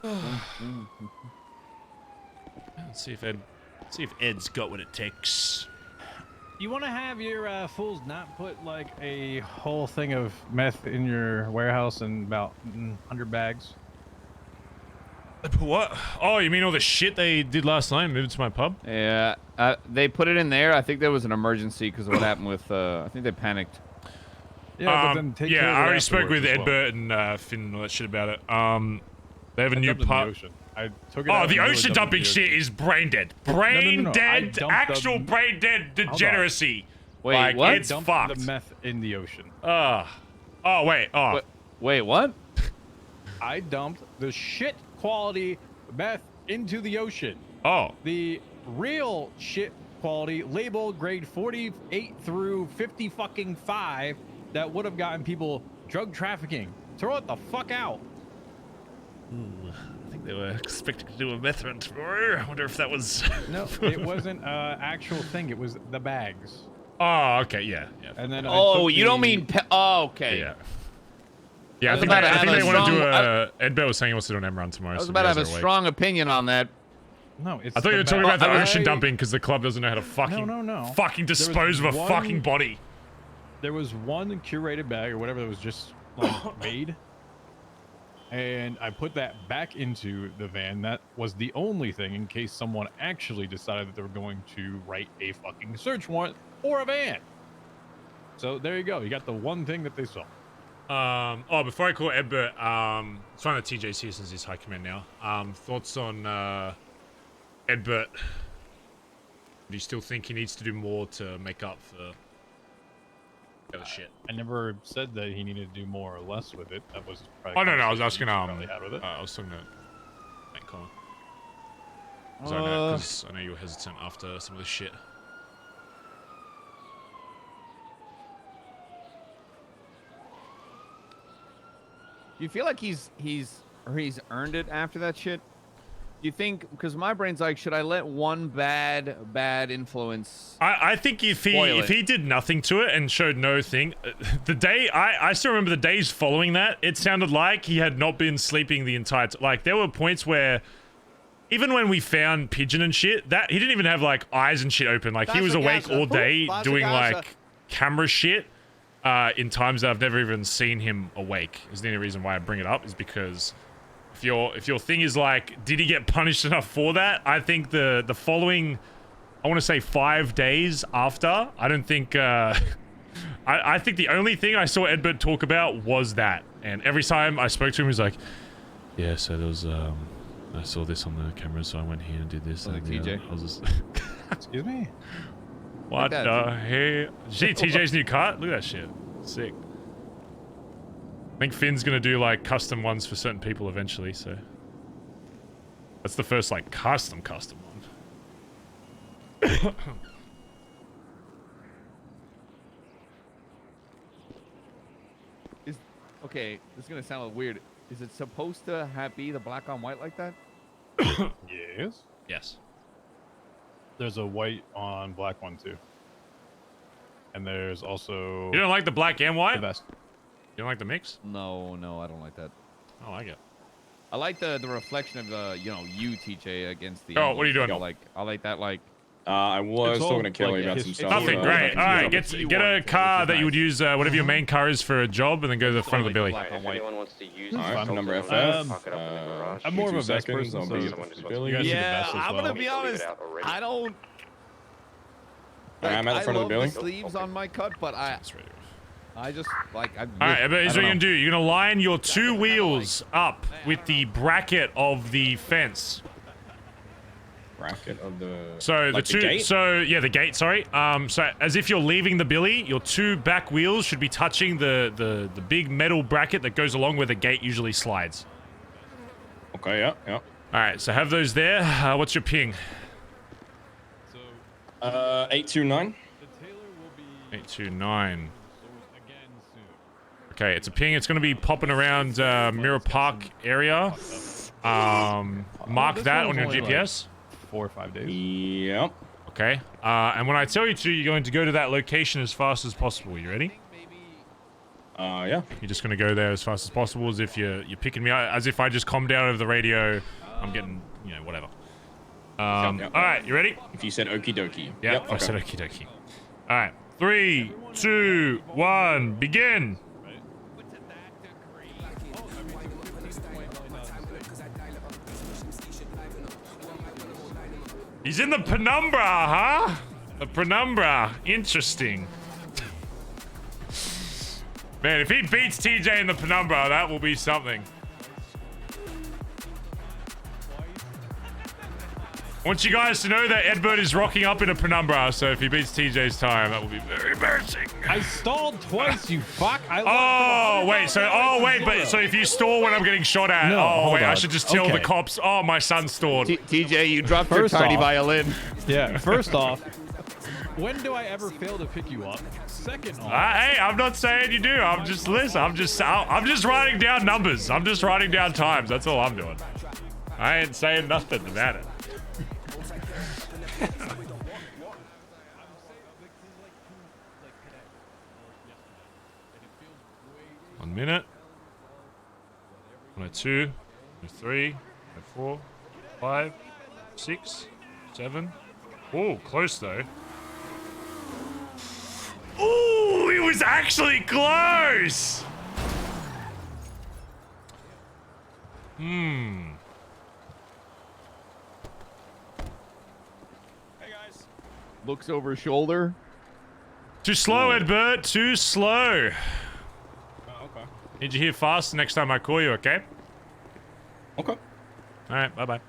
S3: Let's see if Ed's got what it takes.
S5: You want to have your fools not put like a whole thing of meth in your warehouse and about 100 bags?
S3: What? Oh, you mean all the shit they did last night? Moved to my pub?
S18: Yeah, they put it in there. I think there was an emergency because of what happened with. I think they panicked.
S5: Yeah, but then take care of it
S3: I already spoke with
S5: afterwards as
S3: Edbert and Finn and all that shit about it. They have a
S5: I
S3: new
S5: dumped it in the
S3: pub.
S5: ocean. I took it
S3: Oh,
S5: out
S3: the
S5: and literally
S3: ocean
S5: dumped it in
S3: dumping
S5: the
S3: shit
S5: ocean.
S3: is brain dead.
S5: No.
S3: Brain
S5: I
S3: dead.
S5: dumped
S3: Actual
S5: the-
S3: brain dead
S5: Hold on.
S3: degeneracy.
S18: Wait,
S3: like,
S18: what?
S3: It's
S5: dumped
S3: fucked.
S5: the meth in the ocean.
S3: Oh, wait. Oh.
S18: Wait, what?
S5: I dumped the shit quality meth into the ocean.
S3: Oh.
S5: The real shit quality labeled grade 48 through 50 fucking 5 that would have gotten people drug trafficking. Throw it the fuck out.
S3: Ooh, I think they were expecting to do a meth run tomorrow. I wonder if that was...
S5: No, it wasn't an actual thing. It was the bags.
S3: Oh, okay, yeah.
S5: And then
S18: Oh, you don't mean... Oh, okay.
S3: Yeah. Yeah,
S18: I
S3: I
S18: was
S3: think,
S18: about to
S3: I
S18: have
S3: think
S18: a
S3: they want to do
S18: strong-
S3: a... Ed Bell was saying he wants to do an M-run tomorrow.
S18: I was
S3: so
S18: about to
S3: you
S18: have a
S3: guys are awake.
S18: strong opinion on that.
S5: No, it's
S3: I thought you were talking about the ocean dumping because the club doesn't know how to fucking
S5: No.
S3: fucking dispose of a fucking body.
S5: There was one curated bag or whatever that was just like made, and I put that back into the van. That was the only thing in case someone actually decided that they were going to write a fucking search warrant for a van. So there you go. You got the one thing that they saw.
S3: Oh, before I call Edbert, it's fine that TJ's here since he's high command now. Thoughts on Edbert? Do you still think he needs to do more to make up for the other shit?
S5: I never said that he needed to do more or less with it. That was
S3: Oh no, I was asking
S5: I was
S3: talking to Matt Connor. Because I know you were hesitant after some of this shit.
S18: Do you feel like he's earned it after that shit? Do you think? Because my brain's like, should I let one bad influence?
S3: I think if he did nothing to it and showed no thing, the day I still remember the days following that, it sounded like he had not been sleeping the entire time. Like there were points where, even when we found Pigeon and shit, that he didn't even have like eyes and shit open. Like he was awake all day doing like camera shit. In times that I've never even seen him awake. Is the only reason why I bring it up is because if your thing is like, did he get punished enough for that? I think the following, I want to say 5 days after, I don't think I think the only thing I saw Edbert talk about was that. And every time I spoke to him, he's like, yeah, so there was I saw this on the camera, so I went here and did this.
S18: Like
S3: and,
S18: TJ.
S3: I was just
S5: Excuse me.
S3: What
S18: Like
S3: the
S18: that.
S3: hell? See TJ's new cart? Look at that shit. Sick. I think Finn's gonna do like custom ones for certain people eventually, so that's the first like custom one.
S18: Okay, this is gonna sound a little weird. Is it supposed to be the black on white like that?
S5: Yes.
S3: Yes.
S5: There's a white on black one too. And there's also...
S3: You don't like the black and white?
S5: The best.
S3: You don't like the mix?
S18: No, I don't like that.
S3: I like it.
S18: I like the reflection of you TJ against the.
S3: Oh, what are you doing?
S11: I
S18: like that like.
S11: I was
S5: It's all
S11: talking to Kelly
S5: like
S11: about
S5: his-
S11: some
S5: it's
S11: stuff.
S3: Nothing, great. All right, get a car that you would use, whatever your main car is for a job, and then go to the front of the billy.
S16: If anyone wants to use
S11: All right,
S16: this,
S11: number
S16: I'll
S11: FF.
S16: park it up in the garage.
S5: I'm more of a
S11: 2
S5: vest
S11: seconds,
S5: person,
S11: I'll
S5: so
S11: be
S5: you
S11: at
S5: guys
S11: the
S5: see the
S11: billy.
S5: best
S18: Yeah,
S5: as
S18: I'm
S5: well.
S18: gonna be honest. I don't.
S11: Alright, I'm at the front of the billy.
S18: I love the sleeves on my cut, but I just like.
S3: All right, but here's what you're gonna do. You're gonna line your 2 wheels up with the bracket of the fence.
S11: Bracket of the.
S3: So
S11: like
S3: the two.
S11: gate?
S3: So yeah, the gate. Sorry. So as if you're leaving the billy, your 2 back wheels should be touching the big metal bracket that goes along where the gate usually slides.
S11: Okay. Yeah.
S3: All right. So have those there. What's your ping?
S11: 829.
S3: 829. Okay, it's a ping. It's going to be popping around Mirror Park area. Mark that on your GPS.
S5: 4 or 5 days.
S11: Yep.
S3: Okay. And when I tell you to, you're going to go to that location as fast as possible. You ready?
S11: Yeah.
S3: You're just going to go there as fast as possible, as if you're picking me up, as if I just calmed down over the radio. I'm getting, whatever.
S11: Yep.
S3: All right, you ready?
S11: If you said okie dokie.
S3: Yep, I
S11: okay.
S3: said okie dokie. All right, 3, 2, 1, begin. He's in the penumbra, huh? The penumbra. Interesting. Man, if he beats TJ in the penumbra, that will be something. I want you guys to know that Edbert is rocking up in a penumbra, so if he beats TJ's time, that will be very embarrassing.
S5: I stalled twice, you fuck.
S3: So if you stall when I'm getting shot at, I should just tell the cops, my son stalled.
S18: TJ, you dropped your
S5: First
S18: tiny
S5: off-
S18: violin.
S5: Yeah, first off, When do I ever fail to pick you up? Second off.
S3: Hey, I'm not saying you do. I'm just listen. I'm just writing down numbers. I'm just writing down times. That's all I'm doing. I ain't saying nothing about it. 1 minute. 102, 103, 104, 5, 6, 7. Oh, close though. Oh, it was actually close.
S18: Looks over his shoulder.
S3: Too slow, Edbert. Too slow.
S5: Okay.
S3: Need you here fast next time I call you, okay?
S11: Okay.
S3: All right, bye-bye.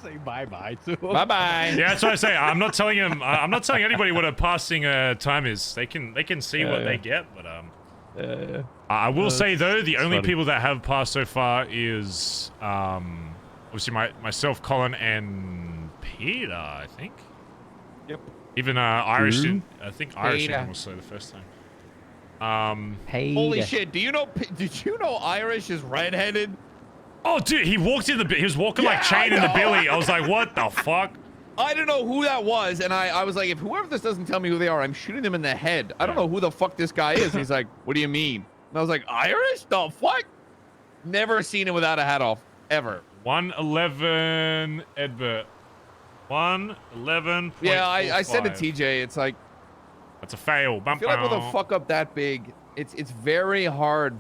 S5: Say bye-bye to him.
S18: Bye-bye.
S3: Yeah, that's what I say. I'm not telling him. I'm not telling anybody what a passing time is. They can see what they get, but I will say though, the only people that have passed so far is obviously myself, Colin, and Peter. I think.
S11: Yep.
S3: Even Irish.
S18: True.
S3: I think Irish
S18: Peter.
S3: didn't also the first time.
S18: Holy shit! Did you know Irish is redheaded?
S3: Oh, dude, he walked in he was walking like chain in the billy. I was like, what the fuck?
S18: I didn't know who that was, and I was like, if whoever this doesn't tell me who they are, I'm shooting them in the head. I don't know who the fuck this guy is. And he's like, what do you mean? And I was like, Irish? The fuck? Never seen him without a hat off, ever.
S3: 111, Edbert. 111.
S18: Yeah, I said to TJ, it's like,
S3: that's a fail.
S18: I feel like with a fuck up that big, it's very hard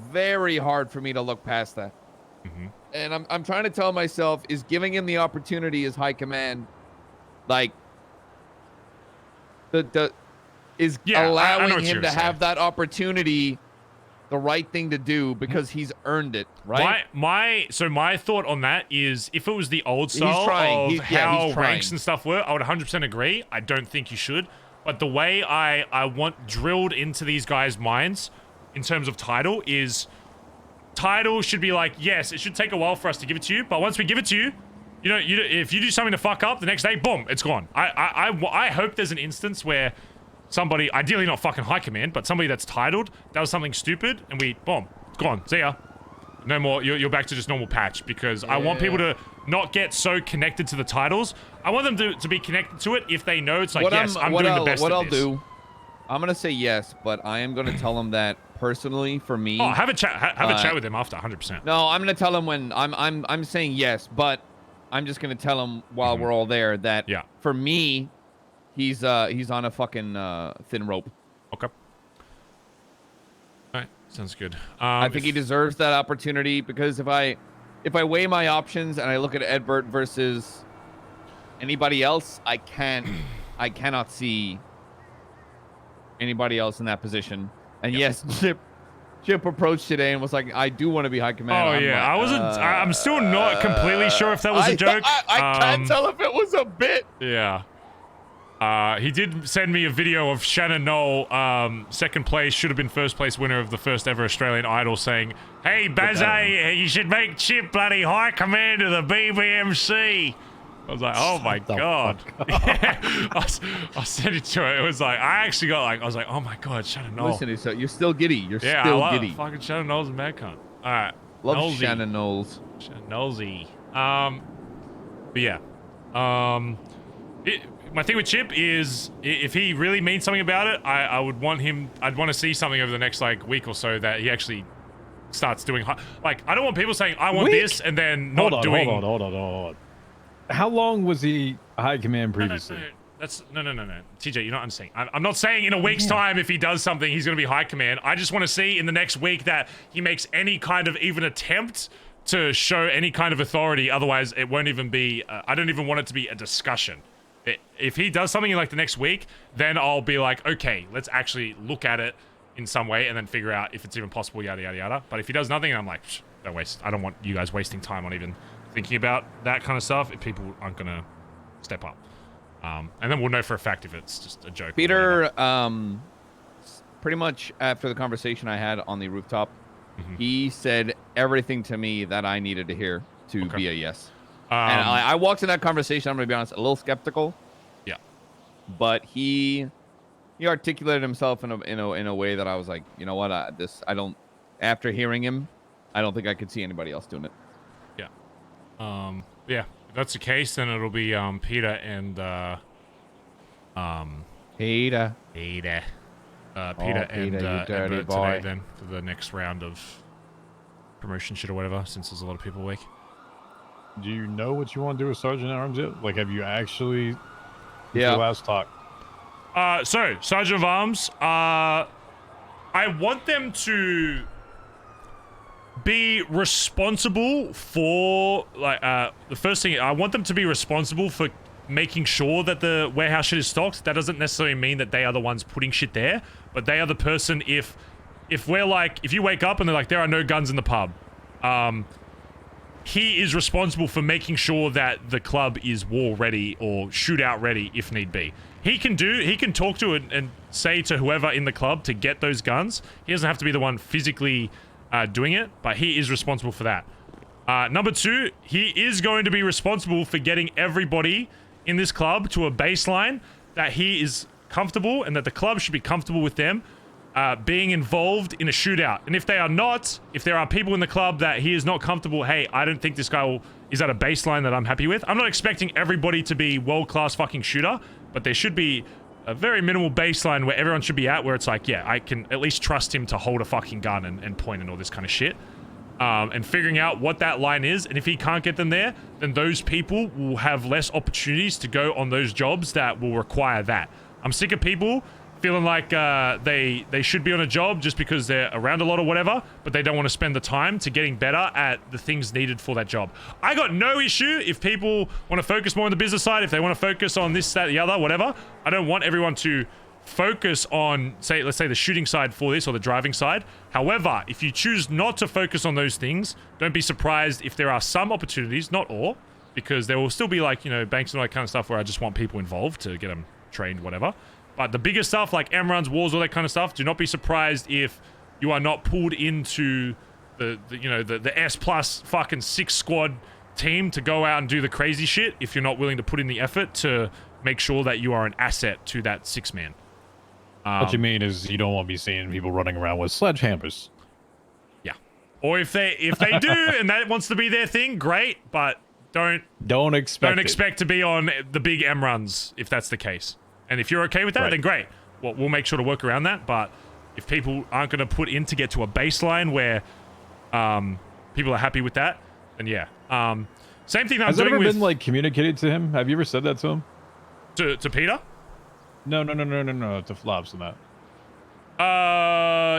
S18: for me to look past that. And I'm trying to tell myself, is giving him the opportunity as high command, like, allowing him to have that opportunity the right thing to do because he's earned it, right?
S3: My thought on that is, if it was the old style of how ranks and stuff were, I would 100% agree. I don't think you should. But the way I want drilled into these guys' minds in terms of title is, title should be like, yes, it should take a while for us to give it to you, but once we give it to you, if you do something to fuck up, the next day, boom, it's gone. I hope there's an instance where somebody, ideally not fucking high command, but somebody that's titled does something stupid, and boom, it's gone. See ya. No more. You're back to just normal patch, because I want people to not get so connected to the titles. I want them to be connected to it if they know it's like, yes, I'm doing the best
S18: What
S3: at
S18: I'll
S3: this.
S18: do, I'm gonna say yes, but I am gonna tell him that personally for me.
S3: Oh, have a chat with him after, 100%.
S18: No, I'm gonna tell him when I'm saying yes, but I'm just gonna tell him while we're all there that for me, he's on a fucking thin rope.
S3: Okay. All right, sounds good.
S18: I think he deserves that opportunity, because if I weigh my options and I look at Edbert versus anybody else, I cannot see anybody else in that position. And yes, Chip approached today and was like, I do want to be high command.
S3: Oh, yeah. I'm still not completely sure if that was a joke.
S18: I can't tell if it was a bit.
S3: Yeah. He did send me a video of Shannon Knoll, second place, should have been first place winner of the first ever Australian Idol, saying, hey, Bazza, you should make Chip bloody high command of the BBMC. I was like, oh my god. Yeah. I sent it to her. It was like, I was like, oh my god, Shannon Knoll.
S18: Listen, you're still giddy. You're
S3: I
S18: still
S3: love
S18: giddy.
S3: Fucking Shannon Knowles and mad cunt. All right.
S18: Love
S3: Knowlesy.
S18: Shannon Knowles.
S3: Shannon Knowlesy. But yeah. My thing with Chip is, if he really means something about it, I would want him, I'd want to see something over the next like week or so that he actually starts doing, like, I don't want people saying, I want this, and then not doing.
S5: Hold on. How long was he high command previously?
S3: No. TJ, you're not understanding. I'm not saying in a week's time, if he does something, he's going to be high command. I just want to see in the next week that he makes any kind of even attempt to show any kind of authority. Otherwise, it won't even be, I don't even want it to be a discussion. If he does something in like the next week, then I'll be like, okay, let's actually look at it in some way and then figure out if it's even possible, yada, yada, yada. But if he does nothing, I'm like, don't waste. I don't want you guys wasting time on even thinking about that kind of stuff if people aren't going to step up. And then we'll know for a fact if it's just a joke.
S18: Peter, pretty much after the conversation I had on the rooftop, He said everything to me that I needed to hear to be a yes. And
S3: Um,
S18: I walked in that conversation, I'm going to be honest, a little skeptical.
S3: Yeah.
S18: But he articulated himself in a way that I was like, you know what, after hearing him, I don't think I could see anybody else doing it.
S3: Yeah. If that's the case, then it'll be Peter and
S18: Peter.
S3: Peter and
S18: Peter, you dirty
S3: Everett
S18: boy.
S3: today then for the next round of promotion shit or whatever, since there's a lot of people awake.
S5: Do you know what you want to do with Sergeant at Arms yet? Like, have you actually? Since
S3: Yeah.
S5: your last talk.
S3: So Sergeant of Arms, I want them to be responsible for the first thing. I want them to be responsible for making sure that the warehouse shit is stocked. That doesn't necessarily mean that they are the ones putting shit there, but they are the person. If we're like, if you wake up and they're like, there are no guns in the pub, he is responsible for making sure that the club is war ready or shootout ready if need be. He can talk to it and say to whoever in the club to get those guns. He doesn't have to be the one physically doing it, but he is responsible for that. Number two, he is going to be responsible for getting everybody in this club to a baseline that he is comfortable and that the club should be comfortable with them being involved in a shootout. And if they are not, if there are people in the club that he is not comfortable, hey, I don't think this guy is at a baseline that I'm happy with. I'm not expecting everybody to be world-class fucking shooter, but there should be a very minimal baseline where everyone should be at, where it's like, yeah, I can at least trust him to hold a fucking gun and point and all this kind of shit. And figuring out what that line is, and if he can't get them there, then those people will have less opportunities to go on those jobs that will require that. I'm sick of people feeling like they should be on a job just because they're around a lot or whatever, but they don't want to spend the time to getting better at the things needed for that job. I got no issue if people want to focus more on the business side, if they want to focus on this, that, the other, whatever. I don't want everyone to focus on, let's say the shooting side for this or the driving side. However, if you choose not to focus on those things, don't be surprised if there are some opportunities, not all, because there will still be like, you know, banks and all that kind of stuff where I just want people involved to get them trained, whatever. But the bigger stuff like M-runs, wars, all that kind of stuff, do not be surprised if you are not pulled into the S plus fucking 6 squad team to go out and do the crazy shit if you're not willing to put in the effort to make sure that you are an asset to that 6-man.
S5: What you mean is you don't want to be seeing people running around with sledgehammers.
S3: Yeah. Or if they do and that wants to be their thing, great, but don't expect to be on the big M runs if that's the case. And if you're okay with that, then great. Well, we'll make sure to work around that. But if people aren't going to put in to get to a baseline where people are happy with that, then yeah. Same thing that
S5: Has
S3: I'm
S5: that
S3: doing
S5: ever
S3: with
S5: been like communicated to him? Have you ever said that to him?
S3: To Peter?
S5: No. To Flops and that.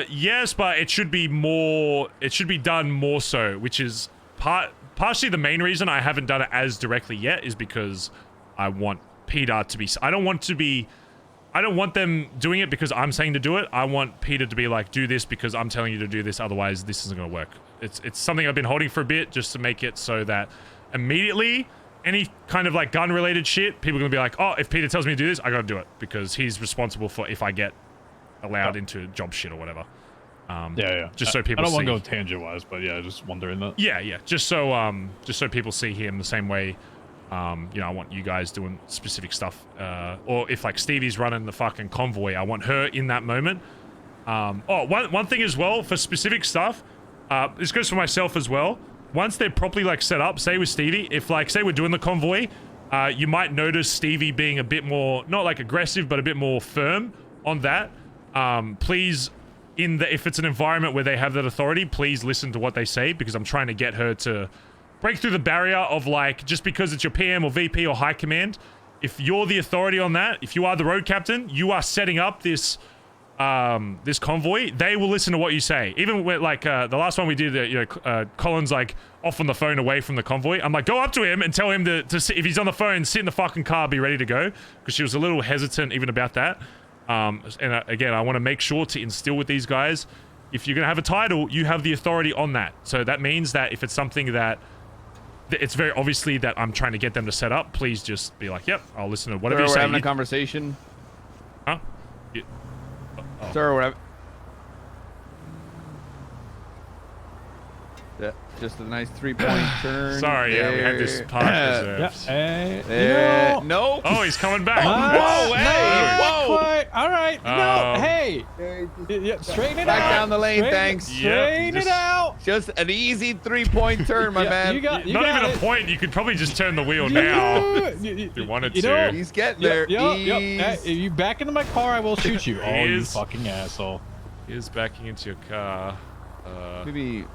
S3: Yes, but it should be more. It should be done more so, which is partially the main reason I haven't done it as directly yet is because I want Peter to be. I don't want them doing it because I'm saying to do it. I want Peter to be like, do this because I'm telling you to do this. Otherwise, this isn't going to work. It's something I've been holding for a bit just to make it so that immediately any kind of like gun related shit, people are going to be like, oh, if Peter tells me to do this, I got to do it because he's responsible for if I get allowed into job shit or whatever.
S5: Yeah.
S3: Just so people
S5: I don't
S3: see.
S5: want to go tangent wise, but yeah, just wondering that.
S3: Yeah. Just so people see him the same way. I want you guys doing specific stuff. Or if like Stevie's running the fucking convoy, I want her in that moment. One thing as well for specific stuff. This goes for myself as well. Once they're properly like set up, say with Stevie, if like say we're doing the convoy, you might notice Stevie being a bit more not like aggressive, but a bit more firm on that. Please, if it's an environment where they have that authority, please listen to what they say because I'm trying to get her to break through the barrier of like just because it's your PM or VP or high command. If you're the authority on that, if you are the road captain, you are setting up this this convoy, they will listen to what you say. Even with like the last one we did, Colin's like off on the phone away from the convoy. I'm like, go up to him and tell him to sit, if he's on the phone, sit in the fucking car, be ready to go. Because she was a little hesitant even about that. Again, I want to make sure to instill with these guys, if you're going to have a title, you have the authority on that. So that means that if it's something that it's very obviously that I'm trying to get them to set up, please just be like, yep, I'll listen to whatever you say.
S18: We're having a conversation.
S3: Huh?
S18: Sir, whatever. Yeah, just a nice 3-point turn.
S3: Sorry, yeah, we had this part reserved.
S18: No.
S3: Oh, he's coming back.
S5: Whoa,
S3: hey,
S5: whoa. All right. No, hey. Straighten it out.
S18: Back down the lane, thanks.
S5: Straighten it out.
S18: Just an easy 3-point turn, my man.
S3: Not even a point. You could probably just turn the wheel now if you wanted to.
S18: He's getting there.
S5: Hey, if you back into my car, I will shoot you. Oh, you
S3: is-
S5: fucking asshole.
S3: He is backing into your car.
S18: Maybe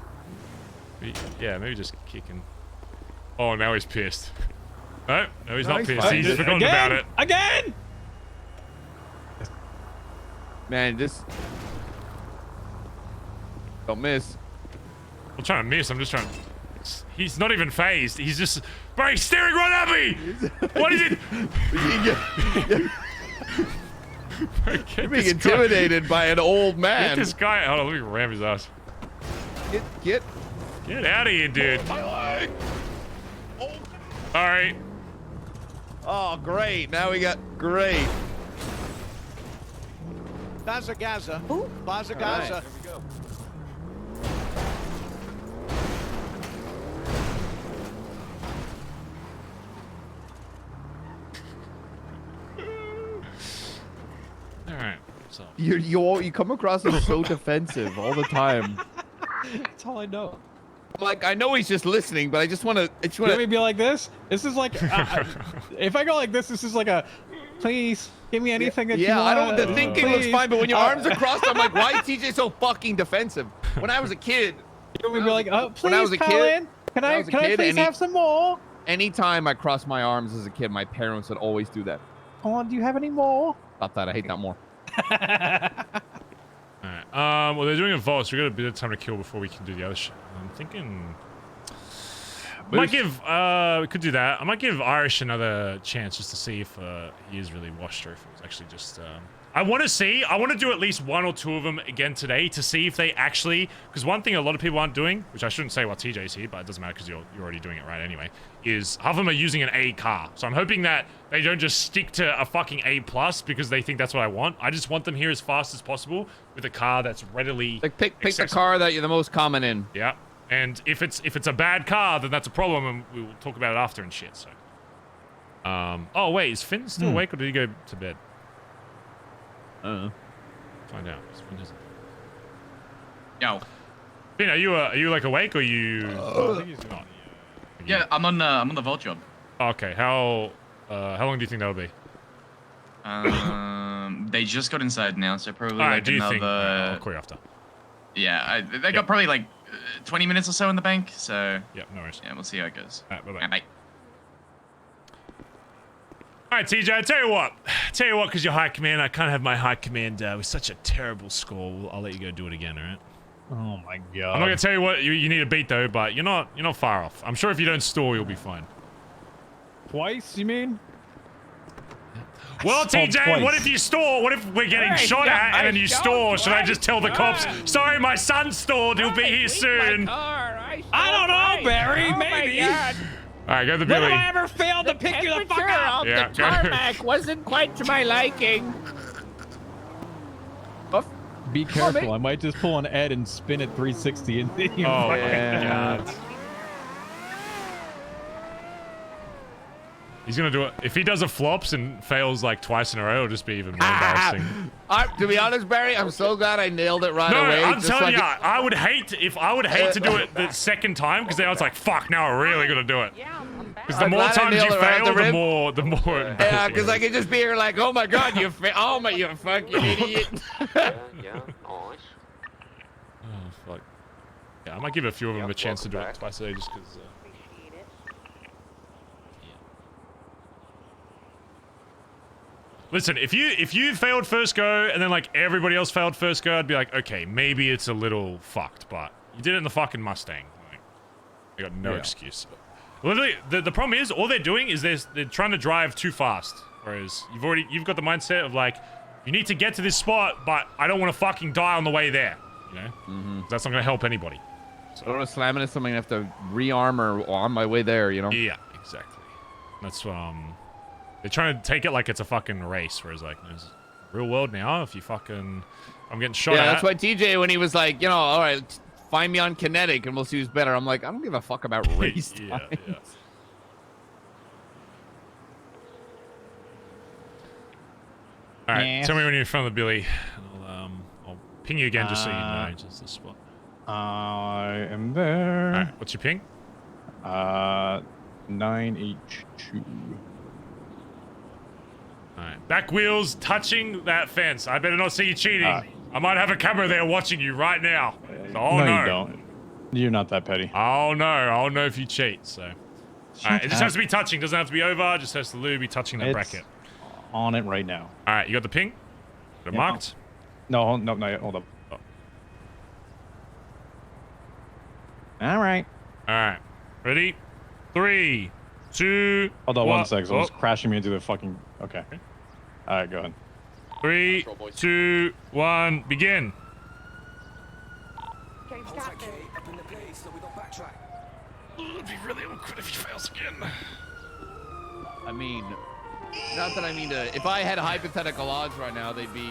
S3: just kicking. Oh, now he's pissed. No, he's not
S5: he's
S3: pissed.
S5: fine.
S3: He's forgotten about it.
S5: Again!
S18: Man, this... Don't miss.
S3: I'm trying to miss. I'm just trying. He's not even phased. He's just. Bro, he's staring right at me! What is it?
S18: You're being intimidated by an old man.
S3: Get this guy. Hold on, let me ram his ass.
S18: Get
S3: out of here, dude. Alright.
S18: Oh, great. Now we got great.
S7: Bazza Gaza. Bazza Gaza.
S18: There we go.
S3: Alright. So.
S18: You come across as so defensive all the time.
S5: That's all I know.
S18: Like, I know he's just listening, but I just want to.
S5: You want me to be like this? This is like, if I go like this is like a, please give me anything that you want.
S18: Yeah, I don't. The thinking looks
S5: please.
S18: fine, but when your arms are crossed, I'm like, why is TJ so fucking defensive? When I was a kid,
S5: you want me to be like, oh, please,
S18: when I was a
S5: Colin,
S18: kid,
S5: can
S18: when
S5: I
S18: was a
S5: can I
S18: kid,
S5: please have some more?
S18: Anytime I crossed my arms as a kid, my parents would always do that.
S5: Colin, do you have any more?
S18: Stop that! I hate that more.
S3: Alright. Well, they're doing a vault, so we got a bit of time to kill before we can do the other shit. I'm thinking. I might give. We could do that. I might give Irish another chance just to see if he is really washed or if it was actually just. I want to see. I want to do at least one or two of them again today to see if they actually. Because one thing a lot of people aren't doing, which I shouldn't say while TJ's here, but it doesn't matter because you're already doing it right anyway, is half of them are using an A car. So I'm hoping that they don't just stick to a fucking A+ because they think that's what I want. I just want them here as fast as possible with a car that's readily.
S18: Like pick the car that you're the most common in.
S3: Yeah. And if it's a bad car, then that's a problem, and we will talk about it after and shit. So. Oh wait, is Finn still awake or did he go to bed? I don't know. Find out. Finn isn't.
S15: Yo.
S3: Finn, are you like awake or you? I think he's not.
S15: Yeah, I'm on the vault job.
S3: Okay. How long do you think that'll be?
S15: They just got inside now, so probably
S3: All right,
S15: like
S3: do you
S15: another.
S3: think? I'll call you after.
S15: Yeah, they got probably like 20 minutes or so in the bank, so.
S3: Yeah, no worries.
S15: Yeah, we'll see how it goes.
S3: All right, bye-bye.
S15: Bye.
S3: All right, TJ, I tell you what, because you're high command, I can't have my high command with such a terrible score. I'll let you go do it again, all right?
S5: Oh my god.
S3: I'm not gonna tell you what you need to beat though, but you're not far off. I'm sure if you don't stall, you'll be fine.
S5: Twice, you mean?
S3: Well, TJ, what if you stall? What if we're getting shot at and then you stall? Should I just tell the cops, sorry, my son stalled, he'll be here soon?
S5: I don't know, Barry, maybe.
S3: All right, go to the
S5: When
S3: Billy.
S5: have I ever failed to pick you the fuck up?
S3: Yeah,
S10: The tarmac wasn't quite to my liking.
S5: Be careful, I might just pull an Ed and spin it 360 into you.
S3: Oh my god. He's gonna do it. If he does a flops and fails like twice in a row, it'll just be even more embarrassing.
S18: To be honest, Barry, I'm so glad I nailed it right away.
S3: No, I'm
S18: just
S3: telling
S18: like
S3: you, I would hate to do it the second time because then I was like, fuck, now I'm really gonna do it. Because the
S18: I'm
S3: more
S18: glad I
S3: times you
S18: nailed it right at
S3: fail,
S18: the rim.
S3: the more.
S18: Yeah, because I could just be here like, oh my god, you fucking idiot.
S3: Oh fuck. Yeah, I might give a few of them a chance to do it twice a day just because. Listen, if you failed first go and then like everybody else failed first go, I'd be like, okay, maybe it's a little fucked, but you did it in the fucking Mustang. Like, you got no excuse. Literally, the problem is all they're doing is they're trying to drive too fast, whereas you've got the mindset of like, you need to get to this spot, but I don't want to fucking die on the way there. You know, that's not gonna help anybody.
S18: So I don't want to slam into something. I have to re-armor on my way there. You know.
S3: Yeah, exactly. That's they're trying to take it like it's a fucking race, whereas like there's real world now. If you fucking, I'm getting shot at.
S18: Yeah, that's why TJ, when he was like, you know, all right, find me on kinetic and we'll see who's better. I'm like, I don't give a fuck about race times.
S3: Yeah. All right, tell me when you're in front of the Billy. I'll ping you again just so you know just the spot.
S5: I am there.
S3: All right, what's your ping?
S5: 9H2.
S3: All right, back wheels touching that fence. I better not see you cheating. I might have a camera there watching you right now. So I'll know.
S5: You don't. You're not that petty.
S3: I'll know if you cheat. So, all right, it just has to be touching. Doesn't have to be over. Just has to literally be touching that bracket.
S5: On it right now.
S3: All right, you got the ping? Got it marked?
S5: No, hold up. Oh. All right.
S3: All right. Ready? 3, 2.
S5: Hold on 1 sec. So
S3: Oh.
S5: it's crashing me into the fucking. Okay. All right, go ahead.
S3: 3, 2, 1, begin.
S12: It'd
S3: be really awkward if he fails again.
S18: I mean, not that I mean to. If I had hypothetical odds right now, they'd be.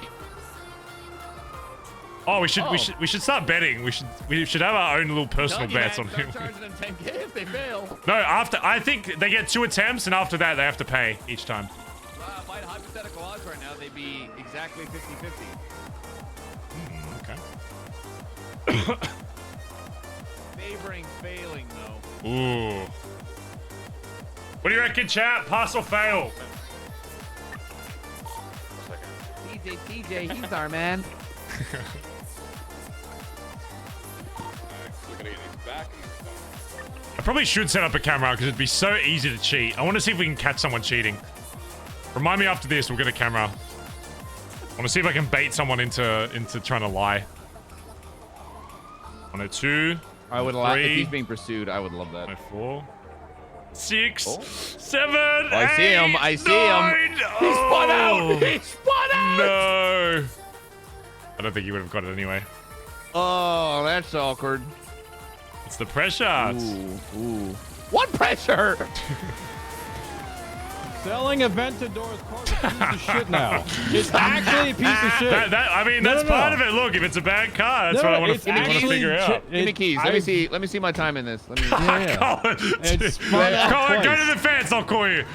S3: Oh, we should start betting. We should have our own little personal bets on him.
S18: Charging them 10K if they fail.
S3: No, I think they get 2 attempts, and after that they have to pay each time.
S18: If I had hypothetical odds right now, they'd be exactly 50-50.
S3: Okay.
S18: Favoring failing though.
S3: Ooh. What do you reckon, chat? Pass or fail?
S18: TJ, he's our man.
S3: I probably should set up a camera because it'd be so easy to cheat. I want to see if we can catch someone cheating. Remind me after this, we'll get a camera. I want to see if I can bait someone into trying to lie. 102.
S18: I would love if he's being pursued. I would love that.
S3: 4, 6, 7.
S18: I see him. I see him. He spun out. He spun out.
S3: No. I don't think he would have got it anyway.
S18: Oh, that's awkward.
S3: It's the pressure.
S18: Ooh. What pressure?
S5: Selling Aventador's car is a piece of shit now. It's actually a piece of shit.
S3: That's part of it. Look, if it's a bad car, that's what I want to figure out.
S18: Give me keys. Let me see my time in this. Let me.
S3: Colin, go to the fence. I'll call you.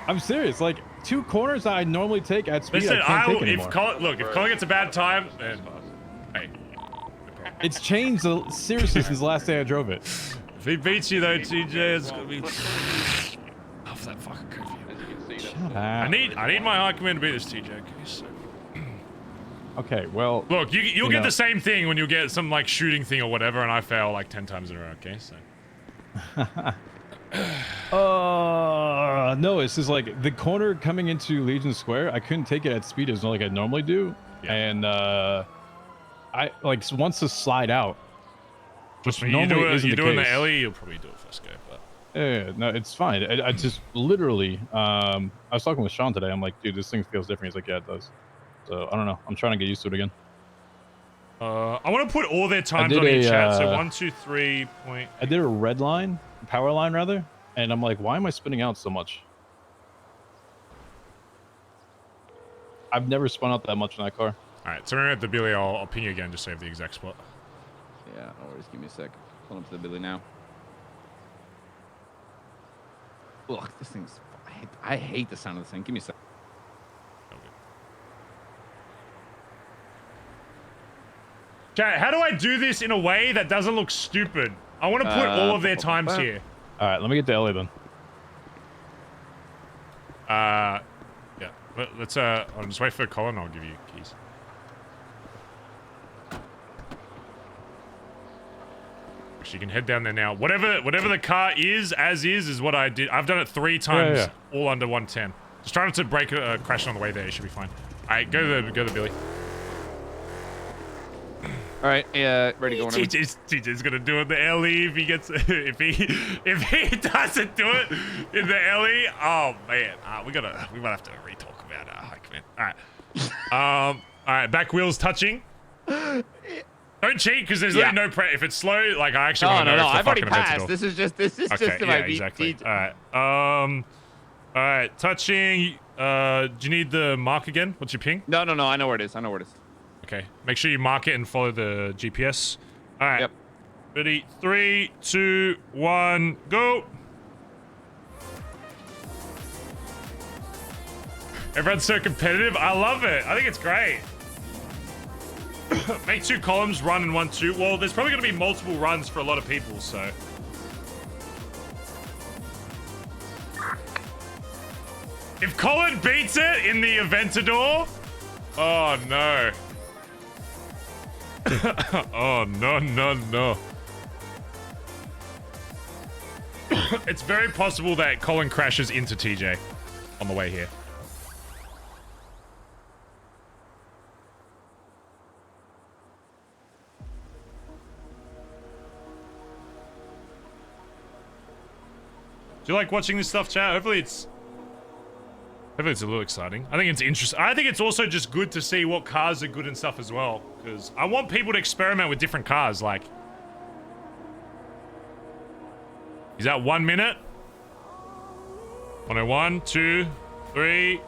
S5: I'm serious. Like 2 corners I normally take at speed.
S3: Listen,
S5: I can't take anymore.
S3: If Colin gets a bad time, then hey.
S5: It's changed seriously since the last day I drove it.
S3: If he beats you though, TJ, it's gonna be off that fucking curfew. I need my high command to beat this, TJ. Okay, so.
S5: Okay, well.
S3: Look, you'll get the same thing when you get some like shooting thing or whatever, and I fail like 10 times in a row. Okay, so.
S5: No, it's just like the corner coming into Legion Square. I couldn't take it at speed as like I normally do, and I like once to slide out.
S3: Just when you're doing the Ellie, you'll probably do it first go. But
S5: yeah, no, it's fine. I just literally, I was talking with Sean today. I'm like, dude, this thing feels different. He's like, yeah, it does. So I don't know. I'm trying to get used to it again.
S3: I want to put all their times on each chat. So 1, 2, 3 point.
S5: I did a red line, power line rather, and I'm like, why am I spinning out so much? I've never spun out that much in that car.
S3: All right, so we're at the Billy. I'll ping you again. Just save the exact spot.
S18: Yeah, no worries. Give me a sec. Pull up to the Billy now. Look, this thing's. I hate the sound of this thing. Give me a sec.
S3: Chat, how do I do this in a way that doesn't look stupid? I want to put all of their times here.
S5: All right, let me get the Ellie then.
S3: Yeah. Let's I'll just wait for Colin. I'll give you keys. So you can head down there now. Whatever the car is, as is what I did. I've done it 3 times, all under 110. Just try not to break a crash on the way there. You should be fine. All right, go to Billy.
S18: All right, yeah, ready to go.
S3: TJ's gonna do it in the LE if he gets if he doesn't do it in the LE. Oh man, we might have to re-talk about high command. All right, back wheels touching. Don't cheat because there's really no if it's slow. Like I actually want to know if the
S18: I've already
S3: fucking
S18: passed. This is just
S3: exactly. All right, touching. Do you need the mark again? What's your ping?
S18: No. I know where it is.
S3: Okay. Make sure you mark it and follow the GPS. All right.
S18: Yep.
S3: Ready? 3, 2, 1, go. Everyone's so competitive. I love it. I think it's great. Make 2 columns, run and 1, 2. Well, there's probably going to be multiple runs for a lot of people, so. If Colin beats it in the Aventador, oh no. Oh no, no, no. It's very possible that Colin crashes into TJ on the way here. Do you like watching this stuff, chat? Hopefully it's a little exciting. I think it's interesting. I think it's also just good to see what cars are good and stuff as well. Because I want people to experiment with different cars. Like, is that 1 minute? 101, 2, 3,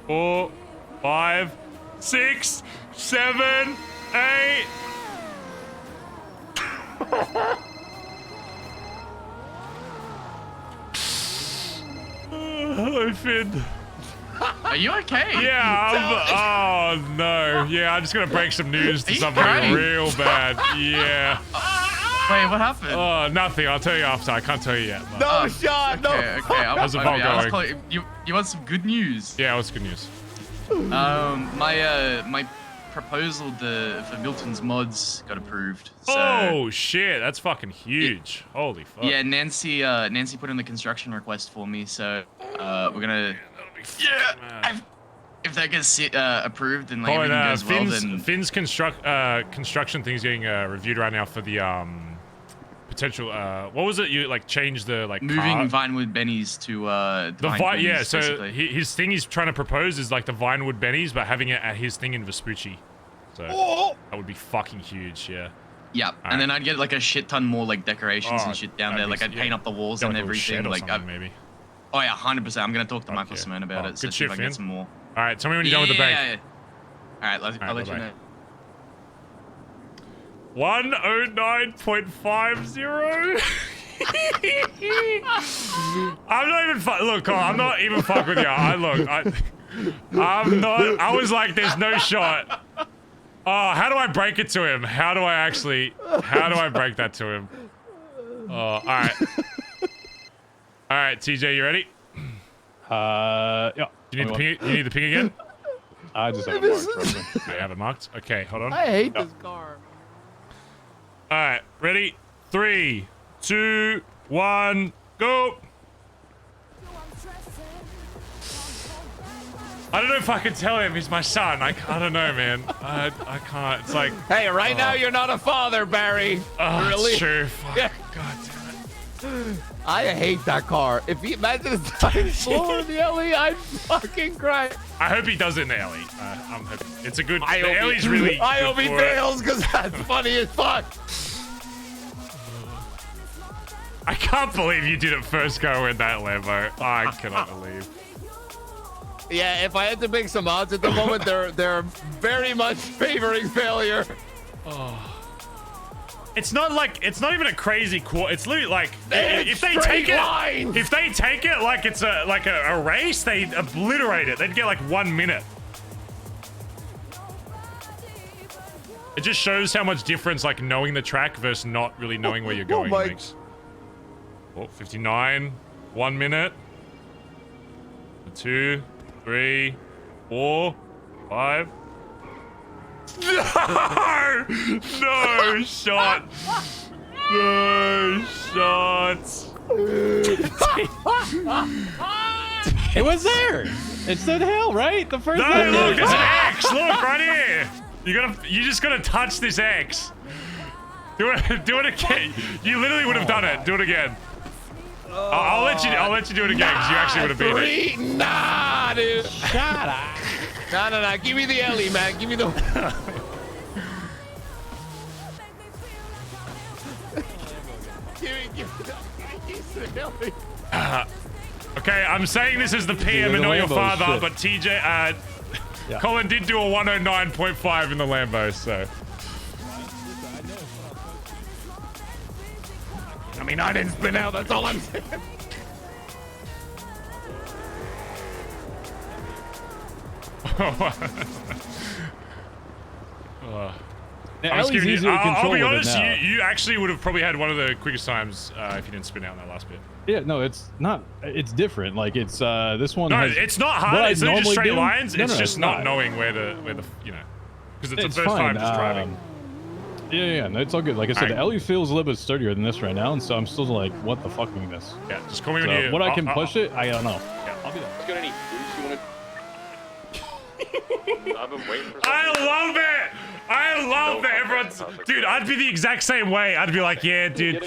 S3: 4, 5, 6, 7, 8. Oh, Finn.
S15: Are you okay?
S3: Yeah, oh no. Yeah, I'm just gonna break some news to something real bad. Yeah.
S15: Wait, what happened?
S3: Oh, nothing. I'll tell you after. I can't tell you yet. But...
S18: No, Sean, no.
S15: Okay.
S3: How's the vault going?
S15: You want some good news?
S3: Yeah, what's good news?
S15: My proposal for Milton's mods got approved. So,
S3: oh shit, that's fucking huge. Holy fuck.
S15: Yeah, Nancy put in the construction request for me, so we're gonna. If that gets approved and like everything goes well, then
S3: Finn's construction thing's getting reviewed right now for the potential. What was it? You like change the like
S15: moving Vinewood Bennies to
S3: yeah. So his thing he's trying to propose is like the Vinewood Bennies, but having it at his thing in Vespucci. So that would be fucking huge. Yeah.
S15: Yeah, and then I'd get like a shit ton more like decorations and shit down there. Like I'd paint up the walls and everything. Like maybe. Oh yeah, 100%. I'm gonna talk to Michael Simone about it. So
S3: Good
S15: see
S3: shit,
S15: if I can
S3: Finn.
S15: get some more.
S3: All right, tell me when you're done with the bank.
S15: All right, I'll let you know.
S3: 109.50. I'm not even look, Cole, I'm not even fuck with you. I'm not. I was like, there's no shot. Oh, how do I break it to him? How do I break that to him? Oh, all right. All right, TJ, you ready?
S5: Yeah.
S3: You need the ping again?
S5: I just have it marked.
S3: I have it marked? Okay, hold on.
S18: I hate this car.
S3: All right, ready? 3, 2, 1, go. I don't know if I can tell him he's my son. I don't know, man. I can't. It's like...
S18: Hey, right now you're not a father, Barry.
S3: Oh,
S18: really?
S3: It's true. Fuck.
S18: Yeah.
S3: God damn it.
S18: I hate that car. If he imagine his time slow in the alley, I'd fucking cry.
S3: I hope he does it in the alley. I'm hoping. It's a good...
S18: I
S3: the
S18: hope
S3: alley's really
S18: I
S3: good
S18: hope he
S3: for it.
S18: fails, because that's funny as fuck.
S3: I can't believe you didn't first go in that Lambo. I cannot believe.
S18: Yeah, if I had to make some odds at the moment, they're very much favoring failure.
S3: Oh. It's not even a crazy quad. It's literally like if they take it like it's a race, they obliterate it. They'd get like 1 minute. It just shows how much difference like knowing the track versus not really knowing where you're going makes. Oh, 59, 1 minute. 2, 3, 4, 5. No! No shot! No shots!
S5: It was there! It said hell, right? The first
S3: No,
S5: one.
S3: look, it's an X! Look, right here! You just gotta touch this X. Do it again. You literally would have done it. Do it again. I'll let you do it again because you actually would have beat it.
S18: Nah, dude.
S5: Shut up.
S18: Nah. Give me the Ellie, man. Give me the. give me the Ellie.
S3: Okay, I'm saying this is the PM and not your father,
S5: shit.
S3: but TJ, Colin did do a 109.5 in the Lambo, so.
S10: mean I didn't spin out. That's all I'm saying.
S3: I'm just
S5: Ellie's
S3: giving you-
S5: easier to
S3: I'll
S5: control
S3: be
S5: with it
S3: honest,
S5: now.
S3: you actually would have probably had one of the quickest times if you didn't spin out in that last bit.
S5: Yeah, no, it's not. It's different. Like it's this one.
S3: No,
S5: has,
S3: it's not
S5: what
S3: hard.
S5: I
S3: It's not just
S5: normally
S3: straight
S5: do-
S3: lines.
S5: No,
S3: it's
S5: no,
S3: just not knowing where the you know, because it's the first
S5: fine.
S3: time just driving.
S5: Yeah, no, it's all good. Like I said,
S3: Alright.
S5: the Ellie feels a little bit sturdier than this right now, and so I'm still like, what the fucking this?
S3: Yeah, just call me when
S5: So
S3: you.
S5: what I can push it, I don't know.
S4: I'll be there. Got any boots you want
S8: I've been waiting for
S3: I love it. I love that everyone's. Dude, I'd be the exact same way. I'd be like, yeah, dude.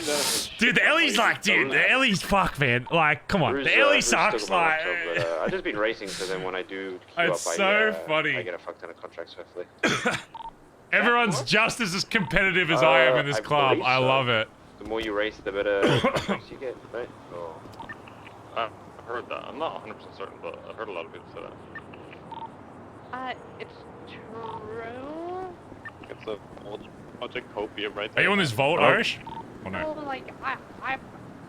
S3: Dude, the Ellie's like, dude, the Ellie's fuck, man. Like, come on, the Ellie sucks. Like,
S16: I've just been racing, so then when I do queue
S3: It's
S16: up,
S3: so funny.
S16: I get a fuck ton of contracts, hopefully.
S3: everyone's just as competitive as I am in this club.
S16: believe
S3: I
S16: so.
S3: love it.
S16: The more you race, the better contracts you get, right? Or...
S8: I've heard that. I'm not 100% certain, but I've heard a lot of people say that.
S9: It's true.
S8: It's a Project Copia right
S3: Are
S8: there.
S3: you on this vault, Irish? Or no?
S9: Well, like I,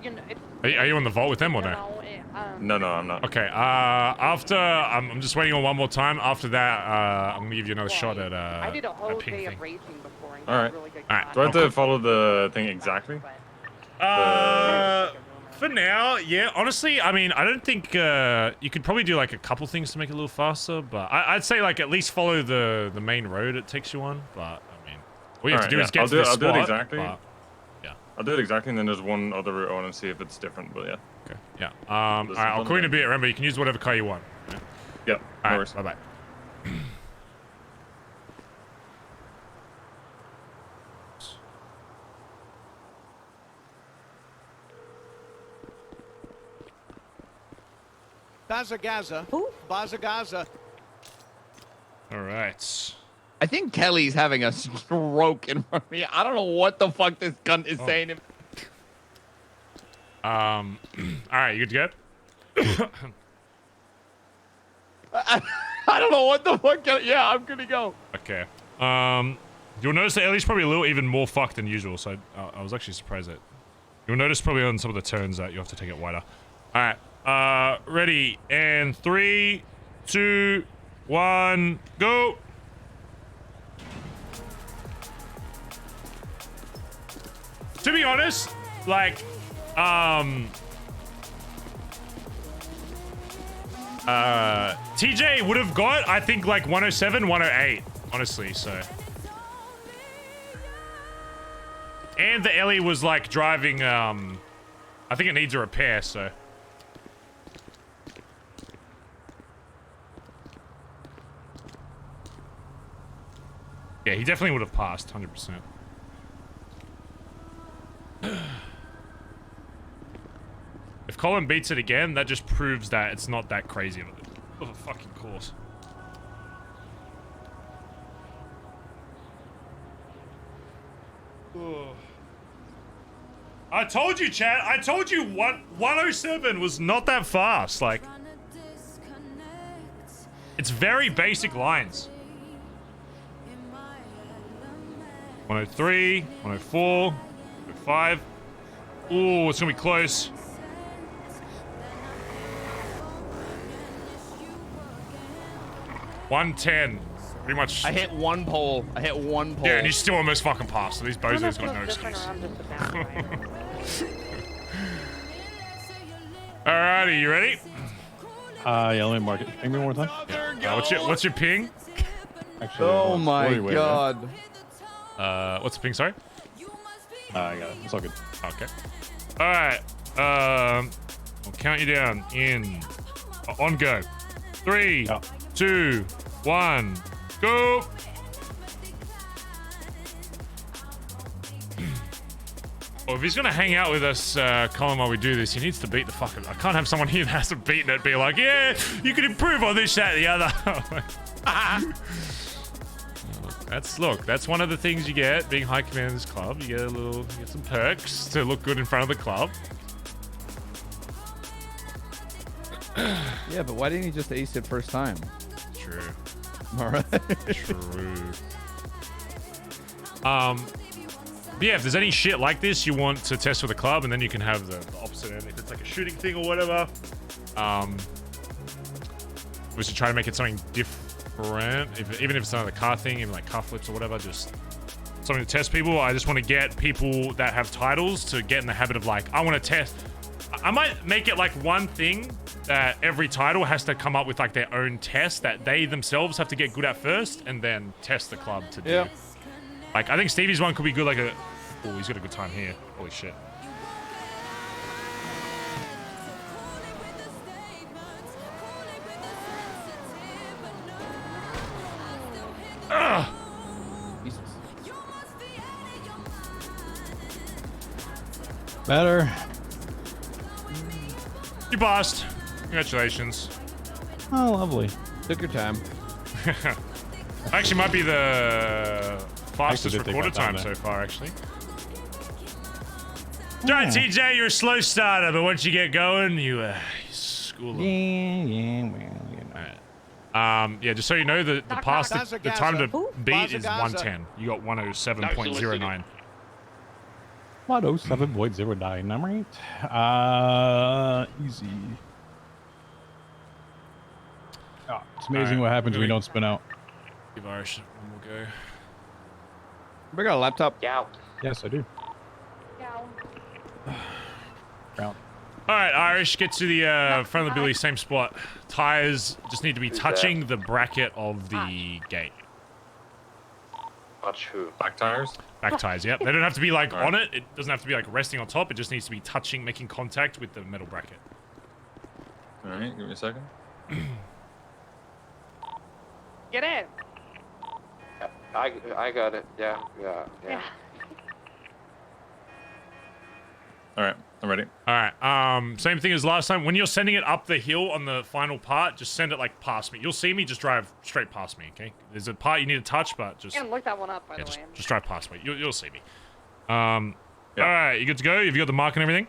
S9: you know, it's.
S3: Are you on the vault with them or no?
S8: No, I'm not.
S3: Okay. After I'm just waiting on one more time. After that, I'm gonna give you another shot at
S9: I did a
S3: a
S9: whole
S3: pink
S9: day
S3: thing.
S9: of racing before and
S8: All right.
S9: got really good.
S3: All right.
S8: Do I have to follow the thing exactly?
S3: For now, yeah. Honestly, I mean, I don't think you could probably do like a couple things to make it a little faster, but I'd say like at least follow the main road it takes you on. But I mean, all you have to do is get to the spot.
S8: I'll do it exactly.
S3: But, yeah.
S8: I'll do it exactly, and then there's one other route on and see if it's different. But yeah.
S3: Okay. Yeah. All right, I'll call you in a bit. Remember, you can use whatever car you want. Yeah.
S8: Yep.
S3: All right. Bye bye.
S7: Bazza Gaza.
S3: All right.
S18: I think Kelly's having a stroke in front of me. I don't know what the fuck this gun is saying. To me.
S3: All right, you good to go?
S18: I don't know what the fuck. Yeah, I'm gonna go.
S3: Okay. You'll notice that Ellie's probably a little even more fucked than usual, so I was actually surprised that. You'll notice probably on some of the turns that you have to take it wider. All right. Ready, and 3, 2, 1, go. To be honest, like, TJ would have got, I think, like 107, 108, honestly, so. And the Ellie was like driving, I think it needs a repair, so. Yeah, he definitely would have passed, 100%. If Colin beats it again, that just proves that it's not that crazy of a fucking course. I told you, Chad. I told you 107 was not that fast. Like, it's very basic lines. 103, 104, 105. Ooh, it's gonna be close. $110. Pretty much.
S18: I hit one pole. I hit one pole.
S3: Yeah, and you still almost fucking passed. So these bozos got no excuse. Alrighty, you ready?
S5: Yeah, let me mark it. Ping me one more time.
S3: Yeah. What's your ping?
S5: Actually,
S18: oh my god.
S3: What's the ping? Sorry.
S5: I got it. It's all good.
S3: Okay. All right. I'll count you down in on go. 3, 2, 1, go. Well, if he's gonna hang out with us, Colin, while we do this, he needs to beat the fucking. I can't have someone here that hasn't beaten it be like, yeah, you can improve on this, that, the other. That's one of the things you get being high command in this club. You get some perks to look good in front of the club.
S18: Yeah, but why didn't he just ace it first time?
S3: True.
S18: All right.
S3: True. But yeah, if there's any shit like this you want to test with the club, and then you can have the opposite end if it's like a shooting thing or whatever. We should try to make it something different, even if it's not a car thing, even like car flips or whatever, just something to test people. I just want to get people that have titles to get in the habit of like, I want to test. I might make it like one thing that every title has to come up with like their own test that they themselves have to get good at first, and then test the club to do.
S8: Yeah.
S3: Like, I think Stevie's one could be good, like a... Oh, he's got a good time here. Holy shit. Ugh!
S18: Jesus.
S5: Better.
S3: You passed. Congratulations.
S5: Oh, lovely.
S18: Took your time.
S3: Actually, might be the fastest
S5: did take
S3: recorded
S5: my time
S3: time
S5: there.
S3: so far, actually. Right, TJ, you're a slow starter, but once you get going, you school them. Yeah, just so you know, the time to beat is 110. You got 107.09.
S5: 107.09, I'm right. Easy. Oh, it's amazing what happens when we don't spin out.
S3: Give Irish one more go.
S18: We got a laptop.
S9: Yeah.
S5: Yes, I do. Round.
S3: All right, Irish, get to the front of the Billy, same spot. Tires just need to be touching the bracket of the gate.
S8: Touch who? Back tires?
S3: Back tires, yep. They don't have to be like on it. It doesn't have to be like resting on top. It just needs to be touching, making contact with the metal bracket.
S8: All right, give me a second.
S9: Get in.
S16: I got it. Yeah.
S8: All right, I'm ready.
S3: All right. Same thing as last time. When you're sending it up the hill on the final part, just send it like past me. You'll see me. Just drive straight past me. Okay. There's a part you need to touch, but just
S9: Look that one up, by the way.
S3: just drive past me. You'll see me. All right. You good to go? Have you got the mark and everything?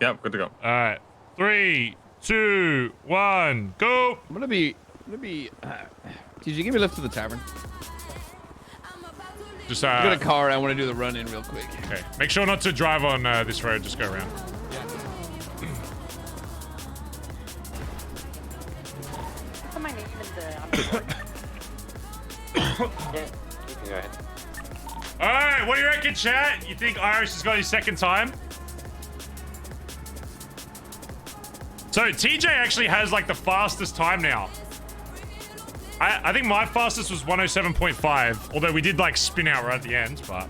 S8: Yeah, good to go.
S3: All right. 3, 2, 1, go.
S18: I'm gonna be. Did you give me a lift to the tavern?
S3: Just
S18: I got a car. I want to do the run in real quick.
S3: Okay. Make sure not to drive on this road. Just go around.
S9: Put my name in the.
S16: Go ahead.
S3: All right. What do you reckon, chat? You think Irish has got his second time? So TJ actually has like the fastest time now. I think my fastest was 107.5, although we did like spin out right at the end, but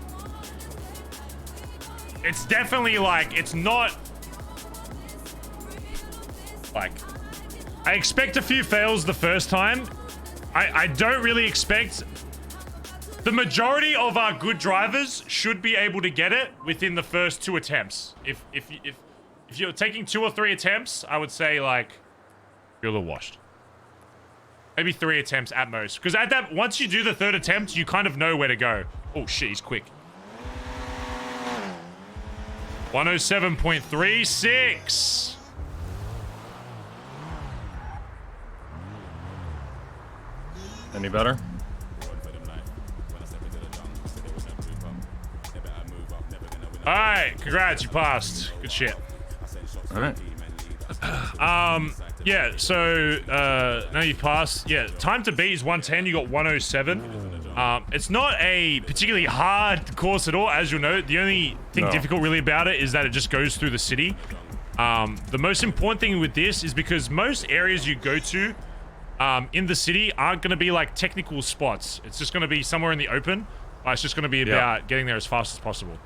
S3: it's definitely like, it's not like, I expect a few fails the first time. I don't really expect, the majority of our good drivers should be able to get it within the first 2 attempts. If you're taking 2 or 3 attempts, I would say like, you're a little washed. Maybe 3 attempts at most. Because at that, once you do the 3rd attempt, you kind of know where to go. Oh shit, he's quick. 107.36.
S8: Any better?
S3: Alright, congrats, you passed. Good shit.
S8: Alright.
S3: Yeah, so now you passed. Yeah, time to beat is 110. You got 107. It's not a particularly hard course at all, as you'll know. The only thing difficult really about it is that it just goes through the city. The most important thing with this is because most areas you go to in the city aren't going to be like technical spots. It's just going to be somewhere in the open. It's just going to be about getting there as fast as possible.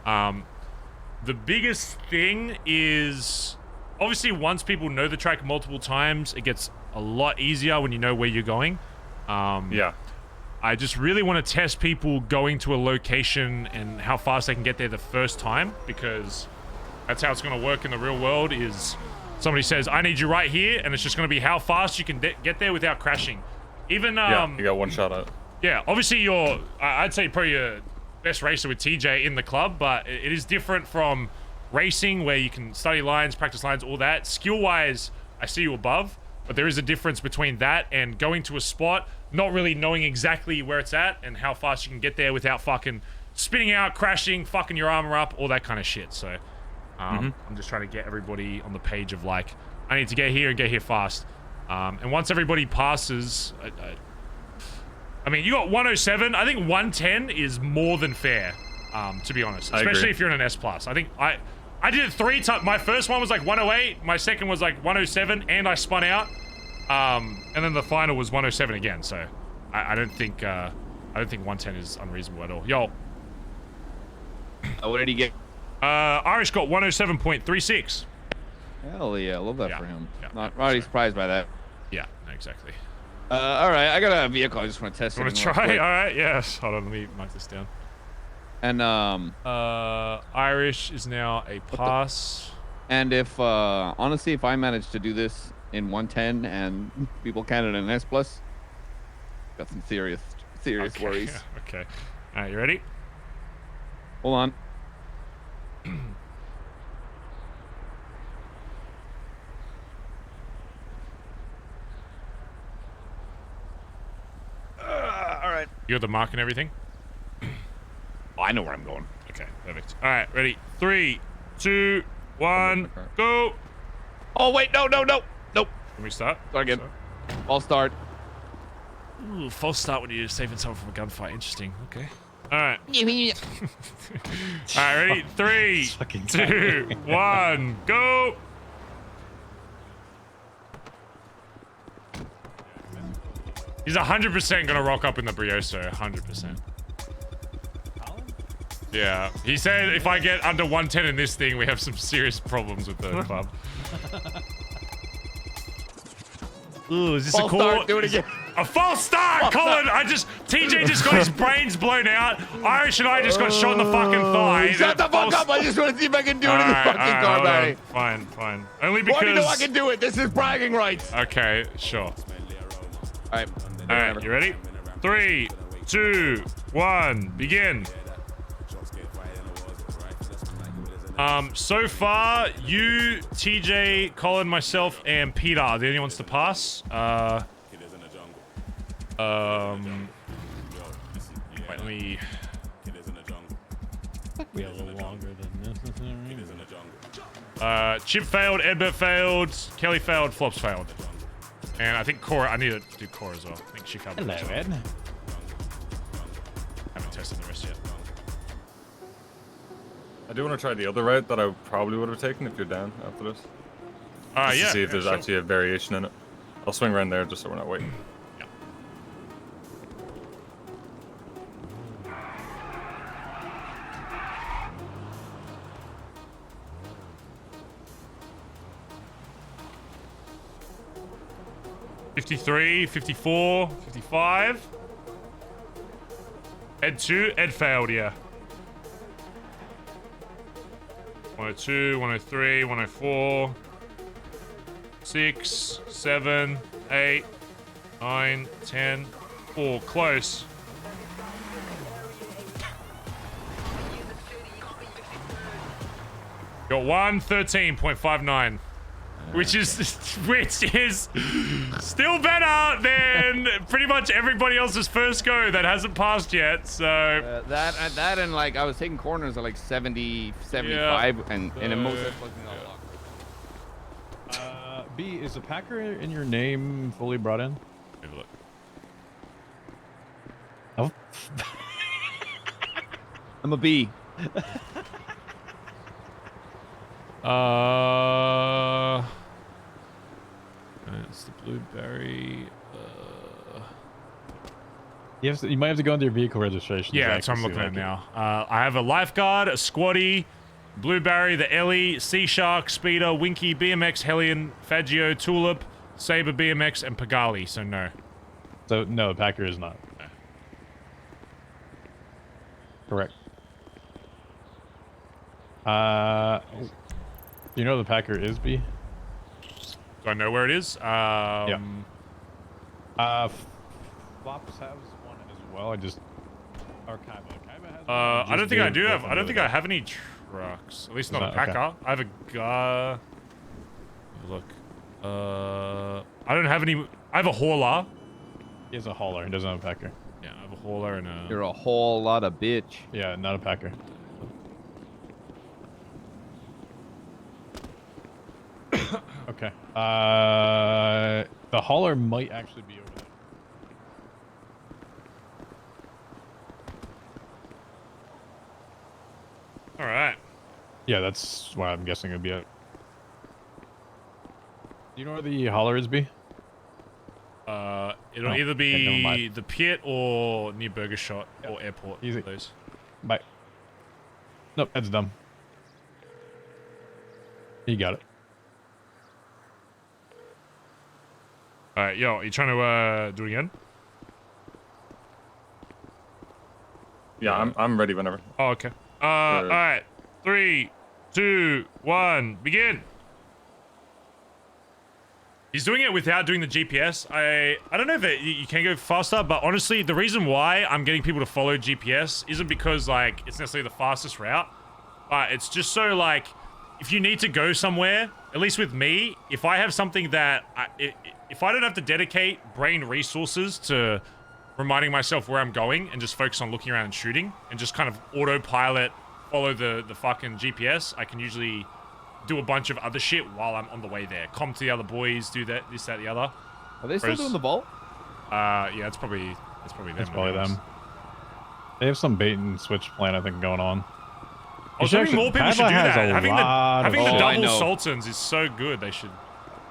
S3: The biggest thing is, obviously, once people know the track multiple times, it gets a lot easier when you know where you're going. I just really want to test people going to a location and how fast they can get there the first time, because that's how it's going to work in the real world. Is somebody says, I need you right here, and it's just going to be how fast you can get there without crashing. Even
S8: you got one shot at it.
S3: Yeah, obviously you're, I'd say probably your best racer with TJ in the club, but it is different from racing where you can study lines, practice lines, all that. Skill-wise, I see you above, but there is a difference between that and going to a spot, not really knowing exactly where it's at and how fast you can get there without fucking spinning out, crashing, fucking your armor up, all that kind of shit. So I'm just trying to get everybody on the page of like, I need to get here and get here fast. And once everybody passes, I mean, you got 107. I think 110 is more than fair, to be honest. Especially if you're in an S+. I think I did it 3 times. My first one was like 108. My second was like 107, and I spun out. And then the final was 107 again. So I don't think 110 is unreasonable at all. Yo.
S18: What did he get?
S3: Irish got 107.36.
S18: Hell yeah, I love that for him. Not really surprised by that.
S3: Yeah, exactly.
S18: All right, I got a vehicle. I just want to test it.
S3: Want to try? All right, yes. Hold on, let me mark this down.
S18: And
S3: Irish is now a pass.
S18: And if honestly, if I manage to do this in 110 and people count it in S+, got some serious worries.
S3: Yeah, okay. All right, you ready?
S18: Hold on.
S3: All right. You got the mark and everything?
S18: Oh, I know where I'm going.
S3: Okay, perfect. All right, ready? 3, 2, 1, go.
S18: Oh wait, no.
S3: Can we start?
S18: Start again. I'll start.
S3: Ooh, false start when you're saving someone from a gunfight. Interesting. Okay. All right. All right, ready? 3, 2, 1, go. He's 100% gonna rock up in the Brioso. 100%. Yeah. He said if I get under 110 in this thing, we have some serious problems with the club. Ooh, is this
S18: false
S3: a call?
S18: Start, do it again.
S3: A false start, Colin! TJ just got his brains blown out. Irish and I just got shot in the fucking thigh.
S18: Shut the fuck up! I just want to see if I can do it in the fucking car, Barry.
S3: Fine. Only because...
S18: Why do you know I can do it? This is bragging rights.
S3: Okay, sure.
S18: All
S3: right, you ready? 3, 2, 1, begin. So far, you, TJ, Colin, myself, and Peter are the only ones to pass. Wait, let me...
S5: We are a little longer than necessary.
S3: Chip failed, Edbert failed, Kelly failed, Flops failed. And I think Cora, I need to do Cora as well. I think she failed.
S5: Hello, Ed.
S3: Haven't tested the rest yet.
S8: I do want to try the other route that I probably would have taken if you're down after this. Just
S3: Yeah.
S8: to see if there's
S3: sure.
S8: actually a variation in it. I'll swing around there just so we're not waiting.
S3: Yeah. $53, $54, $55. Ed 2, Ed failed, yeah. 102, 103, 104, 6, 7, 8, 9, 10, 4. Close. Got 113.59. Which is still better than pretty much everybody else's first go that hasn't passed yet. So
S18: that and like I was taking corners at like 70, 75, and in most of
S5: B, is a Packer in your name fully brought in?
S3: Have a look.
S5: Oh.
S18: I'm a B.
S3: It's the blueberry.
S5: You might have to go into your vehicle registration.
S3: Yeah, that's what I'm looking at now. I have a lifeguard, a squatty, blueberry, the Ellie, Sea Shark, Speeder, Winky, BMX, Hellion, Faggio, Tulip, Saber, BMX, and Pagali. So no.
S5: So no, Packer is not.
S3: No.
S5: Correct. You know the Packer is B?
S3: Do I know where it is?
S5: Yeah. Flops has one as well. I just... Or Kaiba. Kaiba has one.
S3: I don't think I do have... I don't think I have any trucks. At least not a Packer.
S5: Okay.
S3: I have a... look. I don't have any... I have a hauler.
S5: He has a hauler. He doesn't have a Packer.
S3: Yeah, I have a hauler and a...
S18: You're a whole lot of bitch.
S5: Yeah, not a packer. Okay. The hauler might actually be over there.
S3: All right.
S5: Yeah, that's what I'm guessing it'd be at. Do you know where the hauler is, B?
S3: It'll
S5: Oh,
S3: either
S5: okay, never
S3: be
S5: mind.
S3: the pit or near Burger Shot or airport.
S5: Easy.
S3: Those.
S5: Bye. Nope, that's dumb. You got it.
S3: All right, yo, are you trying to do it again?
S8: Yeah, I'm ready whenever.
S3: Oh, okay. All right. 3, 2, 1, begin. He's doing it without doing the GPS. I don't know if you can go faster, but honestly, the reason why I'm getting people to follow GPS isn't because like it's necessarily the fastest route, but it's just so like if you need to go somewhere, at least with me, if I have something that if I don't have to dedicate brain resources to reminding myself where I'm going and just focus on looking around and shooting and just kind of autopilot follow the fucking GPS, I can usually do a bunch of other shit while I'm on the way there. Come to the other boys, do that, this, that, the other.
S18: Are they still doing the vault?
S3: Yeah, it's probably them.
S5: It's probably them. They have some bait and switch plan, I think, going on.
S3: I was hoping more people should do that. Having the double
S5: shit.
S3: sultans is so good. They should.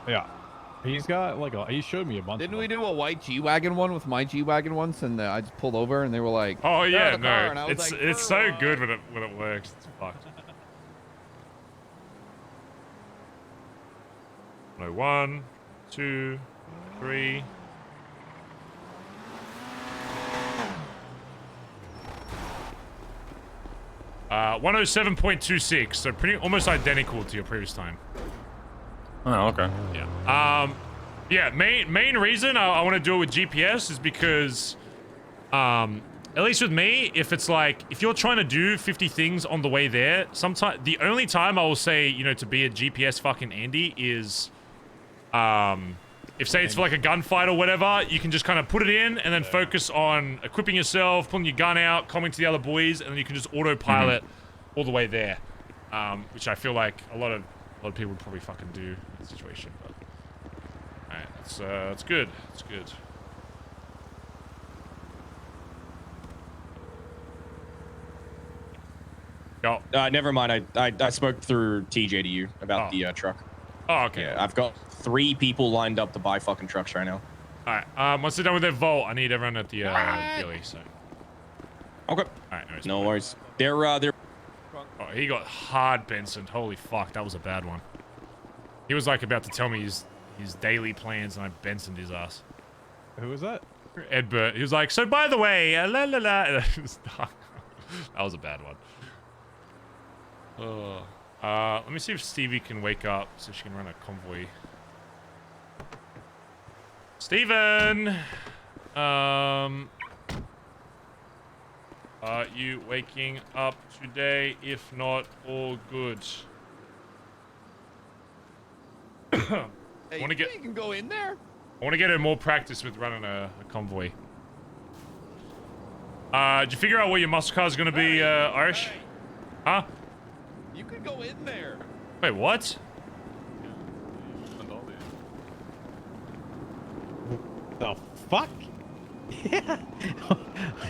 S5: Yeah, he's got like he showed me a bunch.
S18: Didn't we do a white G-Wagon one with my G-Wagon once, and I just pulled over, and they were like,
S3: Oh
S18: "Get out
S3: yeah,
S18: of the car," and I
S3: no,
S18: was
S3: it's
S18: like,
S3: it's so good when it works. It's fucked. 1, 2, 3. Uh, 107.26, so pretty almost identical to your previous time.
S8: Oh, okay.
S3: Yeah. Yeah. Main reason I want to do it with GPS is because, at least with me, if it's like if you're trying to do 50 things on the way there, sometimes the only time I will say to be a GPS fucking Andy is, if say it's for like a gunfight or whatever, you can just kind of put it in and then focus on equipping yourself, pulling your gun out, coming to the other boys, and then you can just autopilot all the way there. Which I feel like a lot of people would probably fucking do in that situation. But alright, it's good. It's good. Yo.
S11: Never mind. I spoke through TJ to you about the truck.
S3: Oh, okay.
S11: Yeah, I've got 3 people lined up to buy fucking trucks right now.
S3: Alright, once they're done with their vault, I need everyone at the Billy, so.
S11: Okay.
S3: Alright,
S11: no worries. They're
S3: Oh, he got hard Benson. Holy fuck, that was a bad one. He was like about to tell me his daily plans, and I Bensoned his ass.
S5: Who was that?
S3: Ed Burt. He was like, so by the way, la la la. That was a bad one. Let me see if Stevie can wake up so she can run a convoy. Steven! Are you waking up today? If not, all good.
S18: "Hey,
S3: I want to get.
S18: you can go in there."
S3: I want to get her more practice with running a convoy. Did you figure out what your muscle car is going to be, Irish? Huh?
S18: You could go in there.
S3: Wait, what?
S5: The fuck? Yeah.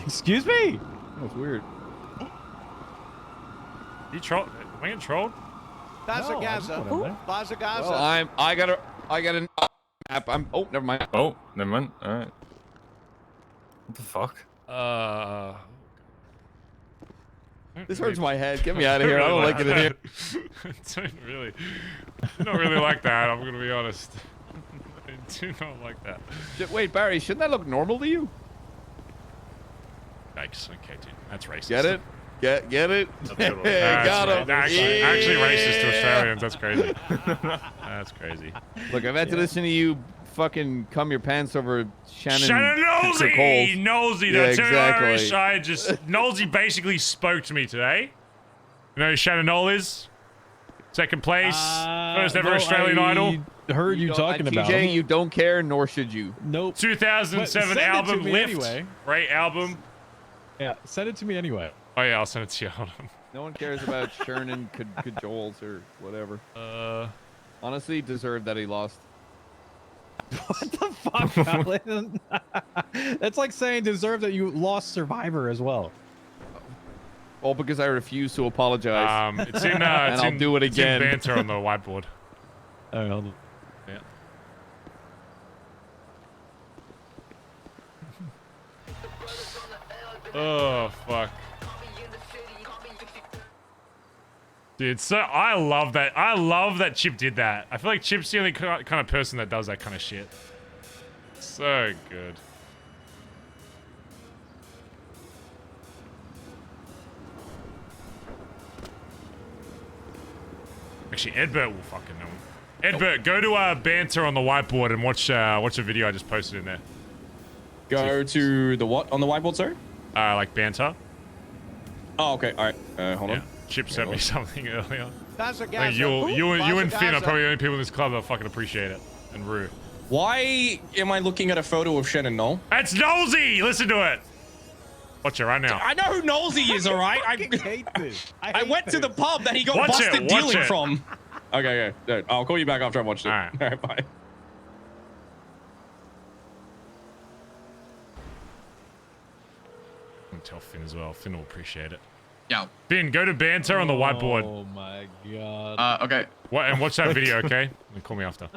S5: Excuse me?
S18: That's weird.
S3: You troll? Am I getting trolled?
S7: Bazza Gaza. Bazza Gaza.
S18: Well, I got an app. Oh, never mind.
S8: Oh, never mind. All right. What the fuck?
S18: This hurts my head. Get me out of here. I don't like it in here.
S3: I don't really like that. I'm gonna be honest. I do not like that.
S18: Wait, Barry, shouldn't that look normal to you?
S3: Yikes. Okay, dude. That's racist.
S18: Get it? Get it?
S3: Got
S18: him.
S3: Actually racist to Australians. That's crazy. That's crazy.
S18: Look, I've had to listen to you fucking cum your pants over Shannon
S3: Nosey! Nosey,
S18: yeah,
S3: that's
S18: exactly.
S3: Irish. Nosey basically spoke to me today. You know who Shannon Knoll is? Second place. First ever Australian Idol.
S5: Heard you talking about
S18: TJ, you don't care, nor should you.
S5: Nope.
S3: 2007
S5: Send it to
S3: album,
S5: me
S3: Lift.
S5: anyway.
S3: Great album.
S5: Yeah, send it to me anyway.
S3: Oh yeah, I'll send it to you. Hold on.
S14: No one cares about Shernan cajoles or whatever. Honestly, deserved that he lost.
S5: What the fuck, Colin? That's like saying deserve that you lost Survivor as well.
S14: All because I refuse to apologize.
S3: It's in.
S14: And
S3: I'll
S14: do it again.
S3: It's in banter on the whiteboard.
S5: Hold on.
S3: Yeah. Oh fuck. Dude, so I love that. I love that Chip did that. I feel like Chip's the only kind of person that does that kind of shit. So good. Actually, Edbert will fucking know. Edbert, go to banter on the whiteboard and watch a video I just posted in there.
S11: Go to the what on the whiteboard, sir?
S3: Like banter.
S11: Oh, okay. All right. Hold on.
S3: Chip sent me something earlier.
S7: Bazza,
S3: I think you and Finn are probably the only people in this club that fucking appreciate it. And Rue.
S11: Why am I looking at a photo of Shannon Knoll?
S3: That's Nosy! Listen to it. Watch it right now.
S11: I know who Nosy is, all right? I
S5: hate this.
S11: I went to the pub that he got
S3: Watch
S11: busted
S3: it,
S11: dealing
S3: watch it.
S11: from. Okay, I'll call you back after I've watched it. All right, bye.
S3: I'm tell Finn as well. Finn will appreciate it.
S15: Yeah.
S3: Finn, go to banter on the whiteboard.
S5: Oh my god.
S15: Okay.
S3: What? And watch that video, okay? And call me after.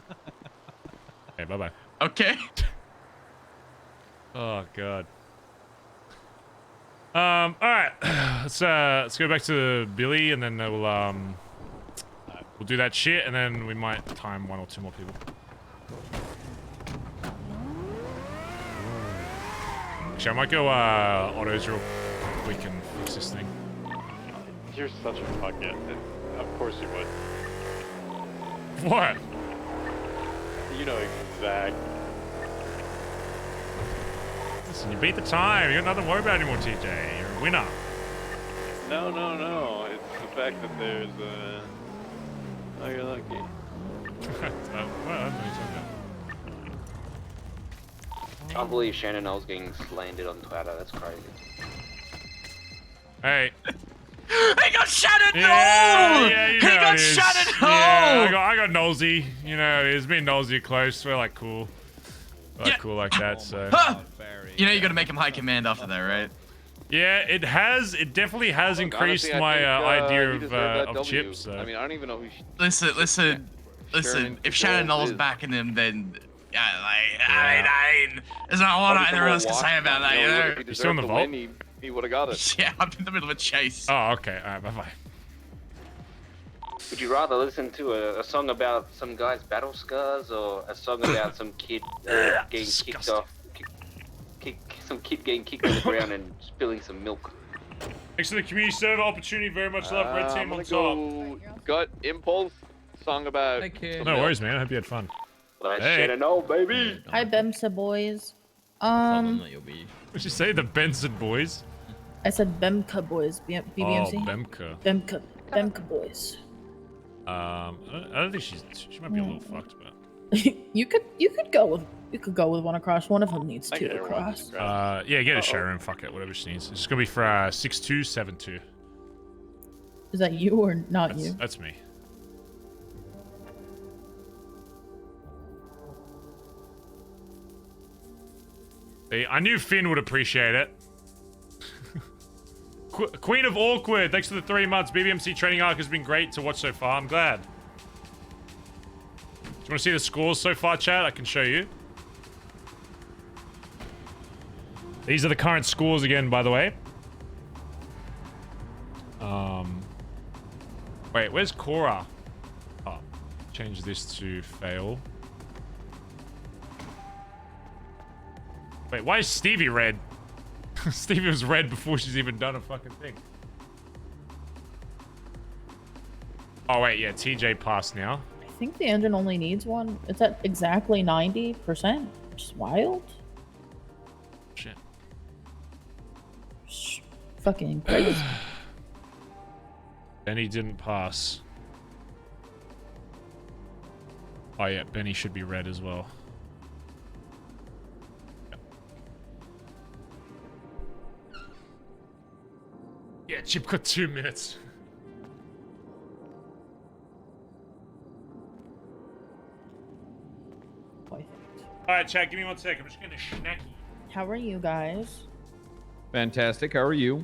S3: Okay, bye bye.
S15: Okay.
S3: Oh god. All right. Let's go back to Billy, and then we'll do that shit, and then we might time 1 or 2 more people. Actually, I might go autos real quick and fix this thing.
S8: You're such a fuckhead. Of course you would.
S3: What?
S8: You know exactly.
S3: Listen, you beat the time. You got nothing to worry about anymore, TJ. You're a winner.
S8: No. It's the fact that there's oh, you're lucky.
S3: What? I don't know what you're talking about.
S16: I can't believe Shannon Knowles getting slandered on Twitter. That's crazy.
S3: Hey.
S15: He got Shannon Knoll!
S3: Yeah, you know
S15: he got
S3: it is.
S15: Shannon Knoll!
S3: Yeah, I got nosy. You know, it is. Me and nosy are close. We're like cool. We're like cool like that. So.
S15: You know you got to make him high command after that, right?
S3: Yeah, it has. It definitely has increased
S8: Honestly,
S3: my idea
S8: he deserved that
S3: of
S8: W.
S3: chips. So.
S8: I mean, I don't even know who.
S15: Listen. If Shannon Knoll's backing him, then yeah, I mean, there's not a lot either else to say about that, you know.
S3: You still in the vault?
S8: He would have got it.
S15: Yeah, I'm in the middle of a chase.
S3: Oh, okay. All right, bye-bye.
S16: Would you rather listen to a song about some guy's battle scars, or a song about some kid getting kicked off? Some kid getting kicked on the ground and spilling some milk.
S3: Thanks for the community server opportunity. Very much love. Red team on top.
S8: Go gut impulse song about.
S3: No worries, man. I hope you had fun.
S16: Hey. Know, baby.
S17: Hi, Bemsa boys.
S3: What'd you say? The Benson boys?
S17: I said Bemka boys. BBMC.
S3: Oh, Bemka.
S17: Bemka boys.
S3: I don't think she might be a little fucked, but.
S17: You could go with one across. One of them needs two across.
S3: Yeah, get a showroom. Fuck it, whatever she needs. It's gonna be for 6272.
S17: Is that you or not you?
S3: That's me. See, I knew Finn would appreciate it. Queen of Awkward, thanks for the 3 months. BBMC training arc has been great to watch so far. I'm glad. Do you want to see the scores so far, chat? I can show you. These are the current scores again, by the way. Wait, where's Cora? Oh, change this to fail. Wait, why is Stevie red? Stevie was red before she's even done a fucking thing. Oh wait, yeah, TJ passed now.
S17: I think the engine only needs one. It's at exactly 90%. Which is wild.
S3: Shit.
S17: Fucking crazy.
S3: Benny didn't pass. Oh yeah, Benny should be red as well. Chip got 2 minutes. Alright, chat, give me 1 sec. I'm just getting a snacky.
S17: How are you guys?
S14: Fantastic. How are you?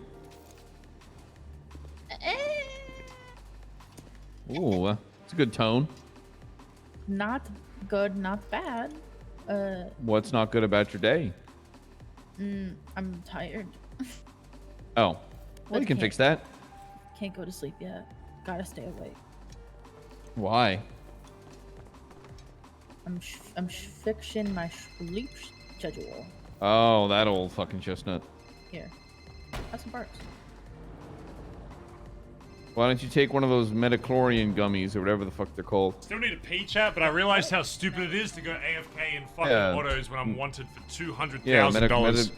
S14: Ooh, it's a good tone.
S17: Not good, not bad.
S14: What's not good about your day?
S17: I'm tired.
S14: Oh, well, you can fix that.
S17: Can't go to sleep yet. Gotta stay awake.
S14: Why?
S17: I'm fixing my sleep schedule.
S14: Oh, that old fucking chestnut.
S17: Here, have some parts.
S14: Why don't you take one of those metachlorian gummies or whatever the fuck they're called?
S3: Still need a P chat, but I realized how stupid it is to go AFK in fucking autos when I'm wanted for $200,000.
S14: Yeah, metachlorians.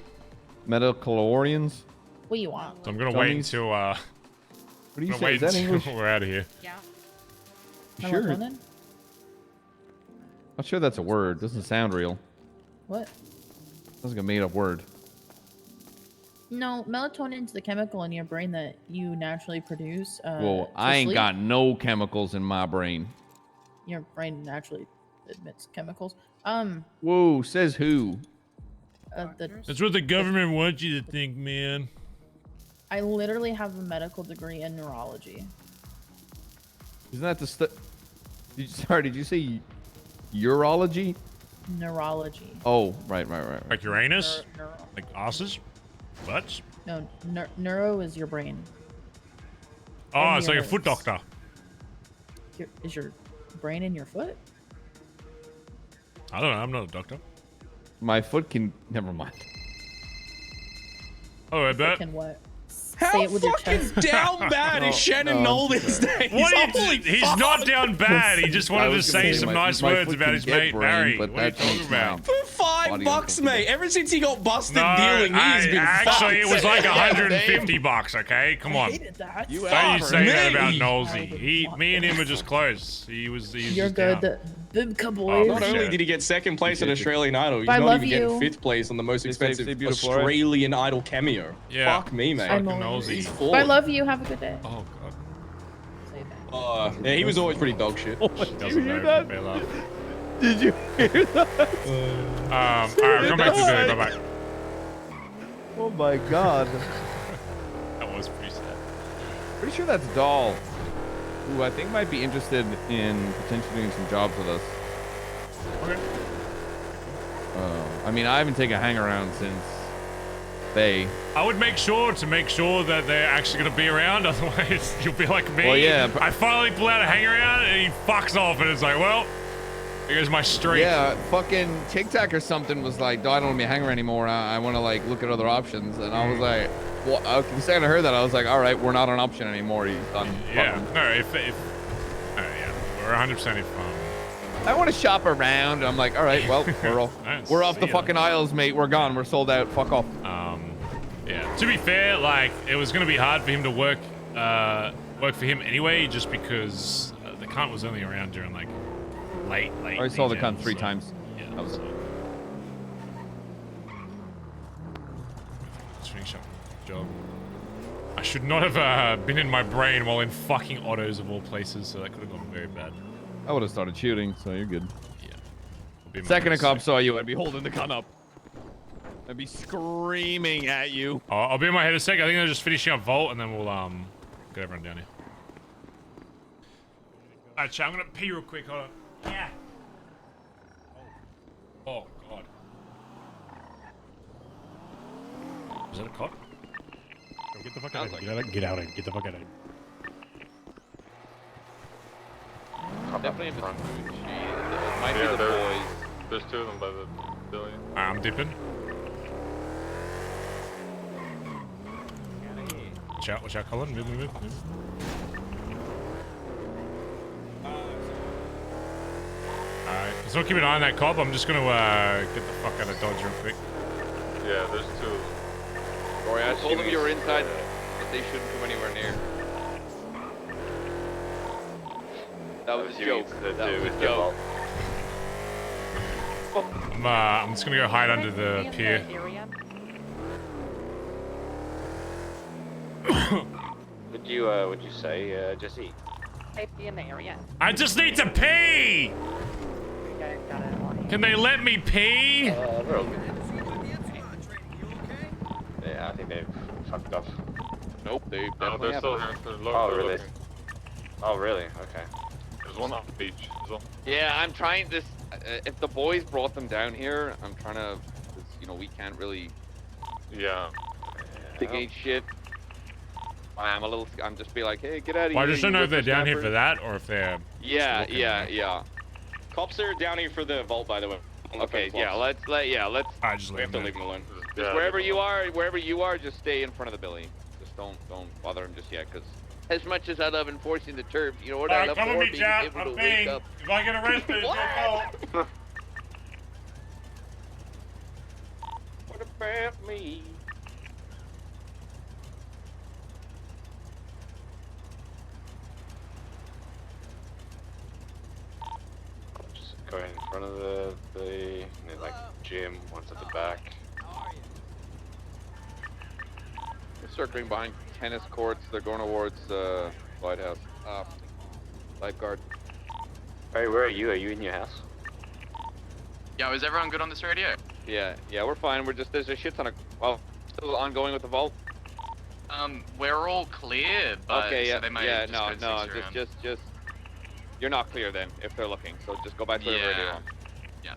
S17: What do you want?
S3: So I'm gonna wait until
S14: What do you
S3: gonna
S14: say?
S3: wait
S14: Is that
S3: until
S14: English?
S3: we're out of here.
S17: Yeah.
S14: Sure.
S17: Melatonin?
S14: Not sure that's a word. Doesn't sound real.
S17: What?
S14: Sounds like a made up word.
S17: No, melatonin's the chemical in your brain that you naturally produce.
S14: Well,
S17: to
S14: I ain't
S17: sleep.
S14: got no chemicals in my brain.
S17: Your brain naturally emits chemicals.
S14: Whoa, says who?
S3: That's what the government wants you to think, man.
S17: I literally have a medical degree in neurology.
S14: Isn't that the Sorry, did you say urology?
S17: Neurology.
S14: Oh, right.
S3: Like Uranus? Like asses? Butts?
S17: No, neuro is your brain.
S3: Oh,
S17: And
S3: it's like a
S17: yours.
S3: foot doctor.
S17: Is your brain in your foot?
S3: I don't know. I'm not a doctor.
S14: My foot can. Never mind.
S3: Oh, I bet.
S17: Can what?
S11: How
S17: Say it with your
S11: fucking
S17: chest.
S11: down bad is Shannon Knoll these days?
S3: He's not down bad. He just wanted to say some nice words about his mate Barry. What are you talking about?
S11: For $5, mate. Ever since he got busted
S3: No,
S11: dealing, he has been
S3: actually, it was like
S11: fucked.
S3: $150. Okay, come on.
S17: That.
S3: Don't you say that about Knowlesy. Me and him were just close. He was
S17: You're
S3: just
S17: good.
S3: down.
S17: Bibka boys.
S11: Not only did he get second place at Australian Idol, he's
S17: I
S11: not
S17: love
S11: even
S17: you.
S11: getting fifth place on the most expensive
S14: stay beautiful, right?
S11: Australian Idol cameo.
S3: Yeah.
S11: Fuck me, mate.
S17: I'm
S3: Nosy.
S17: I love you. Have a good day.
S3: Oh god.
S11: Yeah, he was always pretty dog shit.
S3: Did you hear that?
S14: Did you hear that?
S3: Alright, come back to the bye bye.
S14: Oh my god.
S3: That was pretty sad.
S14: Pretty sure that's Doll, who I think might be interested in potentially doing some jobs with us.
S3: Okay.
S14: I mean, I haven't taken a hang around since they.
S3: I would make sure that they're actually going to be around, otherwise you'll be like me.
S14: Well, yeah,
S3: I finally pull out a hang around and he fucks off and it's like, well, here goes my streak.
S14: Yeah, fucking Tic Tac or something was like, "No, I don't want to be a hanger anymore. I want to like look at other options." And I was like, "Well," the second I heard that, I was like, "All right, we're not an option anymore." He's done.
S3: Yeah, no, yeah, we're 100% if
S14: I want to shop around. I'm like, all right, well, we're off the fucking aisles, mate. We're gone. We're sold out. Fuck off.
S3: Yeah. To be fair, like it was gonna be hard for him to work for him anyway, just because the cunt was only around during like late.
S14: I saw the cunt 3
S3: so,
S14: times.
S3: Yeah.
S14: That was it.
S3: Let's finish up the job. I should not have been in my brain while in fucking autos of all places, so that could have gone very bad.
S14: I would have started shooting, so you're good.
S3: Yeah.
S14: Second a cop saw you, I'd be holding the gun up. I'd be screaming at you.
S3: I'll be in my head a sec. I think they're just finishing up Vault, and then we'll get everyone down here. Alright, chat, I'm gonna pee real quick. Hold on. Yeah. Oh god. Is that a cop?
S5: Get the fuck out of here. Get out of here. Get the fuck out of here.
S14: Definitely in front.
S8: Might be the boys. There's 2 of them by the building.
S3: I'm dipping. Watch out, Colin. Move. Alright, let's not keep an eye on that cop. I'm just gonna get the fuck out of Dodge real quick.
S8: Yeah, there's 2.
S14: Rory, I told them you were inside, but they shouldn't come anywhere near. That was a joke. That was a joke.
S3: I'm just gonna go hide under the pier.
S16: What'd you say, Jesse?
S12: Safety in the area.
S3: I just need to pee! Can they let me pee?
S16: We're all good. Yeah, I think they've fucked off.
S4: Nope, they
S8: No, they're still here.
S16: Oh, really? Oh, really? Okay.
S8: There's one on the beach as well.
S14: Yeah, I'm trying this. If the boys brought them down here, I'm trying to, you know, we can't really.
S8: Yeah.
S14: Negate shit. I'm just be like, hey, get out of here.
S3: Well, I just don't know if they're
S14: ripper
S3: down here for
S14: snappers.
S3: that or if they're.
S14: Yeah,
S3: looking,
S14: yeah,
S3: right?
S14: yeah.
S11: Cops are down here for the vault, by the way.
S14: Okay, yeah, let's.
S3: I just
S11: We have to leave them alone.
S14: Just wherever you are, just stay in front of the Billy. Just don't bother him just yet, because as much as I love enforcing the terms, you know what I love
S3: come
S14: more?
S3: with me,
S14: Being
S3: Jack.
S14: able
S3: I'm
S14: to
S3: paying.
S14: wake up.
S3: If I get arrested, it's your fault.
S16: What about me? Just go in front of the like gym. One's at the back.
S14: They're circling behind tennis courts. They're going towards White House. Lifeguard.
S16: Hey, where are you? Are you in your house?
S6: Yo, is everyone good on this radio?
S14: Yeah, we're fine. We're just there's a shit ton of still ongoing with the vault.
S6: We're all clear, but
S14: Okay, yeah,
S6: so they might
S14: yeah,
S6: just
S14: no,
S6: go around.
S14: just you're not clear then if they're looking. So just go back to the radio.
S6: Yeah. Yeah.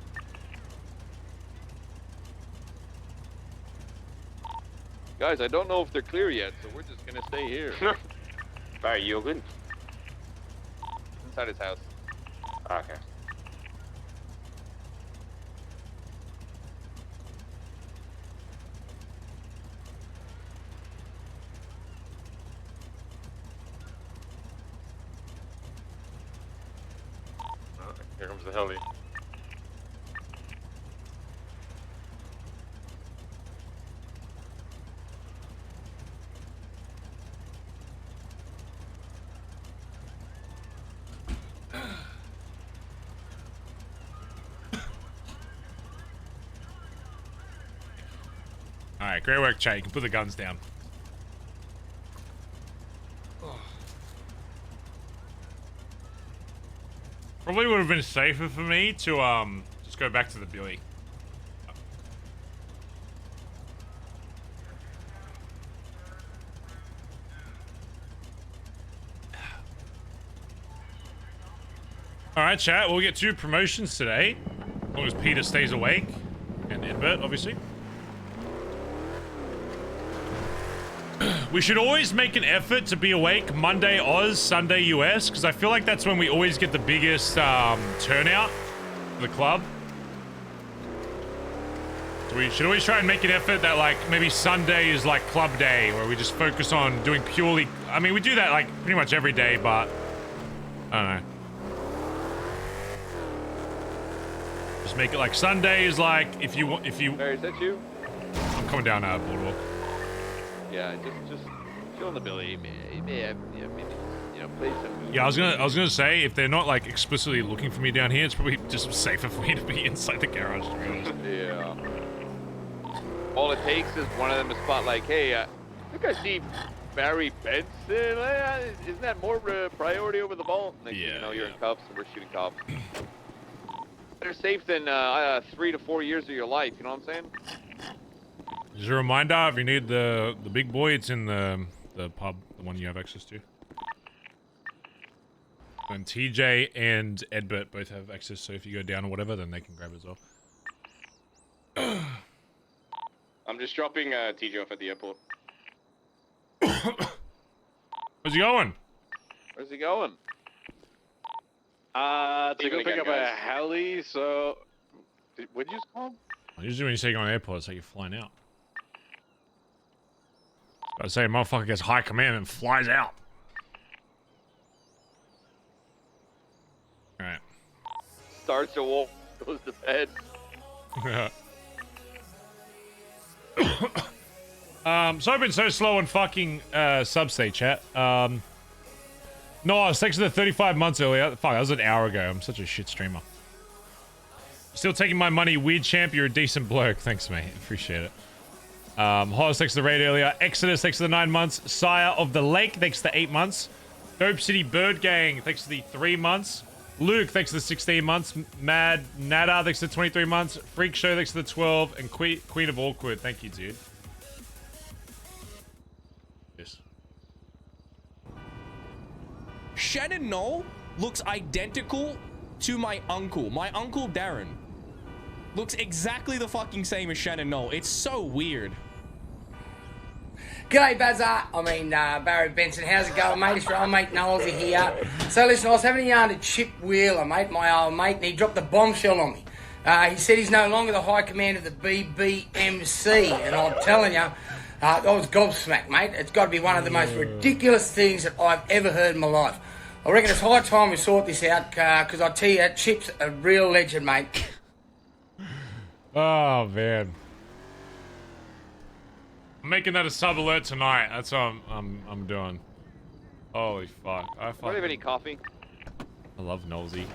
S14: Guys, I don't know if they're clear yet, so we're just gonna stay here.
S16: Barry, you all good?
S14: Inside his house.
S16: Okay.
S8: Here comes the heli.
S3: All right, great work, Chay. You can put the guns down. Probably would have been safer for me to just go back to the Billy. All right, chat. We'll get 2 promotions today, as long as Peter stays awake, and Edbert, obviously. We should always make an effort to be awake Monday Oz, Sunday US, because I feel like that's when we always get the biggest turnout for the club. So we should always try and make an effort that, like, maybe Sunday is like club day, where we just focus on doing purely... I mean, we do that, like, pretty much every day, but... I don't know. Just make it like Sunday is like, if you...
S14: Barry, is that you?
S3: I'm coming down Boardwalk.
S14: Yeah, just chill on the Billy, maybe, you know, play some.
S3: Yeah, I was gonna say, if they're not like explicitly looking for me down here, it's probably just safer for me to be inside the garage, to be honest.
S14: Yeah. All it takes is one of them to spot like, hey, I think I see Barry Benson. Isn't that more priority over the ball? Next thing you know, you're in cuffs and we're shooting cops. Better safe than 3 to 4 years of your life. You know what I'm saying?
S3: Just a reminder, if you need the big boy, it's in the pub, the one you have access to. And TJ and Edbert both have access, so if you go down or whatever, then they can grab it as well.
S11: I'm just dropping TJ off at the airport.
S3: Where's he going?
S14: Where's he going?
S8: To
S11: Even
S8: go pick
S11: again,
S8: up
S11: guys.
S8: a heli, so... What'd you just call him?
S3: Usually when you say you're going to the airport, it's like you're flying out. I say, motherfucker gets high command and flies out. Alright.
S14: Starts a walk, goes to bed.
S3: So I've been so slow on fucking Substate chat. No, I was texting the 35 months earlier. Fuck, that was an hour ago. I'm such a shit streamer. Still taking my money, weird champ. You're a decent bloke. Thanks, mate. Appreciate it. Hollis, thanks to the raid earlier. Exodus, thanks to the 9 months. Sire of the Lake, thanks to the 8 months. Dope City Bird Gang, thanks to the 3 months. Luke, thanks to the 16 months. Mad Nada, thanks to the 23 months. Freak Show, thanks to the 12. And Queen of Awkward, thank you, dude. Yes.
S11: Shannon Knoll looks identical to my uncle. My uncle Darren looks exactly the fucking same as Shannon Knoll. It's so weird.
S19: G'day, Bazza. Barry Benson. How's it going, mate? It's your old mate Knowlesy here. So, listen, I was having a yarn to Chip Wheeler, mate, my old mate, and he dropped a bombshell on me. He said he's no longer the high command of the BBMC, and I'm telling you, I was gobsmacked, mate. It's got to be one of the most ridiculous things that I've ever heard in my life. I reckon it's high time we sort this out, because I tell you, Chip's a real legend, mate.
S3: Oh, man. I'm making that a sub alert tonight. That's what I'm doing. Holy fuck.
S14: Do you have any coffee?
S3: I love nosy.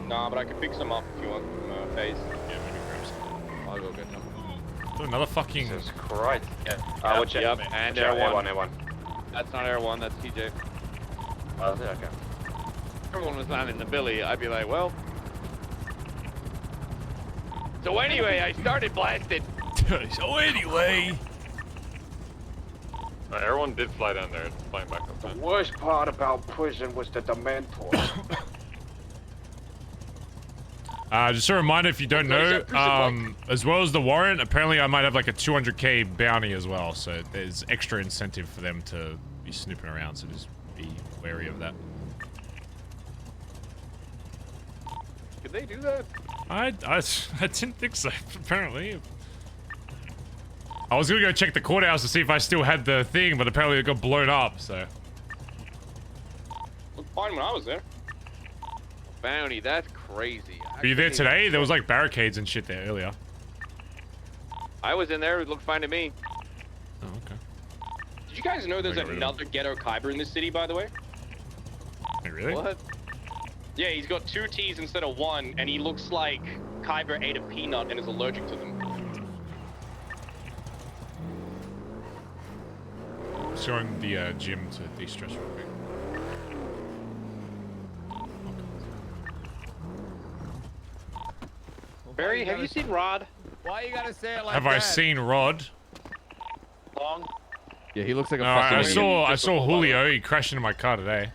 S14: Nah, but I can pick some up if you want from Phase.
S3: Yeah, maybe grab some.
S14: I'll go get them.
S3: Do another fucking...
S14: Jesus Christ.
S16: Yeah.
S14: Which and
S16: Air
S14: Air
S16: 1.
S14: One. That's not Air 1, that's TJ.
S16: Oh, okay.
S14: Everyone was landing the Billy, I'd be like, well. So anyway, I started blasting.
S3: So anyway.
S8: Air 1 did fly down there. It's flying back up.
S7: The worst part about prison was the Dementors.
S3: Just a reminder, if you don't know, as well as the warrant, apparently I might have like a 200k bounty as well, so there's extra incentive for them to be snooping around, so just be wary of that.
S14: Could they do that?
S3: I didn't think so, apparently. I was gonna go check the courthouse to see if I still had the thing, but apparently it got blown up, so.
S14: Looked fine when I was there. Bounty, that's crazy.
S3: Were you there today? There was like barricades and shit there earlier.
S14: I was in there, it looked fine to me.
S3: Oh, okay.
S11: Did you guys know there's another ghetto Kyber in this city, by the way?
S3: Hey, really?
S14: What?
S11: Yeah, he's got 2 T's instead of 1, and he looks like Kyber ate a peanut and is allergic to them.
S3: Just going to the gym to de-stress real quick.
S13: Barry, have you seen Rod?
S18: Why you gotta say it like
S3: Have
S18: that?
S3: I seen Rod?
S13: Long?
S18: Yeah, he looks like a
S3: I
S18: fucking idiot.
S3: I saw Julio. He crashed into my car today.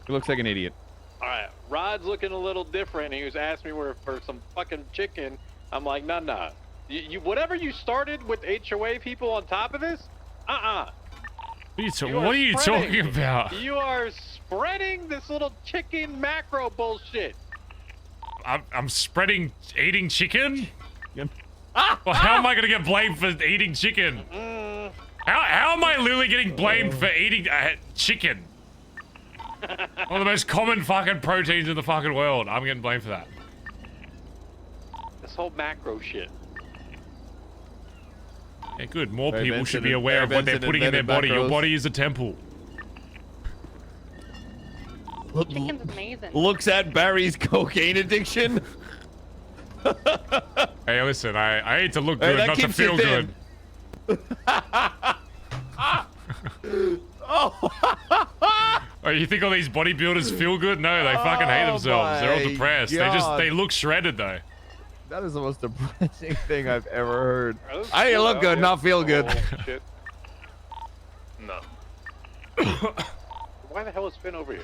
S18: He looks like an idiot.
S13: Alright, Rod's looking a little different. He was asking me for some fucking chicken. I'm like, nah. You whatever you started with HOA people on top of this?
S3: What are you talking about?
S13: You are spreading this little chicken macro bullshit.
S3: I'm spreading eating chicken? Well, how am I gonna get blamed for eating chicken? How am I literally getting blamed for eating chicken? One of the most common fucking proteins in the fucking world. I'm getting blamed for that.
S13: This whole macro shit.
S3: Yeah, good. More
S18: Barry
S3: people
S18: Benson
S3: should be
S18: and-
S3: aware of
S18: Barry
S3: what they're
S18: Benson
S3: putting in their
S18: invented
S3: body. Your
S18: macros.
S3: body is a temple.
S12: Chicken's amazing.
S18: Looks at Barry's cocaine addiction.
S3: Hey, listen, I hate to look
S18: Hey,
S3: good,
S18: that
S3: not to
S18: keeps you
S3: feel
S18: thin.
S3: good. Oh, you think all these bodybuilders feel good? No, they fucking hate themselves. They're all
S18: my
S3: depressed.
S18: God.
S3: They look shredded though.
S18: That is the most depressing thing I've ever heard. I didn't look good, not feel good.
S13: Shit.
S8: No.
S13: Why the hell is Finn over here?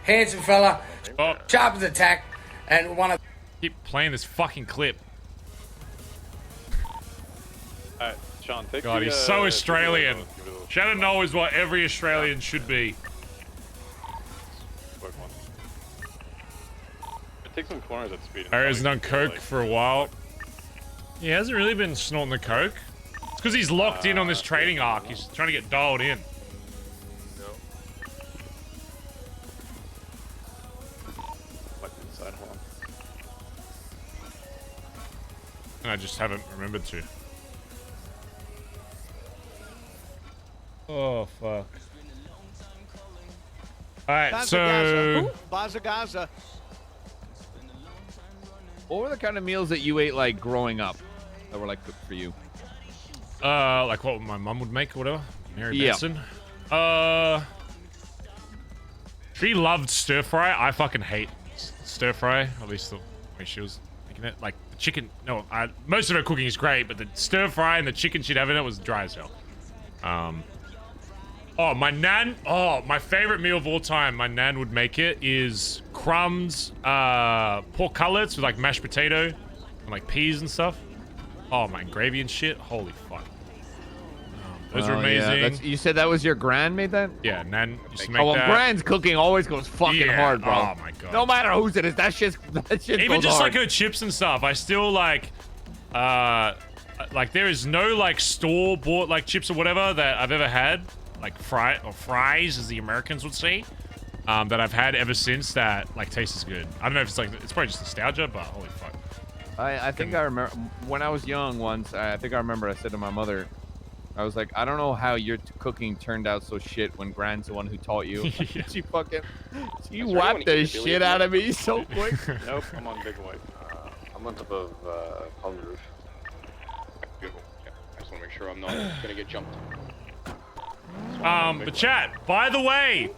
S19: Handsome fella,
S3: Oh,
S19: sharp as a tack, and one of...
S3: keep playing this fucking clip.
S8: Alright, Sean, take
S3: God,
S8: the,
S3: he's so
S8: take the
S3: Australian.
S8: logo. Give it a little
S3: Shannon Knoll is what every Australian should be.
S8: quick one. Take some corners at speed.
S3: Harry hasn't done coke for a while. He hasn't really been snorting the coke. It's because he's locked in on this training arc. He's trying to get dialed in.
S8: Inside, hold on.
S3: And I just haven't remembered to. Oh, fuck. Alright, so...
S7: Bazza Gaza.
S18: What were the kind of meals that you ate like growing up that were like cooked for you?
S3: Like what my mum would make or whatever. Mary
S18: Yeah.
S3: Benson. She loved stir fry. I fucking hate stir fry. At least the way she was making it. Like the chicken. No, most of her cooking is great, but the stir fry and the chicken she'd have in it was dry as hell. Oh, my nan. Oh, my favorite meal of all time. My nan would make it is crumbs, pork cutlets with like mashed potato and like peas and stuff. Oh, my gravy and shit. Holy fuck. Those are amazing.
S18: Yeah, you said that was your gran made that?
S3: Yeah, Nan used to make
S18: well,
S3: that.
S18: Gran's cooking always goes fucking hard, bro.
S3: Oh my god.
S18: No matter whose it is, that shit
S3: Even
S18: goes
S3: just
S18: hard.
S3: like her chips and stuff, I still like there is no like store bought like chips or whatever that I've ever had, like fries as the Americans would say, that I've had ever since that like tastes as good. I don't know if it's like, it's probably just nostalgia, but holy fuck.
S18: I think I remember when I was young once. I think I remember I said to my mother, I was like, I don't know how your cooking turned out so shit when Gran's the one who taught you. She whacked the shit out of me so quick.
S8: Nope, I'm on Big White.
S16: I'm on top of Palm Roof.
S13: Beautiful. Yeah, I just want to make sure I'm not gonna get jumped.
S3: The chat, by the way,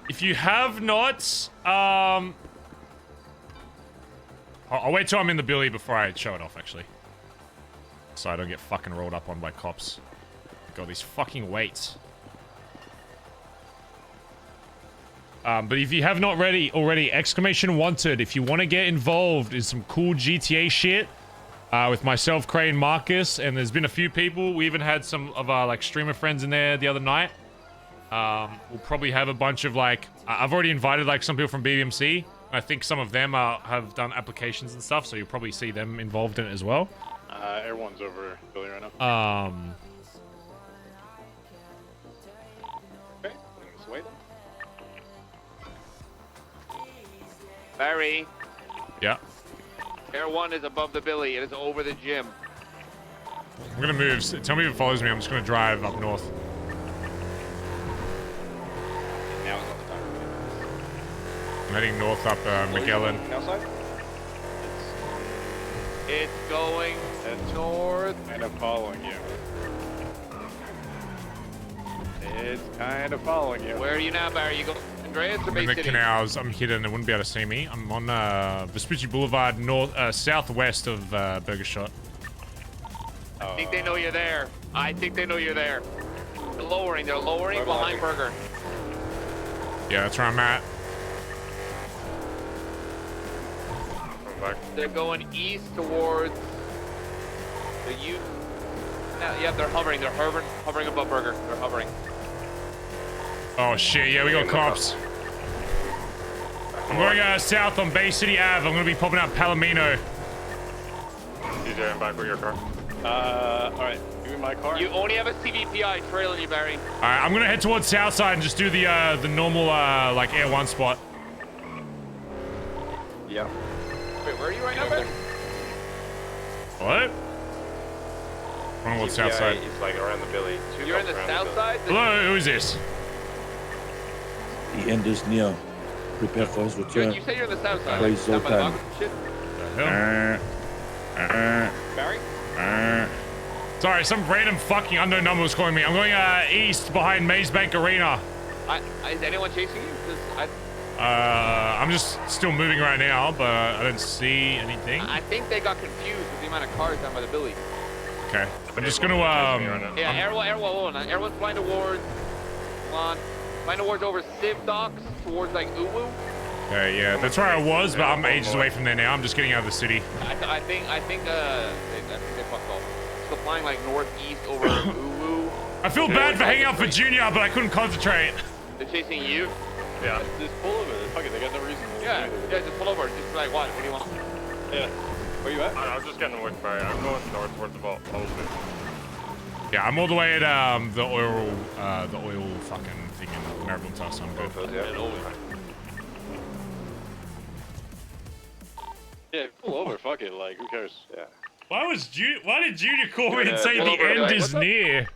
S3: if you have not, I'll wait till I'm in the billy before I show it off, actually. So I don't get fucking rolled up on by cops. Got these fucking weights. But if you have not already, exclamation wanted. If you want to get involved in some cool GTA shit, with myself, Cray, and Marcus, and there's been a few people. We even had some of our like streamer friends in there the other night. We'll probably have a bunch of like, I've already invited like some people from BBMC. I think some of them have done applications and stuff, so you'll probably see them involved in it as well.
S8: Everyone's over Billy right now.
S13: Okay, let's wait.
S14: Barry,
S3: Yeah.
S14: Air 1 is above the Billy. It is over the gym.
S3: I'm gonna move. Tell me if it follows me. I'm just gonna drive up north.
S13: Now is not the time.
S3: I'm heading north up Magellan.
S13: Outside?
S14: It's going north.
S8: Kind of following you. It's kind of following you.
S14: Where are you now, Barry? You go Andreas or
S3: I'm
S14: Bay
S3: in the
S14: City?
S3: canals. I'm hidden. They wouldn't be able to see me. I'm on Vespucci Boulevard, southwest of Burger Shot.
S14: I think they know you're there. I think they know you're there. They're lowering. They're lowering behind Burger.
S3: Yeah, that's where I'm at.
S14: They're going east towards the U. Yeah, they're hovering. They're hovering above Burger. They're hovering.
S3: Oh shit! Yeah, we got cops. I'm going south on Bay City Ave. I'm gonna be popping out Palomino.
S8: DJ, I'm back with your car. Alright, give me my car.
S14: You only have a CVPI trailing you, Barry.
S3: All right, I'm gonna head towards Southside and just do the normal like Air 1 spot.
S16: Yeah.
S14: Wait, where are you right now, Barry?
S3: What? Wrong towards Southside.
S8: It's like around the Billy.
S14: You're in the south side?
S3: Hello, who is this?
S21: The end is near. Prepare for his return.
S14: You say you're in the south side.
S21: Place
S14: Down by the
S21: open.
S14: dock and shit?
S13: Barry?
S3: Sorry, some random fucking unknown number was calling me. I'm going east behind Maze Bank Arena.
S14: Is anyone chasing you? 'Cause
S3: I'm just still moving right now, but I don't see anything.
S14: I think they got confused with the amount of cars down by the Billy.
S3: Okay, I'm just gonna
S14: Yeah, Airwell flying towards over Civ Docks towards like Uwu.
S3: Okay, yeah, that's where I was, but I'm ages away from there now. I'm just getting out of the city.
S14: I think they fucked off. So flying like northeast over Uwu.
S3: I feel bad for hanging out for Junior, but I couldn't concentrate.
S14: They're chasing you.
S8: Yeah. Just pull over. Fuck it, they got no reason.
S14: Yeah, just pull over. Just be like, what? What do you want?
S8: Yeah. Where you at?
S22: I was just getting away from Barry. I'm going north towards the vault.
S3: Yeah, I'm all the way at the oil fucking thing in Maribel Tower, so I'm good.
S8: Yeah, pull over. Fuck it. Like, who cares? Yeah.
S3: Why did Junior call me and say
S8: pull
S3: the
S8: over,
S3: end
S8: like,
S3: is
S8: what's up?
S3: near?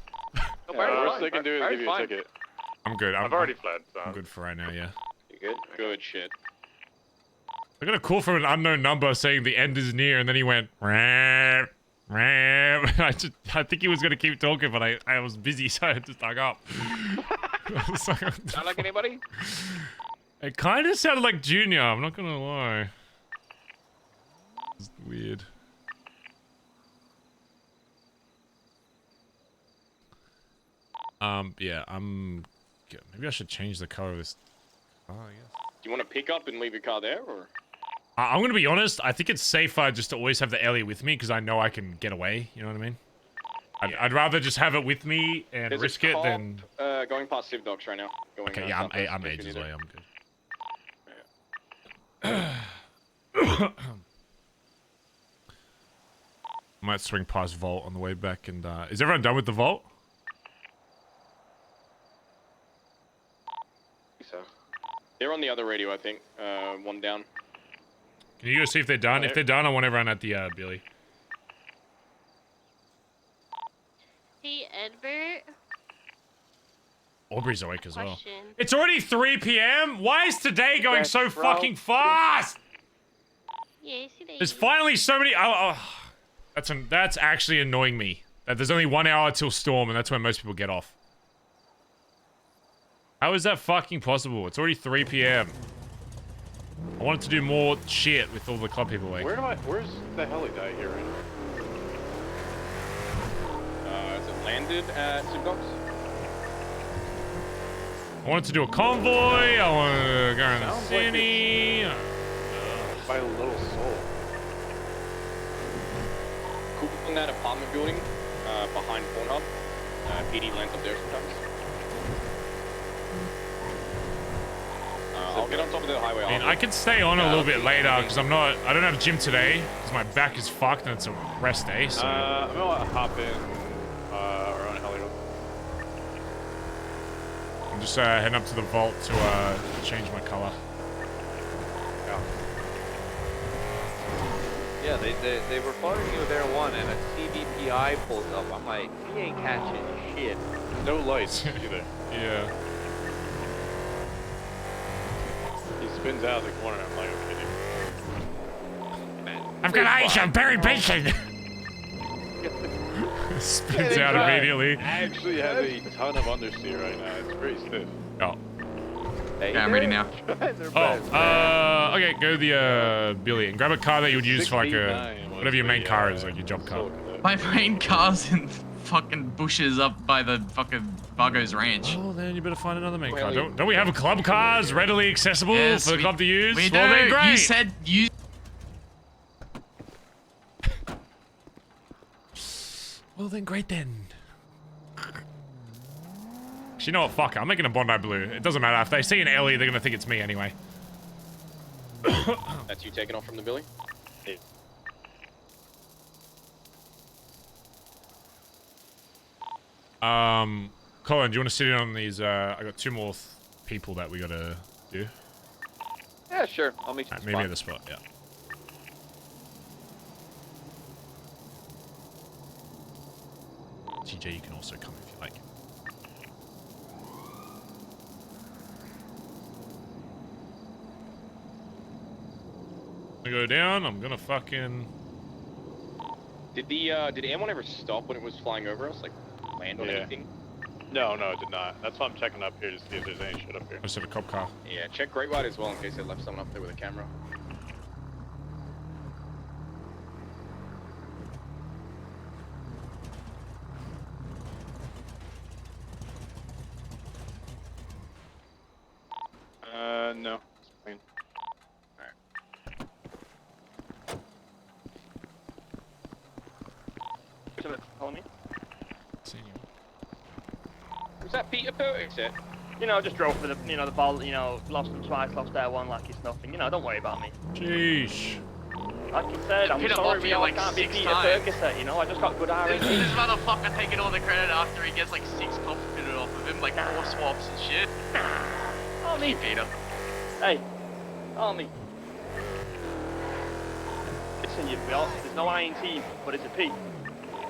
S8: Worst they can do is give you a ticket.
S3: I'm good.
S22: I've already fled. So.
S3: I'm good for right now. Yeah.
S13: You good? Good shit.
S3: I got a call from an unknown number saying the end is near, and then he went, ram, ram. I think he was going to keep talking, but I was busy, so I just hung up.
S14: Sound like anybody?
S3: It kind of sounded like Junior, I'm not going to lie. It's weird. Yeah, maybe I should change the color of this car, I guess.
S11: Do you want to pick up and leave your car there, or?
S3: I'm gonna be honest. I think it's safer just to always have the Ellie with me because I know I can get away. You know what I mean? I'd rather just have it with me and
S11: There's
S3: risk
S11: a
S3: it
S11: cop,
S3: than.
S11: Going past Civ Docs right now. Going,
S3: Okay, yeah, I'm ages away. I'm good. Might swing past Vault on the way back. And is everyone done with the Vault?
S11: So they're on the other radio, I think. One down.
S3: Can you go see if they're done? If they're done, I want everyone at the Billy.
S1: Hey, Edbert.
S3: Aubrey's awake as well.
S1: Question.
S3: It's already 3 p.m. Why is today going
S1: Yes,
S3: so
S1: bro.
S3: fucking fast?
S1: Yes, it is.
S3: There's finally so many. That's actually annoying me. That there's only 1 hour till storm, and that's when most people get off. How is that fucking possible? It's already 3 p.m. I wanted to do more shit with all the club people awake.
S8: Where's the heli die here right now?
S11: Is it landed at Civ Docs?
S3: I wanted to do a convoy. I wanted to go in the
S8: Sounds like
S3: city.
S8: By a little soul.
S11: Cool in that apartment building behind Pornhub. PD lands up there sometimes. I'll get on top of the highway.
S3: I mean, I could stay on a little bit later because I don't have gym today because my back is fucked and it's a rest day. So
S8: I'm gonna hop in around heli.
S3: I'm just heading up to the vault to change my color.
S14: Yeah, they were following me with Air 1 and a CVPI pulls up. I'm like, he ain't catching shit.
S8: No lights either.
S3: Yeah.
S8: He spins out of the corner. I'm like, okay, dude.
S3: I've got eyes on Barry Benson. Spins out immediately.
S8: Actually has a ton of understeer right now. It's pretty stiff.
S3: Oh.
S15: Yeah, I'm ready now.
S3: Okay, go to the Billy and grab a car that you would use for like whatever your main car is, like your job car.
S15: My main car's in fucking bushes up by the fucking Bargo's ranch.
S3: Oh, then you better find another main car. Don't we have club cars readily accessible
S15: Yes,
S3: for the club to use?
S15: We
S3: Well,
S15: do.
S3: then great.
S15: You said you.
S3: Well, then great then. You know what? Fuck it. I'm making a Bondi Blue. It doesn't matter. If they see an Ellie, they're gonna think it's me anyway.
S11: That's you taking off from the Billy?
S8: Yeah.
S3: Colin, do you want to sit in on these? I got 2 more people that we gotta do.
S14: Yeah, sure. I'll meet you
S3: Meet me at the spot, yeah. TJ, you can also come if you like. I'm gonna go down. I'm gonna fucking.
S11: Did anyone ever stop when it was flying over us? Like land on anything?
S8: No, it did not. That's why I'm checking up here to see if there's any shit up here.
S3: I just had a cop car.
S11: Yeah, check Great White as well in case they left someone up there with a camera.
S8: No. It's clean.
S11: Was that Peter Purtick set?
S9: You know, just drove for the, the ball, lost them twice, lost that one like it's nothing. Don't worry about me.
S3: Sheesh.
S9: Like you said, I'm
S15: Hit him
S9: sorry,
S15: off here like
S9: I can't be
S15: 6
S9: Peter
S15: times.
S9: Percocet, I just got good R&D.
S15: This motherfucker taking all the credit after he gets like 6 cops fitted off of him, like 4 swaps and shit.
S9: Oh, me.
S15: Peter.
S9: Hey, Army. Listen, you belt. There's no I in team, but it's a P.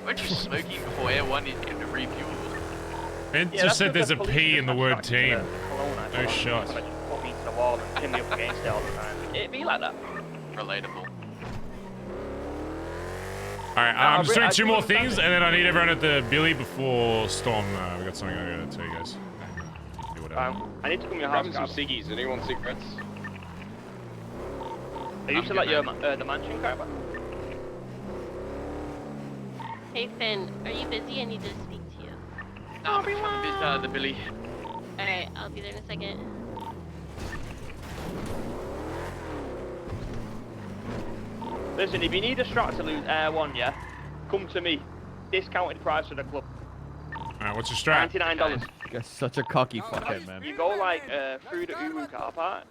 S15: Weren't you smoking before Air 1 is getting to refuel?
S3: It just said there's a P in the word team. No shot.
S9: Put me to the wall and pin me up against it all the time. It'd be like that.
S15: relatable.
S3: All right, I'm just doing 2 more things, and then I need everyone at the Billy before Storm. We got something I gotta tell you guys. Do whatever.
S9: I need to come to your house.
S14: Grabbing some ciggies. Anyone want cigarettes?
S9: Are you still at your the mansion, Caravan?
S1: Hey Finn, are you busy? I need to speak to you.
S15: No, I'm trying to visit the Billy.
S1: Alright, I'll be there in a second.
S9: Listen, if you need a strat to lose Air 1, yeah, come to me. Discounted price for the club.
S3: Alright, what's your strat?
S9: $99.
S18: You're such a cocky fuckhead, man.
S9: You go like through the Uwu car park,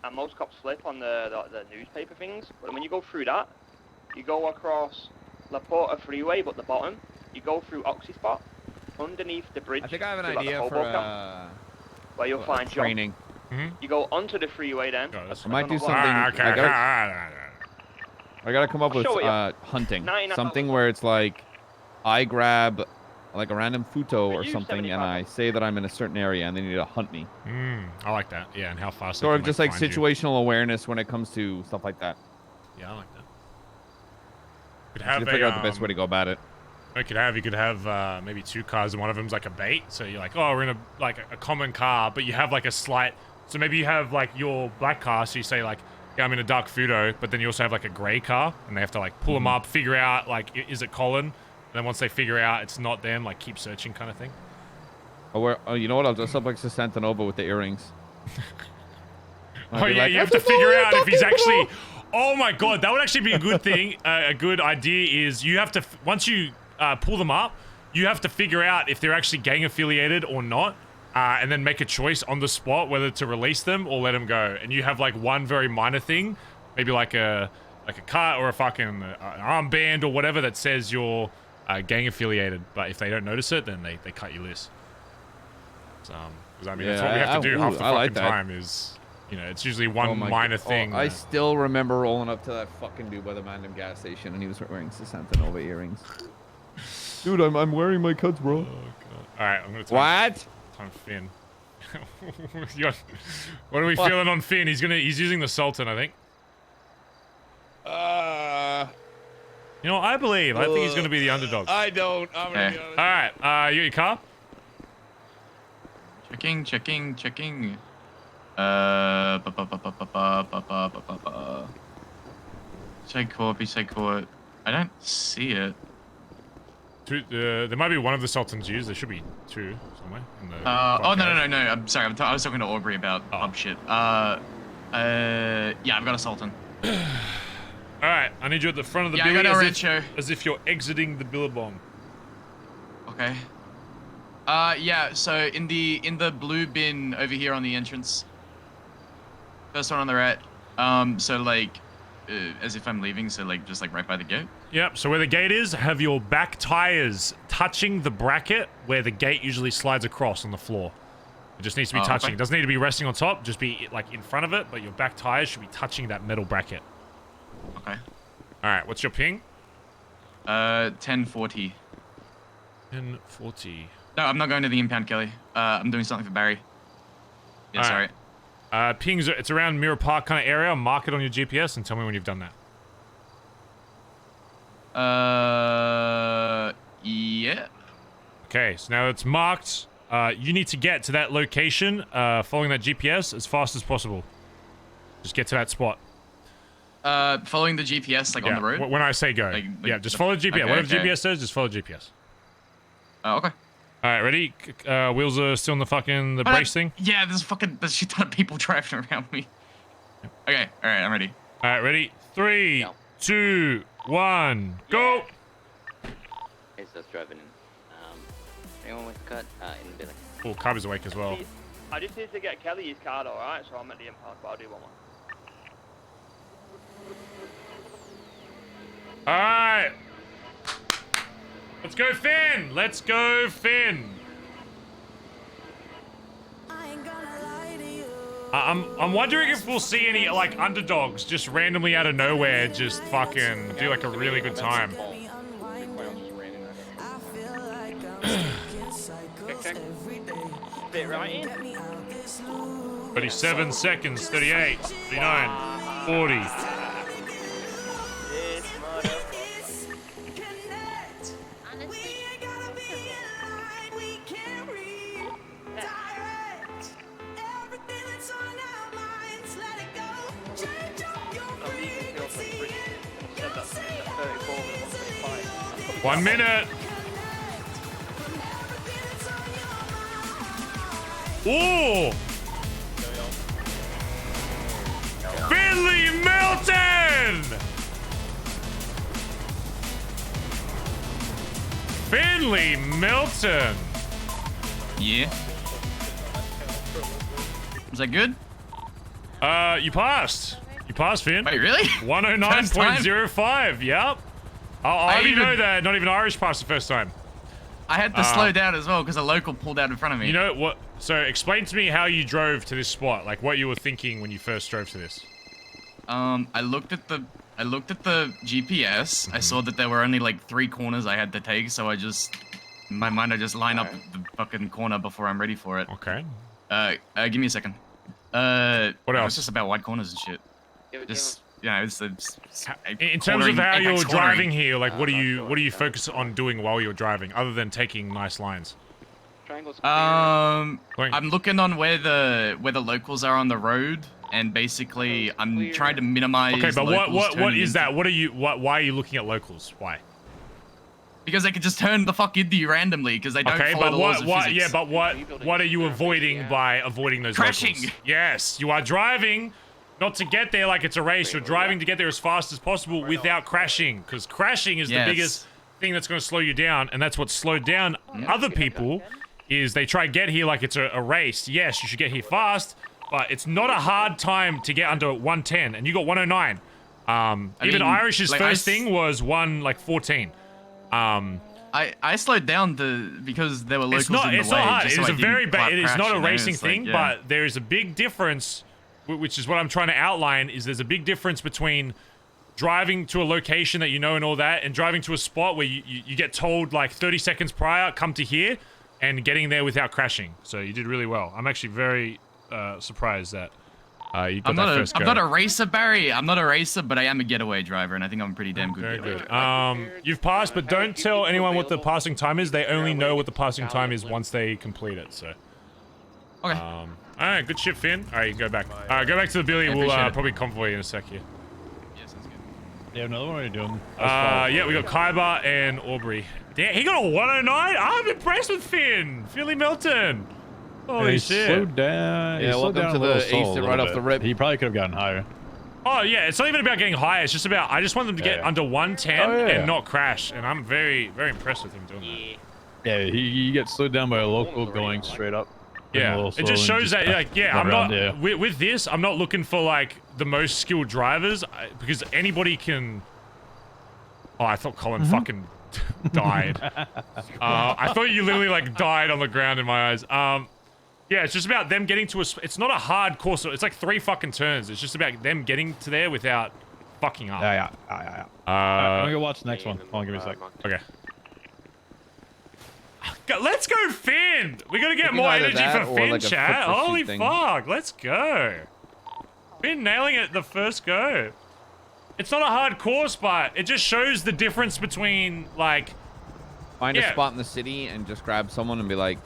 S9: and most cops slip on the newspaper things. But when you go through that, you go across La Porta Freeway, but the bottom. You go through Oxy Spot, underneath the bridge.
S18: I think I have an
S9: to, like,
S18: idea
S9: the
S18: for
S9: Hobo camp, where you'll find John.
S18: training.
S9: You go onto the freeway then.
S18: I might do something. I gotta come up with hunting. Something where it's like, I grab like a random photo or something, and I say that I'm in a certain area, and they need to hunt me.
S3: I like that. Yeah, and how fast.
S18: Sort
S3: they
S18: of
S3: can,
S18: just like
S3: find you.
S18: situational awareness when it comes to stuff like that.
S3: Yeah, I like that. Could
S18: Just
S3: have
S18: to figure out the best way to go about it.
S3: You could have maybe 2 cars, and one of them's like a bait. So you're like, oh, we're in a common car, but you have like a slight. So maybe you have like your black car, so you say like, yeah, I'm in a dark Fudo, but then you also have like a gray car, and they have to like pull them up, figure out like, is it Colin? And then once they figure out it's not them, like keep searching kind of thing.
S18: Oh, you know what? I'll dress up like Sasantanova with the earrings.
S3: Oh yeah, you have to figure out if he's actually. Oh my god, that would actually be a good thing. A good idea is you have to once you pull them up, you have to figure out if they're actually gang affiliated or not, and then make a choice on the spot whether to release them or let them go. And you have like one very minor thing, maybe like a cut or a fucking armband or whatever that says you're gang affiliated. But if they don't notice it, then they cut you loose. So, because I mean, that's what we have to do half the fucking time is. You know, it's usually one minor thing.
S18: I still remember rolling up to that fucking dude by the random gas station, and he was wearing Sasantanova earrings. Dude, I'm wearing my cuts, bro.
S3: Oh, God. All right, I'm gonna time Finn. What are we feeling on Finn? He's using the Sultan, I think. You know, I believe. I think he's gonna be the underdog.
S11: I don't. I'm gonna be honest.
S3: All right, you got your car?
S15: Checking. Say court. I don't see it.
S3: There might be one of the Sultans used. There should be 2 somewhere. In the
S15: no. I'm sorry. I was talking to Aubrey about pub shit. Yeah, I've got a Sultan.
S3: All right, I need you at the front of the
S15: building.
S3: I got a as if you're exiting the Billabong.
S15: Okay. Yeah. So in the blue bin over here on the entrance. First one on the right. So like, as if I'm leaving. So like, just like right by the gate.
S3: Yep. So where the gate is, have your back tires touching the bracket where the gate usually slides across on the floor. It just needs to be touching.
S15: Okay.
S3: It doesn't need to be resting on top. Just be like in front of it, but your back tires should be touching that metal bracket.
S15: Okay.
S3: All right. What's your ping?
S15: 1040.
S3: 1040.
S15: No, I'm not going to the impound, Kelly. I'm doing something for Barry. Yeah,
S3: All
S15: sorry.
S3: Pings, it's around Mirror Park kind of area. Mark it on your GPS and tell me when you've done that.
S15: Yeah.
S3: Okay, so now it's marked. You need to get to that location following that GPS as fast as possible. Just get to that spot.
S15: Following the GPS, like on the road?
S3: When I say go. Yeah, just follow the GPS.
S15: Okay,
S3: Whatever
S15: okay.
S3: GPS says, just follow GPS.
S15: Okay.
S3: All right, ready? Wheels are still in the brace thing?
S15: Yeah, there's a shit ton of people driving around me. Okay, all right, I'm ready.
S3: All right, ready? 3, 2, 1, go!
S2: It's us driving in. Anyone with a cut? In the building.
S3: Oh, Carby's awake as well.
S9: I just need to get Kelly his card, alright? So I'm at the impound, but I'll do one more.
S3: All right. Let's go, Finn! Let's go, Finn! I'm wondering if we'll see any, like, underdogs just randomly out of nowhere just fucking do, like, a really good time.
S9: Fit right in.
S3: 37 seconds, 38, 39, 40. 1 minute. Ooh. Finley Milton. Finley Milton.
S15: Yeah. Was that good?
S3: You passed. You passed, Finn.
S15: Wait, really?
S3: 109.05. Yep. I already know that. Not even Irish passed the first time.
S15: I had to slow down as well because a local pulled out in front of me.
S3: You know what? So explain to me how you drove to this spot. Like what you were thinking when you first drove to this.
S15: I looked at the GPS. I saw that there were only like 3 corners I had to take, so I just, in my mind, I just line up the fucking corner before I'm ready for it.
S3: Okay.
S15: Give me a second.
S3: What else?
S15: It's just about wide corners and shit. Just, it's
S3: in terms of how you're driving here, like what do you focus on doing while you're driving, other than taking nice lines?
S15: I'm looking on where the locals are on the road, and basically I'm trying to minimize.
S3: Okay, but what is that?
S15: Into...
S3: Why are you looking at locals? Why?
S15: Because they could just turn the fuck into you randomly because they don't follow the laws of physics.
S3: Yeah, but what are you avoiding by avoiding those
S15: crashing?
S3: Locals? Yes, you are driving not to get there like it's a race. You're driving to get there as fast as possible without crashing, because crashing is the biggest thing that's going to slow you down, and that's what slowed down other people. Is they try to get here like it's a race. Yes, you should get here fast, but it's not a hard time to get under 110, and you got 109. Even Irish's first thing was 1:14.
S15: I slowed down because there were locals in the way.
S3: It's not hard. It is
S15: it
S3: is not a racing thing, but there is a big difference, which is what I'm trying to outline. Is there's a big difference between driving to a location that you know and all that, and driving to a spot where you get told like 30 seconds prior, come to here, and getting there without crashing. So you did really well. I'm actually very surprised that you got that first go.
S15: I'm not a racer, Barry. I'm not a racer, but I am a getaway driver, and I think I'm a pretty damn good getaway driver.
S3: You've passed, but don't tell anyone what the passing time is. They only know what the passing time is once they complete it, so.
S15: Okay.
S3: All right, good shit, Finn. All right, you go back. Go back to the Billy. We'll probably convoy you in a sec here.
S15: Yeah, sounds good.
S5: Yeah, another one. What are you doing?
S3: Yeah, we got Khyber and Aubrey. Damn, he got a 109? I'm impressed with Finn. Philly Milton. Holy shit.
S5: Slowed down.
S18: Yeah, welcome to the ace right off the rip.
S5: He probably could have gotten higher.
S3: Oh, yeah, it's not even about getting higher. It's just about, I just want them to get under 110 and not crash. And I'm very, very impressed with him doing that.
S5: Yeah, he gets slowed down by a local going straight up.
S3: Yeah, it just shows that, like, yeah, I'm not, with this, I'm not looking for, like, the most skilled drivers, because anybody can, oh, I thought Colin fucking died. I thought you literally, like, died on the ground in my eyes. Yeah, it's just about them getting to a, it's not a hard course, it's like 3 fucking turns. It's just about them getting to there without fucking up.
S5: Yeah. I'm gonna go watch the next one. Hold on, give me a sec.
S3: Okay. Let's go, Finn! We gotta get more energy for Finn, like chat. Holy fuck, let's go. Finn nailing it the first go. It's not a hard course, but it just shows the difference between, like...
S18: Find a spot in the city and just grab someone and be like...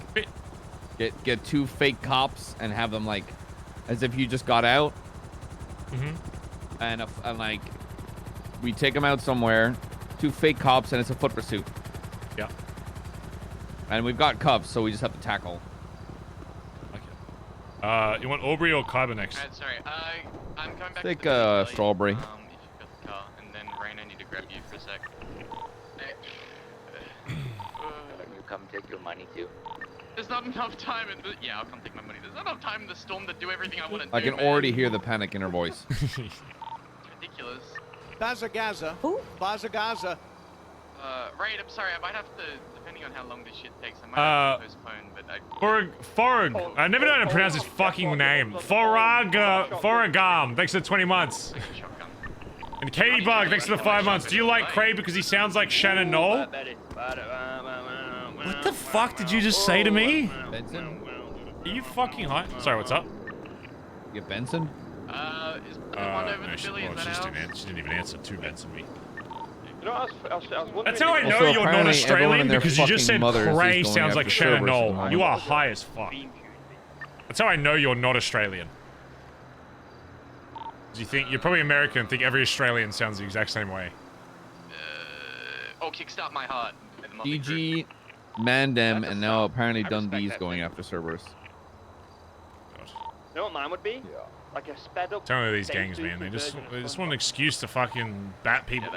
S18: Get 2 fake cops and have them, like, as if you just got out. And like, we take them out somewhere. 2 fake cops and it's a foot pursuit.
S3: Yeah.
S18: And we've got cuffs, so we just have to tackle.
S3: Okay. You want Aubrey or Khyber next?
S15: Sorry, I'm coming back
S18: Take
S15: to the
S18: Strawberry.
S15: if you've got the car, and then Rain, I need to grab you for a sec.
S2: You come take your money too.
S15: There's not enough time in the... Yeah, I'll come take my money. There's not enough time in the storm to do everything I want to do,
S18: I can already hear the panic in her voice.
S15: It's ridiculous.
S10: Bazza. Who? Bazza.
S15: Raid, I'm sorry, I might have to, depending on how long this shit takes, I might have to postpone, but I...
S3: Forag. I never know how to pronounce his fucking name. Foragam. Thanks for the 20 months. And Katie Bug, thanks for the 5 months. Do you like Craig because he sounds like Shannon Knoll? What the fuck did you just say to me?
S18: Benson?
S3: Are you fucking high? Sorry, what's up?
S18: You get Benson?
S15: Is the one over the Billy, is that out?
S3: She didn't even answer to Benson me.
S9: You know, I was wondering...
S3: That's how I know you're not Australian, because you just said Cray sounds like Shannon Knoll. You are high as fuck. That's how I know you're not Australian. Do you think you're probably American and think every Australian sounds the exact same way?
S15: Oh, kickstart my heart.
S18: DG, Mandem, and now apparently Dundee's going after Cerberus.
S9: You know what mine would be? Yeah. Like a sped up.
S3: Tell me these gangs, man. They just want an excuse to fucking bat people.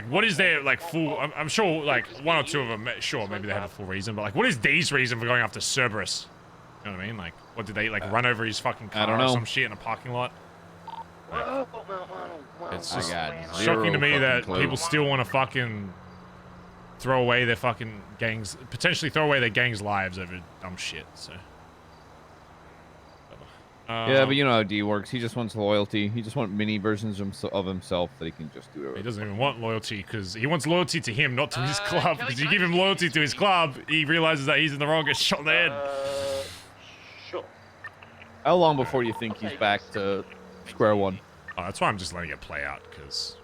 S3: What is their like full? I'm sure like one or two of them. Sure, maybe they have a full reason, but like, what is D's reason for going after Cerberus? You know what I mean? Like, what did they like run over his fucking car
S18: I don't know.
S3: or some shit in a parking lot? Like, it's just
S18: zero
S3: shocking to me that
S18: fucking clue.
S3: people still want to fucking throw away their fucking gangs, potentially throw away their gangs' lives over dumb shit. So.
S18: Yeah, but you know how D works. He just wants loyalty. He just wants mini versions of himself that he can just do whatever.
S3: He doesn't even want loyalty because he wants loyalty to him, not to his club. Because you give him loyalty to his club, he realizes that he's in the wrong, gets shot in the head.
S9: Sure.
S18: How long before you think he's back to square one?
S3: Oh, that's why I'm just letting it play out because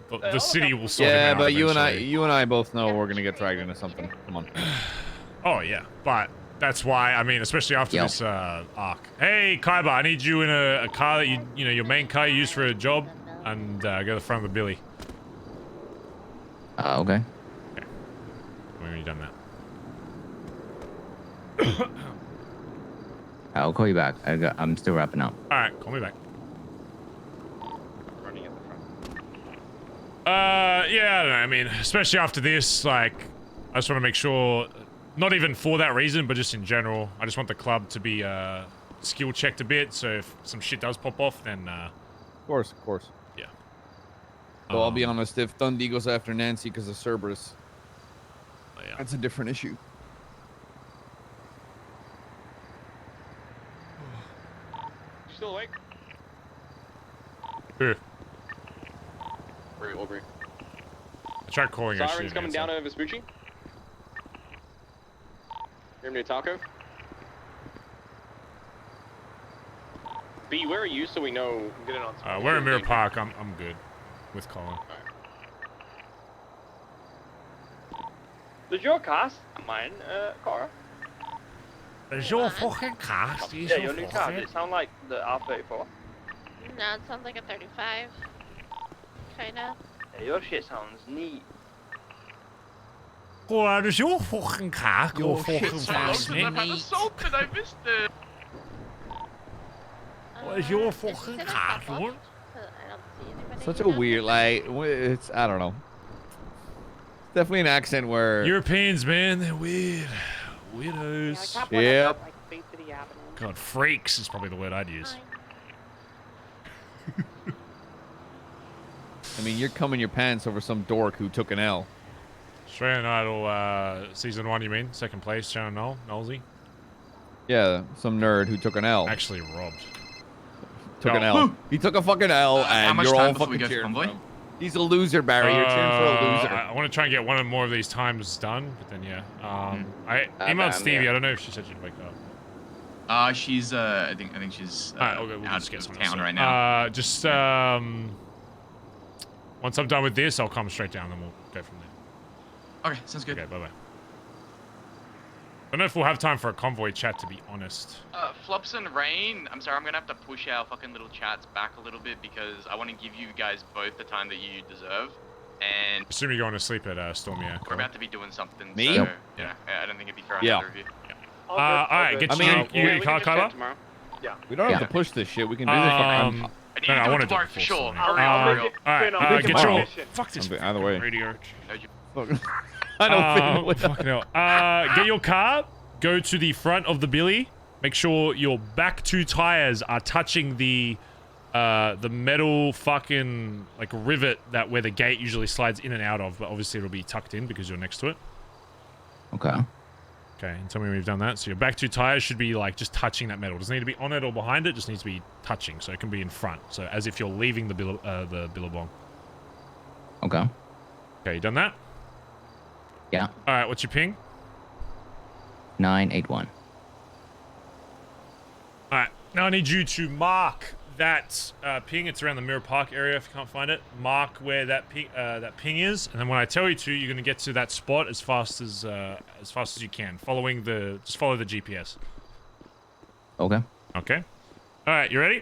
S3: the city will sort him
S18: Yeah,
S3: out
S18: but you
S3: eventually.
S18: and I both know we're gonna get dragged into something. Come on.
S3: Oh yeah, but that's why I mean, especially after this arc. Hey, Kaiba, I need you in a car that you know your main car you use for a job, and go to the front of the Billy.
S2: Okay.
S3: Okay. When have you done that?
S2: I'll call you back. I'm still wrapping up.
S3: All right, call me back.
S16: Running at the front.
S3: Yeah, I don't know. I mean, especially after this, like, I just want to make sure, not even for that reason, but just in general, I just want the club to be skill checked a bit. So if some shit does pop off, then
S18: Of course.
S3: yeah.
S18: So I'll be honest, if Dundee goes after Nancy because of Cerberus, that's a different issue.
S6: You still awake?
S3: Who?
S6: Aubrey.
S3: I tried calling her.
S6: Sirens coming down over Vespucci. You're near Taco. B, where are you so we know? Get it on.
S3: We're in Mirror Park. I'm good with Colin.
S9: Does your cast mine, Cora?
S3: Is your fucking cast?
S9: Yeah, your new car. Does it sound like the R34?
S1: No, it sounds like a 35. Kinda.
S9: Yeah, your shit sounds neat.
S3: Well, does your fucking car go fucking fast,
S15: I've had assaulted. I missed it.
S3: What is your fucking car doing?
S18: Such a weird, like, it's, I don't know. It's definitely an accent where...
S3: Europeans, man, they're weird. Weirdos.
S18: Yep.
S3: God, freaks is probably the word I'd use.
S18: I mean, you're coming your pants over some dork who took an L.
S3: Australian Idol, season 1, you mean? Second place, Shannon Knowlesy?
S18: Yeah, some nerd who took an L.
S3: Actually robbed.
S18: Took an L. He took a fucking L,
S15: how
S18: and
S15: much
S18: you're
S15: time
S18: all
S15: before we
S18: fucking
S15: go to
S18: cheering
S15: convoy?
S18: for him. He's a loser, Barry. You're cheering for a loser.
S3: I want to try and get one or more of these times done, but then yeah. I emailed Stevie. I don't know if she said she'd wake up.
S15: She's I think she's
S3: Okay, we'll
S15: out
S3: just get
S15: of
S3: someone
S15: town
S3: else.
S15: right now.
S3: Just once I'm done with this, I'll come straight down, then we'll go from there.
S15: Okay, sounds good.
S3: Okay, bye bye. I don't know if we'll have time for a convoy chat, to be honest.
S15: Flops and Rain, I'm sorry, I'm gonna have to push our fucking little chats back a little bit because I want to give you guys both the time that you deserve. And
S3: Assume you're going to sleep at Storm, yeah.
S15: we're about to be doing something.
S18: Me?
S15: So,
S18: Yep.
S15: yeah, I don't think it'd be fair on
S18: Yeah.
S15: either of you.
S3: Alright, get you car cut up?
S9: Yeah.
S18: We don't have to push this shit. We can do this.
S3: No, I want to do
S15: tomorrow
S3: it
S15: for sure.
S3: Alright, get your... Fuck this
S18: either way.
S3: radio.
S18: I don't think
S3: fucking hell. Get your car, go to the front of the Billy, make sure your back two tires are touching the metal fucking like rivet that where the gate usually slides in and out of, but obviously it'll be tucked in because you're next to it.
S2: Okay.
S3: Okay, and tell me when you've done that. So your back two tires should be like just touching that metal. Doesn't need to be on it or behind it, just needs to be touching, so it can be in front. So as if you're leaving the billabong.
S2: Okay.
S3: Okay, you done that?
S2: Yeah.
S3: Alright, what's your ping?
S2: 981.
S3: Alright, now I need you to mark that ping. It's around the Mirror Park area if you can't find it. Mark where that ping is, and then when I tell you to, you're gonna get to that spot as fast as you can, just follow the GPS.
S2: Okay.
S3: Okay. Alright, you ready?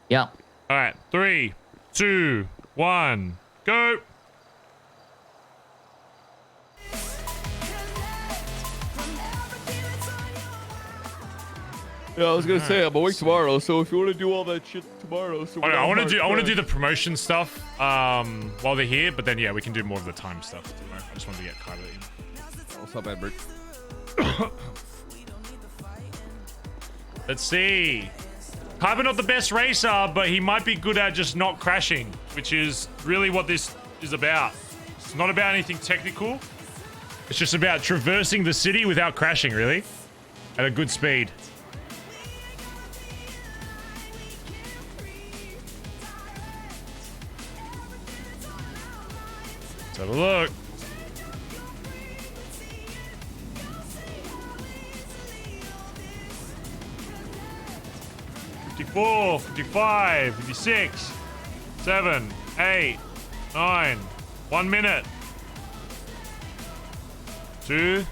S2: Yeah.
S3: Alright, 3, 2, 1, go!
S18: Yeah, I was gonna say I'm awake tomorrow, so if you want to do all that shit tomorrow, so
S3: I want to do the promotion stuff while they're here, but then yeah, we can do more of the time stuff tomorrow. I just wanted to get Kyber in.
S18: What's up, Edward?
S3: Let's see. Kyber not the best racer, but he might be good at just not crashing, which is really what this is about. It's not about anything technical. It's just about traversing the city without crashing, really, at a good speed. Let's have a look. $54, $55, $56, 7, 8, 9, 1 minute. 2,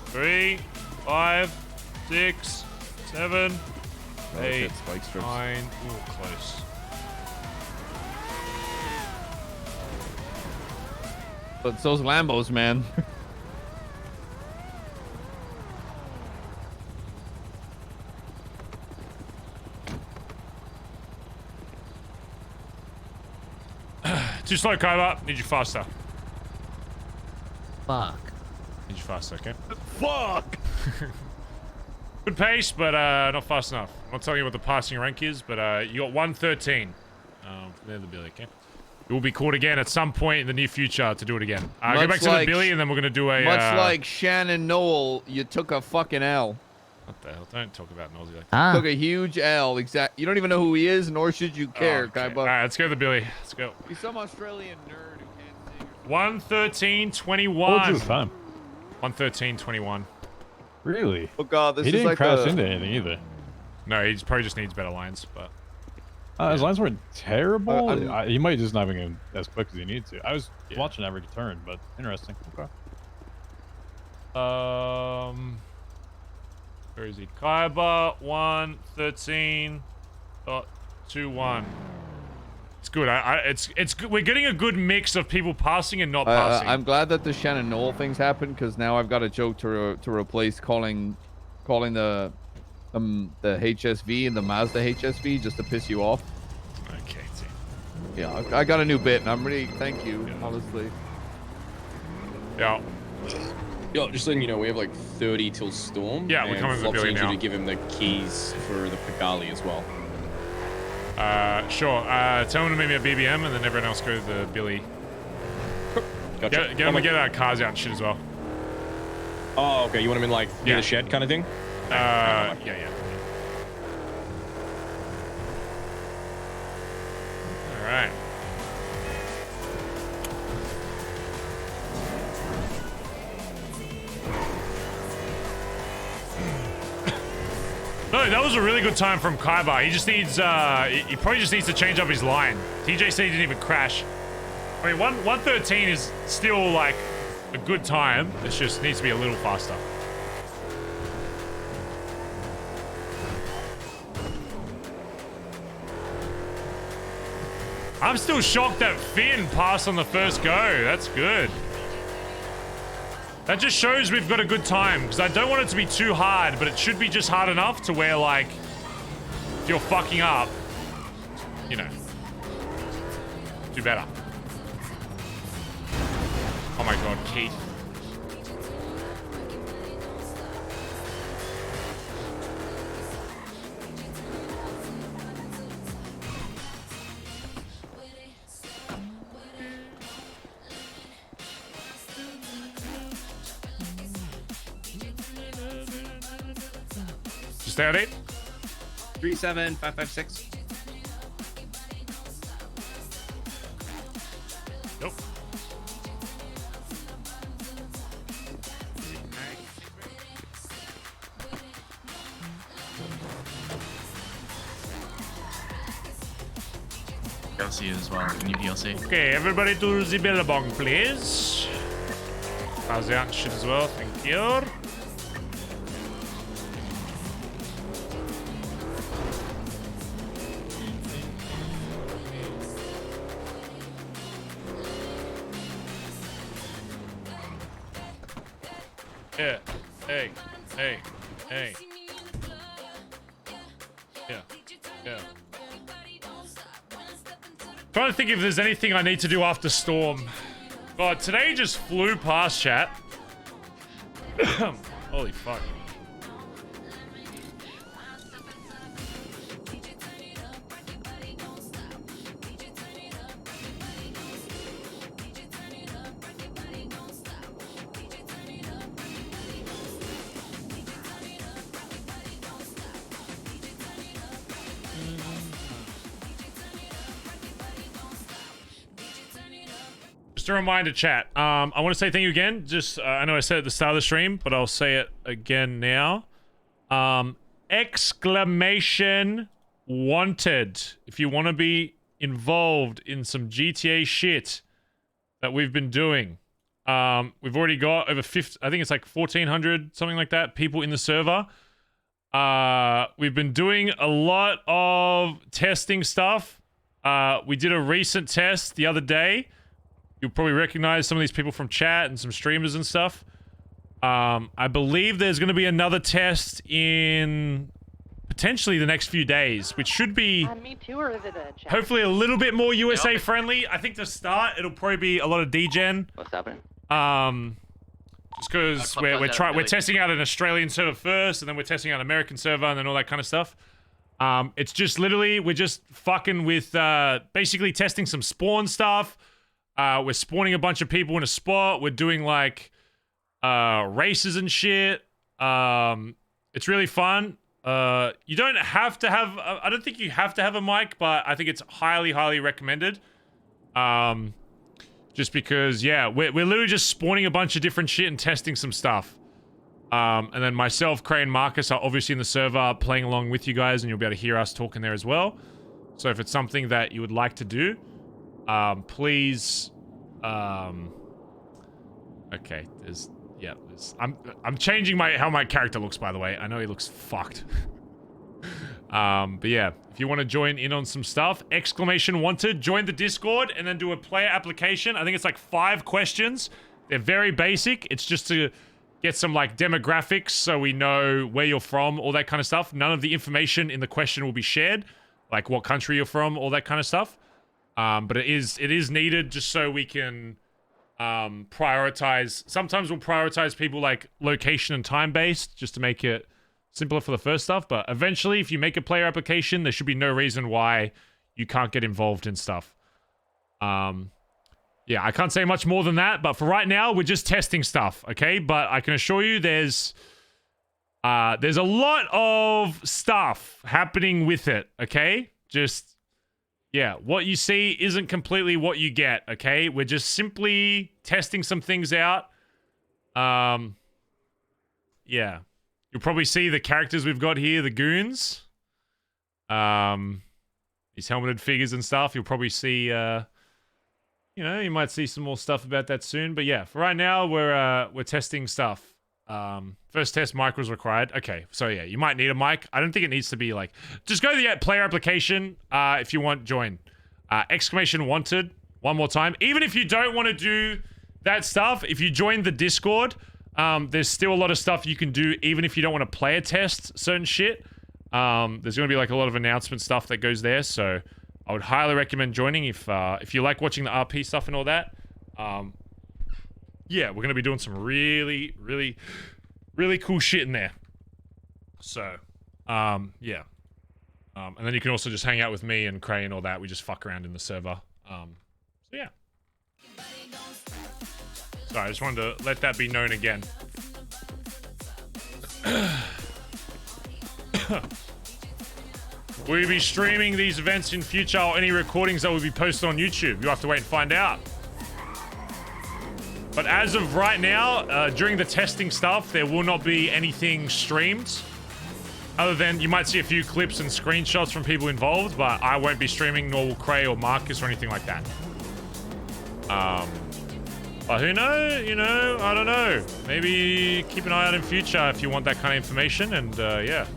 S3: 3, 5, 6, 7, 8, 9. Ooh, close.
S18: But it's those Lambos, man.
S3: Too slow, Kyber. Need you faster.
S18: Fuck.
S3: Need you faster, okay?
S18: Fuck!
S3: Good pace, but not fast enough. I'm not telling you what the passing rank is, but you got 113. There's the Billy, okay? You will be called again at some point in the near future to do it again. Go back to the Billy, and then we're going to do a...
S18: Much like Shannon Noel, you took a fucking L.
S3: What the hell? Don't talk about Nosy like that.
S18: Took a huge L. You don't even know who he is, nor should you care,
S3: okay.
S18: Kyber.
S3: All right, let's go to the Billy. Let's go.
S18: He's some Australian nerd who can't sing.
S3: 113.21.
S5: What was his time?
S3: 113.21.
S5: Really?
S18: Oh god, this
S5: he
S18: is
S5: didn't
S18: like
S5: crash into anything either.
S3: No, he probably just needs better lines, but...
S5: His lines weren't terrible. He might just not be going as quick as he needs to. I was watching every turn, but interesting. Okay.
S3: Where is he? Kyber 113.21. It's good. It's good. We're getting a good mix of people passing and not passing.
S18: I'm glad that the Shannon Noel things happened because now I've got a joke to replace calling the HSV and the Mazda HSV just to piss you off.
S3: Okay.
S18: Yeah, I got a new bit and I'm really thank you, honestly.
S3: Yeah.
S11: Yo, just letting you know, we have like 30 till storm.
S3: Yeah, we're coming to the Billy
S11: needs
S3: now.
S11: you to give him the keys for the Pagali as well.
S3: Sure. Tell him to meet me at BBM, and then everyone else go to the Billy.
S11: Gotcha.
S3: Get him to get our cars out and shit as well.
S11: Oh, okay. You want him in like near the shed kind of thing?
S3: Yeah. All right. No, that was a really good time from Kyber. He just needs, he probably just needs to change up his line. TJ said he didn't even crash. I mean, 113 is still, like, a good time. It just needs to be a little faster. I'm still shocked that Finn passed on the first go. That's good. That just shows we've got a good time, because I don't want it to be too hard, but it should be just hard enough to where, like, if you're fucking up, you know, do better. Oh my god, Keith. Stay on it.
S17: 37556.
S3: Nope.
S15: DLC as well. New DLC.
S3: Okay, everybody to the billabong, please. How's the shit as well? Thank you. Yeah. Hey. Yeah. Yeah. Trying to think if there's anything I need to do after Storm. God, today just flew past, chat. Holy fuck. Just a reminder, chat. I want to say thank you again. Just I know I said it at the start of the stream, but I'll say it again now. Exclamation wanted. If you want to be involved in some GTA shit that we've been doing. We've already got over 50, I think it's like 1,400, something like that, people in the server. We've been doing a lot of testing stuff. We did a recent test the other day. You'll probably recognize some of these people from chat and some streamers and stuff. I believe there's going to be another test in potentially the next few days, which should be
S1: Me too, or is it a chat?
S3: hopefully a little bit more USA friendly. I think to start, it'll probably be a lot of degen.
S2: What's happening?
S3: Just because we're testing out an Australian server first, and then we're testing out an American server, and then all that kind of stuff. It's just literally we're just fucking with basically testing some spawn stuff. We're spawning a bunch of people in a spot. We're doing like races and shit. It's really fun. You don't have to have I don't think you have to have a mic, but I think it's highly recommended. Just because, yeah, we're literally just spawning a bunch of different shit and testing some stuff. And then myself, Cray, and Marcus are obviously in the server playing along with you guys, and you'll be able to hear us talking there as well. So if it's something that you would like to do, please, okay, I'm changing how my character looks, by the way. I know he looks fucked. But yeah, if you want to join in on some stuff, exclamation wanted, join the Discord, and then do a player application. I think it's like 5 questions. They're very basic. It's just to get some like demographics so we know where you're from, all that kind of stuff. None of the information in the question will be shared, like what country you're from, all that kind of stuff. But it is needed just so we can prioritize. Sometimes we'll prioritize people like location and time based just to make it simpler for the first stuff. But eventually, if you make a player application, there should be no reason why you can't get involved in stuff. Yeah, I can't say much more than that. But for right now, we're just testing stuff, okay? But I can assure you there's a lot of stuff happening with it, okay? Just... yeah, what you see isn't completely what you get, okay? We're just simply testing some things out. Yeah. You'll probably see the characters we've got here, the goons. These helmeted figures and stuff. You'll probably see, you know, you might see some more stuff about that soon. But yeah, for right now, we're testing stuff. First test, mic was required. Okay, so yeah, you might need a mic. I don't think it needs to be like... just go to the player application if you want join. Exclamation wanted, one more time. Even if you don't want to do that stuff, if you join the Discord, there's still a lot of stuff you can do even if you don't want to play a test certain shit. There's going to be like a lot of announcement stuff that goes there, so I would highly recommend joining if you like watching the RP stuff and all that. Yeah, we're going to be doing some really cool shit in there. So, yeah. And then you can also just hang out with me and Cray and all that. We just fuck around in the server. So, yeah. Sorry, I just wanted to let that be known again. Will you be streaming these events in future or any recordings that will be posted on YouTube? You'll have to wait and find out. But as of right now, during the testing stuff, there will not be anything streamed. Other than you might see a few clips and screenshots from people involved, but I won't be streaming, nor will Cray or Marcus or anything like that. But who knows? You know, I don't know. Maybe keep an eye out in future if you want that kind of information, and yeah.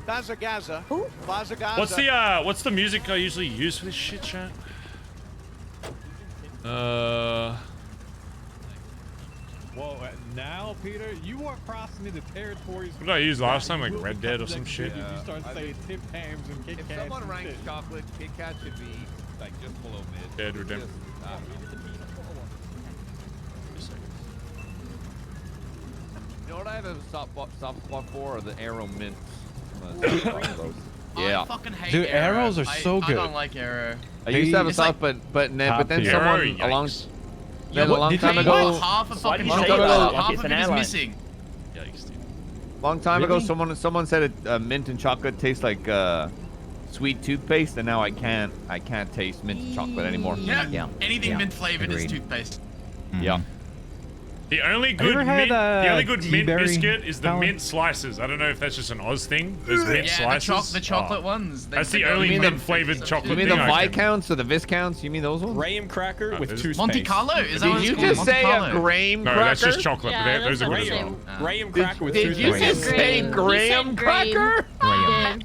S10: Bazza. Who? Bazza.
S3: What's the music I usually use for this shit, chat?
S5: Whoa, now, Peter, you are crossing into territories.
S3: What did I use last time? Like Red Dead or some shit?
S5: You start saying Tim Tams and Kit Kats.
S18: If someone
S5: and
S18: ranks
S5: shit.
S18: chocolate, Kit Kat should be like just below mid.
S3: Dead Redemption.
S18: You know what I have a soft spot for? Are the Arrow Mints.
S15: I fucking hate
S5: Dude,
S15: Arrow.
S5: arrows are so
S15: I
S5: good.
S15: don't like Arrow.
S18: I used to have a
S15: It's
S18: soft,
S15: like-
S18: but then
S3: tier.
S18: someone
S3: Yikes.
S18: a long,
S15: Yeah,
S18: then a
S15: what-
S18: long
S15: did
S18: time
S15: you-
S18: ago.
S15: half a fucking
S18: long
S15: chocolate,
S18: time ago,
S15: half
S9: It's
S15: of
S9: an
S15: it is
S9: airline.
S15: missing.
S3: Yikes, dude.
S18: Long time ago,
S5: Really?
S18: someone said mint and chocolate tastes like sweet toothpaste, and now I can't taste mint and chocolate anymore.
S15: Yeah, anything mint flavored is toothpaste.
S18: Yeah.
S3: The only
S17: you
S3: good
S17: ever had,
S3: the only good mint
S17: tea-berry
S3: biscuit is the
S17: salad?
S3: mint slices. I don't know if that's just an Oz thing. Those mint
S15: Yeah,
S3: slices.
S15: the chocolate
S3: Oh.
S15: ones.
S3: That's the
S15: go-
S3: only
S18: You mean the-
S3: mint flavored chocolate.
S18: You mean the
S3: thing I can-
S18: Viscounts or the Viscounts? You mean those ones?
S11: Graham cracker with
S3: there's-
S11: toothpaste.
S15: Monte Carlo? Is that what
S18: Did
S15: it's
S18: you
S15: called?
S18: just
S15: Monte
S18: say a
S15: Carlo?
S18: graham
S3: No,
S18: cracker?
S3: that's just chocolate.
S1: Yeah,
S3: but
S1: that's
S3: those are
S1: what
S3: good as
S1: I'm
S3: well.
S1: saying.
S11: Graham cracker with
S18: Did
S11: toothpaste.
S18: you just say
S1: Graham.
S18: graham
S1: He said
S18: cracker?
S1: Graham.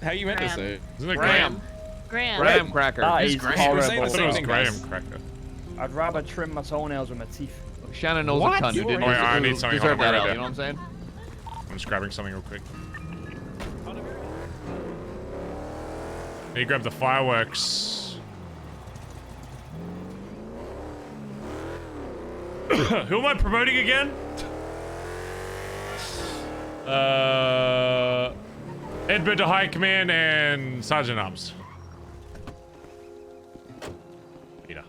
S11: How you meant to
S1: Graham.
S11: say it?
S3: Isn't it
S18: Graham.
S1: Graham.
S18: Graham cracker.
S9: That
S15: It's
S9: is
S15: great.
S11: We're saying the
S9: horrible.
S3: I thought it was
S11: same thing,
S3: graham
S11: guys.
S3: cracker.
S9: I'd rather trim my toenails with my teeth.
S18: Shannon knows
S3: What?
S18: a cunt who didn't
S3: Oh, yeah, I need something.
S18: deserve
S3: Hold on,
S18: that
S3: wait,
S18: out.
S3: wait.
S18: You know what I'm saying?
S3: I'm just grabbing something real quick. Need to grab the fireworks. Who am I promoting again? Edward to High Command and Sergeant Arms. Peter.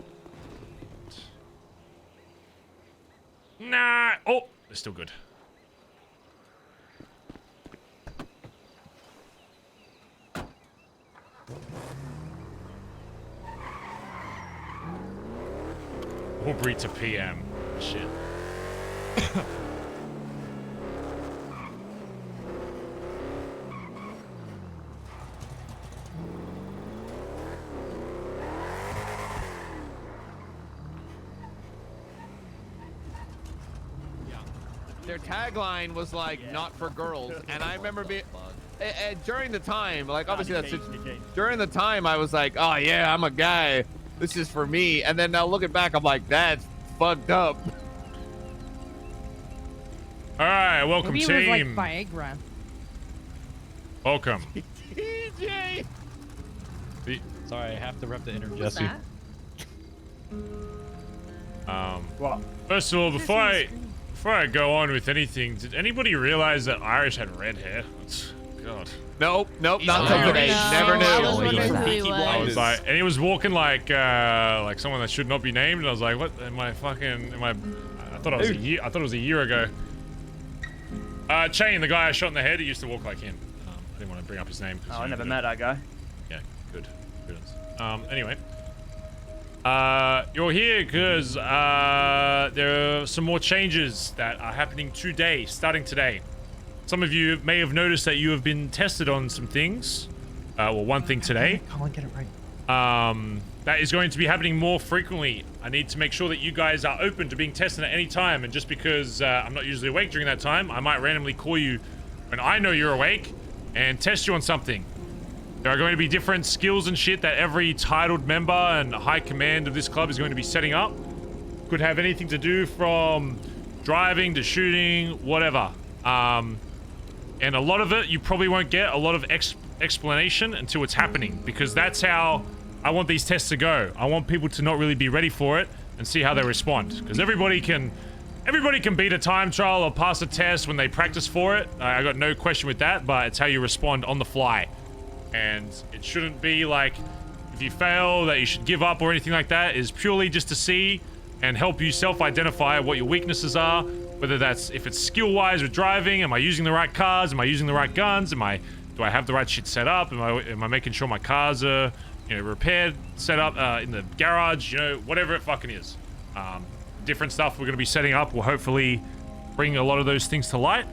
S3: Nah. Oh, they're still good. Aubrey to PM. Shit.
S18: Their tagline was like "not for girls," and I remember being during the time, like obviously that's during the time I was like, "Oh yeah, I'm a guy. This is for me." And then now looking back, I'm like, "That's fucked up."
S3: All right, welcome
S20: Maybe
S3: team.
S20: it was like Viagra.
S3: Welcome.
S18: TJ.
S5: Sorry, I have to rep the inner
S20: What's
S5: Jesse.
S20: that?
S3: First of all, before I go on with anything, did anybody realize that Irish had red hair? God.
S18: Nope, not
S15: He's
S18: until today.
S15: Irish.
S18: Never
S1: I
S18: knew.
S1: was wondering who he
S3: I was
S1: was.
S3: like, and he was walking like someone that should not be named, and I was like, what? I thought it was a year ago. Chain, the guy I shot in the head, he used to walk like him. I didn't want to bring up his name. 'cause,
S9: Oh,
S3: you
S9: I
S3: know,
S9: never met that guy.
S3: Yeah, good. Anyway. You're here because there are some more changes that are happening today, starting today. Some of you may have noticed that you have been tested on some things. Well, one thing today.
S17: Colin, get it right.
S3: That is going to be happening more frequently. I need to make sure that you guys are open to being tested at any time. And just because I'm not usually awake during that time, I might randomly call you when I know you're awake and test you on something. There are going to be different skills and shit that every titled member and high command of this club is going to be setting up. Could have anything to do from driving to shooting, whatever. And a lot of it, you probably won't get a lot of explanation until it's happening, because that's how I want these tests to go. I want people to not really be ready for it and see how they respond, because everybody can beat a time trial or pass a test when they practice for it. I got no question with that, but it's how you respond on the fly. And it shouldn't be like, if you fail, that you should give up or anything like that. It's purely just to see and help you self-identify what your weaknesses are, whether that's, if it's skill-wise with driving, am I using the right cars, am I using the right guns, do I have the right shit set up, am I making sure my cars are, repaired, set up in the garage, whatever it fucking is. Different stuff we're going to be setting up will hopefully bring a lot of those things to light,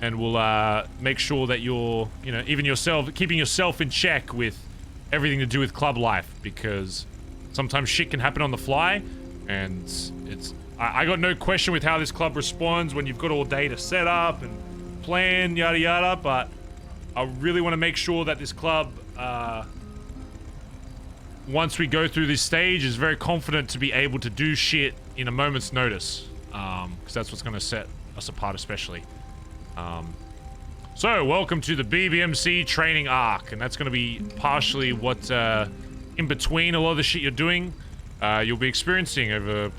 S3: and we'll make sure that you're, even yourself, keeping yourself in check with everything to do with club life, because sometimes shit can happen on the fly, and I got no question with how this club responds when you've got all data set up and plan, yada yada, but I really want to make sure that this club once we go through this stage, is very confident to be able to do shit in a moment's notice. Because that's what's going to set us apart especially. So, welcome to the BBMC training arc. And that's going to be partially what, in between a lot of the shit you're doing, you'll be experiencing over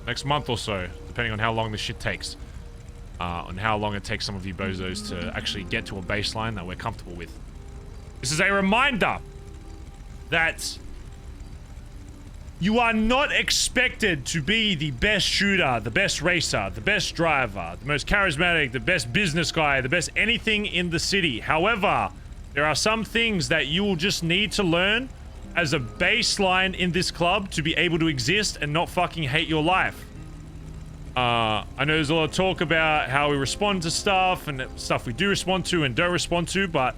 S3: next month or so, depending on how long this shit takes. On how long it takes some of you bozos to actually get to a baseline that we're comfortable with. This is a reminder that you are not expected to be the best shooter, the best racer, the best driver, the most charismatic, the best business guy, the best anything in the city. However, there are some things that you will just need to learn as a baseline in this club to be able to exist and not fucking hate your life. I know there's a lot of talk about how we respond to stuff and stuff we do respond to and don't respond to, but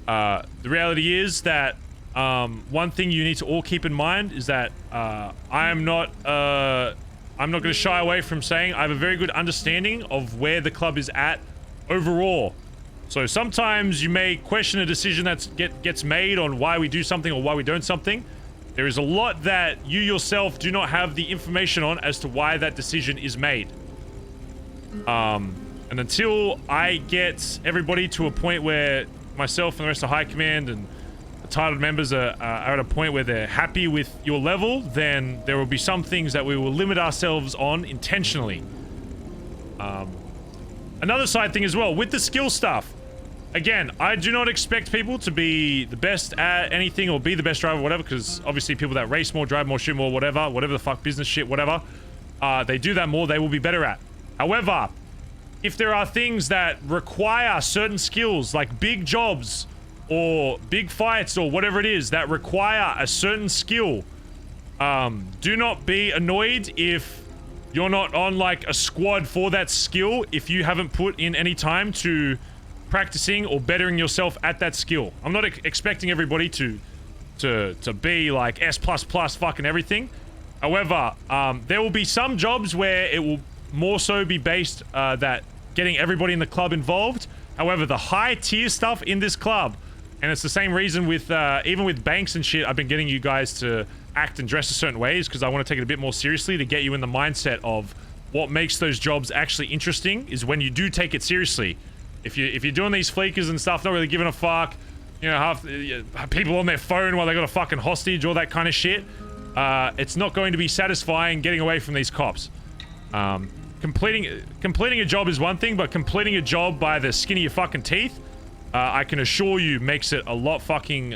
S3: the reality is that one thing you need to all keep in mind is that I'm not going to shy away from saying I have a very good understanding of where the club is at overall. So sometimes you may question a decision that gets made on why we do something or why we don't something. There is a lot that you yourself do not have the information on as to why that decision is made. And until I get everybody to a point where myself and the rest of High Command and the titled members are at a point where they're happy with your level, then there will be some things that we will limit ourselves on intentionally. Another side thing as well, with the skill stuff. Again, I do not expect people to be the best at anything or be the best driver or whatever, because obviously people that race more, drive more, shoot more, whatever the fuck business shit, whatever, they do that more, they will be better at. However, if there are things that require certain skills, like big jobs or big fights or whatever it is that require a certain skill, do not be annoyed if you're not on like a squad for that skill if you haven't put in any time to practicing or bettering yourself at that skill. I'm not expecting everybody to be like S++ fucking everything. However, there will be some jobs where it will more so be based that getting everybody in the club involved. However, the high tier stuff in this club, and it's the same reason with even with banks and shit, I've been getting you guys to act and dress a certain ways because I want to take it a bit more seriously to get you in the mindset of what makes those jobs actually interesting is when you do take it seriously. If you're doing these fleekers and stuff, not really giving a fuck, you know, half people on their phone while they got a fucking hostage, all that kind of shit, it's not going to be satisfying getting away from these cops. Completing a job is one thing, but completing a job by the skin of your fucking teeth, I can assure you makes it a lot fucking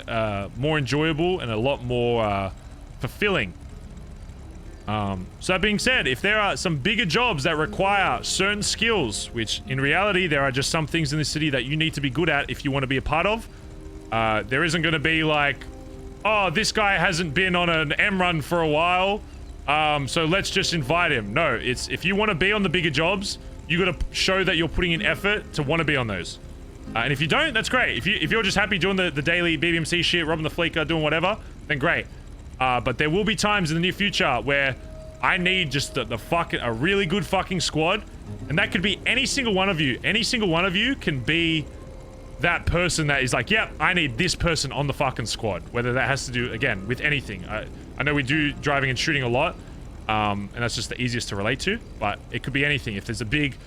S3: more enjoyable and a lot more fulfilling. So that being said, if there are some bigger jobs that require certain skills, which in reality there are just some things in this city that you need to be good at if you want to be a part of, there isn't going to be like, oh, this guy hasn't been on an M run for a while, so let's just invite him. No, it's if you want to be on the bigger jobs, you got to show that you're putting in effort to want to be on those. And if you don't, that's great. If you're just happy doing the daily BBMC shit, robbing the fleeker, doing whatever, then great. But there will be times in the near future where I need just a really good fucking squad, and that could be any single one of you. Any single one of you can be that person that is like, yep, I need this person on the fucking squad. Whether that has to do, again, with anything. I know we do driving and shooting a lot, and that's just the easiest to relate to, but it could be anything. If there's a big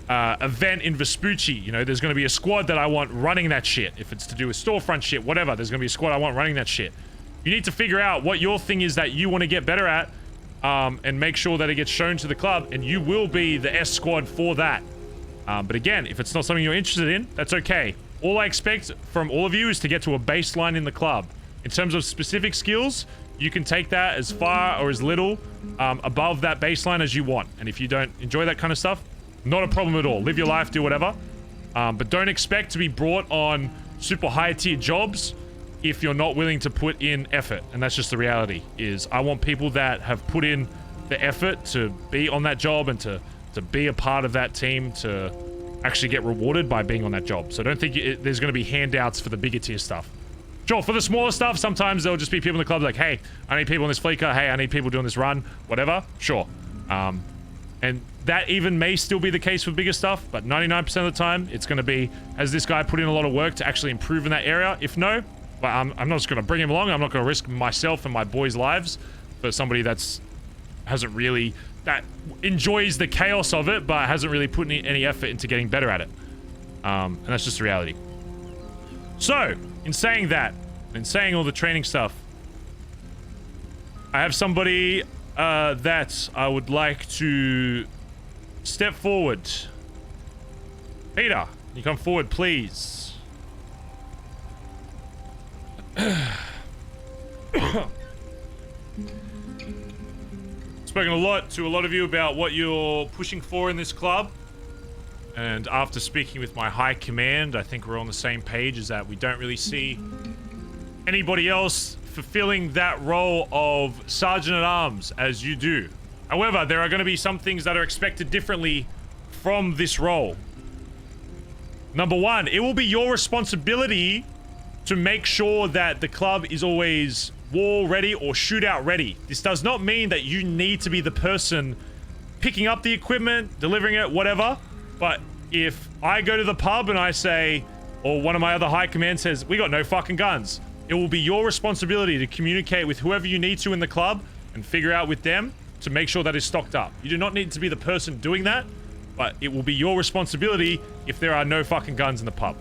S3: event in Vespucci, you know, there's going to be a squad that I want running that shit. If it's to do with storefront shit, whatever, there's going to be a squad I want running that shit. You need to figure out what your thing is that you want to get better at, and make sure that it gets shown to the club, and you will be the S squad for that. But again, if it's not something you're interested in, that's okay. All I expect from all of you is to get to a baseline in the club. In terms of specific skills, you can take that as far or as little above that baseline as you want. And if you don't enjoy that kind of stuff, not a problem at all. Live your life, do whatever. But don't expect to be brought on super high tier jobs if you're not willing to put in effort. And that's just the reality, is I want people that have put in the effort to be on that job and to be a part of that team to actually get rewarded by being on that job. So don't think there's going to be handouts for the bigger tier stuff. Sure, for the smaller stuff, sometimes there'll just be people in the club like, hey, I need people on this fleeker. Hey, I need people doing this run, whatever. Sure. And that even may still be the case for bigger stuff, but 99% of the time, it's going to be, has this guy put in a lot of work to actually improve in that area? If no, But I'm not just going to bring him along. I'm not going to risk myself and my boys' lives for somebody that enjoys the chaos of it, but hasn't really put any effort into getting better at it. And that's just the reality. So, in saying that, in saying all the training stuff, I have somebody that I would like to step forward. Peter, can you come forward, please? Spoken a lot to a lot of you about what you're pushing for in this club, and after speaking with my high command, I think we're on the same page, is that we don't really see anybody else fulfilling that role of Sergeant at Arms as you do. However, there are going to be some things that are expected differently from this role. Number one, it will be your responsibility to make sure that the club is always war ready or shootout ready. This does not mean that you need to be the person picking up the equipment, delivering it, whatever. But if I go to the pub and I say, or one of my other high command says, we got no fucking guns, it will be your responsibility to communicate with whoever you need to in the club and figure out with them to make sure that is stocked up. You do not need to be the person doing that, but it will be your responsibility if there are no fucking guns in the pub.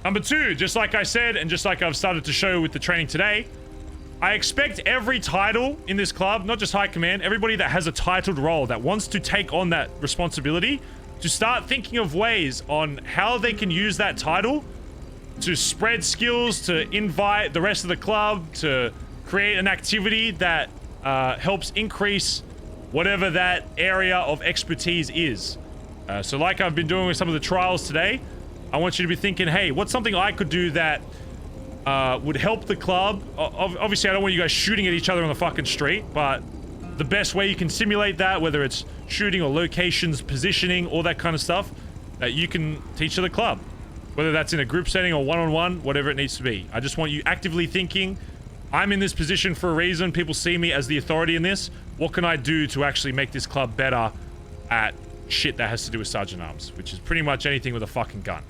S3: Number two, just like I said, and just like I've started to show with the training today, I expect every title in this club, not just high command, everybody that has a titled role that wants to take on that responsibility, to start thinking of ways on how they can use that title to spread skills, to invite the rest of the club, to create an activity that helps increase whatever that area of expertise is. So like I've been doing with some of the trials today, I want you to be thinking, hey, what's something I could do that would help the club? Obviously, I don't want you guys shooting at each other on the fucking street, but the best way you can simulate that, whether it's shooting or locations, positioning, all that kind of stuff, that you can teach to the club. Whether that's in a group setting or one-on-one, whatever it needs to be. I just want you actively thinking, I'm in this position for a reason. People see me as the authority in this. What can I do to actually make this club better at shit that has to do with Sergeant Arms, which is pretty much anything with a fucking gun.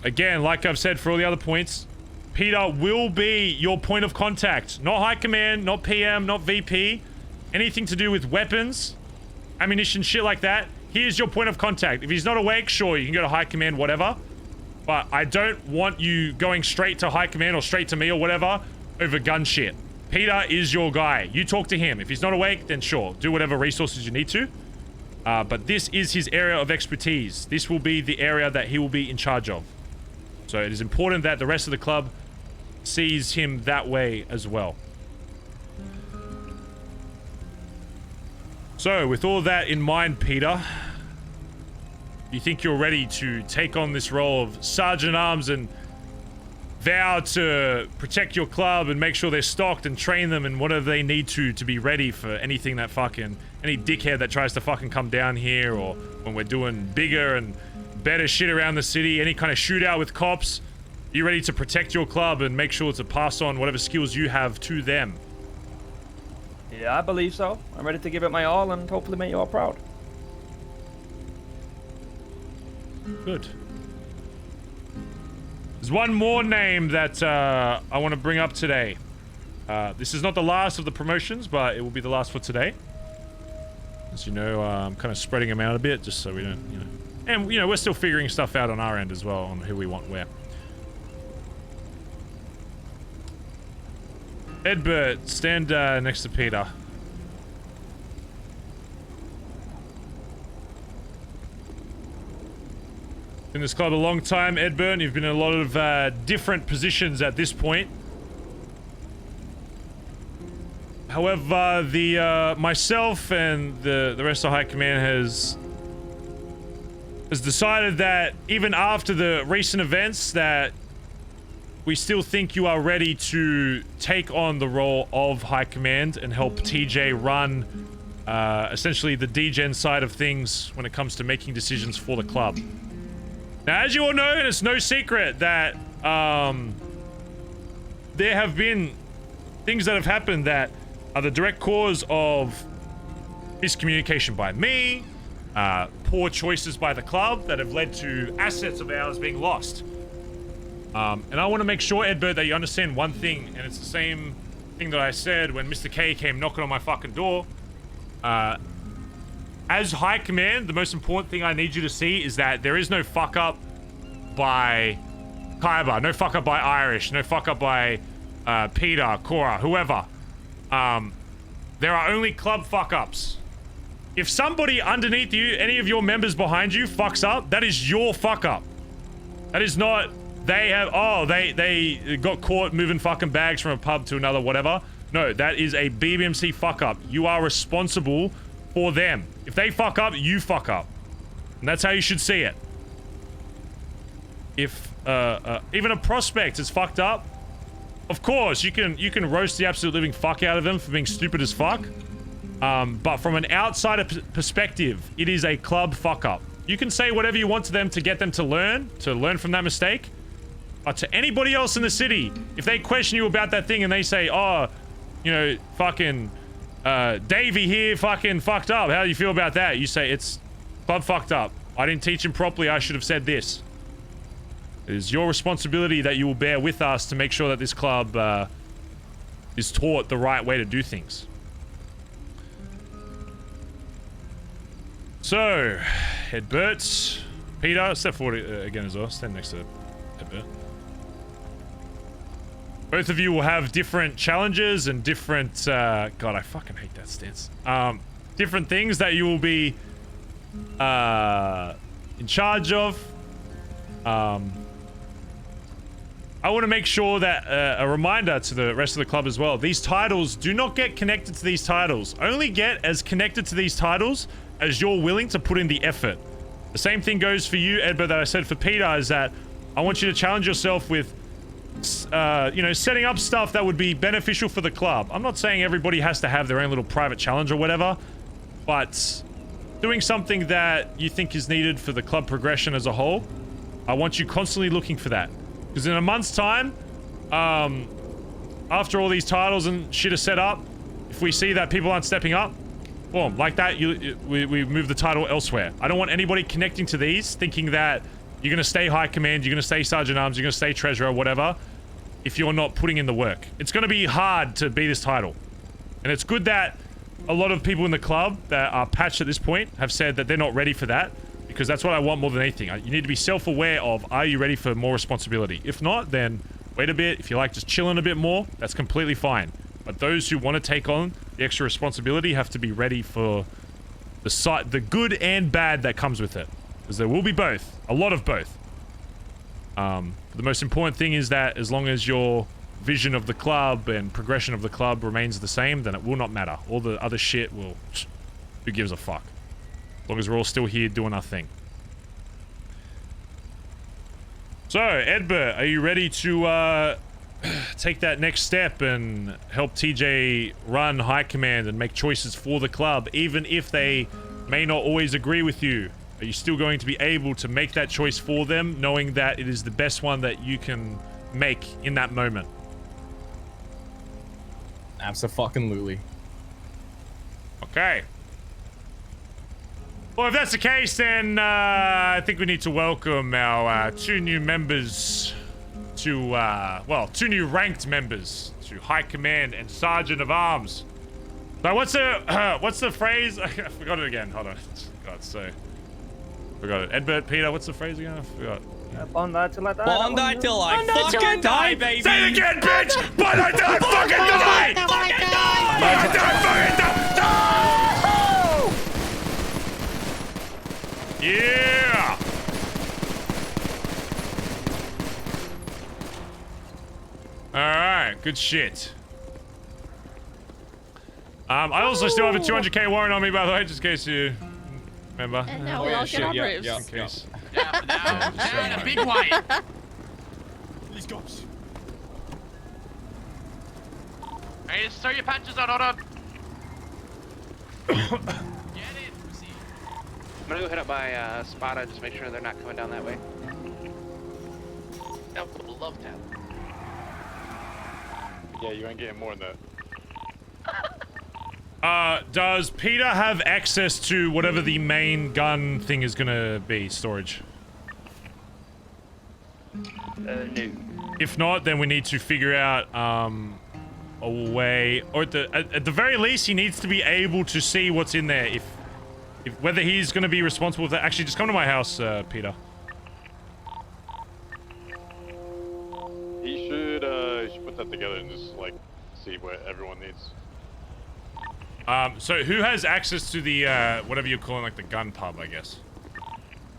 S3: Again, like I've said for all the other points, Peter will be your point of contact. Not high command, not PM, not VP. Anything to do with weapons, ammunition, shit like that. He is your point of contact. If he's not awake, sure, you can go to high command, whatever. But I don't want you going straight to high command or straight to me or whatever over gun shit. Peter is your guy. You talk to him. If he's not awake, then sure, do whatever resources you need to. But this is his area of expertise. This will be the area that he will be in charge of. So it is important that the rest of the club sees him that way as well. So with all that in mind, Peter, you think you're ready to take on this role of Sergeant Arms and vow to protect your club and make sure they're stocked and train them and whatever they need to be ready for anything that fucking, any dickhead that tries to fucking come down here, or when we're doing bigger and better shit around the city, any kind of shootout with cops? You ready to protect your club and make sure to pass on whatever skills you have to them?
S4: Yeah, I believe so. I'm ready to give it my all and hopefully make you all proud.
S3: Good. There's one more name that I want to bring up today. This is not the last of the promotions, but it will be the last for today. As you know, I'm kind of spreading them out a bit, just so we don't, you know... And, you know, we're still figuring stuff out on our end as well, on who we want where. Edbert, stand next to Peter. In this club a long time, Edbert. You've been in a lot of different positions at this point. However, the myself and the rest of High Command has decided that even after the recent events, that we still think you are ready to take on the role of High Command and help TJ run essentially the DGen side of things when it comes to making decisions for the club. Now, as you all know, and it's no secret that there have been things that have happened that are the direct cause of miscommunication by me, poor choices by the club that have led to assets of ours being lost. And I want to make sure, Edbert, that you understand one thing, and it's the same thing that I said when Mr. K came knocking on my fucking door. As High Command, the most important thing I need you to see is that there is no fuck up by Kaiba, no fuck up by Irish, no fuck up by Peter, Cora, whoever. There are only club fuck ups. If somebody underneath you, any of your members behind you fucks up, that is your fuck up. That is not, they have, oh, they got caught moving fucking bags from a pub to another, whatever. No, that is a BBMC fuck up. You are responsible for them. If they fuck up, you fuck up. And that's how you should see it. If, even a prospect is fucked up, of course, you can roast the absolute living fuck out of them for being stupid as fuck. But from an outsider perspective, it is a club fuck up. You can say whatever you want to them to get them to learn from that mistake. But to anybody else in the city, if they question you about that thing and they say, oh, you know, fucking, Davey here fucking fucked up. How do you feel about that? You say, it's club fucked up. I didn't teach him properly. I should have said this. It is your responsibility that you will bear with us to make sure that this club, is taught the right way to do things. So, Edbert, Peter, step forward again as well. Stand next to Edbert. Both of you will have different challenges and different, God, I fucking hate that stance. Different things that you will be, in charge of. I want to make sure that, a reminder to the rest of the club as well. These titles, do not get connected to these titles. Only get as connected to these titles as you're willing to put in the effort. The same thing goes for you, Edbert, that I said for Peter, is that I want you to challenge yourself with, you know, setting up stuff that would be beneficial for the club. I'm not saying everybody has to have their own little private challenge or whatever, but doing something that you think is needed for the club progression as a whole, I want you constantly looking for that. Because in a month's time, after all these titles and shit are set up, if we see that people aren't stepping up, boom, like that, we move the title elsewhere. I don't want anybody connecting to these thinking that you're going to stay High Command, you're going to stay Sergeant Arms, you're going to stay Treasurer, whatever, if you're not putting in the work. It's going to be hard to be this title. And it's good that a lot of people in the club that are patched at this point have said that they're not ready for that, because that's what I want more than anything. You need to be self-aware of, are you ready for more responsibility? If not, then wait a bit. If you like just chilling a bit more, that's completely fine. But those who want to take on the extra responsibility have to be ready for the good and bad that comes with it. Because there will be both. A lot of both. The most important thing is that as long as your vision of the club and progression of the club remains the same, then it will not matter. All the other shit will... Who gives a fuck? As long as we're all still here doing our thing. So, Edbert, are you ready to take that next step and help TJ run High Command and make choices for the club, even if they may not always agree with you? Are you still going to be able to make that choice for them, knowing that it is the best one that you can make in that moment?
S11: Abso-fucking-lutely.
S3: Okay. Well, if that's the case, then I think we need to welcome our two new members to, well, two new ranked members to High Command and Sergeant of Arms. So what's the phrase? I forgot it again. Hold on. God, so forgot it. Edbert, Peter, what's the phrase again? I forgot.
S4: Bondi till I die.
S11: Bondi till I fucking die, baby.
S3: Say it again, bitch! Bondi till I fucking die! Bondi till I fucking die! Yeah! Alright, good shit. I also still have a 200k warrant on me, by the way, just in case you remember.
S1: And now we all get on roofs.
S3: In case.
S15: Yeah, a big white.
S11: Let's go.
S9: Hey, start your patches out, hold on.
S6: I'm gonna go head up by Spada, just make sure they're not coming down that way.
S14: No, love tap.
S8: Yeah, you ain't getting more than that.
S3: Does Peter have access to whatever the main gun thing is gonna be? Storage?
S9: No.
S3: If not, then we need to figure out, a way, or at the very least, he needs to be able to see what's in there. If whether he's gonna be responsible for that. Actually, just come to my house, Peter.
S8: He should put that together and just like see what everyone needs.
S3: So who has access to the, whatever you're calling, like the gun pub, I guess?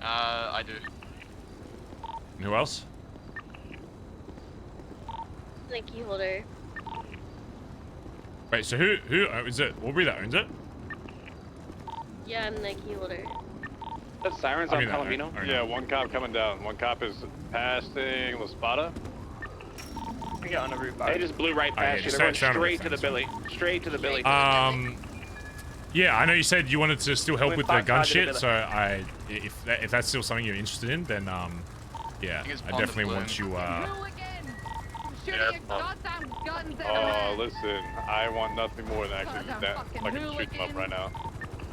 S15: I do.
S3: And who else?
S1: The key holder.
S3: Wait, so who is it? Aubrey that owns it?
S1: Yeah, I'm the key holder.
S6: That sirens on Palomino?
S8: Yeah, one cop coming down. One cop is passing La Spada.
S9: We got on the roof.
S6: They just blew right past you. They're going straight to the Billy. Straight to the Billy.
S3: Yeah, I know you said you wanted to still help with the gun shit,
S6: Billy.
S3: so if that's still something you're interested in, then yeah, I definitely want you
S8: Oh, listen, I want nothing more than actually that. I can shoot them up right now.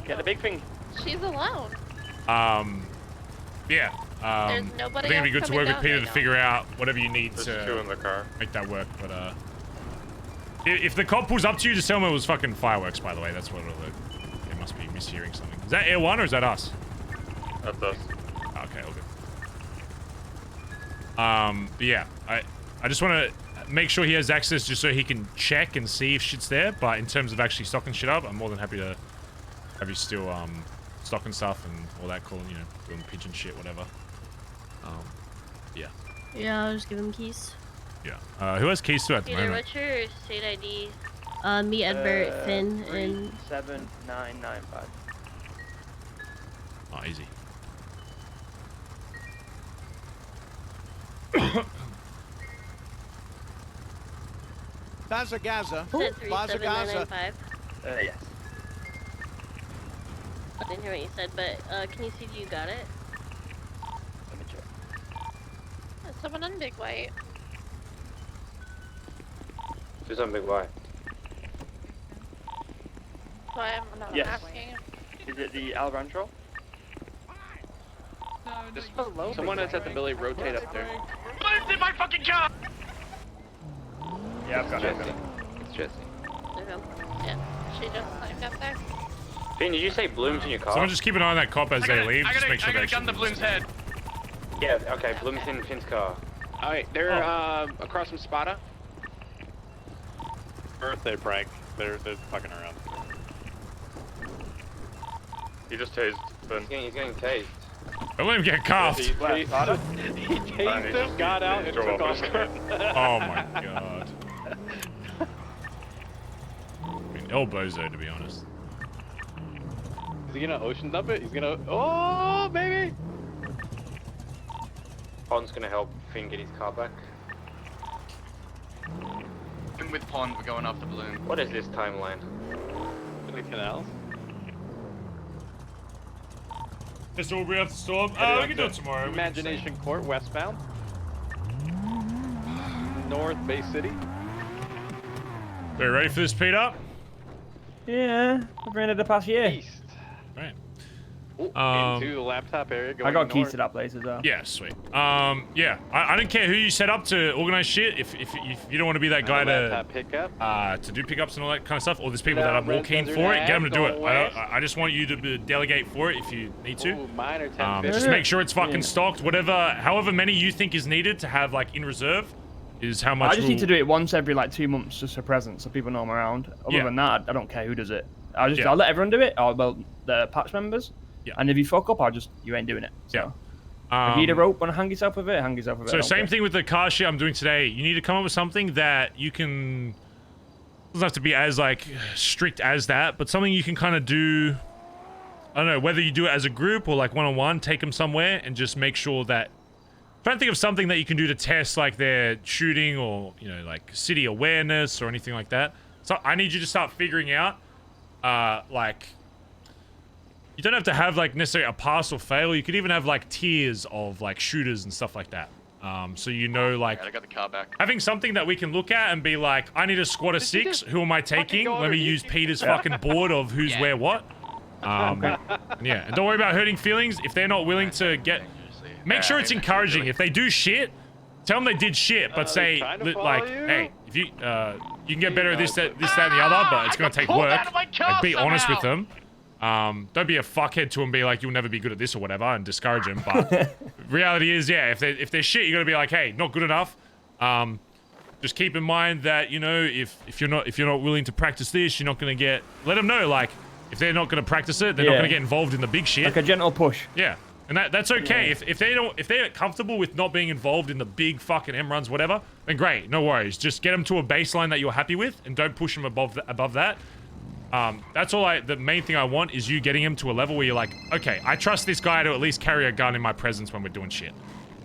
S6: Yeah, the big thing.
S1: She's alone.
S3: yeah.
S1: There's
S3: I
S1: nobody
S3: think it'd be good
S1: else
S3: to work with
S1: coming
S3: Peter
S1: down
S3: to
S1: right
S3: figure out whatever you need
S22: There's
S3: to
S22: two in the car.
S3: make that work. But if the cop pulls up to you, just tell him it was fucking fireworks. By the way, that's what it'll do. They must be mishearing something. Is that Air One or is that us?
S22: That's us.
S3: Okay, all good. But yeah, I just want to make sure he has access just so he can check and see if shit's there. But in terms of actually stocking shit up, I'm more than happy to have you still stocking stuff and all that cool, you know, doing pigeon shit, whatever. Yeah.
S1: Yeah, I'll just give him keys.
S3: Yeah. Who has keys to it at the
S1: Peter,
S3: moment?
S1: what's your state ID? Me, Edbert, Finn, and
S9: 7995.
S3: Oh, easy.
S10: Bazza Gaza.
S1: Said
S10: Bazza Gaza.
S1: 37995.
S9: Yes.
S1: I didn't hear what you said, but can you see if you got it?
S9: Let me check.
S1: Someone on Big White.
S16: Who's on Big Y?
S1: So I'm not
S9: Yes.
S1: asking.
S9: Is it the Alrantro?
S6: Just someone that's at the Billy rotate up there.
S9: Blooms in my fucking car! Yeah, I've got it.
S16: It's Jesse.
S1: Okay. Yeah, she just climbed up there.
S16: Finn, did you say Bloom's in your car?
S3: Someone just keep an eye on that cop as they leave. Just make sure they
S9: gun to Bloom's head.
S16: Yeah, okay, Bloom's in Finn's car.
S6: Alright, they're across from Spada.
S8: Birthday prank. They're fucking around.
S22: He just tased Finn.
S16: He's getting tased.
S3: Don't let him get cuffed.
S8: He tased him, got out, and took off.
S3: Oh my god. I mean, El Bozo, to be honest.
S8: Is he gonna ocean dump it? He's gonna. Oh, baby!
S16: Pond's gonna help Finn get his car back.
S15: I'm with Pond, we're going after Bloom.
S16: What is this timeline?
S8: Billy Canals?
S3: Just Aubrey off the storm. We can do it tomorrow.
S8: Imagination Court, westbound. North Bay City.
S3: Are you ready for this, Peter?
S4: Yeah, I've ran it the past year.
S8: East.
S3: Right.
S8: Into the laptop area.
S4: I got
S8: north.
S4: keys to that place as well.
S3: Yeah, sweet. Yeah, I don't care who you set up to organize shit. If you don't want to be that guy
S8: laptop pickup.
S3: to do pickups and all that kind of stuff, or there's people that are more keen for it, get them to do it. I just want you to delegate for it if you need to.
S8: Ooh, mine are 10
S3: Just make sure it's fucking stocked. However many you think is needed to have like in reserve is how much.
S4: I just need to do it once every like 2 months just for presents so people know I'm around. Other than that, I don't care who does it. I'll let everyone do it, or well, the patch members.
S3: Yeah.
S4: And if you fuck up, you ain't doing it. So.
S3: Yeah.
S4: If you need a rope, want to hang yourself with it, hang yourself with it.
S3: So same thing with the car shit I'm doing today. You need to come up with something that you can. Doesn't have to be as like strict as that, but something you can kind of do. I don't know whether you do it as a group or like one-on-one. Take them somewhere and just make sure that. Trying to think of something that you can do to test like their shooting or like city awareness or anything like that. So I need you to start figuring out, like. You don't have to have like necessarily a pass or fail. You could even have like tiers of like shooters and stuff like that. So you know, like,
S14: I got the car back.
S3: having something that we can look at and be like, I need a squad of 6. Who am I taking? Let me use Peter's fucking board of who's where what. And yeah, and don't worry about hurting feelings. If they're not willing to get, make sure it's encouraging. If they do shit, tell them they did shit, but say like, hey, if you you can get better at this, that, and the other, but it's gonna take work. Like, be honest with them. Don't be a fuckhead to them. Be like, you'll never be good at this or whatever, and discourage them. But reality is, yeah, if they're shit, you gotta be like, hey, not good enough. Just keep in mind that, you know, if you're not willing to practice this, you're not gonna get. Let them know, like, if they're not gonna practice it, they're not gonna get involved in the big shit.
S4: Like a gentle push.
S3: Yeah. And that's okay. If they're comfortable with not being involved in the big fucking M runs, whatever, then great, no worries. Just get them to a baseline that you're happy with, and don't push them above that. That's all. The main thing I want is you getting him to a level where you're like, okay, I trust this guy to at least carry a gun in my presence when we're doing shit.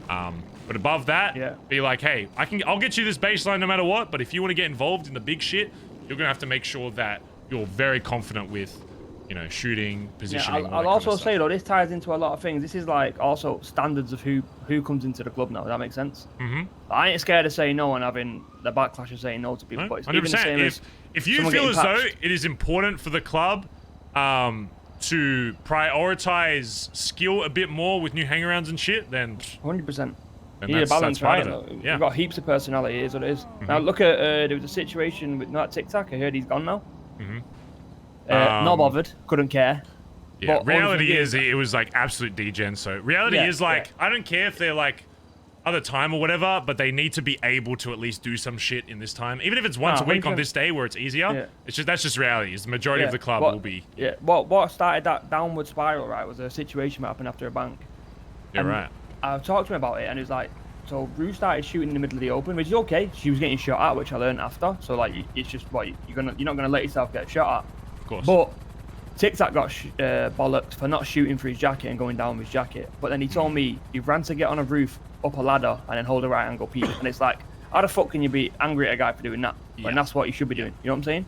S3: But above that, be like, hey, I'll get you this baseline no matter what. But if you want to get involved in the big shit, you're gonna have to make sure that you're very confident with, you know, shooting, positioning.
S4: I'll also say though, this ties into a lot of things. This is like also standards of who comes into the club now. Does that make sense? I ain't scared of saying no and having the backlash of saying no to people. But it's even the same as
S3: if you feel as though it is important for the club to prioritize skill a bit more with new hangarounds and shit, then
S4: 100%. You need a balance, right? We've got heaps of personality. It is what it is. Now look at there was a situation with that Tic Tac. I heard he's gone now. Not bothered, couldn't care.
S3: Yeah,
S4: but
S3: reality is it was like absolute degen. So reality is like, I don't care if they're like other time or whatever, but they need to be able to at least do some shit in this time, even if it's once a week on this day where it's easier. It's just, that's just reality. Is the majority of the club will be.
S4: Yeah. What started that downward spiral, right, was a situation that happened after a bank.
S3: Yeah, right.
S4: I talked to him about it, and it was like, so Rue started shooting in the middle of the open, which is okay. She was getting shot at, which I learned after. So like, it's just what you're not gonna let yourself get shot at.
S3: Of course.
S4: But Tic Tac got bollocked for not shooting for his jacket and going down with his jacket. But then he told me he ran to get on a roof, up a ladder, and then hold a right angle peek. And it's like, how the fuck can you be angry at a guy for doing that? When that's what you should be doing. You know what I'm saying?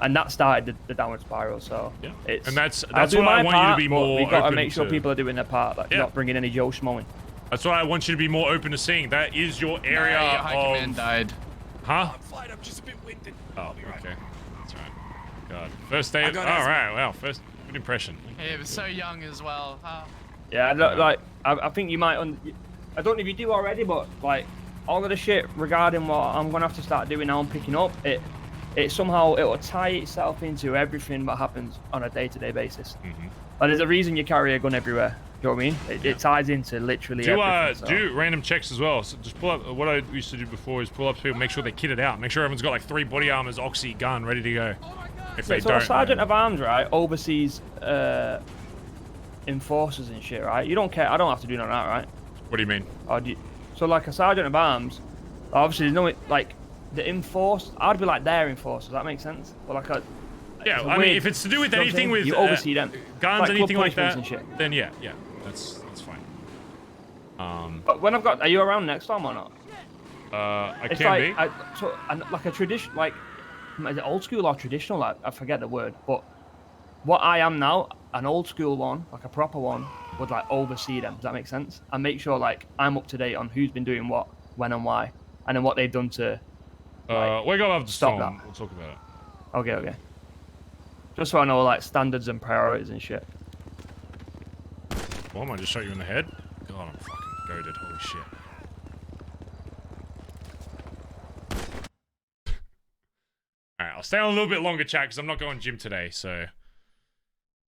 S4: And that started the downward spiral. So it's.
S3: And that's what I want you to be more.
S4: We got to make sure people are doing their part, like not bringing any Joe Schmo in.
S3: That's why I want you to be more open to seeing. That is your area
S15: your
S3: of.
S15: high command died.
S3: Huh?
S15: I'm just a bit winded.
S3: Oh, okay. That's right. God. First day. All right. Wow. First good impression.
S15: Hey, it was so young as well. Huh?
S4: Yeah. Like I think you might. I don't know if you do already, but like all of the shit regarding what I'm gonna have to start doing now and picking up, it somehow it'll tie itself into everything that happens on a day-to-day basis. Like there's a reason you carry a gun everywhere. You know what I mean? It ties into literally everything. So.
S3: Do random checks as well. So just pull up. What I used to do before is pull up people, make sure they're kitted out. Make sure everyone's got like 3 body armors, oxy, gun, ready to go. If they don't,
S4: a sergeant of arms, right, oversees enforcers and shit, right? You don't care. I don't have to do none of that, right?
S3: What do you mean?
S4: So like a sergeant of arms, obviously there's no like the enforce. I'd be like their enforcer. Does that make sense? Or like a.
S3: Yeah, I mean, if it's to do with anything with
S4: you oversee them,
S3: guns,
S4: like
S3: anything like that,
S4: and shit.
S3: then yeah, that's fine.
S4: But when are you around next time or not?
S3: I
S4: it's
S3: can be.
S4: Like a tradition, like is it old school or traditional? Like, I forget the word, but what I am now, an old school one, like a proper one, would like oversee them. Does that make sense? And make sure like I'm up to date on who's been doing what, when, and why, and then what they've done to. Like,
S3: we're gonna have to
S4: stop
S3: storm.
S4: that.
S3: We'll talk about it.
S4: Okay. Just so I know like standards and priorities and shit.
S3: Well, I might just shot you in the head. God, I'm fucking goated. Holy shit. Alright, I'll stay on a little bit longer, chat, because I'm not going gym today, so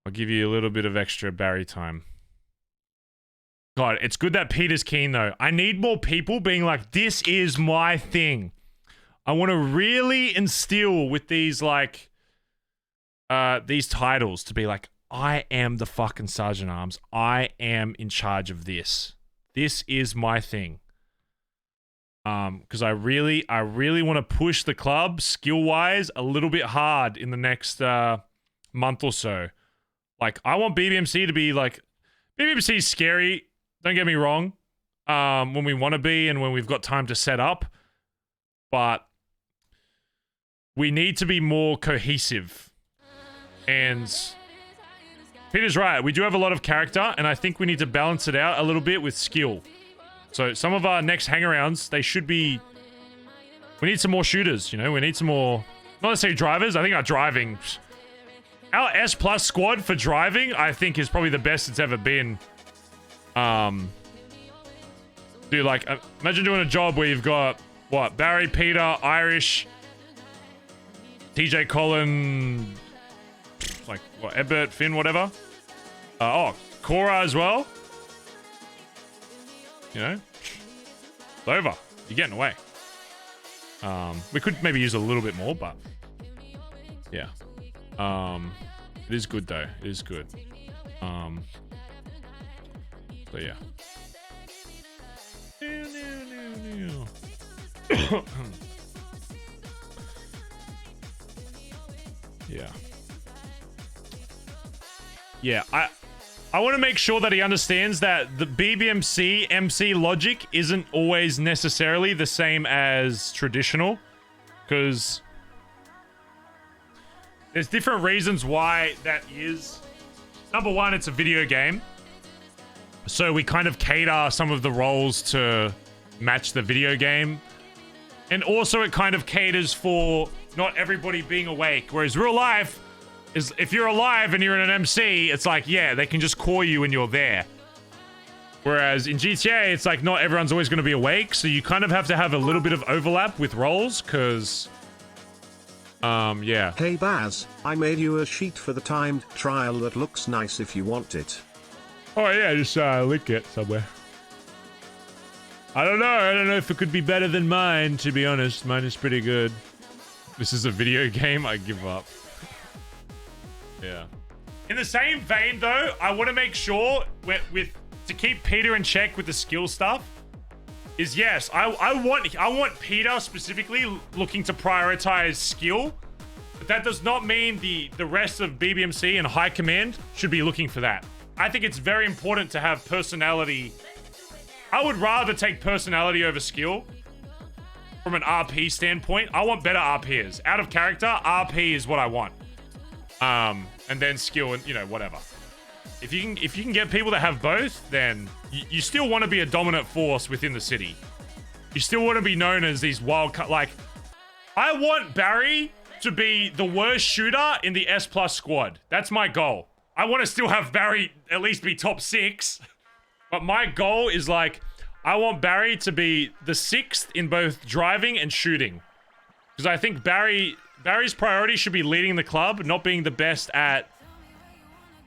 S3: I'll give you a little bit of extra Barry time. God, it's good that Peter's keen, though. I need more people being like, this is my thing. I want to really instill with these, like, these titles to be like, I am the fucking Sergeant Arms. I am in charge of this. This is my thing. Because I really want to push the club skill-wise a little bit hard in the next month or so. Like, I want BBMC to be like, BBMC is scary. Don't get me wrong. When we want to be and when we've got time to set up, but we need to be more cohesive. And Peter's right. We do have a lot of character, and I think we need to balance it out a little bit with skill. So some of our next hangarounds, they should be... We need some more shooters, you know? We need some more... Not necessarily drivers. I think our driving... Our S+ squad for driving, I think, is probably the best it's ever been. Dude, like, imagine doing a job where you've got, what, Barry, Peter, Irish, TJ Colin, like, what, Ebert, Finn, whatever. Oh, Cora as well. You know? It's over. You're getting away. We could maybe use a little bit more, but... Yeah. It is good, though. It is good. So, yeah. Yeah. Yeah, I want to make sure that he understands that the BBMC MC logic isn't always necessarily the same as traditional, because there's different reasons why that is. Number one, it's a video game, so we kind of cater some of the roles to match the video game, and also it kind of caters for not everybody being awake, whereas real life is, if you're alive and you're in an MC, it's like, yeah, they can just call you and you're there. Whereas in GTA, it's like not everyone's always going to be awake, so you kind of have to have a little bit of overlap with roles, because yeah.
S12: Hey Bazz, I made you a sheet for the timed trial that looks nice if you want it.
S3: Oh yeah, just link it somewhere. I don't know if it could be better than mine, to be honest. Mine is pretty good. This is a video game, I give up. Yeah. In the same vein though, I want to make sure to keep Peter in check with the skill stuff is, yes, I want Peter specifically looking to prioritize skill, but that does not mean the rest of BBMC and High Command should be looking for that. I think it's very important to have personality. I would rather take personality over skill from an RP standpoint. I want better RPers. Out of character, RP is what I want. And then skill and, you know, whatever. If you can get people that have both, then you still want to be a dominant force within the city. You still want to be known as these wild like, I want Barry to be the worst shooter in the S+ squad. That's my goal. I want to still have Barry at least be top 6. But my goal is like, I want Barry to be the 6th in both driving and shooting. Because I think Barry's priority should be leading the club, not being the best at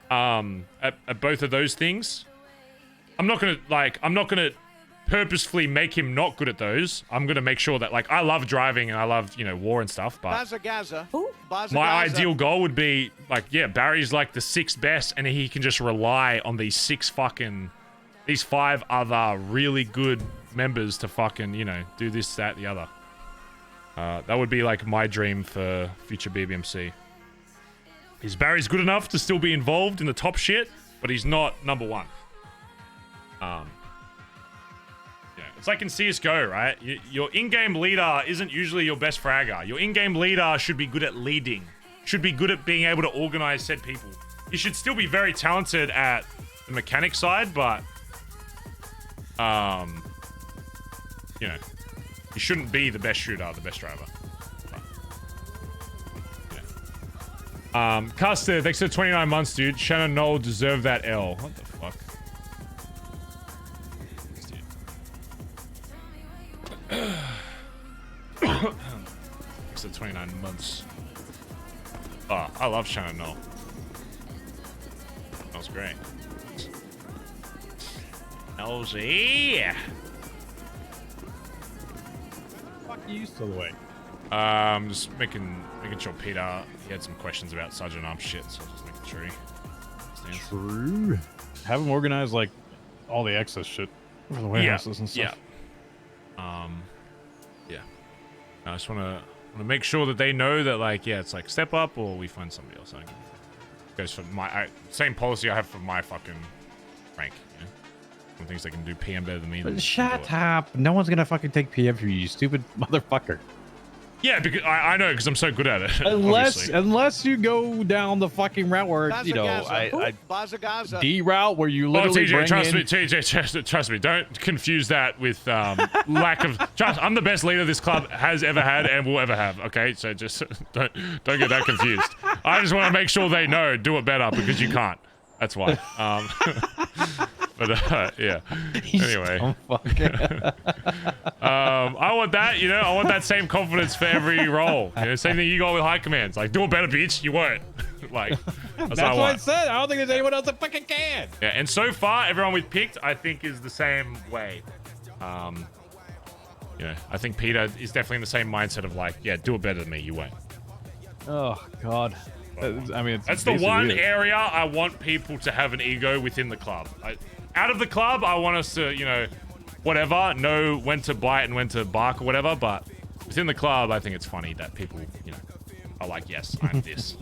S3: both of those things. I'm not gonna purposefully make him not good at those. I'm gonna make sure that, like, I love driving and I love, you know, war and stuff, but my ideal goal would be, like, yeah, Barry's like the 6th best and he can just rely on these 5 other really good members to fucking, you know, do this, that, the other. That would be like my dream for future BBMC. Is Barry's good enough to still be involved in the top shit, but he's not number 1. Yeah, it's like in CSGO, right? Your in-game leader isn't usually your best fragger. Your in-game leader should be good at leading, should be good at being able to organize said people. You should still be very talented at the mechanic side, but you know, you shouldn't be the best shooter, the best driver. But, yeah. Custer, thanks for 29 months, dude. Shannon Knoll deserved that L. What the fuck? Thanks for 29 months. Oh, I love Shannon Knoll. That was great. LZ.
S5: You still awake?
S3: Just making sure Peter, he had some questions about Sergeant Arms shit, so just making sure he understands.
S5: True. Have them organize like all the excess shit for the warehouses and stuff.
S3: Yeah. Yeah. I just want to make sure that they know that, like, yeah, it's like step up or we find somebody else. I think it goes for my same policy I have for my fucking rank. You know? Some things they can do PM better than me.
S17: But shut up! No one's gonna fucking take PM for you, you stupid motherfucker.
S3: Yeah, because I know, because I'm so good at it. obviously.
S5: Unless you go down the fucking route where
S10: Bazza
S5: you know
S10: Gaza.
S5: D route where you
S3: Oh,
S5: literally
S3: TJ,
S5: bring
S3: trust
S5: in...
S3: me, TJ, trust me. Don't confuse that with lack of trust. I'm the best leader this club has ever had and will ever have. Okay, so just don't get that confused. I just want to make sure they know, do it better because you can't. That's why. But yeah. Anyway. I want that, you know. I want that same confidence for every role. You know, same thing you got with high commands. Like, do it better, bitch. You won't. Like, that's
S5: what I said. I don't think there's anyone else that fucking can.
S3: Yeah, and so far, everyone we've picked, I think, is the same way. You know, I think Peter is definitely in the same mindset of like, yeah, do it better than me. You won't.
S5: Oh God. I mean,
S3: that's the one area I want people to have an ego within the club. Out of the club, I want us to, you know, whatever, know when to bite and when to bark or whatever. But within the club, I think it's funny that people, you know, are like, yes, I'm this.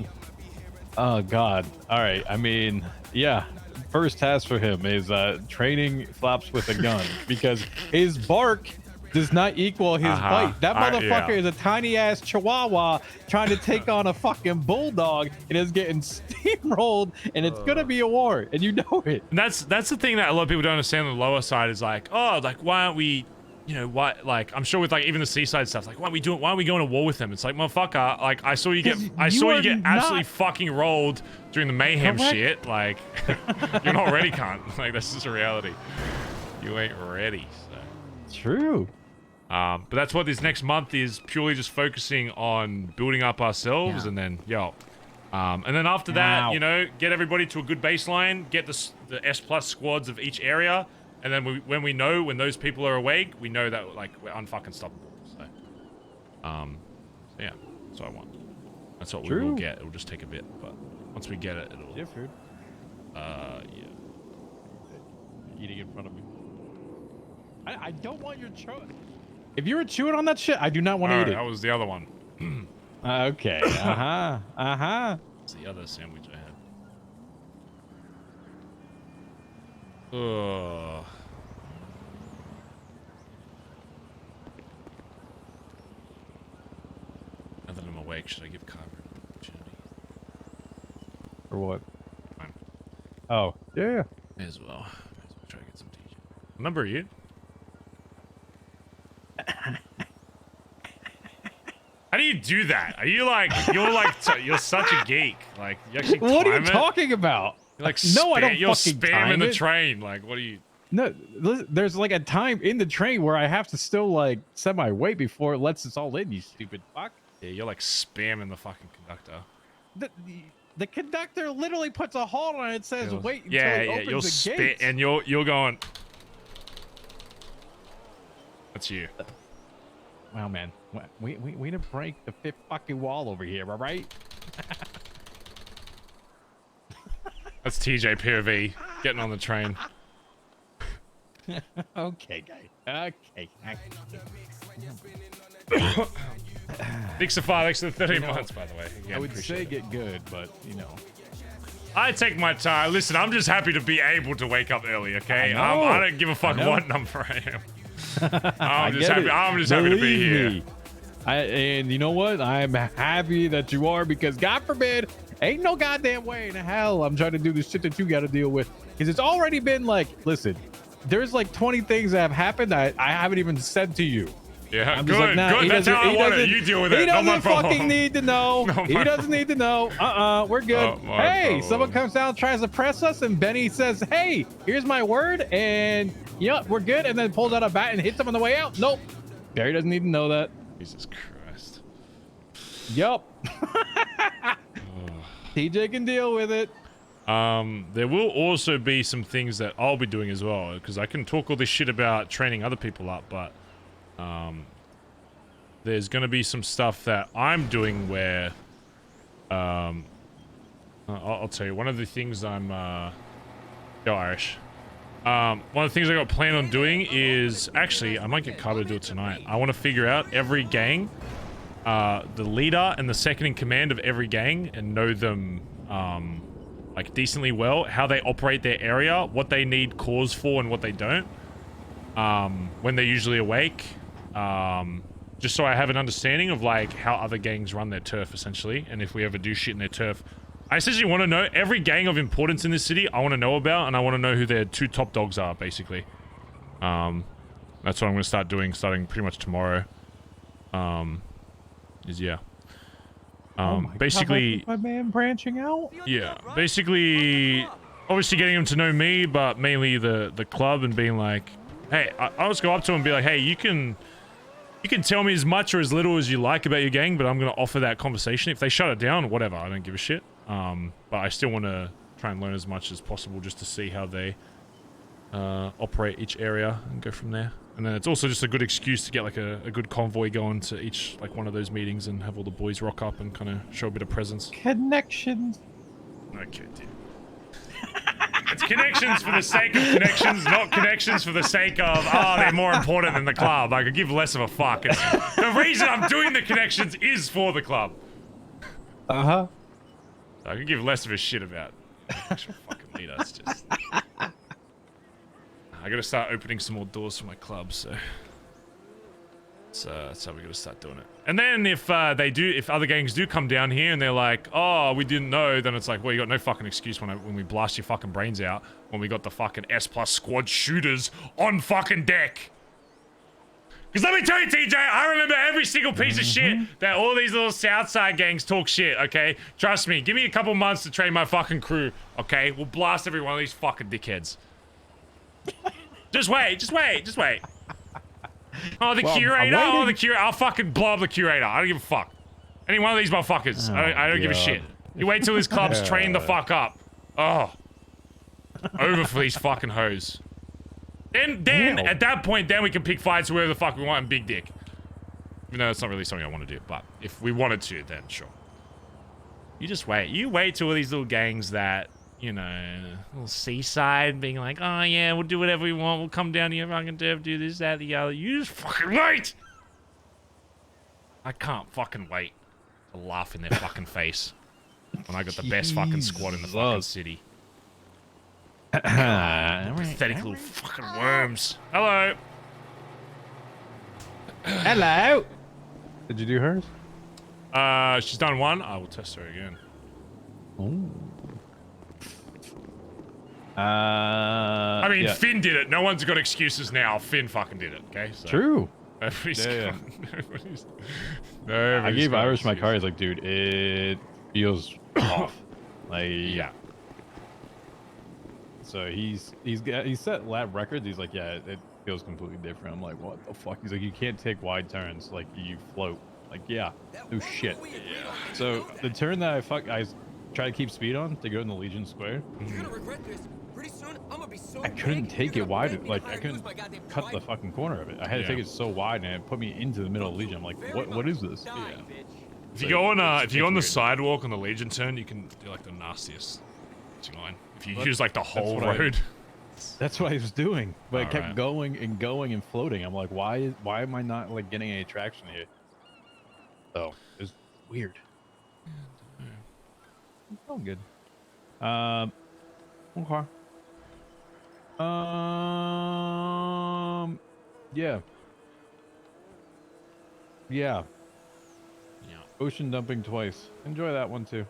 S5: Oh God. All right. I mean, yeah. First task for him is training Flaps with a gun because his bark does not equal his bite. That motherfucker is a tiny ass chihuahua trying to take on a fucking bulldog and is getting steamrolled, and it's gonna be a war, and you know it.
S3: And that's the thing that a lot of people don't understand on the lower side is like, oh, like why aren't we, you know, why, like I'm sure with like even the seaside stuff, like why are we going to war with them? It's like, motherfucker, like I saw you get absolutely fucking rolled during the mayhem shit. Like you're not ready, cunt. Like that's just a reality. You ain't ready. So.
S5: True.
S3: But that's what this next month is, purely just focusing on building up ourselves, and then and then after that, you know, get everybody to a good baseline, get the S+ squads of each area, and then when those people are awake, we know that like we're unfucking stoppable. So, yeah, that's what I want. That's what we will get. It will just take a bit, but once we get it, it'll.
S5: Yeah, food.
S3: Yeah.
S5: Eating in front of me. I don't want your choice. If you were chewing on that shit, I do not want to eat it.
S3: That was the other one.
S5: Okay.
S3: That's the other sandwich I had. Ugh. Now that I'm awake, should I give Carver an opportunity?
S5: For what?
S3: Fine.
S5: Oh, yeah.
S3: May as well try to get some TJ. What number are you? How do you do that? Are you like you're such a geek? Like you actually time
S5: what are you
S3: it?
S5: talking about?
S3: You're like
S5: no, I don't
S3: you're
S5: fucking
S3: spamming the
S5: it.
S3: train. Like what are you?
S5: No, there's like a time in the train where I have to still like set my weight before it lets us all in. You stupid fuck.
S3: Yeah, you're like spamming the fucking conductor.
S5: The conductor literally puts a halt on it and says wait until it opens the gate.
S3: And you're going. That's you.
S5: Wow, man. We need to break the fifth fucking wall over here, all right?
S3: That's TJ POV getting on the train.
S5: Okay, guy. Okay.
S3: Thanks to 30 months, by the way. Again,
S5: I would say get good, but you know.
S3: I take my time. Listen, I'm just happy to be able to wake up early, okay?
S5: I
S3: don't give a fuck what number I am. I'm just happy to be here.
S5: And you know what? I'm happy that you are, because God forbid, ain't no goddamn way in hell I'm trying to do the shit that you got to deal with. Because it's already been like, listen, there's like 20 things that have happened I haven't even said to you.
S3: Yeah,
S5: I'm
S3: good,
S5: like, nah,
S3: good. That's how I want it. You deal with it.
S5: He doesn't
S3: no
S5: fucking need to know. He doesn't need to know. We're good. Hey, someone comes down, tries to press us, and Benny says, hey, here's my word, and yep, we're good, and then pulls out a bat and hits him on the way out. Nope. Barry doesn't need to know that.
S3: Jesus Christ.
S5: Yup. TJ can deal with it.
S3: There will also be some things that I'll be doing as well, because I can talk all this shit about training other people up, but there's going to be some stuff that I'm doing where I'll tell you, one of the things I'm go Irish. One of the things I got planned on doing is, actually, I might get Carter to do it tonight. I want to figure out every gang, the leader and the second in command of every gang, and know them like decently well, how they operate their area, what they need cause for and what they don't, when they're usually awake, just so I have an understanding of like how other gangs run their turf essentially, and if we ever do shit in their turf. I essentially want to know every gang of importance in this city. I want to know about, and I want to know who their 2 top dogs are, basically. That's what I'm going to start doing, starting pretty much tomorrow. Basically,
S5: my man branching out.
S3: yeah, basically, obviously getting them to know me, but mainly the club, and being like, hey, I'll just go up to them and be like, hey, you can tell me as much or as little as you like about your gang, but I'm going to offer that conversation. If they shut it down, whatever, I don't give a shit. But I still want to try and learn as much as possible just to see how they operate each area and go from there. And then it's also just a good excuse to get like a good convoy going to each like one of those meetings and have all the boys rock up and kind of show a bit of presence.
S5: Connections.
S3: Okay, dude. It's connections for the sake of connections, not connections for the sake of, oh, they're more important than the club. I could give less of a fuck. The reason I'm doing the connections is for the club.
S5: Uh-huh.
S3: I could give less of a shit about the actual fucking leader. It's just... I gotta start opening some more doors for my club, so... that's how we gotta start doing it. And then if other gangs do come down here and they're like, oh, we didn't know, then it's like, well, you got no fucking excuse when we blast your fucking brains out when we got the fucking S+ squad shooters on fucking deck. Because let me tell you, TJ, I remember every single piece of shit that all these little Southside gangs talk shit, okay? Trust me, give me a couple months to train my fucking crew, okay? We'll blast every one of these fucking dickheads. Just wait. Oh, the curator? Oh, the curator. I'll fucking blow up the curator. I don't give a fuck. Any one of these motherfuckers. I don't give a shit. You wait till this club's trained the fuck up. Oh. Over for these fucking hoes. Then at that point, then we can pick fights whoever the fuck we want and big dick. Even though that's not really something I want to do, but if we wanted to, then sure. You just wait. You wait till all these little gangs that, you know, little seaside being like, oh yeah, we'll do whatever we want. We'll come down here, fucking do this, that, the other. You just fucking wait! I can't fucking wait to laugh in their fucking face when I got the best fucking squad in the fucking city. Pathetic little fucking worms. Hello.
S5: Hello. Did you do hers?
S3: She's done one. I will test her again.
S5: Ooh.
S3: I mean,
S5: yeah.
S3: Finn did it. No one's got excuses now. Finn fucking did it. Okay. So.
S5: True.
S3: Yeah.
S5: I gave Irish my car. He's like, dude, it feels off. Like, yeah. So he's set lap records. He's like, yeah, it feels completely different. I'm like, what the fuck? He's like, you can't take wide turns. Like, you float. Like, yeah, no shit. Yeah. So the turn that I try to keep speed on to go in the Legion Square. I couldn't take it wide. Like, I couldn't cut the fucking corner of it. I had to take it so wide, and it put me into the middle of Legion. I'm like, what is this? Yeah.
S3: If you go on the sidewalk on the Legion turn, you can do like the nastiest line. If you use like the whole road.
S5: That's what I was doing, but it kept going and going and floating. I'm like, why am I not like getting any traction here? So it's weird. It's all good. Okay. Yeah. Ocean dumping twice. Enjoy that one too.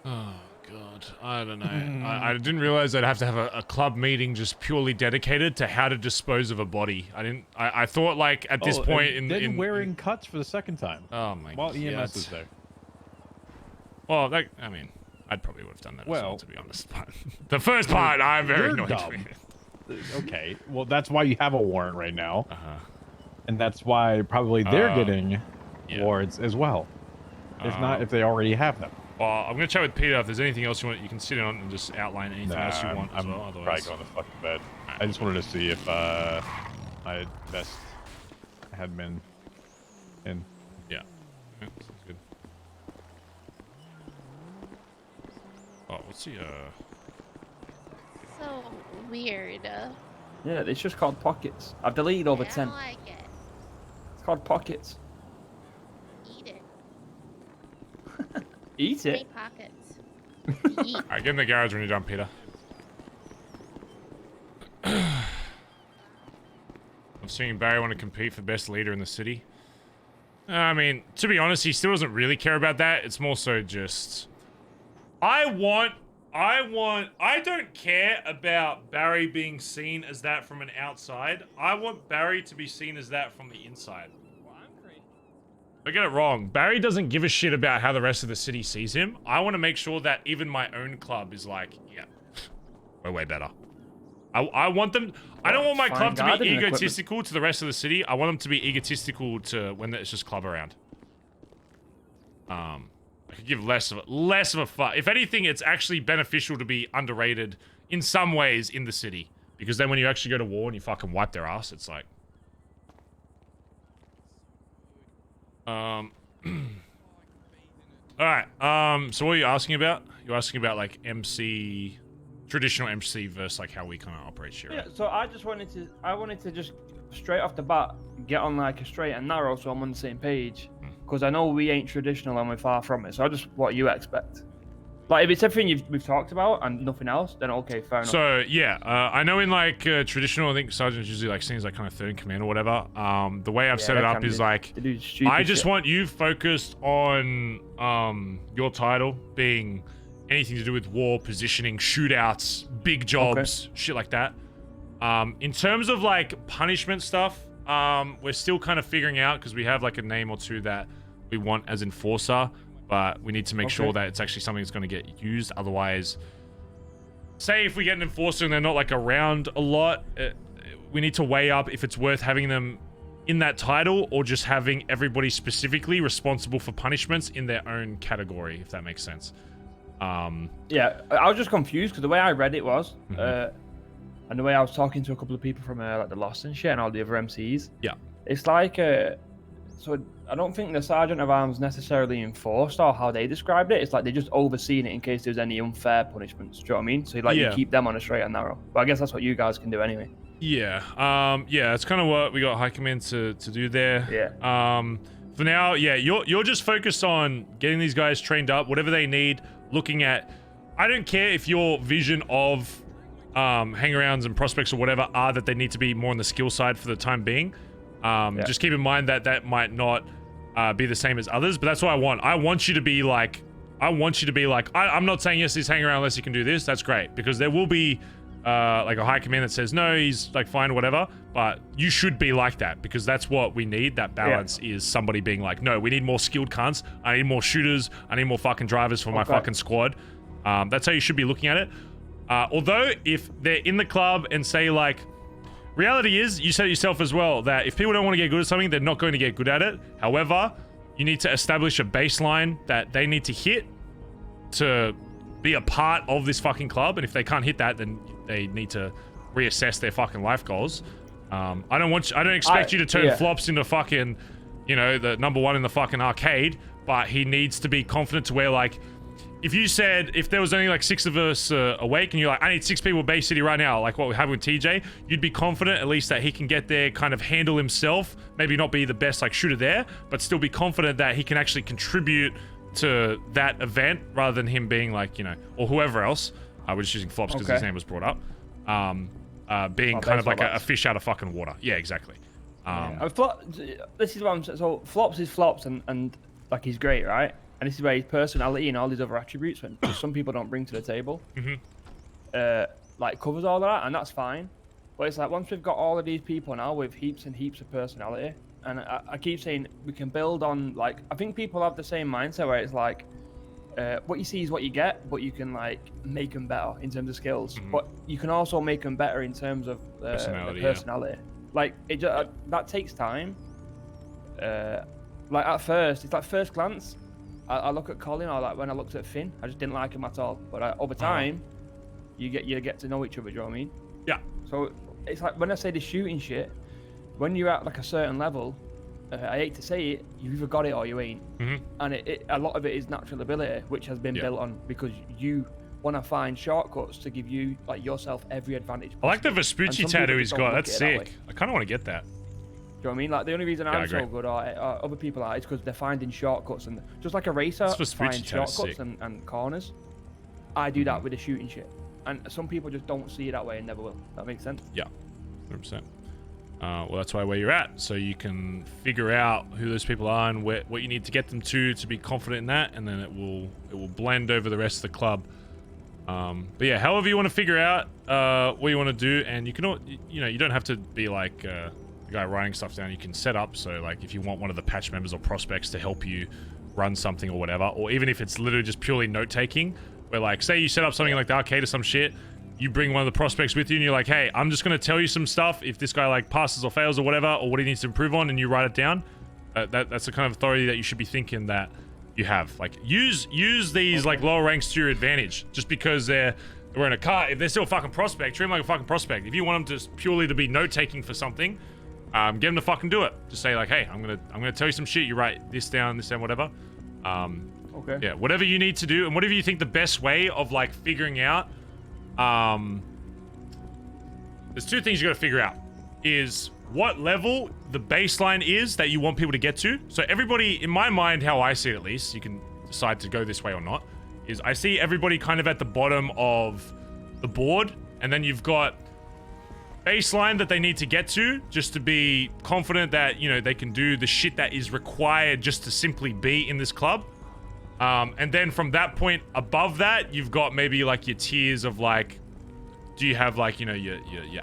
S3: Oh god, I don't know. I didn't realize I'd have to have a club meeting just purely dedicated to how to dispose of a body. I thought like at this point in
S5: wearing cuts for the second time.
S3: Oh my god.
S5: While EMS is there.
S3: Well, I mean, I'd probably would have done that as well, to be honest. But the first part, I'm very annoyed with.
S5: Okay, well that's why you have a warrant right now. And that's why probably they're getting warrants as well. If not, if they already have them.
S3: Well, I'm gonna chat with Peter. If there's anything else you want, you can sit on and just outline anything else you want as well.
S5: I'm probably going to fucking bed. I just wanted to see if my best had been in.
S3: Yeah. Sounds good. Oh, what's the
S1: So weird.
S4: Yeah, it's just called pockets. I've deleted over 10.
S1: I don't like it.
S4: It's called pockets.
S1: Eat it.
S4: Eat it?
S1: Make pockets.
S3: Alright, get in the garage when you're done, Peter. I'm seeing Barry want to compete for best leader in the city. I mean, to be honest, he still doesn't really care about that. It's more so just... I don't care about Barry being seen as that from an outside. I want Barry to be seen as that from the inside. Don't get it wrong. Barry doesn't give a shit about how the rest of the city sees him. I want to make sure that even my own club is like, yeah, we're way better. I want them... I don't want my club to be egotistical to the rest of the city. I want them to be egotistical to when it's just club around. I could give less of a fuck. If anything, it's actually beneficial to be underrated in some ways in the city. Because then when you actually go to war and you fucking wipe their ass, it's like... Alright, so what are you asking about? You're asking about, like, MC... Traditional MC versus, like, how we kind of operate here, right?
S4: Yeah, so I wanted to just straight off the bat get on, like, a straight and narrow so I'm on the same page. Because I know we ain't traditional and we're far from it, so I just what you expect. Like, if it's everything we've talked about and nothing else, then okay, fair enough.
S3: So, yeah, I know in, like, traditional, I think Sergeant's usually, like, seen as, like, kind of third in command or whatever. The way I've set it up is, like, I just want you focused on, your title being anything to do with war, positioning, shootouts, big jobs, shit like that. In terms of, like, punishment stuff, we're still kind of figuring out, because we have, like, a name or two that we want as enforcer. But we need to make sure that it's actually something that's going to get used. Otherwise, say if we get an enforcer and they're not like around a lot, we need to weigh up if it's worth having them in that title or just having everybody specifically responsible for punishments in their own category, if that makes sense.
S4: Yeah, I was just confused because the way I read it was, and the way I was talking to a couple of people from like the Lost and shit and all the other MCs.
S3: Yeah,
S4: it's like so I don't think the Sergeant of Arms necessarily enforced or how they described it. It's like they just overseen it in case there's any unfair punishments. Do you know what I mean? So like you keep them on a straight and narrow. But I guess that's what you guys can do anyway.
S3: Yeah. Yeah, that's kind of what we got High Command to do there.
S4: Yeah.
S3: For now, yeah, you're just focused on getting these guys trained up, whatever they need, looking at... I don't care if your vision of hang-arounds and prospects or whatever are that they need to be more on the skill side for the time being. Just keep in mind that that might not be the same as others, but that's what I want. I want you to be like, I'm not saying yes, he's hanging around unless he can do this. That's great, because there will be like a high command that says, no, he's like fine, whatever, but you should be like that, because that's what we need. That balance is somebody being like, no, we need more skilled cunts. I need more shooters. I need more fucking drivers for my fucking squad. That's how you should be looking at it. Although if they're in the club and say like, reality is, you said it yourself as well, that if people don't want to get good at something, they're not going to get good at it. However, you need to establish a baseline that they need to hit to be a part of this fucking club. And if they can't hit that, then they need to reassess their fucking life goals. I don't expect you to turn Flops into fucking, you know, the #1 in the fucking arcade, but he needs to be confident to where, like, if you said, if there was only like 6 of us awake and you're like, I need 6 people Bay City right now, like what we have with TJ, you'd be confident at least that he can get there, kind of handle himself, maybe not be the best like shooter there, but still be confident that he can actually contribute to that event rather than him being like, you know, or whoever else. We're just using Flops because his name was brought up. Being kind of like a fish out of fucking water. Yeah, exactly.
S4: This is what I'm saying. So Flops is Flops and like he's great, right? And this is where his personality and all these other attributes, when some people don't bring to the table, like covers all of that, and that's fine. But it's like once we've got all of these people now with heaps and heaps of personality, and I keep saying we can build on, like, I think people have the same mindset where it's like, what you see is what you get, but you can like make them better in terms of skills, but you can also make them better in terms of personality. Like that takes time. Like at first, it's like first glance. I look at Colin, or like when I looked at Finn, I just didn't like him at all. But over time, you get to know each other. Do you know what I mean?
S3: Yeah.
S4: So it's like when I say the shooting shit, when you're at like a certain level, I hate to say it, you've either got it or you ain't. And a lot of it is natural ability, which has been built on because you want to find shortcuts to give you like yourself every advantage possible.
S3: I like the Vespucci tattoo he's got. That's sick. I kind of want to get that.
S4: Do you know what I mean? Like the only reason I'm so good or other people are is because they're finding shortcuts, and just like a racer finds shortcuts and corners. I do that with the shooting shit, and some people just don't see it that way and never will. That makes sense?
S3: Yeah, 100%. well, that's where you're at. So you can figure out who those people are and what you need to get them to be confident in that, and then it will blend over the rest of the club. But yeah, however you want to figure out what you want to do, and you can, you don't have to be like the guy writing stuff down. You can set up so like if you want one of the patch members or prospects to help you run something or whatever, or even if it's literally just purely note taking, where like say you set up something like the arcade or some shit, you bring one of the prospects with you and you're like, hey, I'm just gonna tell you some stuff if this guy like passes or fails or whatever, or what he needs to improve on, and you write it down. That's the kind of authority that you should be thinking that you have. Like use these like lower ranks to your advantage. Just because they're in a car, if they're still a fucking prospect, treat them like a fucking prospect. If you want them to purely to be note taking for something, get them to fucking do it. Just say like, hey, I'm gonna tell you some shit. You write this down, whatever.
S4: Okay.
S3: Yeah, whatever you need to do, and whatever you think the best way of like figuring out. There's two things you gotta figure out. Is what level the baseline is that you want people to get to. So everybody, in my mind, how I see it at least, you can decide to go this way or not, is I see everybody kind of at the bottom of the board, and then you've got baseline that they need to get to just to be confident that, they can do the shit that is required just to simply be in this club. And then from that point above that, you've got maybe like your tiers of like, do you have like, your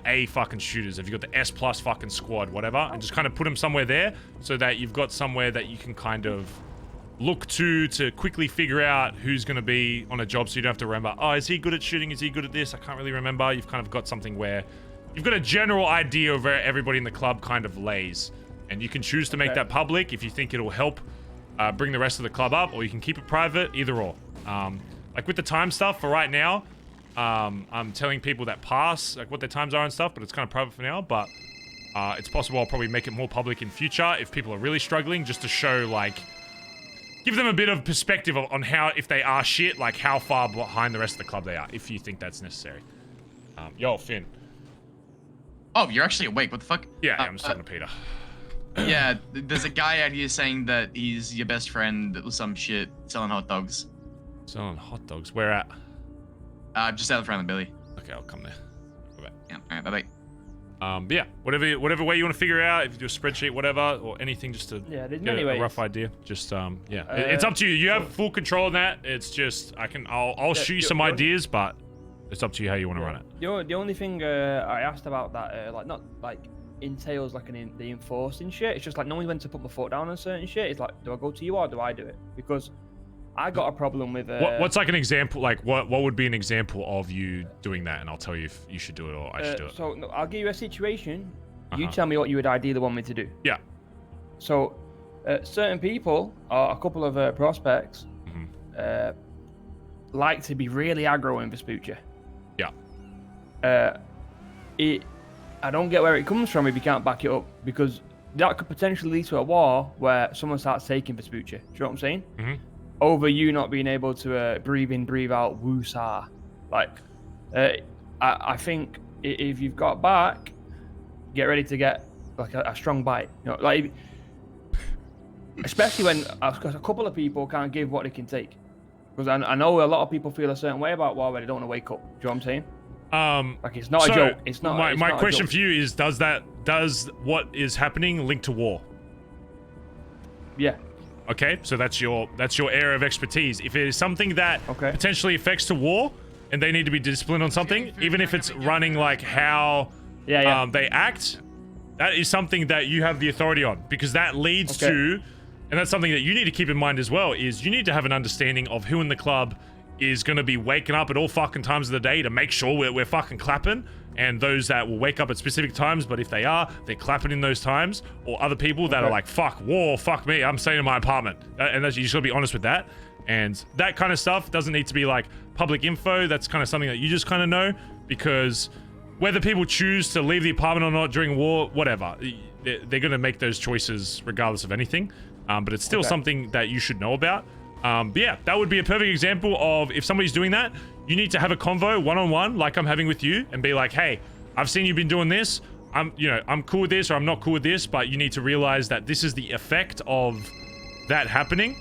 S3: A fucking shooters? Have you got the S plus fucking squad, whatever? And just kind of put them somewhere there so that you've got somewhere that you can kind of look to quickly figure out who's going to be on a job, so you don't have to remember, oh, is he good at shooting? Is he good at this? I can't really remember. You've kind of got something where you've got a general idea of where everybody in the club kind of lays. And you can choose to make that public if you think it'll help bring the rest of the club up, or you can keep it private, either or. Like with the time stuff for right now, I'm telling people that pass, like what their times are and stuff, but it's kind of private for now. But it's possible I'll probably make it more public in future if people are really struggling, just to show like, give them a bit of perspective on how, if they are shit, like how far behind the rest of the club they are, if you think that's necessary. Yo, Finn.
S15: Oh, you're actually awake. What the fuck?
S3: Yeah, I'm just talking to Peter.
S15: Yeah, there's a guy out here saying that he's your best friend with some shit, selling hot dogs.
S3: Selling hot dogs? Where at?
S15: Just out front of the Billy.
S3: Okay, I'll come there. Bye-bye.
S15: Yeah, alright, bye-bye.
S3: But yeah, whatever way you want to figure it out, if you do a spreadsheet, whatever, or anything, just to get a rough idea. Just yeah, it's up to you. You have full control on that. It's just I'll shoot you some ideas, but it's up to you how you want to run it.
S4: The only thing I asked about that, like not like entails like the enforcing shit. It's just like knowing when to put my foot down on certain shit. It's like, do I go to you or do I do it? Because I got a problem with
S3: what's like an example, like what would be an example of you doing that, and I'll tell you if you should do it or I should do it.
S4: So no, I'll give you a situation. You tell me what you would ideally want me to do.
S3: Yeah.
S4: So certain people, or a couple of prospects, like to be really aggro in Vespuccia.
S3: Yeah.
S4: I don't get where it comes from if you can't back it up, because that could potentially lead to a war where someone starts taking Vespuccia. Do you know what I'm saying? Over you not being able to breathe in, breathe out, woosah. Like, I think if you've got back, get ready to get like a strong bite. You know, like, especially when a couple of people can't give what they can take. Because I know a lot of people feel a certain way about war where they don't want to wake up. Do you know what I'm saying? Like, it's not a joke. It's not.
S3: My question for you is: does what is happening link to war?
S4: Yeah.
S3: Okay, so that's your area of expertise. If it is something that potentially affects to war, and they need to be disciplined on something, even if it's running like how they act, that is something that you have the authority on, because that leads to, and that's something that you need to keep in mind as well, is you need to have an understanding of who in the club is going to be waking up at all fucking times of the day to make sure we're fucking clapping, and those that will wake up at specific times, but if they are, they're clapping in those times, or other people that are like, fuck war, fuck me, I'm staying in my apartment. And you just gotta be honest with that. And that kind of stuff doesn't need to be like public info. That's kind of something that you just kind of know, because whether people choose to leave the apartment or not during war, whatever, they're gonna make those choices regardless of anything. But it's still something that you should know about. But yeah, that would be a perfect example of if somebody's doing that, you need to have a convo one-on-one like I'm having with you, and be like, hey, I've seen you've been doing this. I'm cool with this, or I'm not cool with this, but you need to realize that this is the effect of that happening.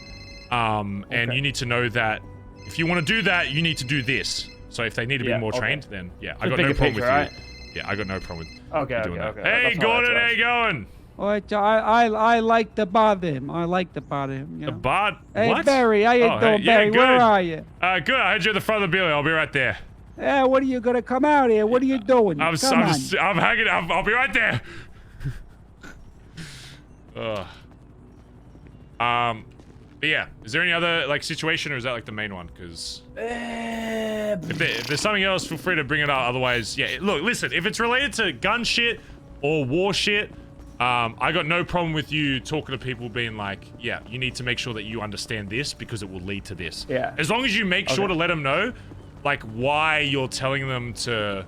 S3: And you need to know that if you want to do that, you need to do this. So if they need to be more trained, then yeah, I got no problem with you. Yeah, I got no problem with doing that.
S4: Okay.
S3: Hey, Gordon, how you going?
S7: I like to bother him. I like to bother him. You know?
S3: Hey,
S7: Hey, Barry, how you doing, Barry?
S3: good.
S7: Where are you?
S3: Good. I heard you at the front of the building. I'll be right there.
S7: Yeah, what are you gonna come out here? What are you doing?
S3: I'm hanging. I'll be right there. But yeah, is there any other like situation, or is that like the main one? Because if there's something else, feel free to bring it up. Otherwise, yeah. Look, listen. If it's related to gun shit or war shit, I got no problem with you talking to people, being like, yeah, you need to make sure that you understand this because it will lead to this.
S4: Yeah.
S3: As long as you make sure to let them know, like, why you're telling them to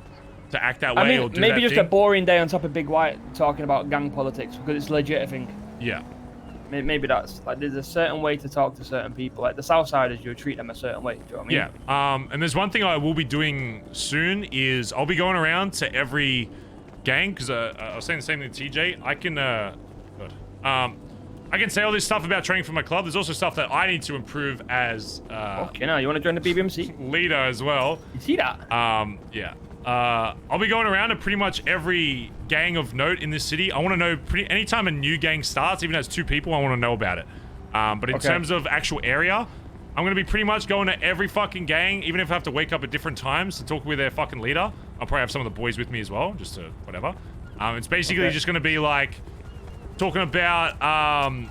S3: act that way.
S4: I mean,
S3: or do
S4: maybe
S3: that
S4: just
S3: thing.
S4: a boring day on top of Big White talking about gang politics because it's legit, I think.
S3: Yeah.
S4: Maybe that's like there's a certain way to talk to certain people. Like the Southsiders, you treat them a certain way. Do you know what I mean?
S3: Yeah. And there's one thing I will be doing soon is I'll be going around to every gang because I was saying the same thing to TJ. I can say all this stuff about training for my club. There's also stuff that I need to improve as
S4: okay, now you want to join the BBMC
S3: leader as well.
S4: You see that?
S3: Yeah. I'll be going around to pretty much every gang of note in this city. I want to know anytime a new gang starts, even as 2 people, I want to know about it. But in terms of actual area, I'm going to be pretty much going to every fucking gang, even if I have to wake up at different times to talk with their fucking leader. I'll probably have some of the boys with me as well, just to whatever. It's basically just going to be like talking about kind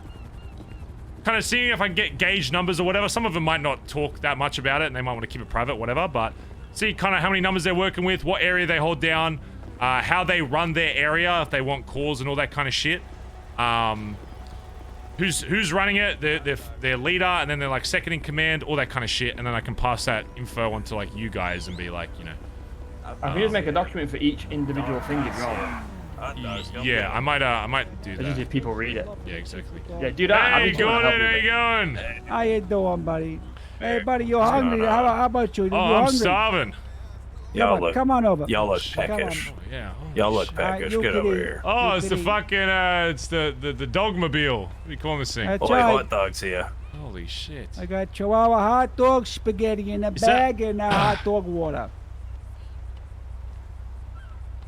S3: of seeing if I can get gauge numbers or whatever. Some of them might not talk that much about it and they might want to keep it private, whatever, but see kind of how many numbers they're working with, what area they hold down, how they run their area, if they want calls and all that kind of shit. Who's running it, their leader, and then they're like second in command, all that kind of shit, and then I can pass that info on to like you guys and be like, you know.
S4: I can just make a document for each individual thing if you want.
S3: Yeah, I might do that.
S4: Just if people read it.
S3: Yeah, exactly.
S4: Yeah, do that.
S3: Hey, Gordon, how you going?
S7: How you doing, buddy? Hey, buddy, you're hungry. How about you?
S3: Oh,
S7: You
S3: I'm
S7: hungry?
S3: starving.
S7: Come on over.
S21: Y'all look
S7: Come on.
S21: peckish.
S3: Oh, yeah.
S21: Y'all look peckish.
S7: you
S21: Get
S7: can
S21: over
S7: eat.
S21: here.
S3: Oh,
S7: You
S3: it's
S7: can
S3: the
S7: eat.
S3: fucking, it's the dogmobile. What do you call this thing?
S7: That's
S21: Boy,
S7: right.
S21: hot dogs here.
S3: Holy shit.
S7: I got Chihuahua hot dog spaghetti in a
S3: Is
S7: bag and hot dog water.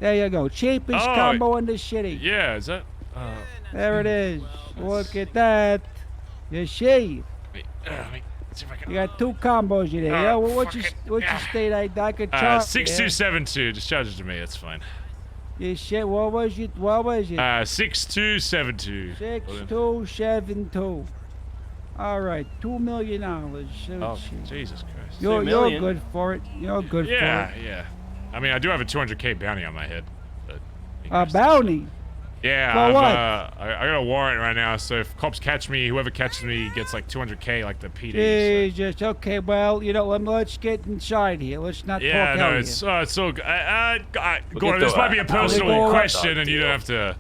S7: There you go. Cheapest
S3: Oh,
S7: combo in the city.
S3: Yeah, is that?
S7: There it is. Look at that. You see?
S3: Wait, let me see if I can.
S7: You got 2 combos in there. Yeah, well, what's your state ID? I could charge.
S3: 6272. Just charge it to me. That's fine.
S7: You shit. What was it?
S3: 6272.
S7: 6272. All right, $2 million.
S3: Oh, Jesus Christ.
S7: You're good for it. You're good for it.
S3: Yeah. I mean, I do have a 200K bounty on my head. But
S7: A bounty?
S3: yeah,
S7: For what?
S3: I got a warrant right now, so if cops catch me, whoever catches me gets like 200K, like the PD.
S7: Jesus. Okay, well, let's get inside here. Let's not
S3: Yeah,
S7: talk
S3: no,
S7: out
S3: it's
S7: here.
S3: so good. Gordon,
S21: to
S3: this might be a personal
S7: We'll
S3: question, and you don't have to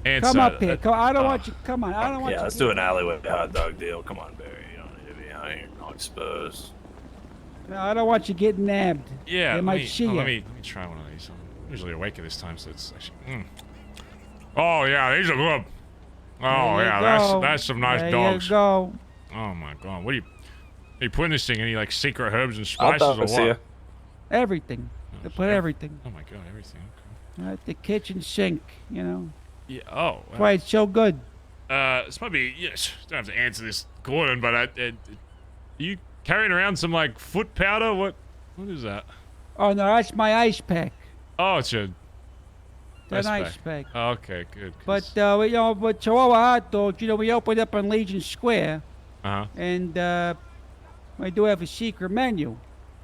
S3: answer.
S7: Come up here. Come, I don't want you. Come on. I don't want you.
S21: Yeah, let's do an alleyway hot dog deal. Come on, Barry. You don't need to be out here all exposed.
S7: No, I don't want you getting nabbed.
S3: Yeah,
S7: They might see you.
S3: let me try one of these. I'm usually awake at this time, so it's actually. Oh yeah, these are good. Oh
S7: There you
S3: yeah,
S7: go.
S3: that's some nice
S7: there
S3: dogs.
S7: You go.
S3: Oh my god, what are you putting this thing? Any like secret herbs and spices or what?
S21: You.
S7: Everything. They put everything.
S3: Oh my god, everything. Okay.
S7: At the kitchen sink,
S3: Yeah. Oh.
S7: That's why it's so good.
S3: This might be. Yes. Don't have to answer this, Gordon. But are you carrying around some like foot powder? What is that?
S7: Oh no, that's my ice pack.
S3: Oh, it's a.
S7: It's an ice pack.
S3: Oh, okay, good.
S7: But with Chihuahua hot dogs, we opened up on Legion Square, and we do have a secret menu.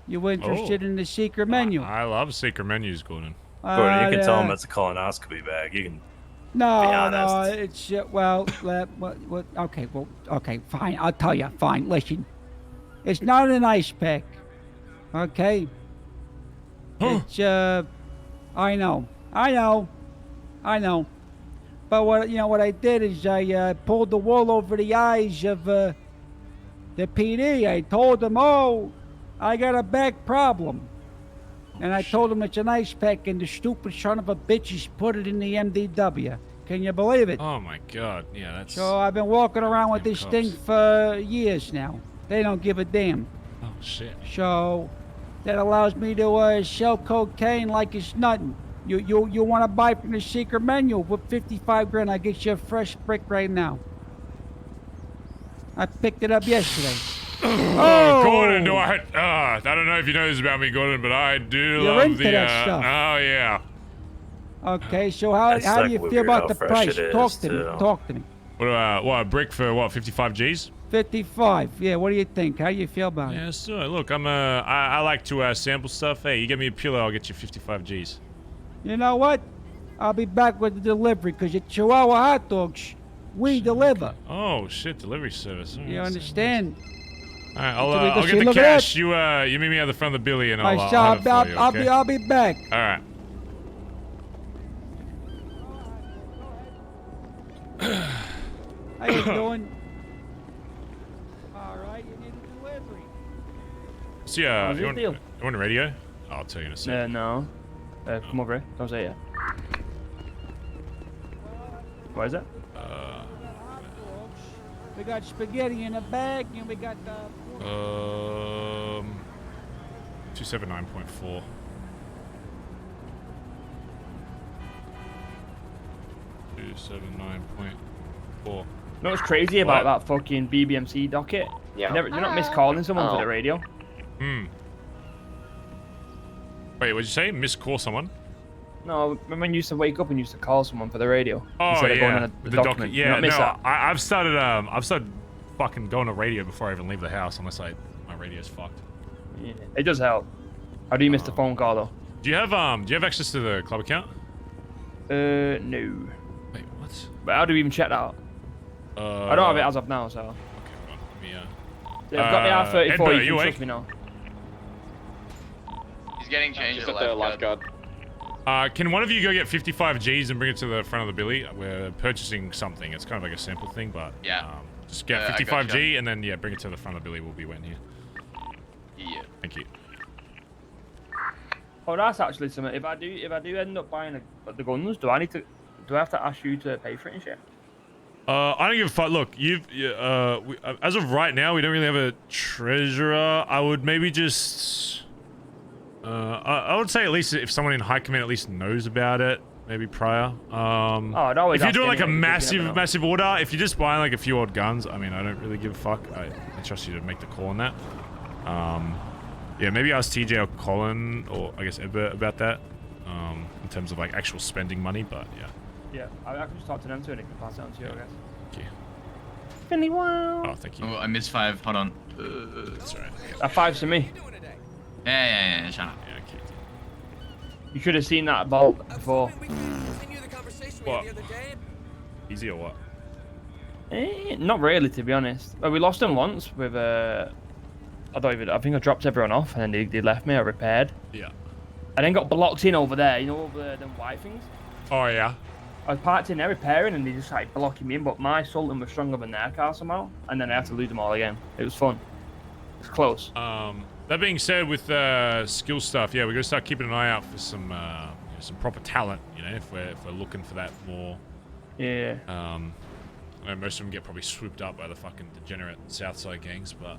S7: You interested in the secret menu?
S3: I love secret menus, Gordon.
S21: Gordon, you can tell him it's a colonoscopy bag. You can.
S7: No,
S21: be honest.
S7: no, it's okay, fine. I'll tell you. Fine, listen. It's not an ice pack, okay? It's I know. But what I did is I pulled the wool over the eyes of the PD. I told them, oh, I got a back problem. And I told them it's an ice pack, and the stupid son of a bitches put it in the MDW. Can you believe it?
S3: Oh my god, yeah, that's.
S7: So I've been walking around with this thing for years now. They don't give a damn.
S3: Oh shit.
S7: So that allows me to sell cocaine like it's nothing. You want to buy from the secret menu for 55 grand? I get you a fresh brick right now. I picked it up yesterday.
S3: Oh, Gordon, I don't know if you know this about me, Gordon, but I do
S7: You're
S3: love
S7: into
S3: the.
S7: that stuff.
S3: Oh yeah.
S7: Okay, so how
S21: That's
S7: do
S21: like
S7: you
S21: weird
S7: feel about
S21: how
S7: the
S21: fresh
S7: price?
S21: it
S7: Talk
S21: is,
S7: to me.
S21: too.
S7: Talk to me.
S3: What a brick for what? 55 G's?
S7: 55. Yeah. What do you think? How do you feel about it?
S3: Yeah, so look, I like to sample stuff. Hey, you get me a pillow, I'll get you 55 G's.
S7: You know what? I'll be back with the delivery because your Chihuahua hot dogs, we deliver.
S3: Oh shit, delivery service.
S7: You understand?
S3: All right,
S7: Until we go
S3: I'll
S7: see,
S3: get the
S7: look at
S3: cash.
S7: that.
S3: You meet me at the front of the Billy, and
S7: My
S3: I'll
S7: son,
S3: have it for you, okay?
S7: I'll be back.
S3: All right.
S7: How you doing? All right, you need a delivery.
S3: So
S4: How's
S3: you
S4: your
S3: want,
S4: deal?
S3: you want a radio? I'll tell you in a second.
S4: No. Come over here. Don't say it. What is it?
S7: We got spaghetti in a bag, and we got the.
S3: 279.4. $279.4.
S4: You know what's crazy about that fucking BBMC docket?
S16: Yeah.
S4: You're not miscalling someone for the radio.
S3: Wait, what'd you say? Miscall someone?
S4: No, remember when you used to wake up and you used to call someone for the radio?
S3: Oh
S4: instead of going
S3: yeah,
S4: on
S3: the
S4: document.
S3: document.
S4: You
S3: Yeah,
S4: not miss
S3: no,
S4: that?
S3: I've started fucking going to radio before I even leave the house, unless my radio's fucked.
S4: Yeah, it does help. How do you miss the phone call though?
S3: Do you have access to the club account?
S4: No.
S3: Wait, what?
S4: But how do we even check that out? I don't have it as of now, so.
S3: Okay, hold on. Let me,
S4: Yeah, I've got the R34.
S3: Edbert,
S4: You
S3: you
S4: can
S3: awake?
S4: trust me now.
S15: He's getting changed
S14: Just
S15: to
S14: at the
S15: lifeguard.
S3: can one of you go get 55 G's and bring it to the front of the Billy? We're purchasing something. It's kind of like a sample thing, but
S15: Yeah.
S3: just get
S15: I
S3: 55
S15: gotcha.
S3: G and then bring it to the front of the Billy. We'll be waiting here.
S15: Yeah.
S3: Thank you.
S4: Oh, that's actually something. If I do end up buying the guns, do I have to ask you to pay for it and shit?
S3: I don't give a fuck. Look, as of right now, we don't really have a treasurer. I would maybe just, I would say at least if someone in high command at least knows about it, maybe prior.
S4: I'd always
S3: if you're
S4: ask
S3: doing like a
S4: anyway, because you never know.
S3: massive order, if you're just buying like a few odd guns, I mean, I don't really give a fuck. I trust you to make the call on that. Yeah, maybe ask TJ or Colin or I guess Edbert about that. In terms of like actual spending money, but yeah.
S4: Yeah, I can just talk to them too and they can pass it on to you, I guess.
S3: Thank you.
S4: Finley, wow.
S3: Oh, thank you.
S15: Oh, I missed 5. Hold on.
S3: That's alright.
S4: That 5's to me.
S15: Yeah. Shut up.
S3: Yeah, okay.
S4: You should have seen that vault before.
S3: What? Easy or what?
S4: Not really, to be honest. Well, we lost them once with I think I dropped everyone off and then they left me. I repaired.
S3: Yeah.
S4: I then got blocked in over there. You know, over them white things.
S3: Oh yeah.
S4: I was parked in there repairing and they just like blocking me in, but my Sultan was stronger than their car somehow, and then I had to lose them all again. It was fun. It's close.
S3: That being said, with skill stuff, yeah, we're gonna start keeping an eye out for some proper talent. You know, if we're looking for that more.
S4: Yeah.
S3: I know most of them get probably swooped up by the fucking degenerate Southside gangs, but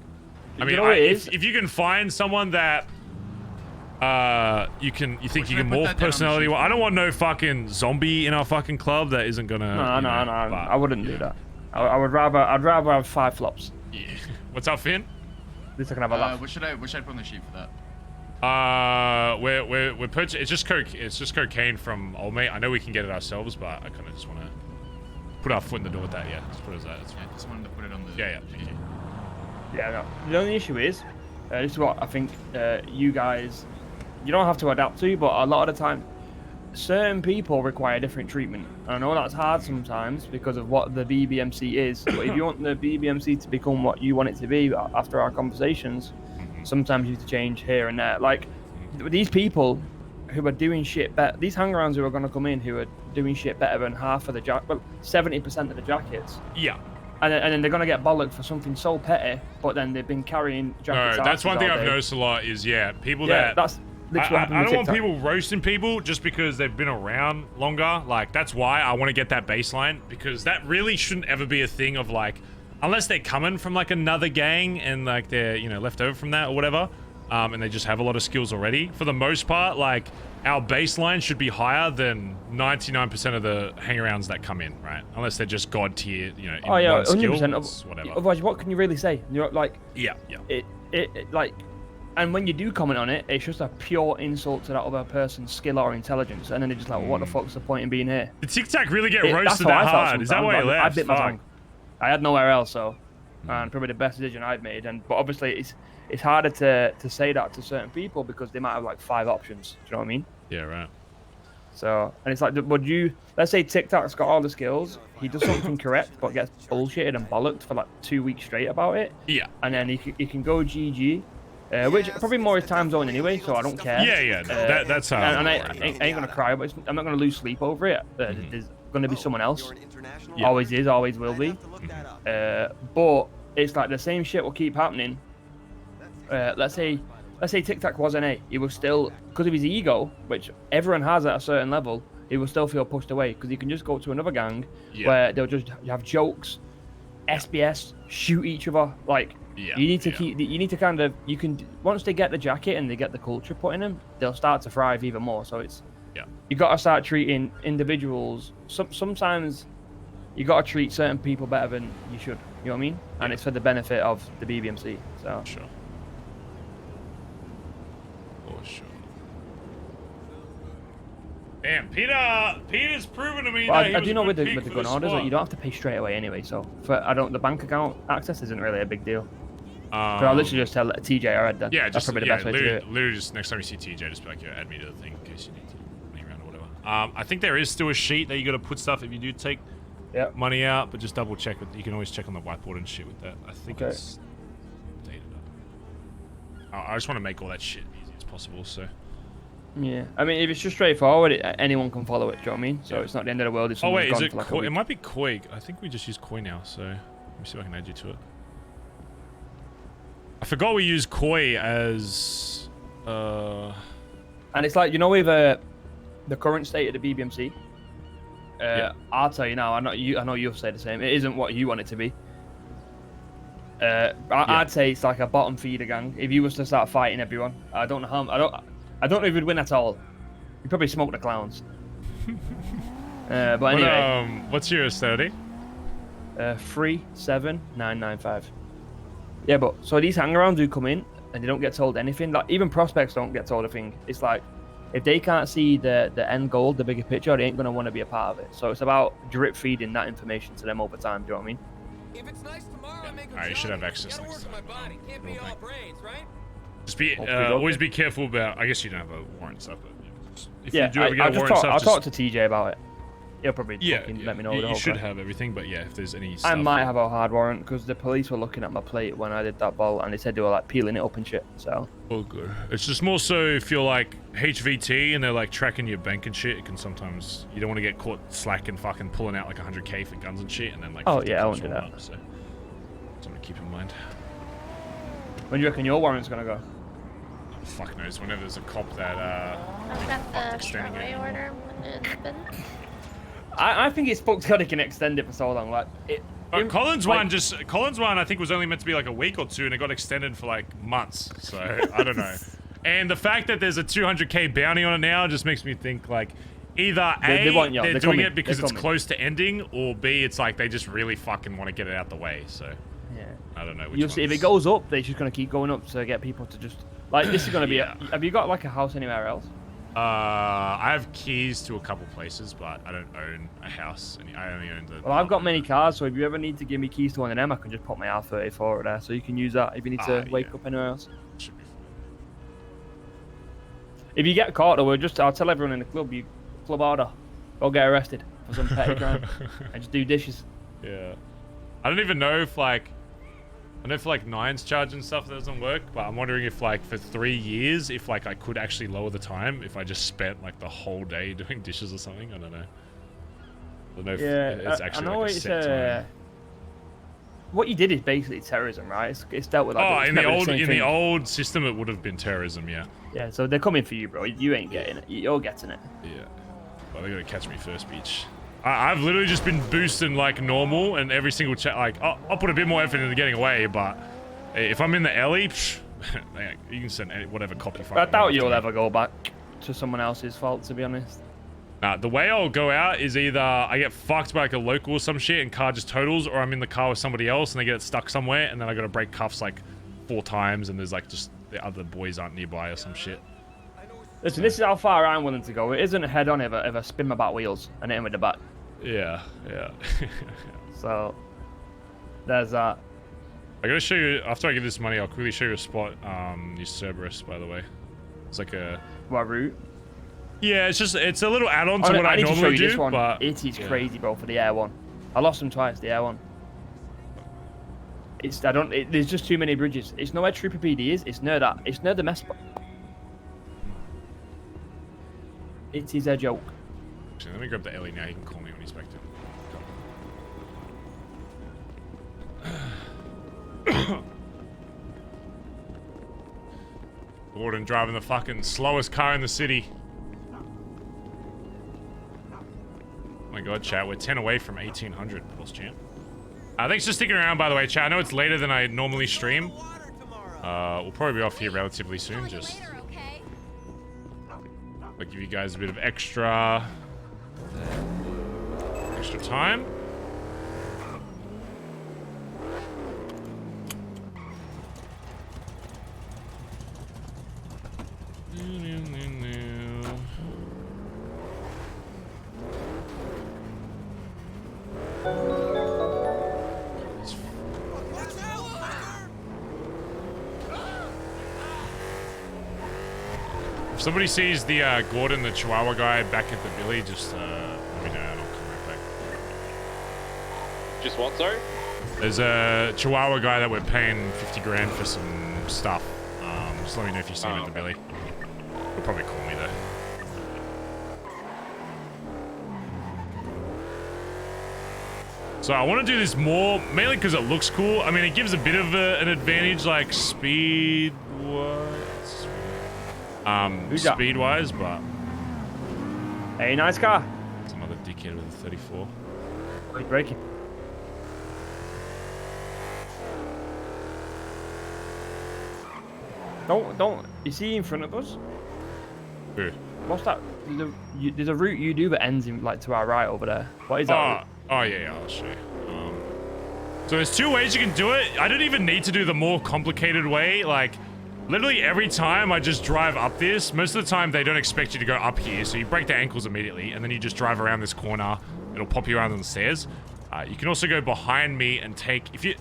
S3: I mean, if you can find someone that you think you can morph personality. Well, I don't want no fucking zombie in our fucking club that isn't gonna.
S4: No. I wouldn't do that. I'd rather have 5 flops.
S3: Yeah. What's up, Finn?
S4: At least I can have a laugh.
S15: What should I put on the sheet for that?
S3: We're purchasing. It's just cocaine from old mate. I know we can get it ourselves, but I kind of just want to put our foot in the door with that. Yeah, let's put it as that. That's fine.
S15: I just wanted to put it on the.
S3: Yeah.
S4: Yeah, no. The only issue is, this is what I think you guys, you don't have to adapt to, but a lot of the time, certain people require different treatment. And I know that's hard sometimes because of what the BBMC is, but if you want the BBMC to become what you want it to be after our conversations, sometimes you have to change here and there. Like, these people who are doing shit better, these hang-arounds who are going to come in who are doing shit better than half of the 70% of the jackets.
S3: Yeah.
S4: And then they're going to get bollocked for something so petty, but then they've been carrying jackets.
S3: No, that's one thing
S4: all
S3: I've
S4: day.
S3: noticed a lot is, people
S4: Yeah,
S3: that...
S4: that's literally what happened
S3: I
S4: with
S3: don't want
S4: TikTok.
S3: people roasting people just because they've been around longer. Like, that's why I want to get that baseline, because that really shouldn't ever be a thing of, like, unless they're coming from, like, another gang and, like, they're, left over from that or whatever. and they just have a lot of skills already. For the most part, like, our baseline should be higher than 99% of the hangarounds that come in, right? Unless they're just god tier, you know, in
S4: Oh yeah,
S3: one skill,
S4: 100%.
S3: whatever.
S4: Otherwise, what can you really say? You're like,
S3: Yeah.
S4: It like, and when you do comment on it, it's just a pure insult to that other person's skill or intelligence, and then they're just like, well, what the fuck's the point in being here?
S3: Did Tic Tac really get
S4: That's
S3: roasted
S4: how I
S3: that
S4: felt
S3: hard? Is that
S4: sometimes.
S3: why he left?
S4: I bit my
S3: Fuck.
S4: tongue. I had nowhere else, so, and probably the best decision I've made. But obviously, it's harder to say that to certain people because they might have like 5 options. Do you know what I mean?
S3: Yeah, right.
S4: So, and it's like, let's say Tic Tac's got all the skills, he does something correct, but gets bullshitted and bollocked for like 2 weeks straight about it.
S3: Yeah.
S4: And then he can go GG, which probably more his time zone anyway, so I don't care.
S3: Yeah. No, that's how.
S4: And I ain't gonna cry, but I'm not gonna lose sleep over it. There's gonna be someone else.
S3: Yeah.
S4: Always is, always will be. But it's like the same shit will keep happening. Let's say Tic Tac was an A. He was still, because of his ego, which everyone has at a certain level, he will still feel pushed away because he can just go to another gang where they'll just have jokes, SBS, shoot each other. Like, you need to you need to kind of, once they get the jacket and they get the culture put in them, they'll start to thrive even more. So it's, you got to start treating individuals. Sometimes you got to treat certain people better than you should. You know what I mean? And it's for the benefit of the BBMC. So.
S3: Sure. Damn, Peter's proven to me
S4: Well,
S3: that he
S4: I
S3: was
S4: do know
S3: a
S4: with
S3: good
S4: the
S3: pick for
S4: gun orders,
S3: squad.
S4: like, you don't have to pay straight away anyway. So the bank account access isn't really a big deal. So I'll literally just tell TJ I read that.
S3: Yeah,
S4: That's
S3: just
S4: probably the best way to do it.
S3: literally just next time you see TJ, just be like, add me to the thing in case you need to money around or whatever. I think there is still a sheet that you got to put stuff if you do take money out, but just double check with. You can always check on the whiteboard and shit with that. I think it's dated up. I just want to make all that shit easy as possible. So.
S4: Yeah, I mean, if it's just straightforward, anyone can follow it. Do you know what I mean? So it's not the end of the world if someone's gone for like a week.
S3: It might be Koi. I think we just use Koi now. So let me see if I can add you to it. I forgot we use Koi as.
S4: And it's like, you know, with the current state of the BBMC. I'll tell you now. I know you'll say the same. It isn't what you want it to be. I'd say it's like a bottom feeder gang. If you was to start fighting everyone, I don't know how. I don't know if you'd win at all. You'd probably smoke the clowns. But anyway.
S3: What's your study?
S4: 37995. Yeah, but so these hangarounds do come in and they don't get told anything. Like, even prospects don't get told a thing. It's like, if they can't see the end goal, the bigger picture, they ain't gonna want to be a part of it. So it's about drip feeding that information to them over time. Do you know what I mean?
S13: If it's nice tomorrow, I make
S3: Alright, you should have access next time.
S13: my body. Can't be all brains, right?
S3: Just be always be careful about. I guess you don't have a warrant stuff, but if
S4: Yeah,
S3: you do ever get a warrant stuff,
S4: I'll talk to TJ about it. He'll probably let me know.
S3: You should have everything, but yeah, if there's any stuff.
S4: I might have a hard warrant because the police were looking at my plate when I did that vault, and they said they were like peeling it up and shit. So.
S3: Oh, good. It's just more so if you're like HVT and they're like tracking your bank and shit. It can sometimes you don't want to get caught slacking, fucking pulling out like 100K for guns and shit, and then like.
S4: Oh yeah, I won't do that.
S3: Up, so something to keep in mind.
S4: When do you reckon your warrant's gonna go?
S3: Fuck knows. Whenever there's a cop that
S1: I've got the strawberry order in the bin.
S4: I think it's fucked how they can extend it for so long. Like
S3: Collins one I think was only meant to be like a week or two, and it got extended for like months. So I don't know. And the fact that there's a 200K bounty on it now just makes me think like either A, they're doing it because it's close to ending, or B, it's like they just really fucking want to get it out the way. So
S4: yeah,
S3: I don't know.
S4: You'll see if it goes up, they're just gonna keep going up to get people to just like this is gonna be. Have you got like a house anywhere else?
S3: I have keys to a couple places, but I don't own a house. I only own the.
S4: Well, I've got many cars, so if you ever need to give me keys to one of them, I can just put my R34 there, so you can use that if you need to wake up anywhere else.
S3: Should be fine.
S4: If you get caught, though, I'll tell everyone in the club, you club order, go get arrested for some petty crime, and just do dishes.
S3: Yeah, I don't even know if like. I know for like 9's charge and stuff that doesn't work, but I'm wondering if like for 3 years, if like I could actually lower the time if I just spent like the whole day doing dishes or something. I don't know. I don't know if it's actually
S4: I know
S3: like a set time.
S4: What you did is basically terrorism, right? It's dealt with. Like,
S3: in the old system, it would have been terrorism, yeah.
S4: Yeah, so they're coming for you, bro. You ain't getting it. You're getting it.
S3: Yeah, but they gotta catch me first, bitch. I've literally just been boosting like normal, and every single chat, like I'll put a bit more effort into getting away, but if I'm in the alley, You can send whatever copy file.
S4: I doubt you'll ever go back to someone else's fault, to be honest.
S3: The way I'll go out is either I get fucked by like a local or some shit and car just totals, or I'm in the car with somebody else and they get stuck somewhere and then I gotta break cuffs like 4 times and there's like just the other boys aren't nearby or some shit.
S4: Listen, this is how far I'm willing to go. It isn't a head-on if I spin my back wheels and hit him with the back.
S3: Yeah.
S4: So, there's that.
S3: I gotta show you, after I give this money, I'll quickly show you a spot, near Cerberus, by the way. It's like a...
S4: What route?
S3: Yeah, it's a little add-on to what I
S4: need to show
S3: normally
S4: you
S3: do,
S4: this one.
S3: but...
S4: It is crazy, bro, for the air one. I lost them twice, the air one. There's just too many bridges. It's nowhere Trooper PD is, it's near that. It's near the mess spot. It is a joke.
S3: Actually, let me grab the Ellie now, you can call me when he's back to... Gordon driving the fucking slowest car in the city. Oh my god, chat, we're 10 away from 1800, Pulse Champ. Thanks for sticking around, by the way, chat. I know it's later than I normally stream. We'll probably be off here relatively soon, just... I'll give you guys a bit of extra time. If somebody sees the Gordon, the Chihuahua guy back at the Billy, just let me know and I'll come right back.
S14: Just what, sorry?
S3: There's a Chihuahua guy that we're paying 50 grand for some stuff. Just let me know if you see him at the Billy. He'll probably call me though. So I want to do this more, mainly because it looks cool. I mean, it gives a bit of an advantage, like speed-wise, but...
S4: Hey, nice car.
S3: Some other dickhead with a 34.
S4: What are you breaking? Don't. You see in front of us?
S3: Who?
S4: What's that? There's a route you do that ends in like to our right over there. What is that? route?
S3: Oh yeah, I'll show you. So there's 2 ways you can do it. I don't even need to do the more complicated way. Like, literally every time I just drive up this, most of the time they don't expect you to go up here, so you break the ankles immediately, and then you just drive around this corner. It'll pop you around on the stairs. You can also go behind me and take... You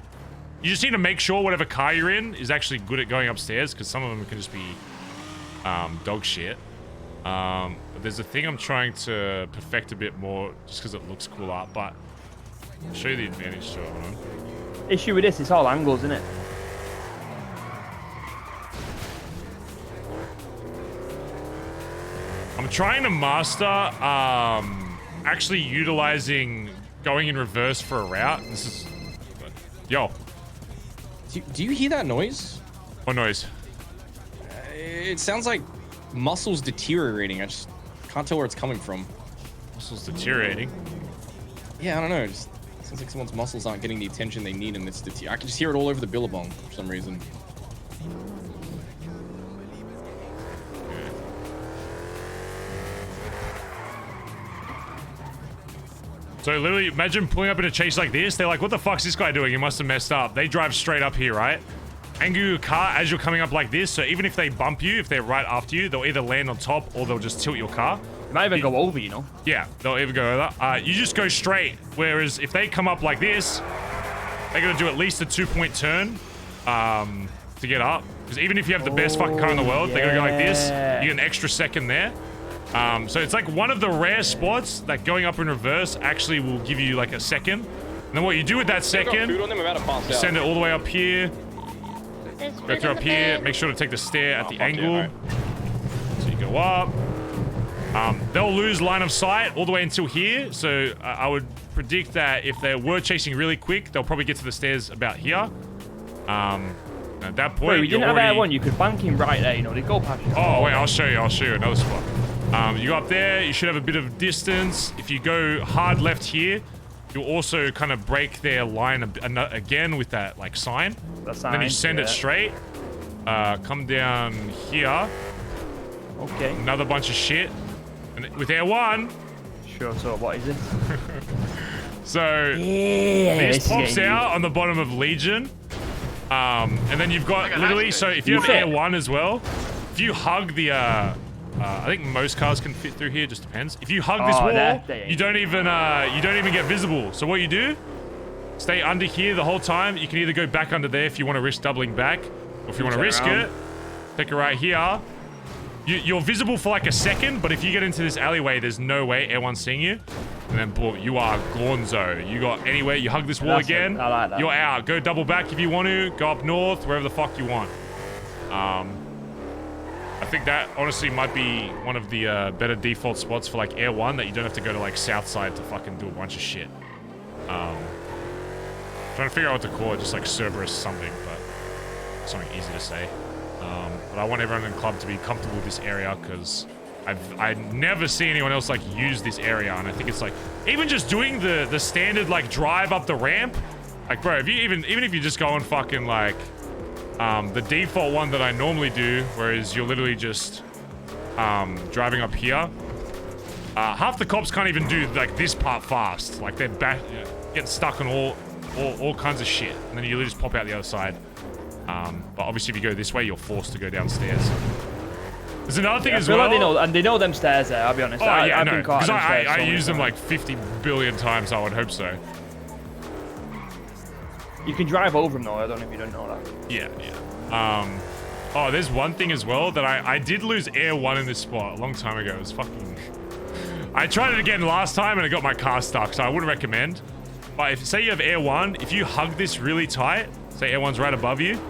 S3: just need to make sure whatever car you're in is actually good at going upstairs, because some of them can just be dog shit. But there's a thing I'm trying to perfect a bit more, just because it looks cool up, but I'll show you the advantage to it. Hold on.
S4: Issue with this, it's all angles, isn't it?
S3: I'm trying to master actually utilizing going in reverse for a route. This is... Yo.
S11: Do you hear that noise?
S3: What noise?
S11: It sounds like muscles deteriorating. I just can't tell where it's coming from.
S3: Muscles deteriorating?
S11: Yeah, I don't know. It just sounds like someone's muscles aren't getting the attention they need, and it's I can just hear it all over the billabong for some reason.
S3: So literally, imagine pulling up in a chase like this. They're like, what the fuck's this guy doing? He must have messed up. They drive straight up here, right? Angle your car as you're coming up like this. So even if they bump you, if they're right after you, they'll either land on top or they'll just tilt your car.
S4: They might even go over, you know?
S3: Yeah, they'll either go over. You just go straight. Whereas if they come up like this, they're going to do at least a 2-point turn to get up. Because even if you have the best fucking car in the world, they're going to go like this. You get an extra second there. So it's like one of the rare spots that going up in reverse actually will give you like a second. And then what you do with that second, you send it all the way up here. Go through up here, make sure to take the stair at the angle. So you go up. They'll lose line of sight all the way until here. So I would predict that if they were chasing really quick, they'll probably get to the stairs about here. At that point,
S4: we didn't have air one. You could bank him right there, you know, they go past you.
S3: Oh, wait, I'll show you another spot. You go up there, you should have a bit of distance. If you go hard left here, you'll also kind of break their line again with that like sign.
S4: That
S3: sign, and then you send it straight. come down here.
S4: Okay.
S3: Another bunch of shit. And with Air 1.
S4: Sure, so what is this?
S3: So this pops out on the bottom of Legion. And then you've got literally, so if you have Air 1 as well, if you hug the, I think most cars can fit through here, just depends. If you hug this wall, you don't even get visible. So what you do, stay under here the whole time. You can either go back under there if you want to risk doubling back, or if you want to risk it, take it right here. You're visible for like a second, but if you get into this alleyway, there's no way Air 1's seeing you. And then, boom, you are gonzo. You got anywhere, you hug this wall again,
S4: I like that.
S3: You're out. Go double back if you want to. Go up north, wherever the fuck you want. I think that honestly might be one of the better default spots for like Air 1 that you don't have to go to like south side to fucking do a bunch of shit. Trying to figure out what to call it, just like Cerberus something, but something easy to say. But I want everyone in the club to be comfortable with this area because I never see anyone else like use this area, and I think it's like even just doing the standard like drive up the ramp, like bro, if you even if you just go on fucking like the default one that I normally do, whereas you're literally just driving up here. Half the cops can't even do like this part fast, like they're getting stuck on all kinds of shit, and then you literally just pop out the other side. But obviously if you go this way, you're forced to go downstairs. There's another thing as well.
S4: Like they know them stairs there, I'll be honest.
S3: Oh yeah, no, because I use them like 50 billion times, I would hope so.
S4: You can drive over them though, I don't know if you don't know that.
S3: Yeah. Oh, there's one thing as well that I did lose Air 1 in this spot a long time ago. It was fucking... I tried it again last time and I got my car stuck, so I wouldn't recommend. But if say you have Air 1, if you hug this really tight, say Air 1's right above you,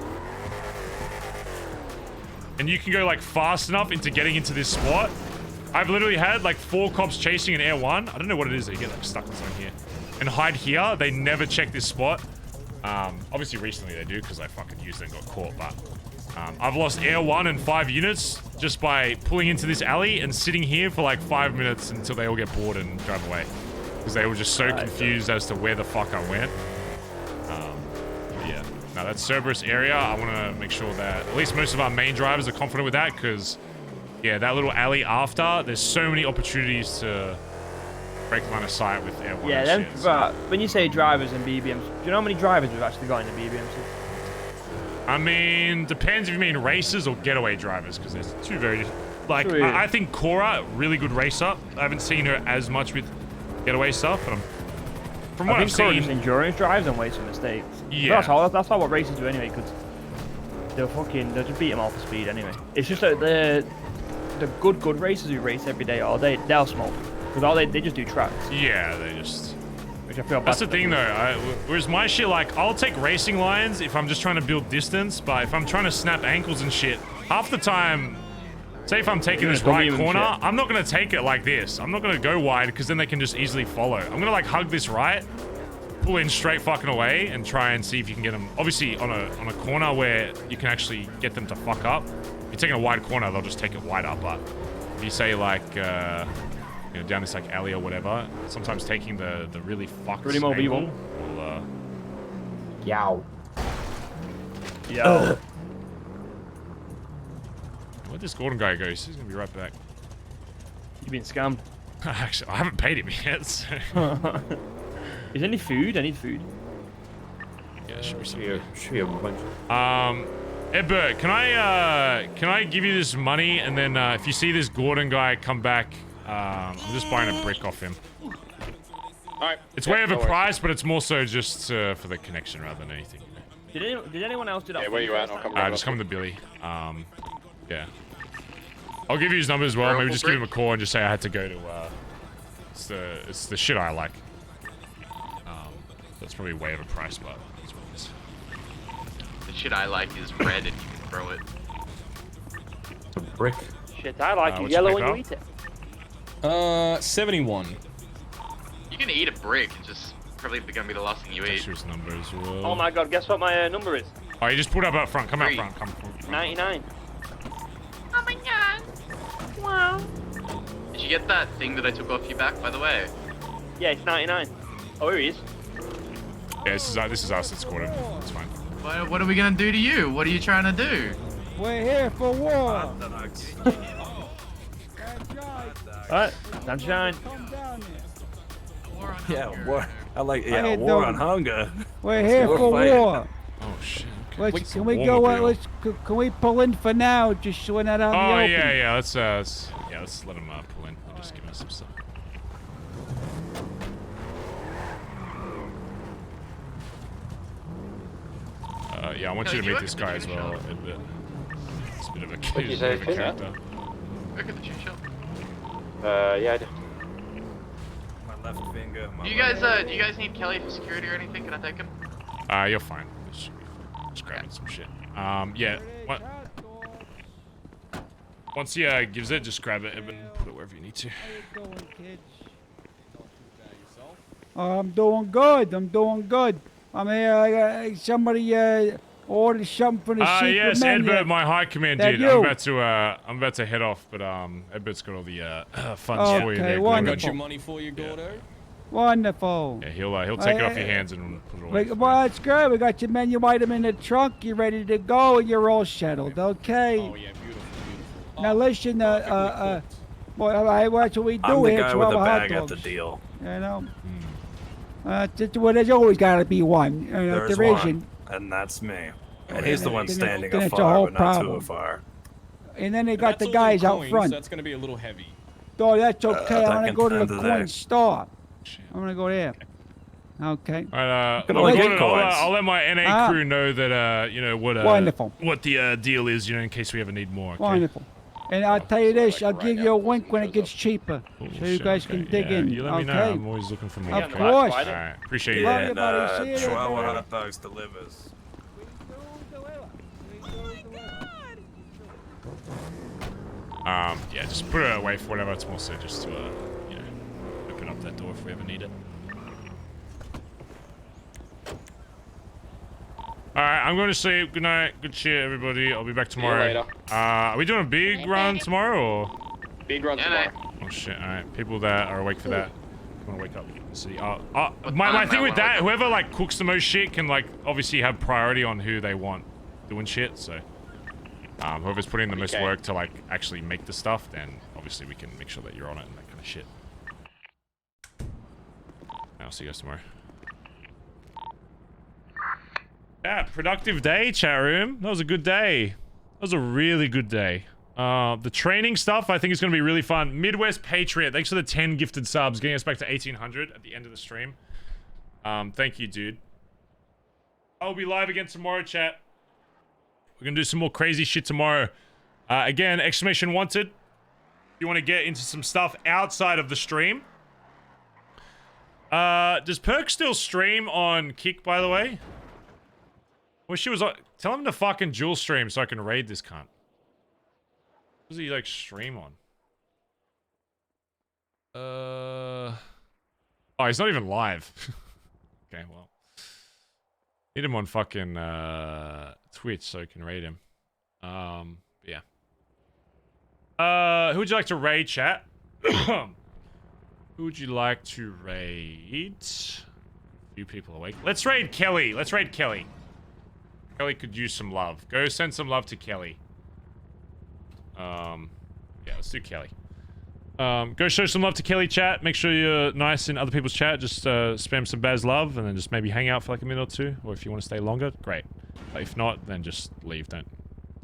S3: and you can go like fast enough into getting into this spot. I've literally had like 4 cops chasing an Air 1. I don't know what it is. They get like stuck on something here and hide here. They never check this spot. Obviously recently they do because I fucking used it and got caught. But I've lost Air 1 and 5 units just by pulling into this alley and sitting here for like 5 minutes until they all get bored and drive away because they were just so confused as to where the fuck I went. Yeah. Now that's Cerberus area. I want to make sure that at least most of our main drivers are confident with that because, yeah, that little alley after, there's so many opportunities to break line of sight with Air 1.
S4: Yeah,
S3: and shit, so.
S4: When you say drivers and BBMs, do you know how many drivers we've actually got in the BBMs?
S3: I mean, depends if you mean racers or getaway drivers because there's two very, like, I think Cora, really good racer. I haven't seen her as much with getaway stuff, but from what I've seen,
S4: just endurance drives and waste some mistakes.
S3: Yeah,
S4: that's how what races do anyway. Because they'll just beat them off the speed anyway. It's just that the good racers who race every day all day, they'll smoke because they just do tracks.
S3: Yeah, they just.
S4: Which I feel
S3: that's the thing though. Whereas my shit, like, I'll take racing lines if I'm just trying to build distance, but if I'm trying to snap ankles and shit, half the time. Say if I'm taking this right corner, I'm not going to take it like this. I'm not going to go wide because then they can just easily follow. I'm going to like hug this right, pull in straight fucking away and try and see if you can get them. Obviously on a corner where you can actually get them to fuck up. If you're taking a wide corner, they'll just take it wider. But if you say like, you know, down this like alley or whatever, sometimes taking the really fucked angle will,
S4: Yow.
S3: Where'd this Gordon guy go? He's gonna be right back.
S4: You've been scammed.
S3: Actually, I haven't paid him yet. So.
S4: Is there any food? I need food.
S3: Yeah, should be some.
S2: Should be a bunch.
S3: Edbert, can I give you this money and then if you see this Gordon guy come back, I'm just buying a brick off him.
S6: All right.
S3: It's way overpriced, but it's more so just for the connection rather than anything.
S4: Did anyone else do that?
S6: Yeah, where you at? I'll come back.
S3: Just come to Billy. Yeah. I'll give you his number as well. Maybe just give him a call and just say I had to go to, it's the shit I like. That's probably way overpriced, but it's what it is.
S19: The shit I like is red and you can throw it.
S2: A brick.
S9: Shit I like is yellow when you eat it.
S11: 71.
S19: You can eat a brick, it's just probably gonna be the last thing you eat.
S3: His number as well.
S9: Oh my god, guess what my number is?
S3: Oh, you just pulled up front. Come out front. Come.
S9: 99.
S19: Oh my god. Wow. Did you get that thing that I took off your back, by the way?
S9: Yeah, it's 99. Oh, here he is.
S3: Yeah, this is us that scored him. It's fine.
S15: What are we gonna do to you? What are you trying to do?
S7: We're here for war.
S4: Alright, sunshine.
S7: Come down here.
S21: Yeah, war. I like,
S7: How
S21: yeah,
S7: you
S21: war
S7: doing?
S21: on hunger.
S7: We're here
S21: We're
S7: for
S21: fighting.
S7: war.
S3: Oh shit.
S7: Let's, can we go? Can we pull in for now? Just showing that out in the
S3: Oh
S7: open.
S3: yeah. Let's let's let him pull in. I'll just give us some stuff. Yeah, I want you to meet this guy as well. It's a bit of a
S16: What'd you say, Finn?
S3: character.
S19: Look at the cheat shop.
S16: Yeah, I do.
S21: My left finger.
S19: Do you guys need Kelly for security or anything? Can I take him?
S3: You're fine. This should be fine. Just grabbing some shit. Yeah. What? Once he gives it, just grab it and put it wherever you need to.
S7: How you doing, kids? I'm doing good. I'm doing good. I'm here. Somebody ordered something from the secret
S3: yes,
S7: menu.
S3: Edbert, my high command
S7: That
S3: dude.
S7: you?
S3: I'm about to head off, but Edbert's got all the funds for you there.
S7: Wonderful.
S11: I got your money for you, Gordo.
S7: Wonderful.
S3: Yeah, he'll take it off your hands and put it away.
S7: Well, that's good. We got your menu item in the trunk. You're ready to go, and you're all settled. Okay.
S11: Oh yeah, beautiful.
S7: Now listen. Well, that's what we do
S21: I'm the
S7: here.
S21: guy
S7: 12
S21: with the
S7: hot
S21: bag at
S7: dogs.
S21: the deal.
S7: You know. Well, there's always got to be one. You know, if
S21: There's
S7: there
S21: one,
S7: isn't,
S21: and that's me. And he's the one
S7: then
S21: standing
S7: it's a
S21: afar,
S7: whole
S21: but not too
S7: problem.
S21: afar.
S7: and then they got the
S11: That's all in
S7: guys out
S11: coins,
S7: front.
S11: That's gonna be a little heavy.
S7: Oh, that's okay.
S21: I
S7: I'm gonna
S21: can
S7: go to the
S21: handle
S7: coin
S21: that.
S7: store. I'm gonna go there. Okay.
S3: All right,
S21: Can only get
S3: I'll
S21: coins.
S3: let my NA crew know that you know
S7: Wonderful.
S3: what the deal is, you know, in case we ever need more. Okay?
S7: Wonderful. And I'll tell you this, I'll give you a wink when it gets cheaper, so you guys can dig in.
S3: You let me know.
S7: Okay.
S3: I'm always looking for more.
S7: Of
S3: okay?
S7: course.
S3: All right. Appreciate you.
S7: Love
S21: Yeah,
S7: you,
S21: and
S7: buddy. See you later.
S21: 12 hot dogs delivers.
S3: Yeah, just put it away for whatever it's more so just to you know, open up that door if we ever need it. Alright, I'm going to sleep. Good night. Good shit, everybody. I'll be back tomorrow.
S6: later.
S3: Are we doing a big run tomorrow or?
S6: Big run tomorrow.
S3: Oh shit, alright. People that are awake for that. Want to wake up in the city. My thing with that, whoever like cooks the most shit can like obviously have priority on who they want doing shit, so whoever's putting the most work to like actually make the stuff, then obviously we can make sure that you're on it and that kind of shit. I'll see you guys tomorrow. Yeah, productive day, chat room. That was a good day. That was a really good day. The training stuff I think is going to be really fun. Midwest Patriot, thanks for the 10 gifted subs, getting us back to 1800 at the end of the stream. Thank you, dude. I'll be live again tomorrow, chat. We're going to do some more crazy shit tomorrow. Again, exclamation wanted. If you want to get into some stuff outside of the stream. Does Perk still stream on Kick, by the way? Wish she was like, tell him to fucking dual stream so I can raid this cunt. What does he like stream on? Oh, he's not even live. Okay, well. Need him on fucking Twitch so I can raid him. Yeah. Who would you like to raid, chat? Who would you like to raid? A few people awake. Let's raid Kelly. Let's raid Kelly. Kelly could use some love. Go send some love to Kelly. Yeah, let's do Kelly. Go show some love to Kelly, chat. Make sure you're nice in other people's chat. Just spam some Bazz love and then just maybe hang out for like a minute or two. Or if you want to stay longer, great. But if not, then just leave. Don't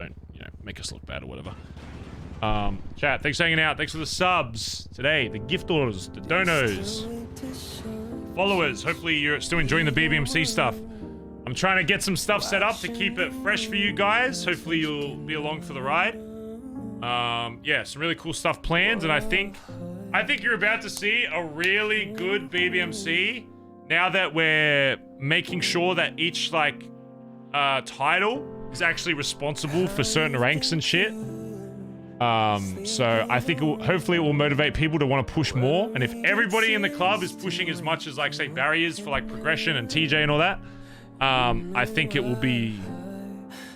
S3: you know, make us look bad or whatever. Chat, thanks for hanging out. Thanks for the subs today, the gift orders, the donos, followers. Hopefully you're still enjoying the BBMC stuff. I'm trying to get some stuff set up to keep it fresh for you guys. Hopefully you'll be along for the ride. Yeah, some really cool stuff planned, and I think you're about to see a really good BBMC now that we're making sure that each like title is actually responsible for certain ranks and shit. So I think hopefully it will motivate people to want to push more, and if everybody in the club is pushing as much as like say Barry is for like progression and TJ and all that, I think it will be,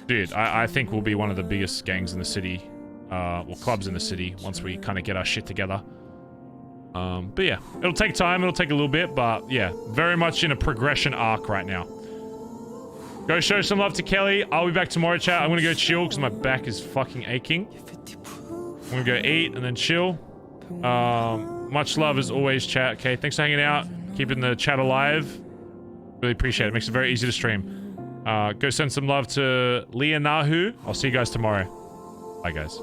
S3: dude, I think we'll be one of the biggest gangs in the city, or clubs in the city once we kind of get our shit together. But yeah, it'll take time, it'll take a little bit, but yeah, very much in a progression arc right now. Go show some love to Kelly. I'll be back tomorrow, chat. I'm gonna go chill because my back is fucking aching. I'm gonna go eat and then chill. Much love as always, chat. Okay, thanks for hanging out, keeping the chat alive. Really appreciate it. Makes it very easy to stream. Go send some love to Leonahu. I'll see you guys tomorrow. Bye, guys.